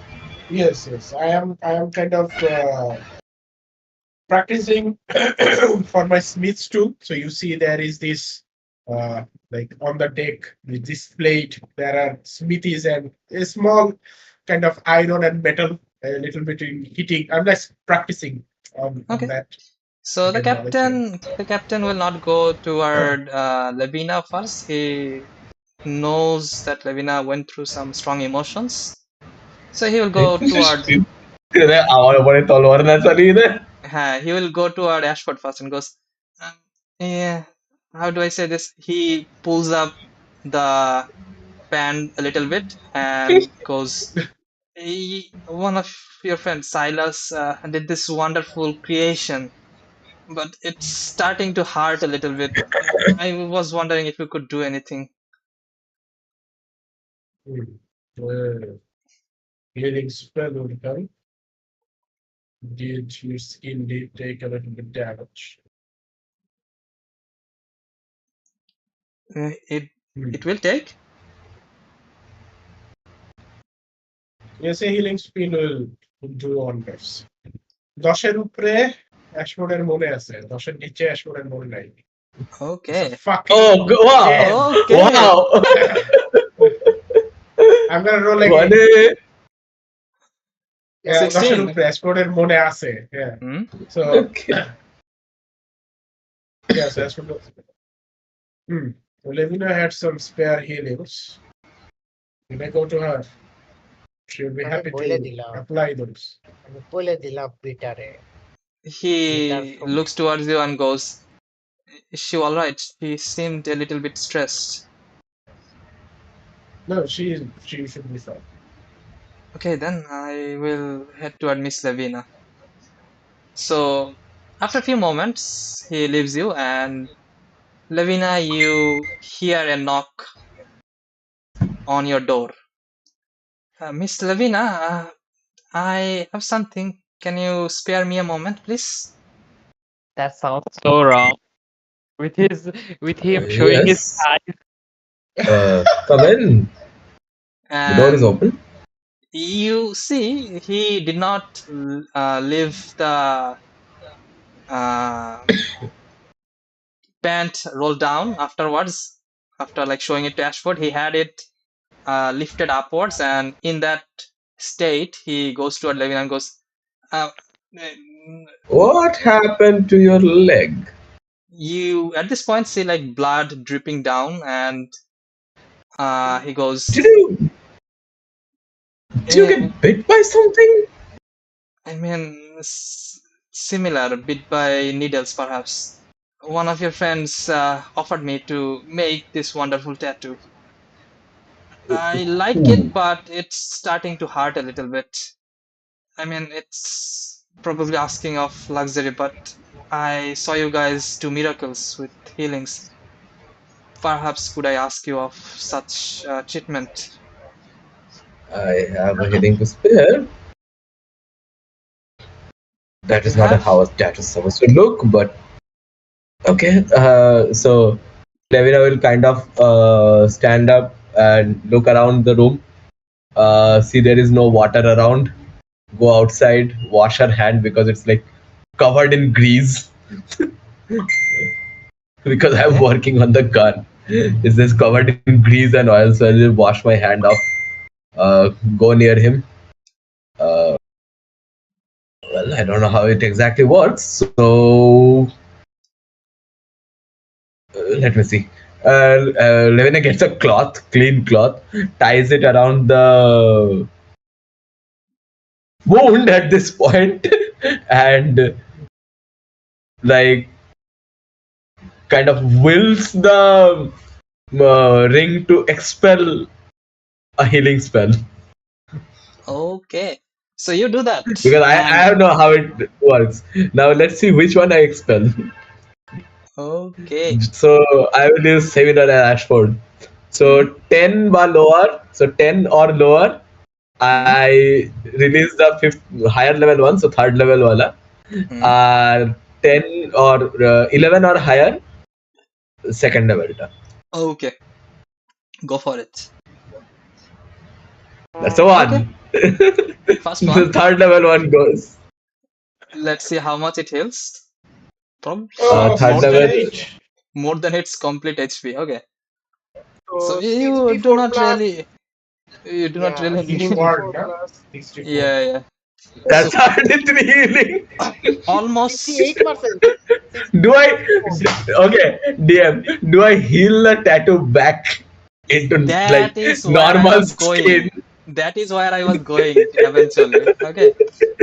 yes. I am kind of practicing for my Smith's tool. So you see there is this like on the deck with this plate. There are smithies and a small kind of iron and metal, a little bit in heating. I'm just practicing on Okay. that So to get knowledge here. the captain will not go toward Levina first. He knows that Levina went through some strong emotions, so he will go toward আমার উপরে তলোয়ার না চালিয়ে দে he will go toward Ashford first and goes, um, yeah, how do I say this? He pulls up the fan a little bit and goes, one of your friends, Silas, did this wonderful creation, but it's starting to hurt a little bit. I was wondering if you could do anything. Healing spell will come. Did your skin did take a little bit damage? It Hmm. it will take. Yes, a healing spell will do wonders. 10-এর উপরে অ্যাশফোর্ডের মনে আছে, 10-এর নিচে অ্যাশফোর্ডের মনে নাই। It's a Okay. fucking Oh, wow. damn. Okay. Wow. I'm gonna roll again. মানে Yeah, 10-এর 16. উপরে অ্যাশফোর্ডের মনে আছে. Yeah. Hmm? So okay. yes, Ashford. Levina had some spare healings. When I go to her, she would be আমি happy বলে to দিলাম apply those. আমি বলে দিলাম বিটারে He from looks towards you and goes, is she all right? She seemed a little bit stressed. No, she should be fine. Okay, then I will head toward Miss Levina. So after a few moments, he leaves you and Levina, you hear a knock on your door. Miss Levina, I have something. Can you spare me a moment, please? That sounds so wrong. With him showing his Yes. eyes. Come in. The door is And open. you see, he did not leave the pant rolled down afterwards. After like showing it to Ashford, he had it lifted upwards, and in that state, he goes toward Levin and goes, uh, What happened to your leg? you at this point see like blood dripping down, and he goes, Did you did you get bit by something? I mean, similar, bit by needles, perhaps. One of your friends offered me to make this wonderful tattoo. I like it, Ooh. but it's starting to hurt a little bit. I mean, it's probably asking of luxury, but I saw you guys do miracles with healings. Perhaps could I ask you of such treatment? I have a heading to spare. That You is not a have? how that is supposed to look, but okay. So Levina will kind of stand up and look around the room. See there is no water around. Go outside, wash her hand because it's like covered in grease. Because I'm Okay. working on the gun. It's just covered in grease and oil, so I'll just wash my hand off. Go near him. Uh, well, I don't know how it exactly works, so let me see. Levina gets a cloth, clean cloth, ties it around the wound at this point, and like kind of wills the ring to expel a healing spell. Okay. So you do that, Because I and don't know how it works. Now let's see which one I expel. okay. So I will use Seminar and Ashford. Hmm. So 10 bar lower, so 10 or lower, Hmm. I release the fifth higher level one, so third level wala. Hmm. 10 or 11 or higher, second level ta. Okay. Go for it. That's a Okay. one. First one. The third level one goes. Let's see how much it heals. Probably Oh, Third level, 68. more than its complete HP. Okay. So So you do 64 not plus, really, you do not yeah, really need. 64, 64 no? plus 64. Yeah, yeah. that's So 33 healing. almost 68%. Do I? 64. Okay, DM. Do I heal the tattoo back into like that is where I normal was skin? going. That is where I was going eventually. Okay.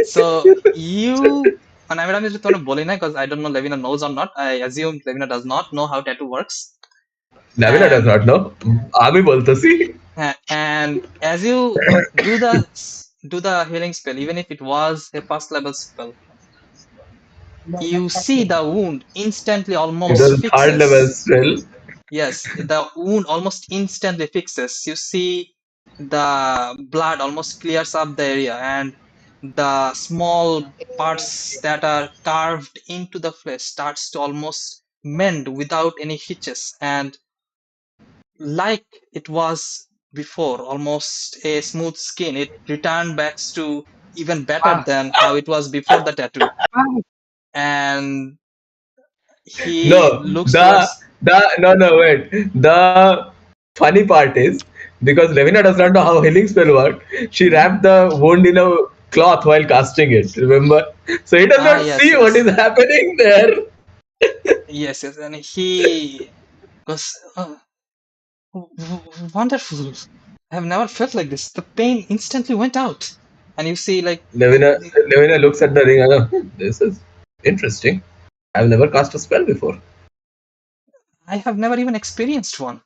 So you, and আমি যদি তোমাকে বলি না because I don't know Levina knows or not. I assume Levina does not know how tattoo works. Navina does And not know. আমি বলতেছি। and as you do the do the healing spell, even if it was a first level spell, you see the wound instantly It almost was a third level fixes. spell. Yes, the wound almost instantly fixes. You see the blood almost clears up the area, and the small parts that are carved into the flesh starts to almost mend without any hitches, and like it was before, almost a smooth skin, it returned back to even better than how it was before the tattoo. And he No, looks towards, no wait. The funny part is because Levina does not know how healing spell work. She hmm? wrapped the wound in a cloth while casting it. Remember, so he does Ah, not yes, see what is yes. happening there. Yes, yes, and he goes, "Oh, wonderful. I have never felt like this. The pain instantly went out." And you see, like, Levina, Levina looks at the ring and goes, this is interesting. I've never cast a spell before. I have never even experienced one.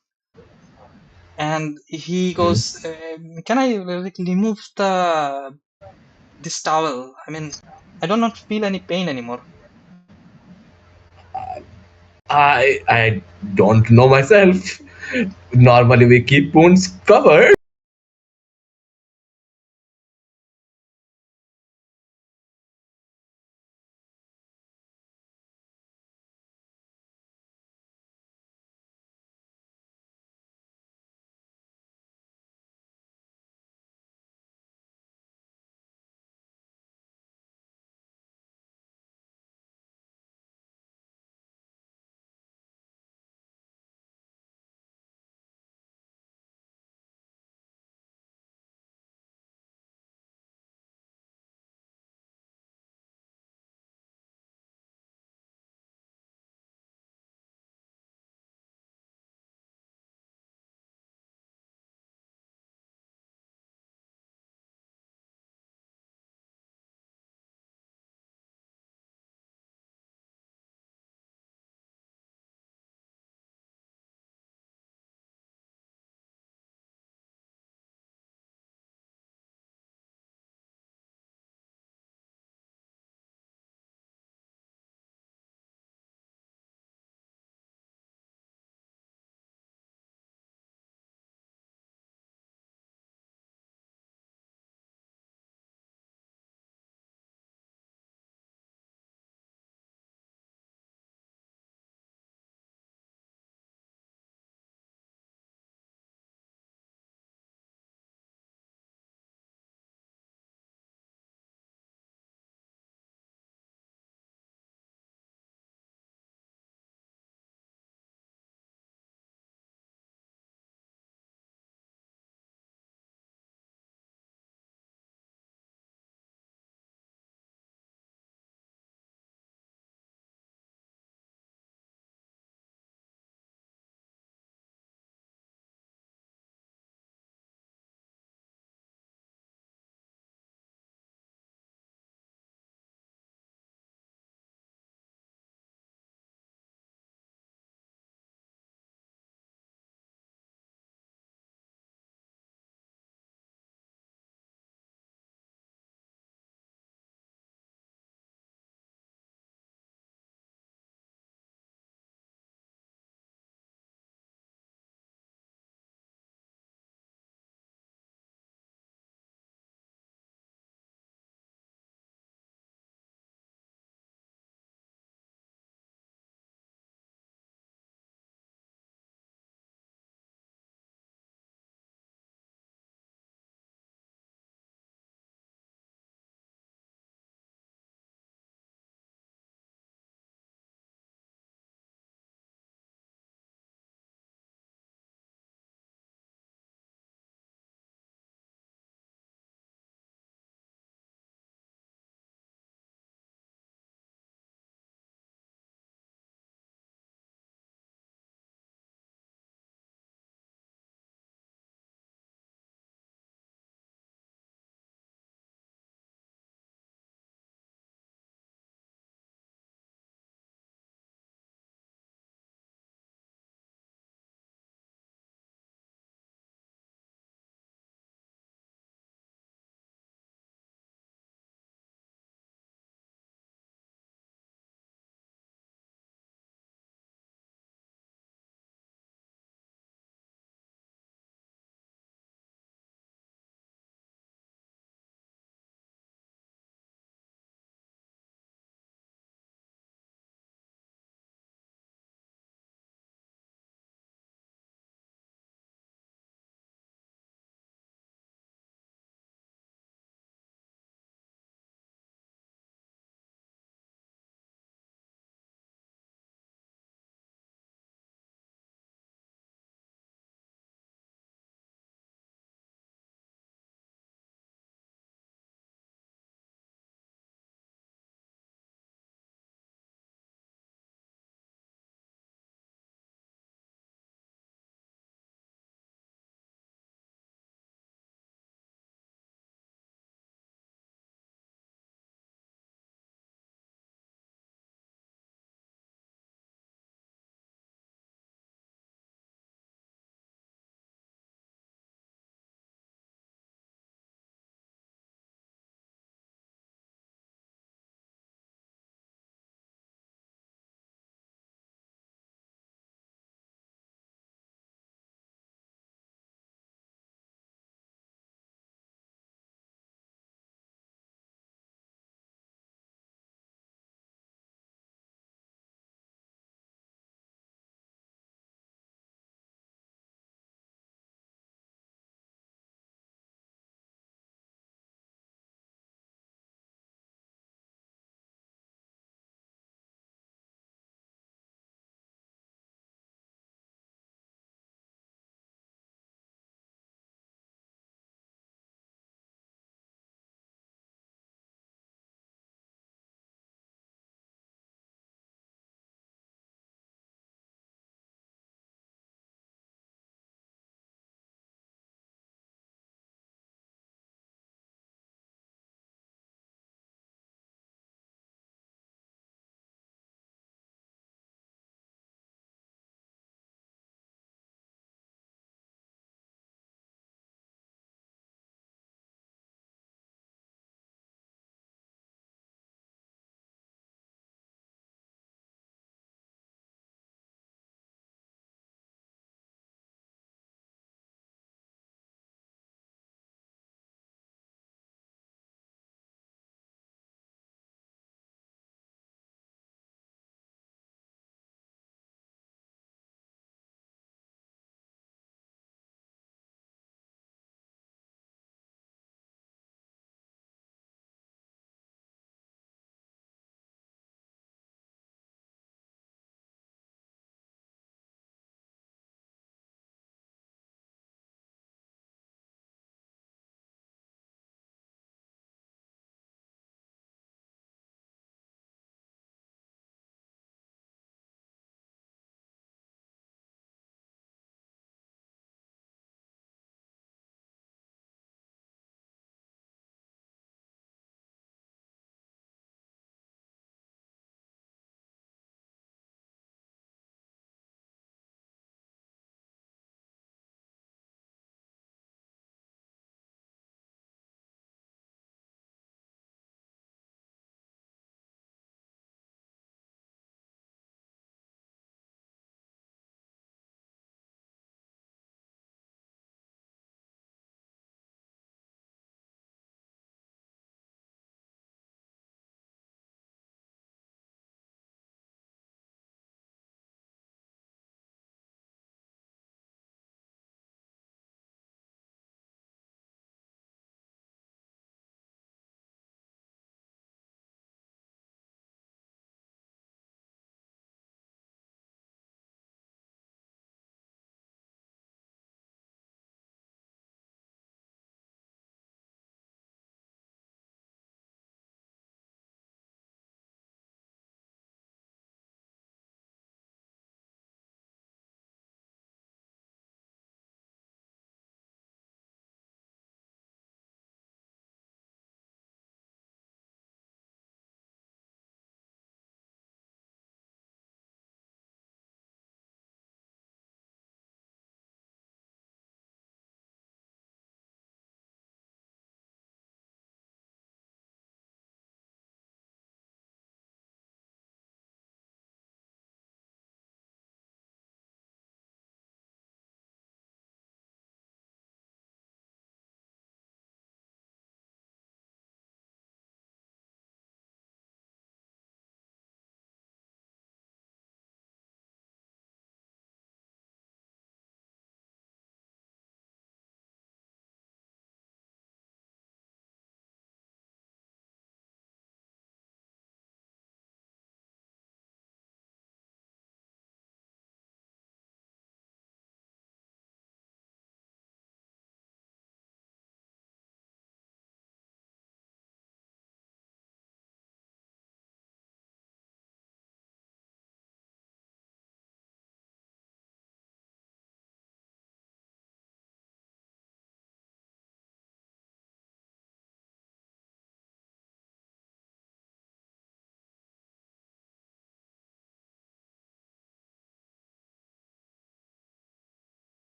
And he Hmm. goes, "Can I like remove the this towel? I mean, I do not feel any pain anymore." I don't know myself. Normally we keep wounds covered.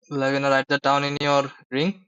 Lavina, write that down in your ring.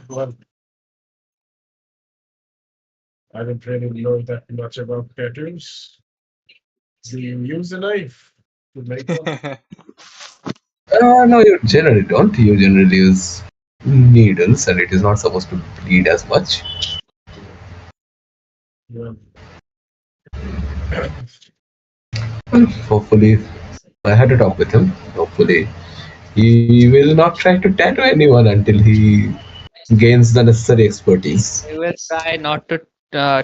Well, I don't really know that much about tattoos. Do you use a knife to make one? No, you generally don't. You generally use needles, and it is not supposed to bleed as much. Well, Well, hopefully, I had to talk with him. Hopefully, he will not try to tattoo anyone until he gains the necessary expertise. I will try not to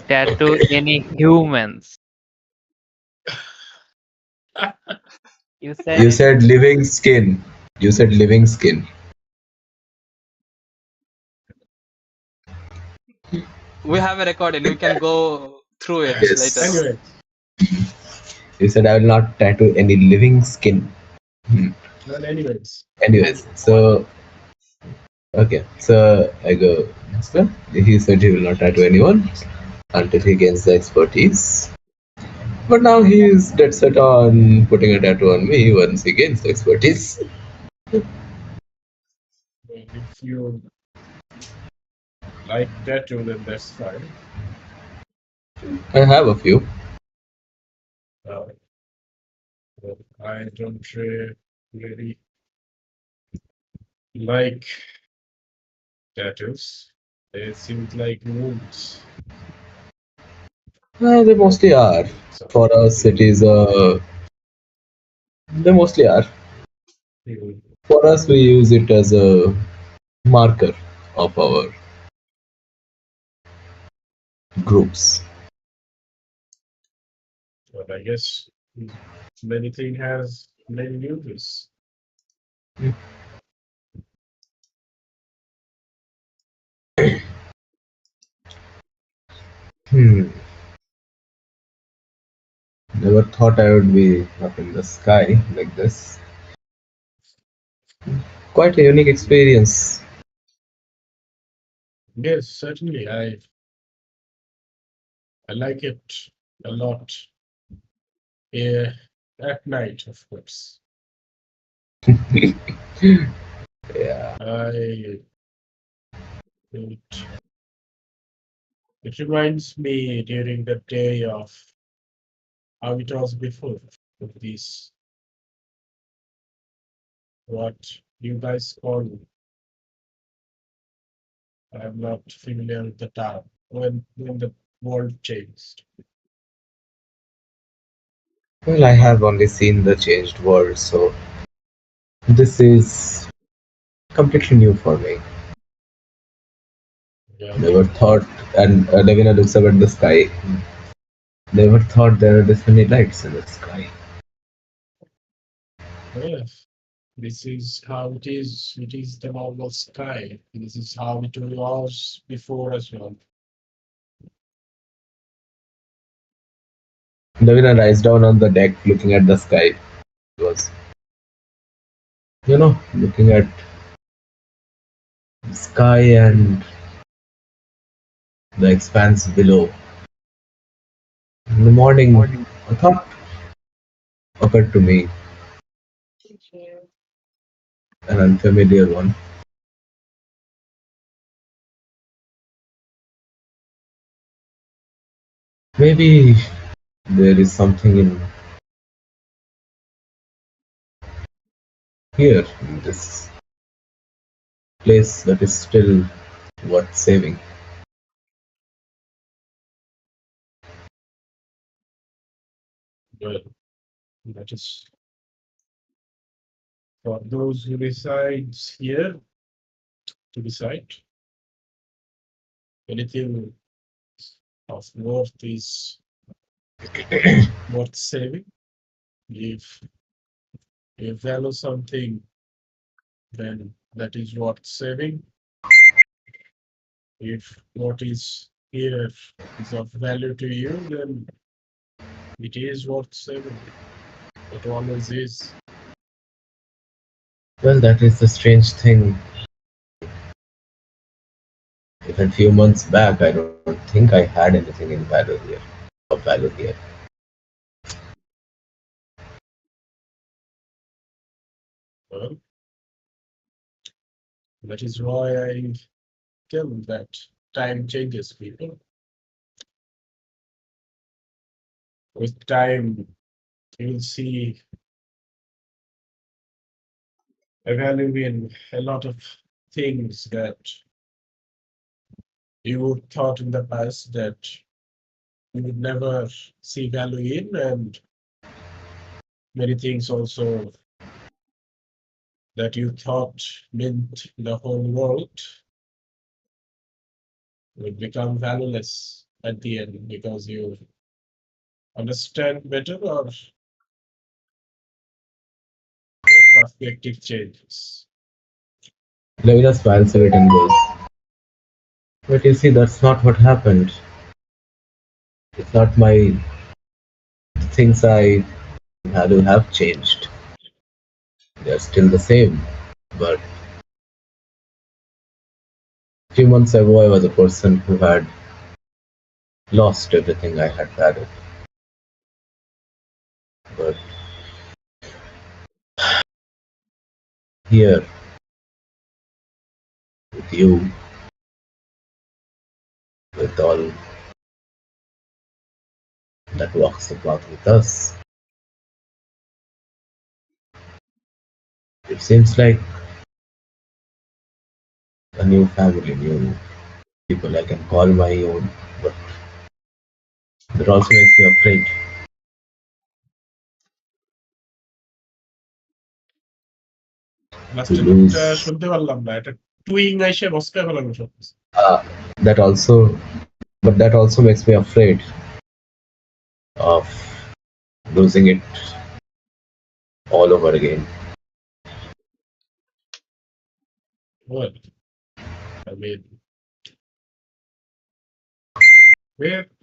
tattoo any humans. You said You said living skin. You said living skin. We have a recording. We can go through it Yes. later. anyway, You said I will not tattoo any living skin. well, anyways, Anyways, so okay, so I go. So he said he will not tattoo anyone until he gains the expertise. But now he is dead set on putting a tattoo on me once he gains the expertise. if you like tattoo, then that's fine. I have a few. Uh, well, I don't really like tattoos. They seem like wounds. They mostly are. So, For us, it is they mostly are. you- For us, we use it as a marker of our groups. but I guess many thing has many uses. Hmm. Never thought I would be up in the sky like this. Quite a unique experience. Yes, certainly. I like it a lot. Yeah, at night, of course. Yeah. It, it reminds me during the day of how it was before with these what you guys call. I'm not familiar with the term when the world changed. Well, I have only seen the changed world, so this is completely new for me. Yeah, Never thought, and Levina looks up at the sky. Never thought there are this many lights in the sky. yes. This is how it is. It is the normal sky. This is how it was before as well. Levina lies down on the deck looking at the sky. It was, looking at the sky and the expanse below. In the morning, a thought occurred to me, an unfamiliar one. Maybe there is something in here, in this place, that is still worth saving. Well, that is for those who resides here to decide. Anything of worth is worth saving. If you value something, then that is worth saving. If what is here is of value to you, then it is worth saving. It always is. Well, that is the strange thing. Even few months back, I don't think I had anything in value here, of value here. Well, that is why I tell that time changes people. With time, you will see a value in a lot of things that you would thought in the past that you would never see value in, and many things also that you thought meant the whole world would become valueless at the end because you understand better or your perspective changes. Lavina smiles a bit and goes, but you see, that's not what happened. It's not my things I value have changed. They're still the same. But a few months ago, I was a person who had lost everything I had valued. But here, with you, with all that walks the path with us, it seems like a new family, new people I can call my own. But that also makes me afraid to লাস্টের দিকটা lose. শুনতে পারলাম না, এটা টুইং আইসে বসকে ফেলানো সব কিছু। Uh, that also, but that also makes me afraid of losing it all over again. Well, I mean, with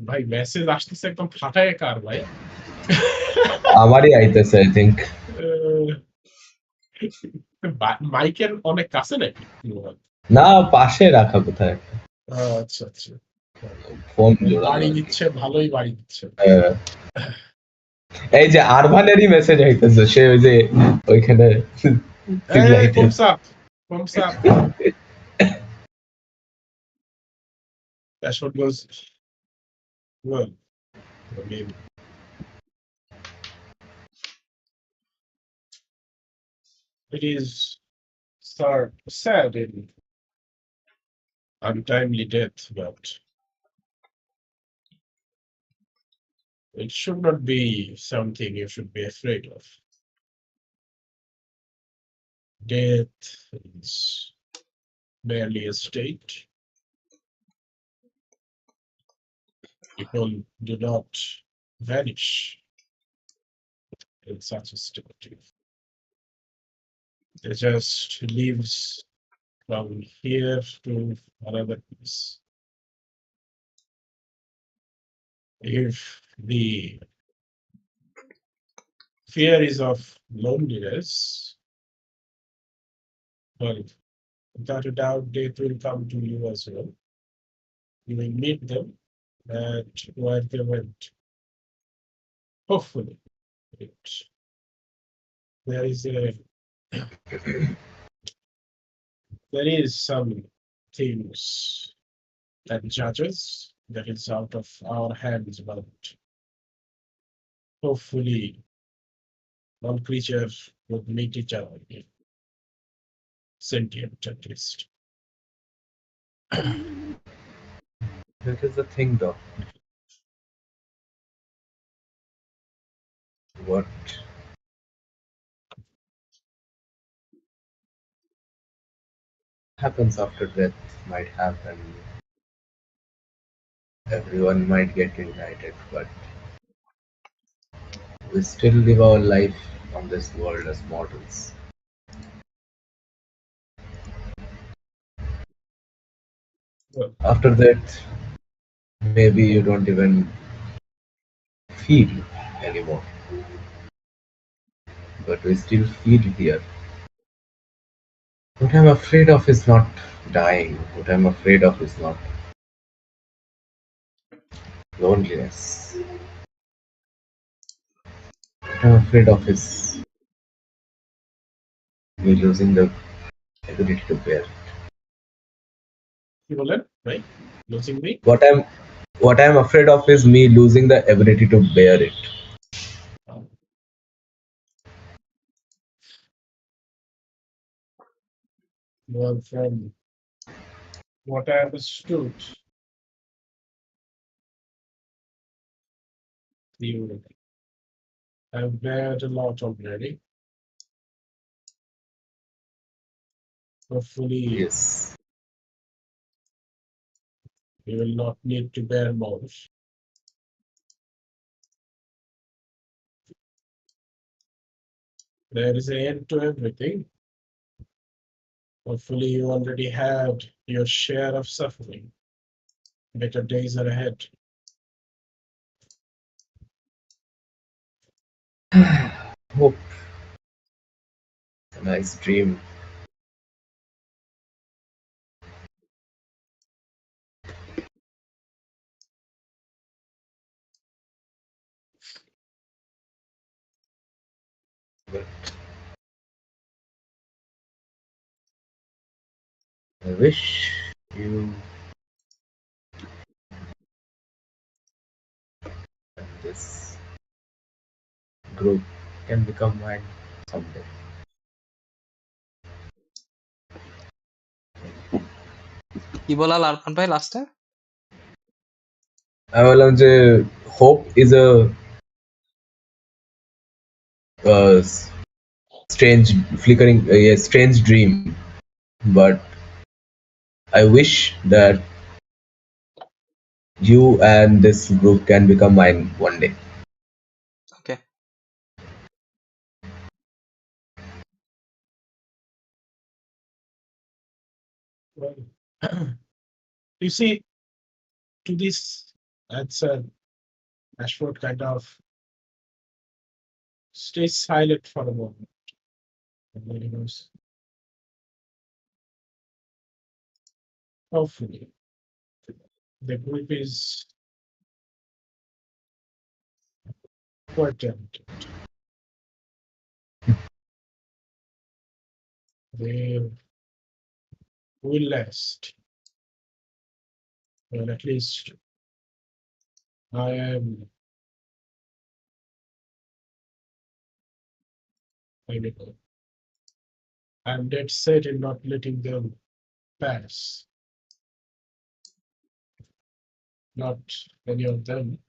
ভাই মেসেজ আসতেছে একদম ফাটায় কার ভাই? আমারই আইতেছে, I think. মাইকের অনেক কাছে নাকি? না, পাশে রাখা কোথায় একটা। আচ্ছা আচ্ছা, ফোন বাড়ি জোড়ানো আর কি। দিচ্ছে, ভালোই বাড়ি দিচ্ছে। এই যে আরভানেরই মেসেজ আইতেছে, সে ওই যে ওইখানে চিল্লাইতেছে। thumbs up, thumbs up. That's what goes well. I mean, it is sad in untimely death, but it should not be something you should be afraid of. Death is merely a state. People do not vanish in such a state. They just leaves from here to another place. If the fear is of loneliness, well, without a doubt, death will come to you as well. You will meet them and where they went. Hopefully, it, there is a there is some things that judges that is out of our hands, but hopefully all creatures would meet each other, sentient at least. That is the thing, though. What happens after death might happen. Everyone might get united, but we still live our life on this world as mortals. Well, After that, maybe you don't even feel anymore, but we still feel here. What I'm afraid of is not dying. What I'm afraid of is not loneliness. What I'm afraid of is me losing the ability to bear. Equivalent, right? Losing me? What I'm afraid of is me losing the ability to bear it. Well, from what I understood, you have bared a lot already. Hopefully, Yes. you will not need to bear more. There is an end to everything. Hopefully, you already had your share of suffering. Better days are ahead. Hope. A nice dream. But I wish you and this group can become mine someday. কি বলাল আরফান ভাই লাস্টে? আমি বললাম যে hope is a strange flickering, strange dream, but I wish that you and this group can become mine one day. Okay. Well, you see, to this answer, Ashford kind of stays silent for a moment. And then he goes, hopefully, the group is quite tempted. They will last. Well, at least I am, I mean, I'm dead set in not letting them pass. Not any of them.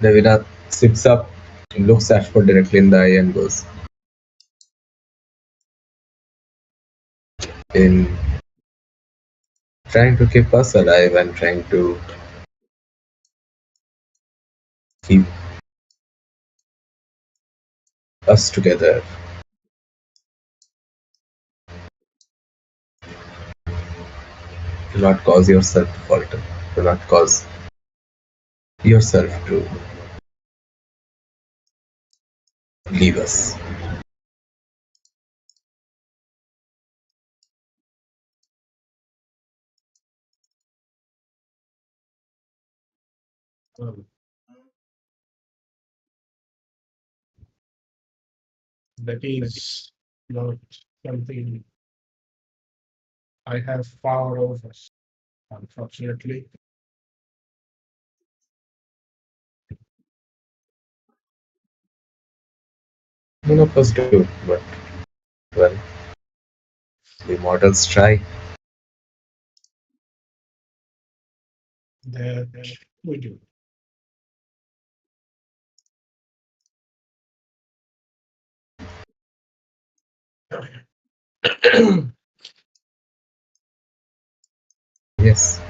Navina sits up, looks Ashford directly in the eye and goes, in trying to keep us alive and trying to keep us together, do not cause yourself to falter. Do not cause yourself to leave us. Um, that is not something I have power over, unfortunately. None of us do, but well, the mortals try. That we do. Yes,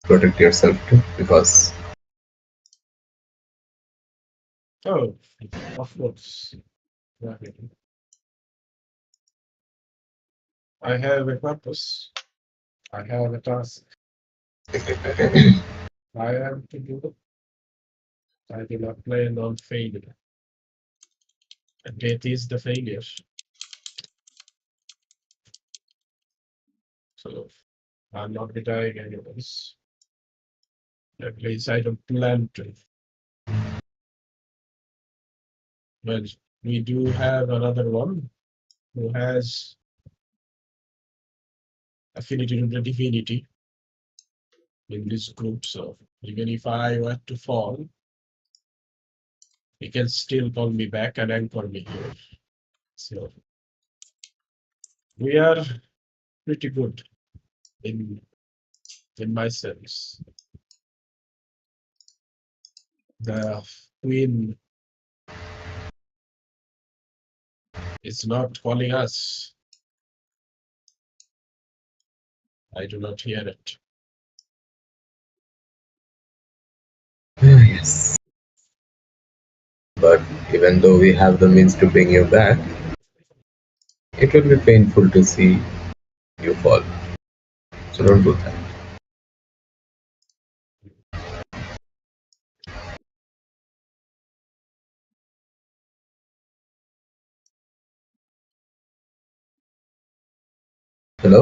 protect yourself too, because Oh, of course. I have a purpose. I have a task. I am to do. I do not plan on failure. And death is the failure. So I'm not retiring anyways. At least I don't plan to. Well, we do have another one who has affinity to the divinity in this group. So even if I were to fall, he can still call me back and anchor me here. So we are pretty good in my sense. The queen is not calling us. I do not hear it. yes. But even though we have the means to bring you back, it will be painful to see you fall. So don't do that. Hello?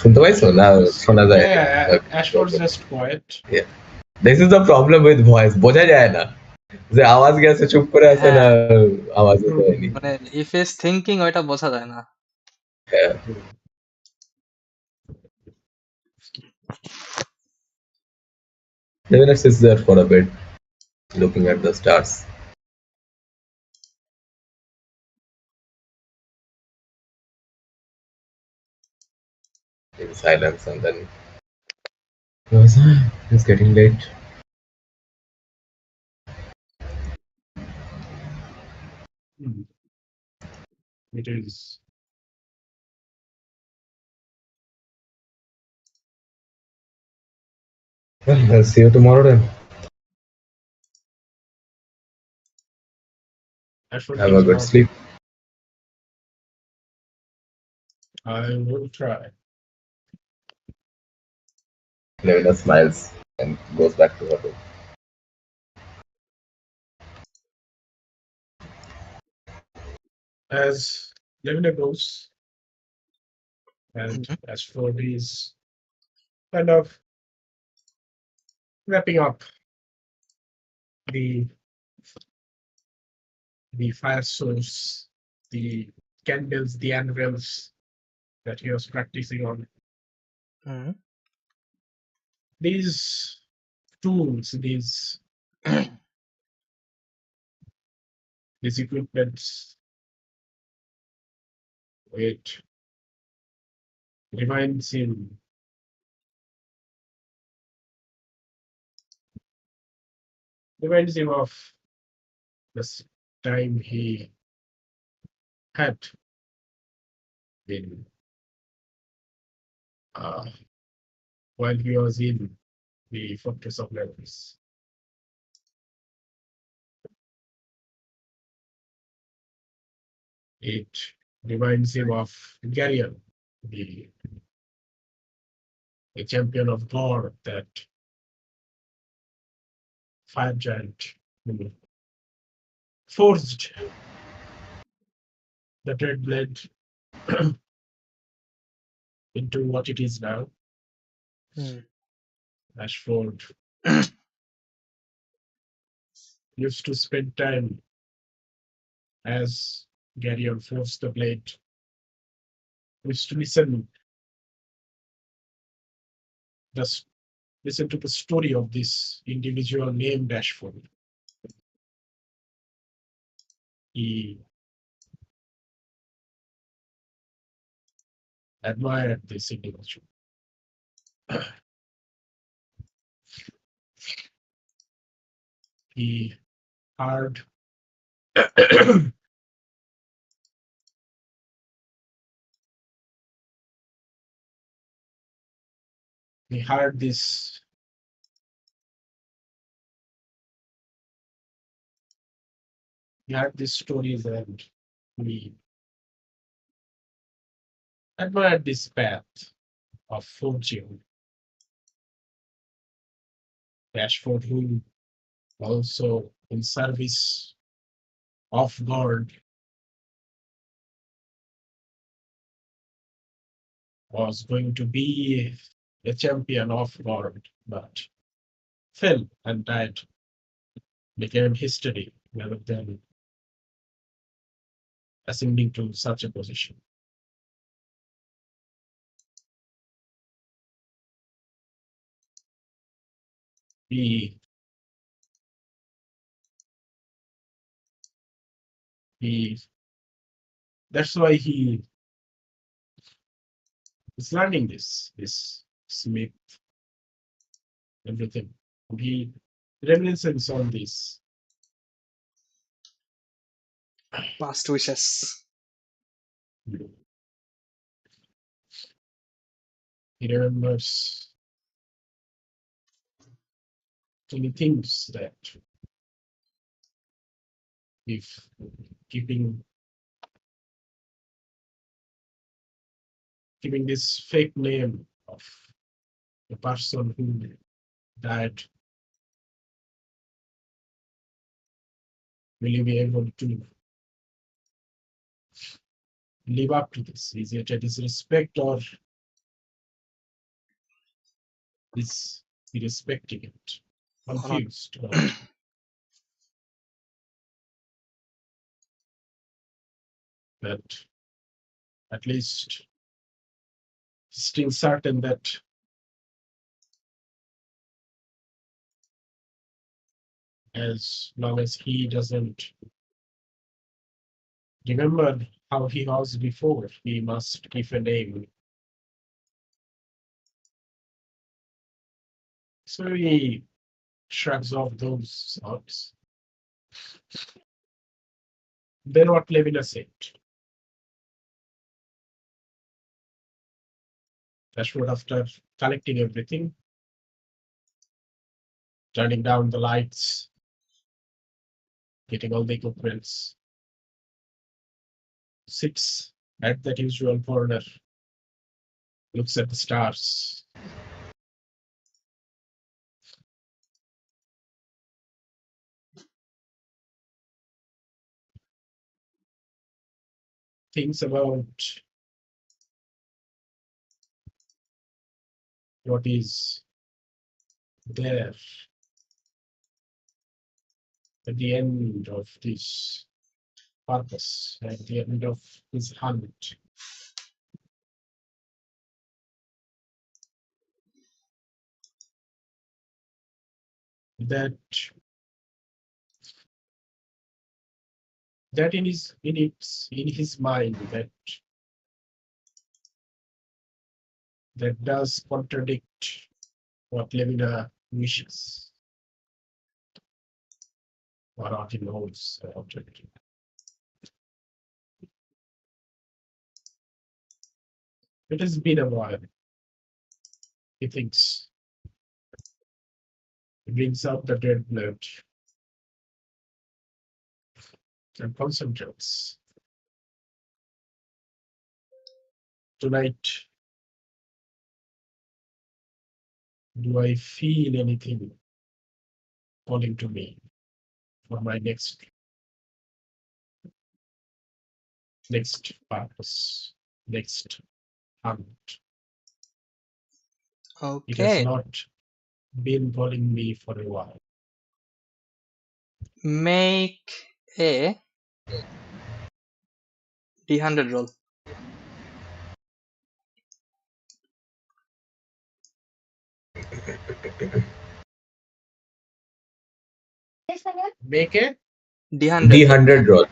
শুনতে পাইছো না শোনা যায় Yeah, Okay, Ashford's okay. just quiet. Yeah. This is the problem with voice, বোঝা যায় না যে আওয়াজ গেছে চুপ করে আছে না হ্যাঁ আওয়াজ হয়নি। মানে ইফ ইজ থিঙ্কিং ওইটা বোঝা যায় না। হ্যাঁ। Levinas is there for a bit, looking at the stars. In silence, and then he goes, it's getting late. It is. Well, I'll see you tomorrow then. Ashford Have a keeps good nodding. sleep. I will try. Levinas smiles and goes back to her room. As Levina goes, and Mhm. Ashford is kind of wrapping up the fire source, the candles, the anvils that he was practicing on. Mhm. These tools, these equipments, it reminds him of this time he had in while he was in the fortress of Levis. It reminds him of Garion, the champion of God, that fire giant who forged the Dread Blade into what it is now. Mhm. Ashford used to spend time as Gary unfolds the blade. Used to listen to the story of this individual named Ashford. He admired this individual. He heard he heard this stories and we admired this path of fortune. Ashford, who also in service of God was going to be a champion of God, but fell and died, became history rather than ascending to such a position. He that's why he is learning this Smith, everything. He reminiscence on this. Past wishes. He remembers many things that if keeping this fake name of the person who died, will you be able to live up to this? Is it a disrespect or is he respecting it? Confused, but at least still certain that as long as he doesn't remember how he was before, he must give a name. So he shrugs off those thoughts. Then what Levinas said. Ashford, after collecting everything, turning down the lights, getting all the equipments, sits at that usual corner, looks at the stars. Thinks about what is there at the end of this purpose, at the end of his hunt. That in his mind that does contradict what Levina wishes or what he knows about it. It has been a while. He thinks. He brings out the dead blood and concentrates. Tonight, do I feel anything calling to me for my next purpose, next hunt? It has Okay. not been calling me for a while. Make a D100 roll. Make a D100. D100 roll.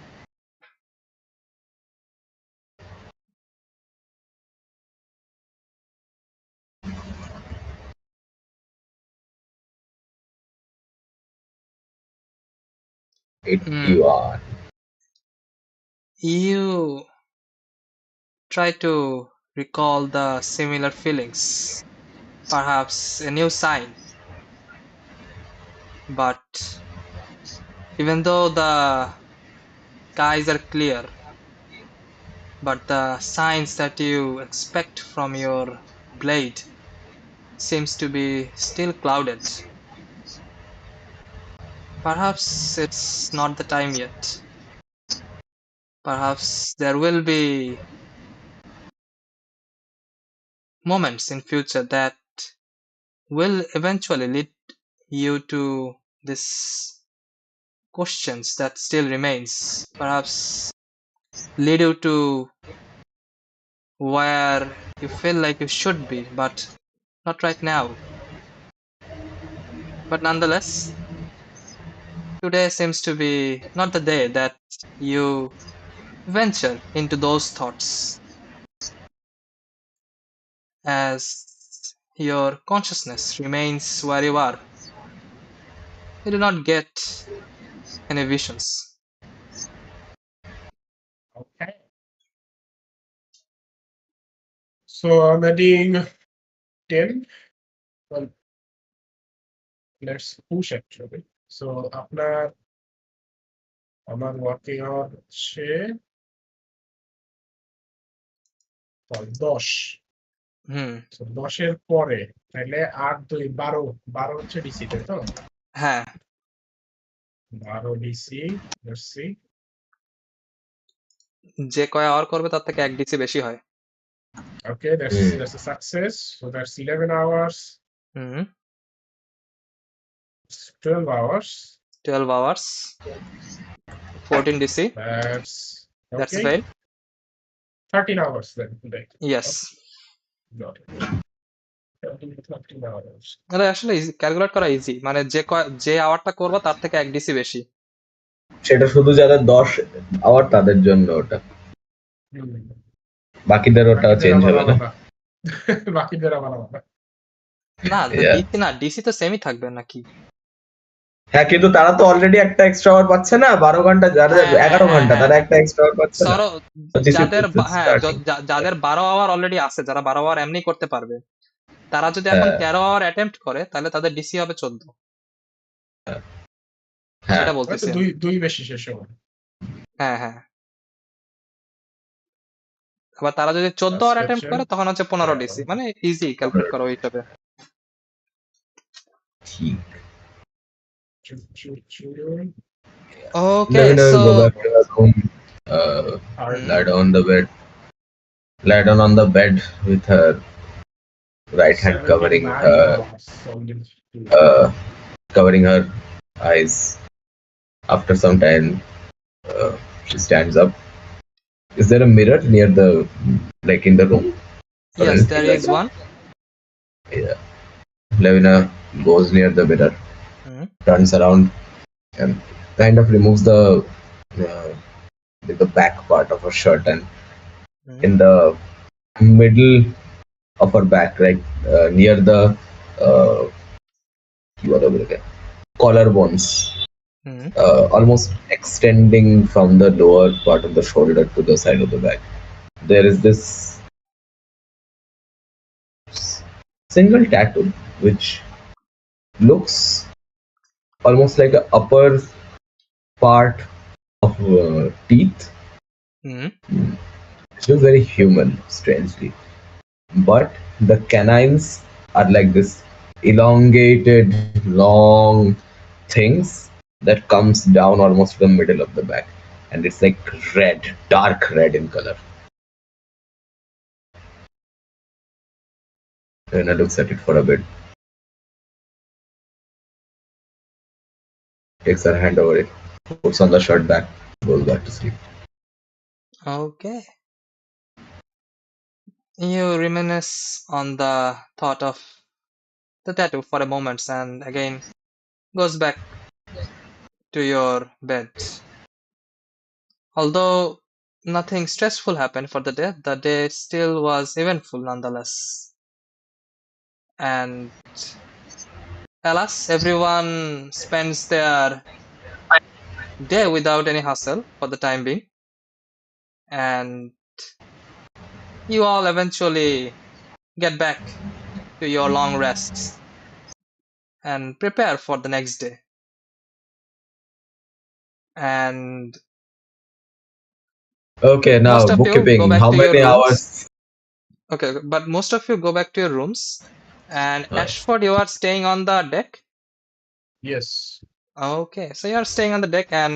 Hmm. 81. You try to recall the similar feelings, perhaps a new sign, but even though the skies are clear, but the signs that you expect from your blade seems to be still clouded. Perhaps it's not the time yet. Perhaps there will be moments in future that will eventually lead you to this questions that still remains. Perhaps lead you to where you feel like you should be, but not right now. But nonetheless, today seems to be not the day that you venture into those thoughts, as your consciousness remains where you are. You do not get any visions. Okay. So I'm adding 10. Well, let's push actually. So আমার working hour হচ্ছে 10। হুম, So 10-এর পরে তাহলে 8 2 12 12 হচ্ছে DC তাই তো? হ্যাঁ, 12 DC, let's see. যে কয় আওয়ার করবে তার থেকে 1 ডিসি বেশি হয়। Okay, that's a success. So that's 11 hours, hmm, 12 hours. 12 hours, 14 DC, That's that's okay. fail. 13 hours then today. Yes. Got it. 13 hours. এটা আসলে ক্যালকুলেট করা ইজি, মানে যে আওয়ারটা করবো তার থেকে 1 ডিসি বেশি। সেটা শুধু যাদের 10 আওয়ার তাদের জন্য ওটা, বাকিদের ওটা চেঞ্জ হবে না। বাকিদের আবার আলাদা। না, Yeah. ডিসি না, ডিসি তো সেমই থাকবে নাকি? হ্যাঁ, কিন্তু তারা তো অলরেডি একটা এক্সট্রা আওয়ার পাচ্ছে না, 12 ঘন্টা যারা হ্যাঁ, 11 হ্যাঁ, ঘন্টা হ্যাঁ, তারা হ্যাঁ। একটা এক্সট্রা আওয়ার পাচ্ছে না। ধরো This is যাদের হ্যাঁ starting. যাদের 12 আওয়ার অলরেডি আছে, যারা 12 আওয়ার এমনি করতে পারবে, তারা যদি এখন হ্যাঁ। 13 আওয়ার অ্যাটেম্প্ট করে তাহলে তাদের ডিসি হবে 14। হ্যাঁ। সেটা হয়তো বলতেছি আমি। দুই বেশি শেষ হবে। হ্যাঁ, হ্যাঁ। আবার তারা যদি 14 আওয়ার অ্যাটেম্প্ট করে তখন হচ্ছে 15 ডিসি, মানে ইজি ক্যালকুলেট করা ওই হিসাবে। ঠিক। Okay, Lavina so will go back to her room, lie down on the bed with her right hand covering her eyes. After some time, she stands up. Is there a mirror near in the room? Or yes, anything there like is that? one. Yeah. Lavina goes near the mirror, turns around, and kind of removes the back part of her shirt, and in the middle of her back, right near the collarbones, almost extending from the lower part of the shoulder to the side of the back, there is this single tattoo which looks almost like an upper part of teeth. It looks very human, strangely, but the canines are like this elongated long things that comes down almost to the middle of the back, and it's like red, dark red in color. Rena looks at it for a bit. takes her hand over it, puts on the shirt back, goes back to sleep. Okay. You reminisce on the thought of the tattoo for a moment and again goes back to your bed. Although nothing stressful happened for the day still was eventful nonetheless. And alas, everyone spends their day without any hustle for the time being. And you all eventually get back to your long rests and prepare for the next day. And Okay, now most of you go bookkeeping. back How to your many rooms. hours? Okay, but most of you go back to your rooms. And Uh, Ashford, you are staying on the deck. Yes. Okay, so you are staying on the deck and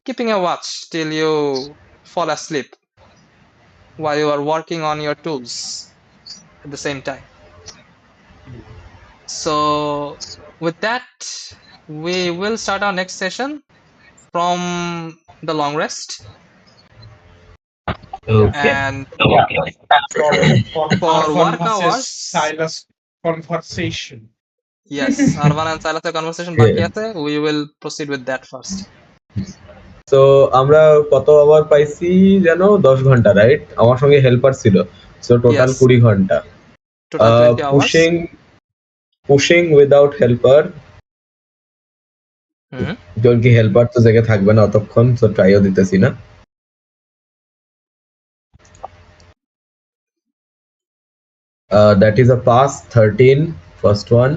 keeping a watch till you fall asleep while you are working on your tools at the same time. So with that, we will start our next session from the long rest. okay. And For for Arvan work versus hours, Silas conversation. yes, Arvan and Silas's conversation বাকি Yeah. আছে. We will proceed with that first. So আমরা কত hour পাইছি যেন 10 ঘন্টা, right? আমার সঙ্গে helper ছিল, সো টোটাল Yes, 20 ঘন্টা। total 20 hours. Pushing without helper, hmm, যখন কি হেল্পার তো জায়গায় থাকবে না অতক্ষণ, সো ট্রাইও দিতেছি না। That is a pass, 13, first one.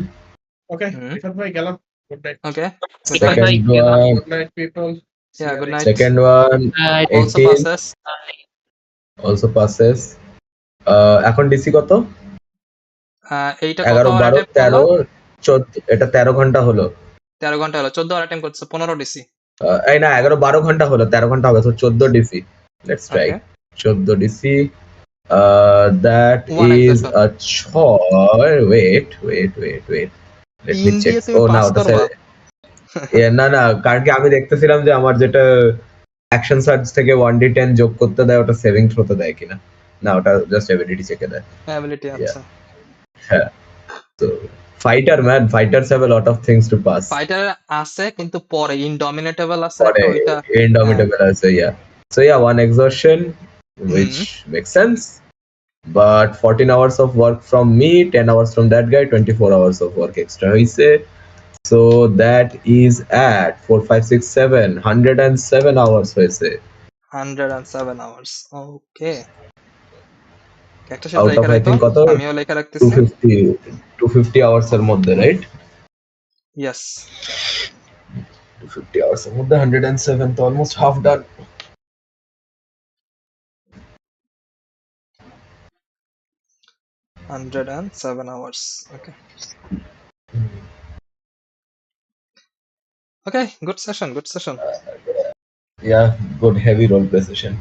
Okay, hmm, Rifat bhai, galam. Good night. okay. Good Rifat night. bhai, Second gela. one, Good night, people. See Yeah, you good next night. second one, Also 18, passes. also passes. এখন DC কত? এইটা কত 11, hour 12, attempt করলো? 13, 14, এটা 13 ঘন্টা হলো। 13 ঘন্টা হলো, 14 আওয়ার অ্যাটেম্প করছে, 15 ডিসি। এই না, 11-12 ঘন্টা হলো, 13 ঘন্টা হবে, তো 14 DC. Let's try Okay, 14 DC. That one is exhaustion. a chore. Wait. Let me 3 check. দিয়ে তুমি Oh, পাস না, ওটা করবা? না, কারণ কি আমি দেখতেছিলাম যে আমার যেটা অ্যাকশন সার্চ থেকে 1d10 যোগ করতে দেয়, ওটা সেভিং থ্রোতে দেয় কিনা। না, ওটা জাস্ট এবিলিটি চেকে দেয়। অ্যাবিলিটি, আচ্ছা। হ্যাঁ, তো fighter man, fighters have a lot of things to pass. Fighter আছে কিন্তু পরে ইনডমিনেটেবল আছে পরে একটা, ওইটা ইনডমিটেবল আছে, so one exhaustion, which makes sense, but 14 hours of work from me, 10 hours from that guy, 24 hours of work extra হইছে, so that is at 4 5 6 7 107 hours হয়েছে 107 hours. ওকে, একটা সেটা out of লেখা I রাখো, think কত আমিও লেখা রাখতেছি। 250 hours এর মধ্যে, রাইট? ইয়েস, 250 hours এর মধ্যে 107, তো almost half done. 107 hours. Okay. Okay, good session. Yeah, good heavy role play session.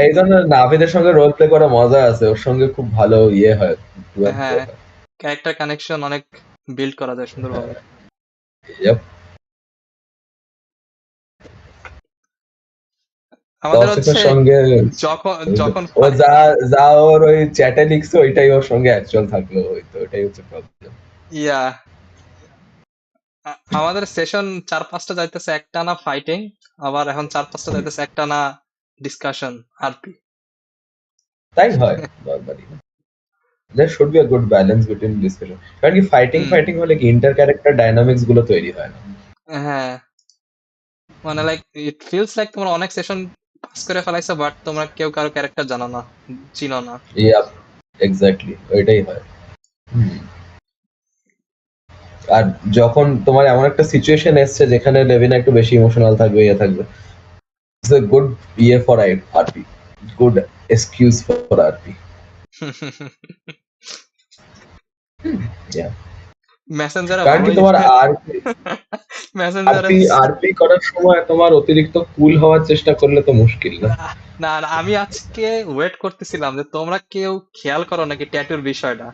এই জন্য নাভিদের সঙ্গে রোল প্লে করা মজা আছে, ওর সঙ্গে খুব ভালো ইয়ে হয়, হ্যাঁ, ক্যারেক্টার কানেকশন অনেক বিল্ড করা যায় সুন্দরভাবে। Yep. আমাদের হচ্ছে সঙ্গে যখন ও যা ওর ওই চ্যাটে লিখছে ওইটাই ওর সঙ্গে অ্যাকচুয়াল থাকলো, ওইটাই হচ্ছে প্রবলেম। ইয়া, আমাদের সেশন 4-5টা যাইতেছে একটানা ফাইটিং, আবার এখন 4-5টা যাইতেছে একটানা ডিসকাশন আরপি। তাই হয় normally. There should be a good balance between discussion. কারণ কি ফাইটিং হলে কি ইন্টার ক্যারেক্টার ডাইনামিক্স গুলো তৈরি হয় না। হ্যাঁ, মানে লাইক ইট ফিলস লাইক তোমরা অনেক সেশন পাস করে ফেলাইছো, বাট তোমরা কেউ কারো ক্যারেক্টার জানো না, চিনো না। Yep, exactly, ওইটাই হয়। আর যখন তোমার এমন একটা সিচুয়েশন এসছে যেখানে লেভিনা একটু বেশি ইমোশনাল থাকবে, থাকবে, it's a good for RP, good excuse for RP. Yeah. মেসেঞ্জারে কারণ কি তোমার আরপি করার সময় তোমার অতিরিক্ত কুল হওয়ার চেষ্টা করলে তো মুশকিল না। না, আমি আজকে ওয়েট করতেছিলাম যে তোমরা কেউ খেয়াল করো নাকি ট্যাটুর বিষয়টা,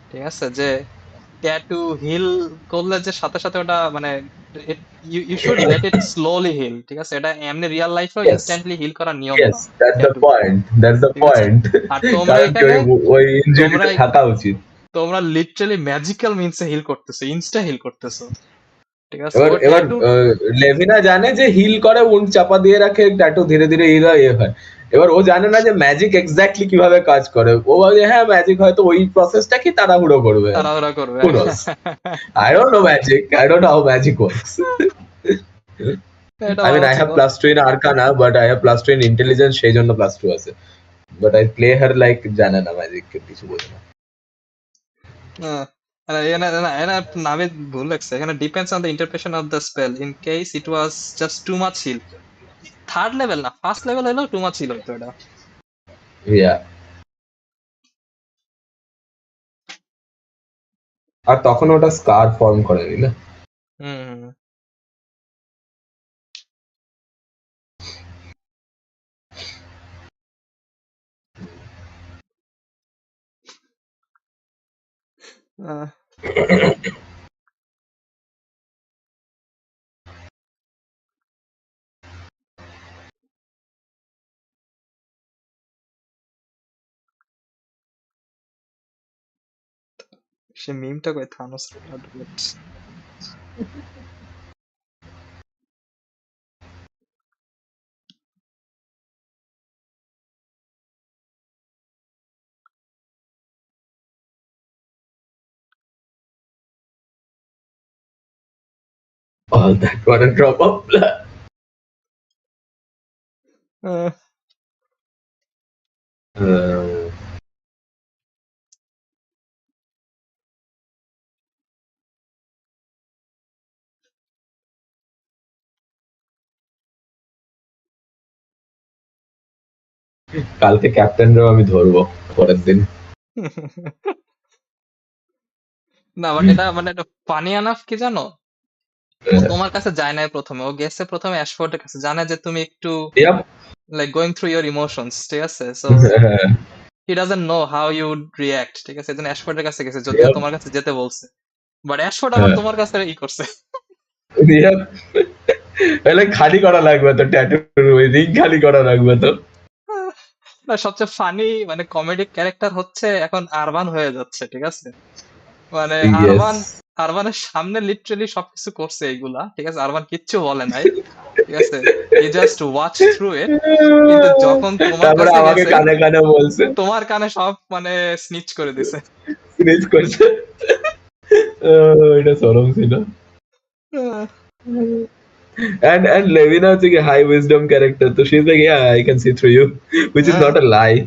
ঠিক আছে, যে ট্যাটু হিল করলে যে সাথে সাথে ওটা মানে you should let it slowly heal, ঠিক আছে? এটা এমনি রিয়েল লাইফেও Yes, ইনস্ট্যান্টলি হিল করার নিয়ম yes, না that's the tattoo, point. That's the ঠিক আছে? point. আর তোমরা কারণ কি এখানে ওই ইনজুরিটা তোমরা থাকা উচিত। তোমরা লিটারালি ম্যাজিক্যাল মিনসে হিল করতেছো, ইনস্টা হিল করতেছো, ঠিক আছে? এবার ও এবার ট্যাটু লেভিনা জানে যে হিল করে উন্ড চাপা দিয়ে রাখে, ট্যাটু ধীরে ধীরে হিল হয় এ হয়। এবার ও জানে না যে ম্যাজিক এক্স্যাক্টলি কিভাবে কাজ করে। ও ভাবে হ্যাঁ ম্যাজিক হয়তো ওই প্রসেসটা কি তাড়াহুড়ো করবে। তাড়াহুড়া করবে। Who knows? I don't know magic. I don't know how magic works. এটা I mean, ভালো I ছিল। have +2 in Arcana, but I have +2 in Intelligence, সেই জন্য +2 আছে। But I play her like জানে না ম্যাজিক কিছু বোঝে না। এখানে নামে ভুল লাগছে, এখানে depends on the interpretation of the spell in case it was just too much heal. Third level না, ফার্স্ট লেভেল হলেও টু মাচ হিল হইতো এটা। Yeah. আর তখন ওটা স্কার ফর্ম করেনি না। হুম আহ, সে মিমটা কই Thanos All that for a drop of blood. কালকে ক্যাপ্টেনরাও আমি ধরবো পরের দিন। না বাট এটা মানে ফানি আনাফ কি জানো, ও তোমার কাছে যায় নাই প্রথমে, ও গেছে প্রথমে অ্যাশফোর্ডের কাছে, জানে যে তুমি একটু Yep. Like going through your emotions, ঠিক আছে? So he doesn't know how you would react, ঠিক আছে? এজন্য অ্যাশফোর্ডের কাছে গেছে, যদিও Yep. তোমার কাছে যেতে বলছে, বাট অ্যাশফোর্ড আবার তোমার কাছে ই করছে। Yep. তাহলে খালি করা লাগবে তো, ট্যাটুর ওই রিং খালি করা লাগবে তো। না সবচেয়ে ফানি মানে কমেডিক ক্যারেক্টার হচ্ছে এখন আরবান হয়ে যাচ্ছে, ঠিক আছে? মানে Yes. আরবানের সামনে লিটারালি সবকিছু করছে এইগুলা, ঠিক আছে? আরবান কিচ্ছু বলে নাই, ঠিক আছে? He just watch through it. কিন্তু যখন তোমার তারপরে কাছে আমাকে গেছে, কানে কানে বলছে, তোমার কানে সব মানে স্নিচ করে দিছে। ফিনিশ করছে। এটা চরম ছিল। And Levina is a high wisdom character, so she's like, yeah, I can see through you, which is not a lie.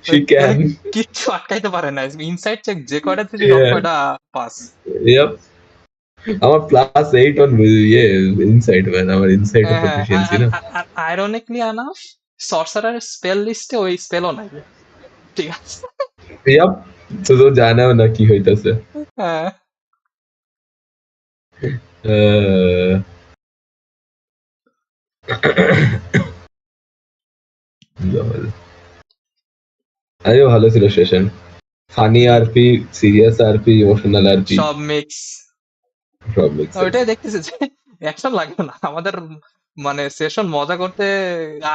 She মানে can. কিচ্ছু আটকাইতে পারে না, ইনসাইড চেক যে কয়টা দিলি সব Yeah. কয়টা পাস। Yep. আমার +8 on ইনসাইট, ম্যান। আমার ইনসাইটে প্রফিশিয়েন্সি না। আইরনিকলি আনাফ সর্সারার স্পেল লিস্টে ওই স্পেলও নাই, ঠিক আছে? Yep. তো জানাও না কি হইতাছে। হ্যাঁ আরে ভালো ছিল session. Funny RP, serious RP, emotional RP, সব মিক্স। সব মিক্স। ওইটাই দেখতেছি যে অ্যাকশন লাগবে না আমাদের, মানে সেশন মজা করতে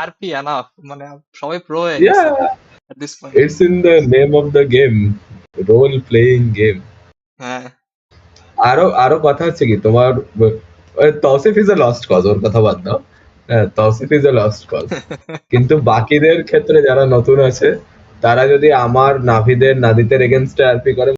আরপি এনাফ, মানে সবাই প্রো হয়ে গেছে Yeah, at this point। it's in the name of the game, role playing game. হ্যাঁ আরো আরো কথা হচ্ছে কি তোমার, Tausif is a lost cause, ওর কথা বাদ দাও। হ্যাঁ, Tausif is a lost cause, কিন্তু বাকিদের ক্ষেত্রে যারা নতুন আছে তারা যদি আমার নাভিদের নাদিতের এগেনস্টে আরপি করে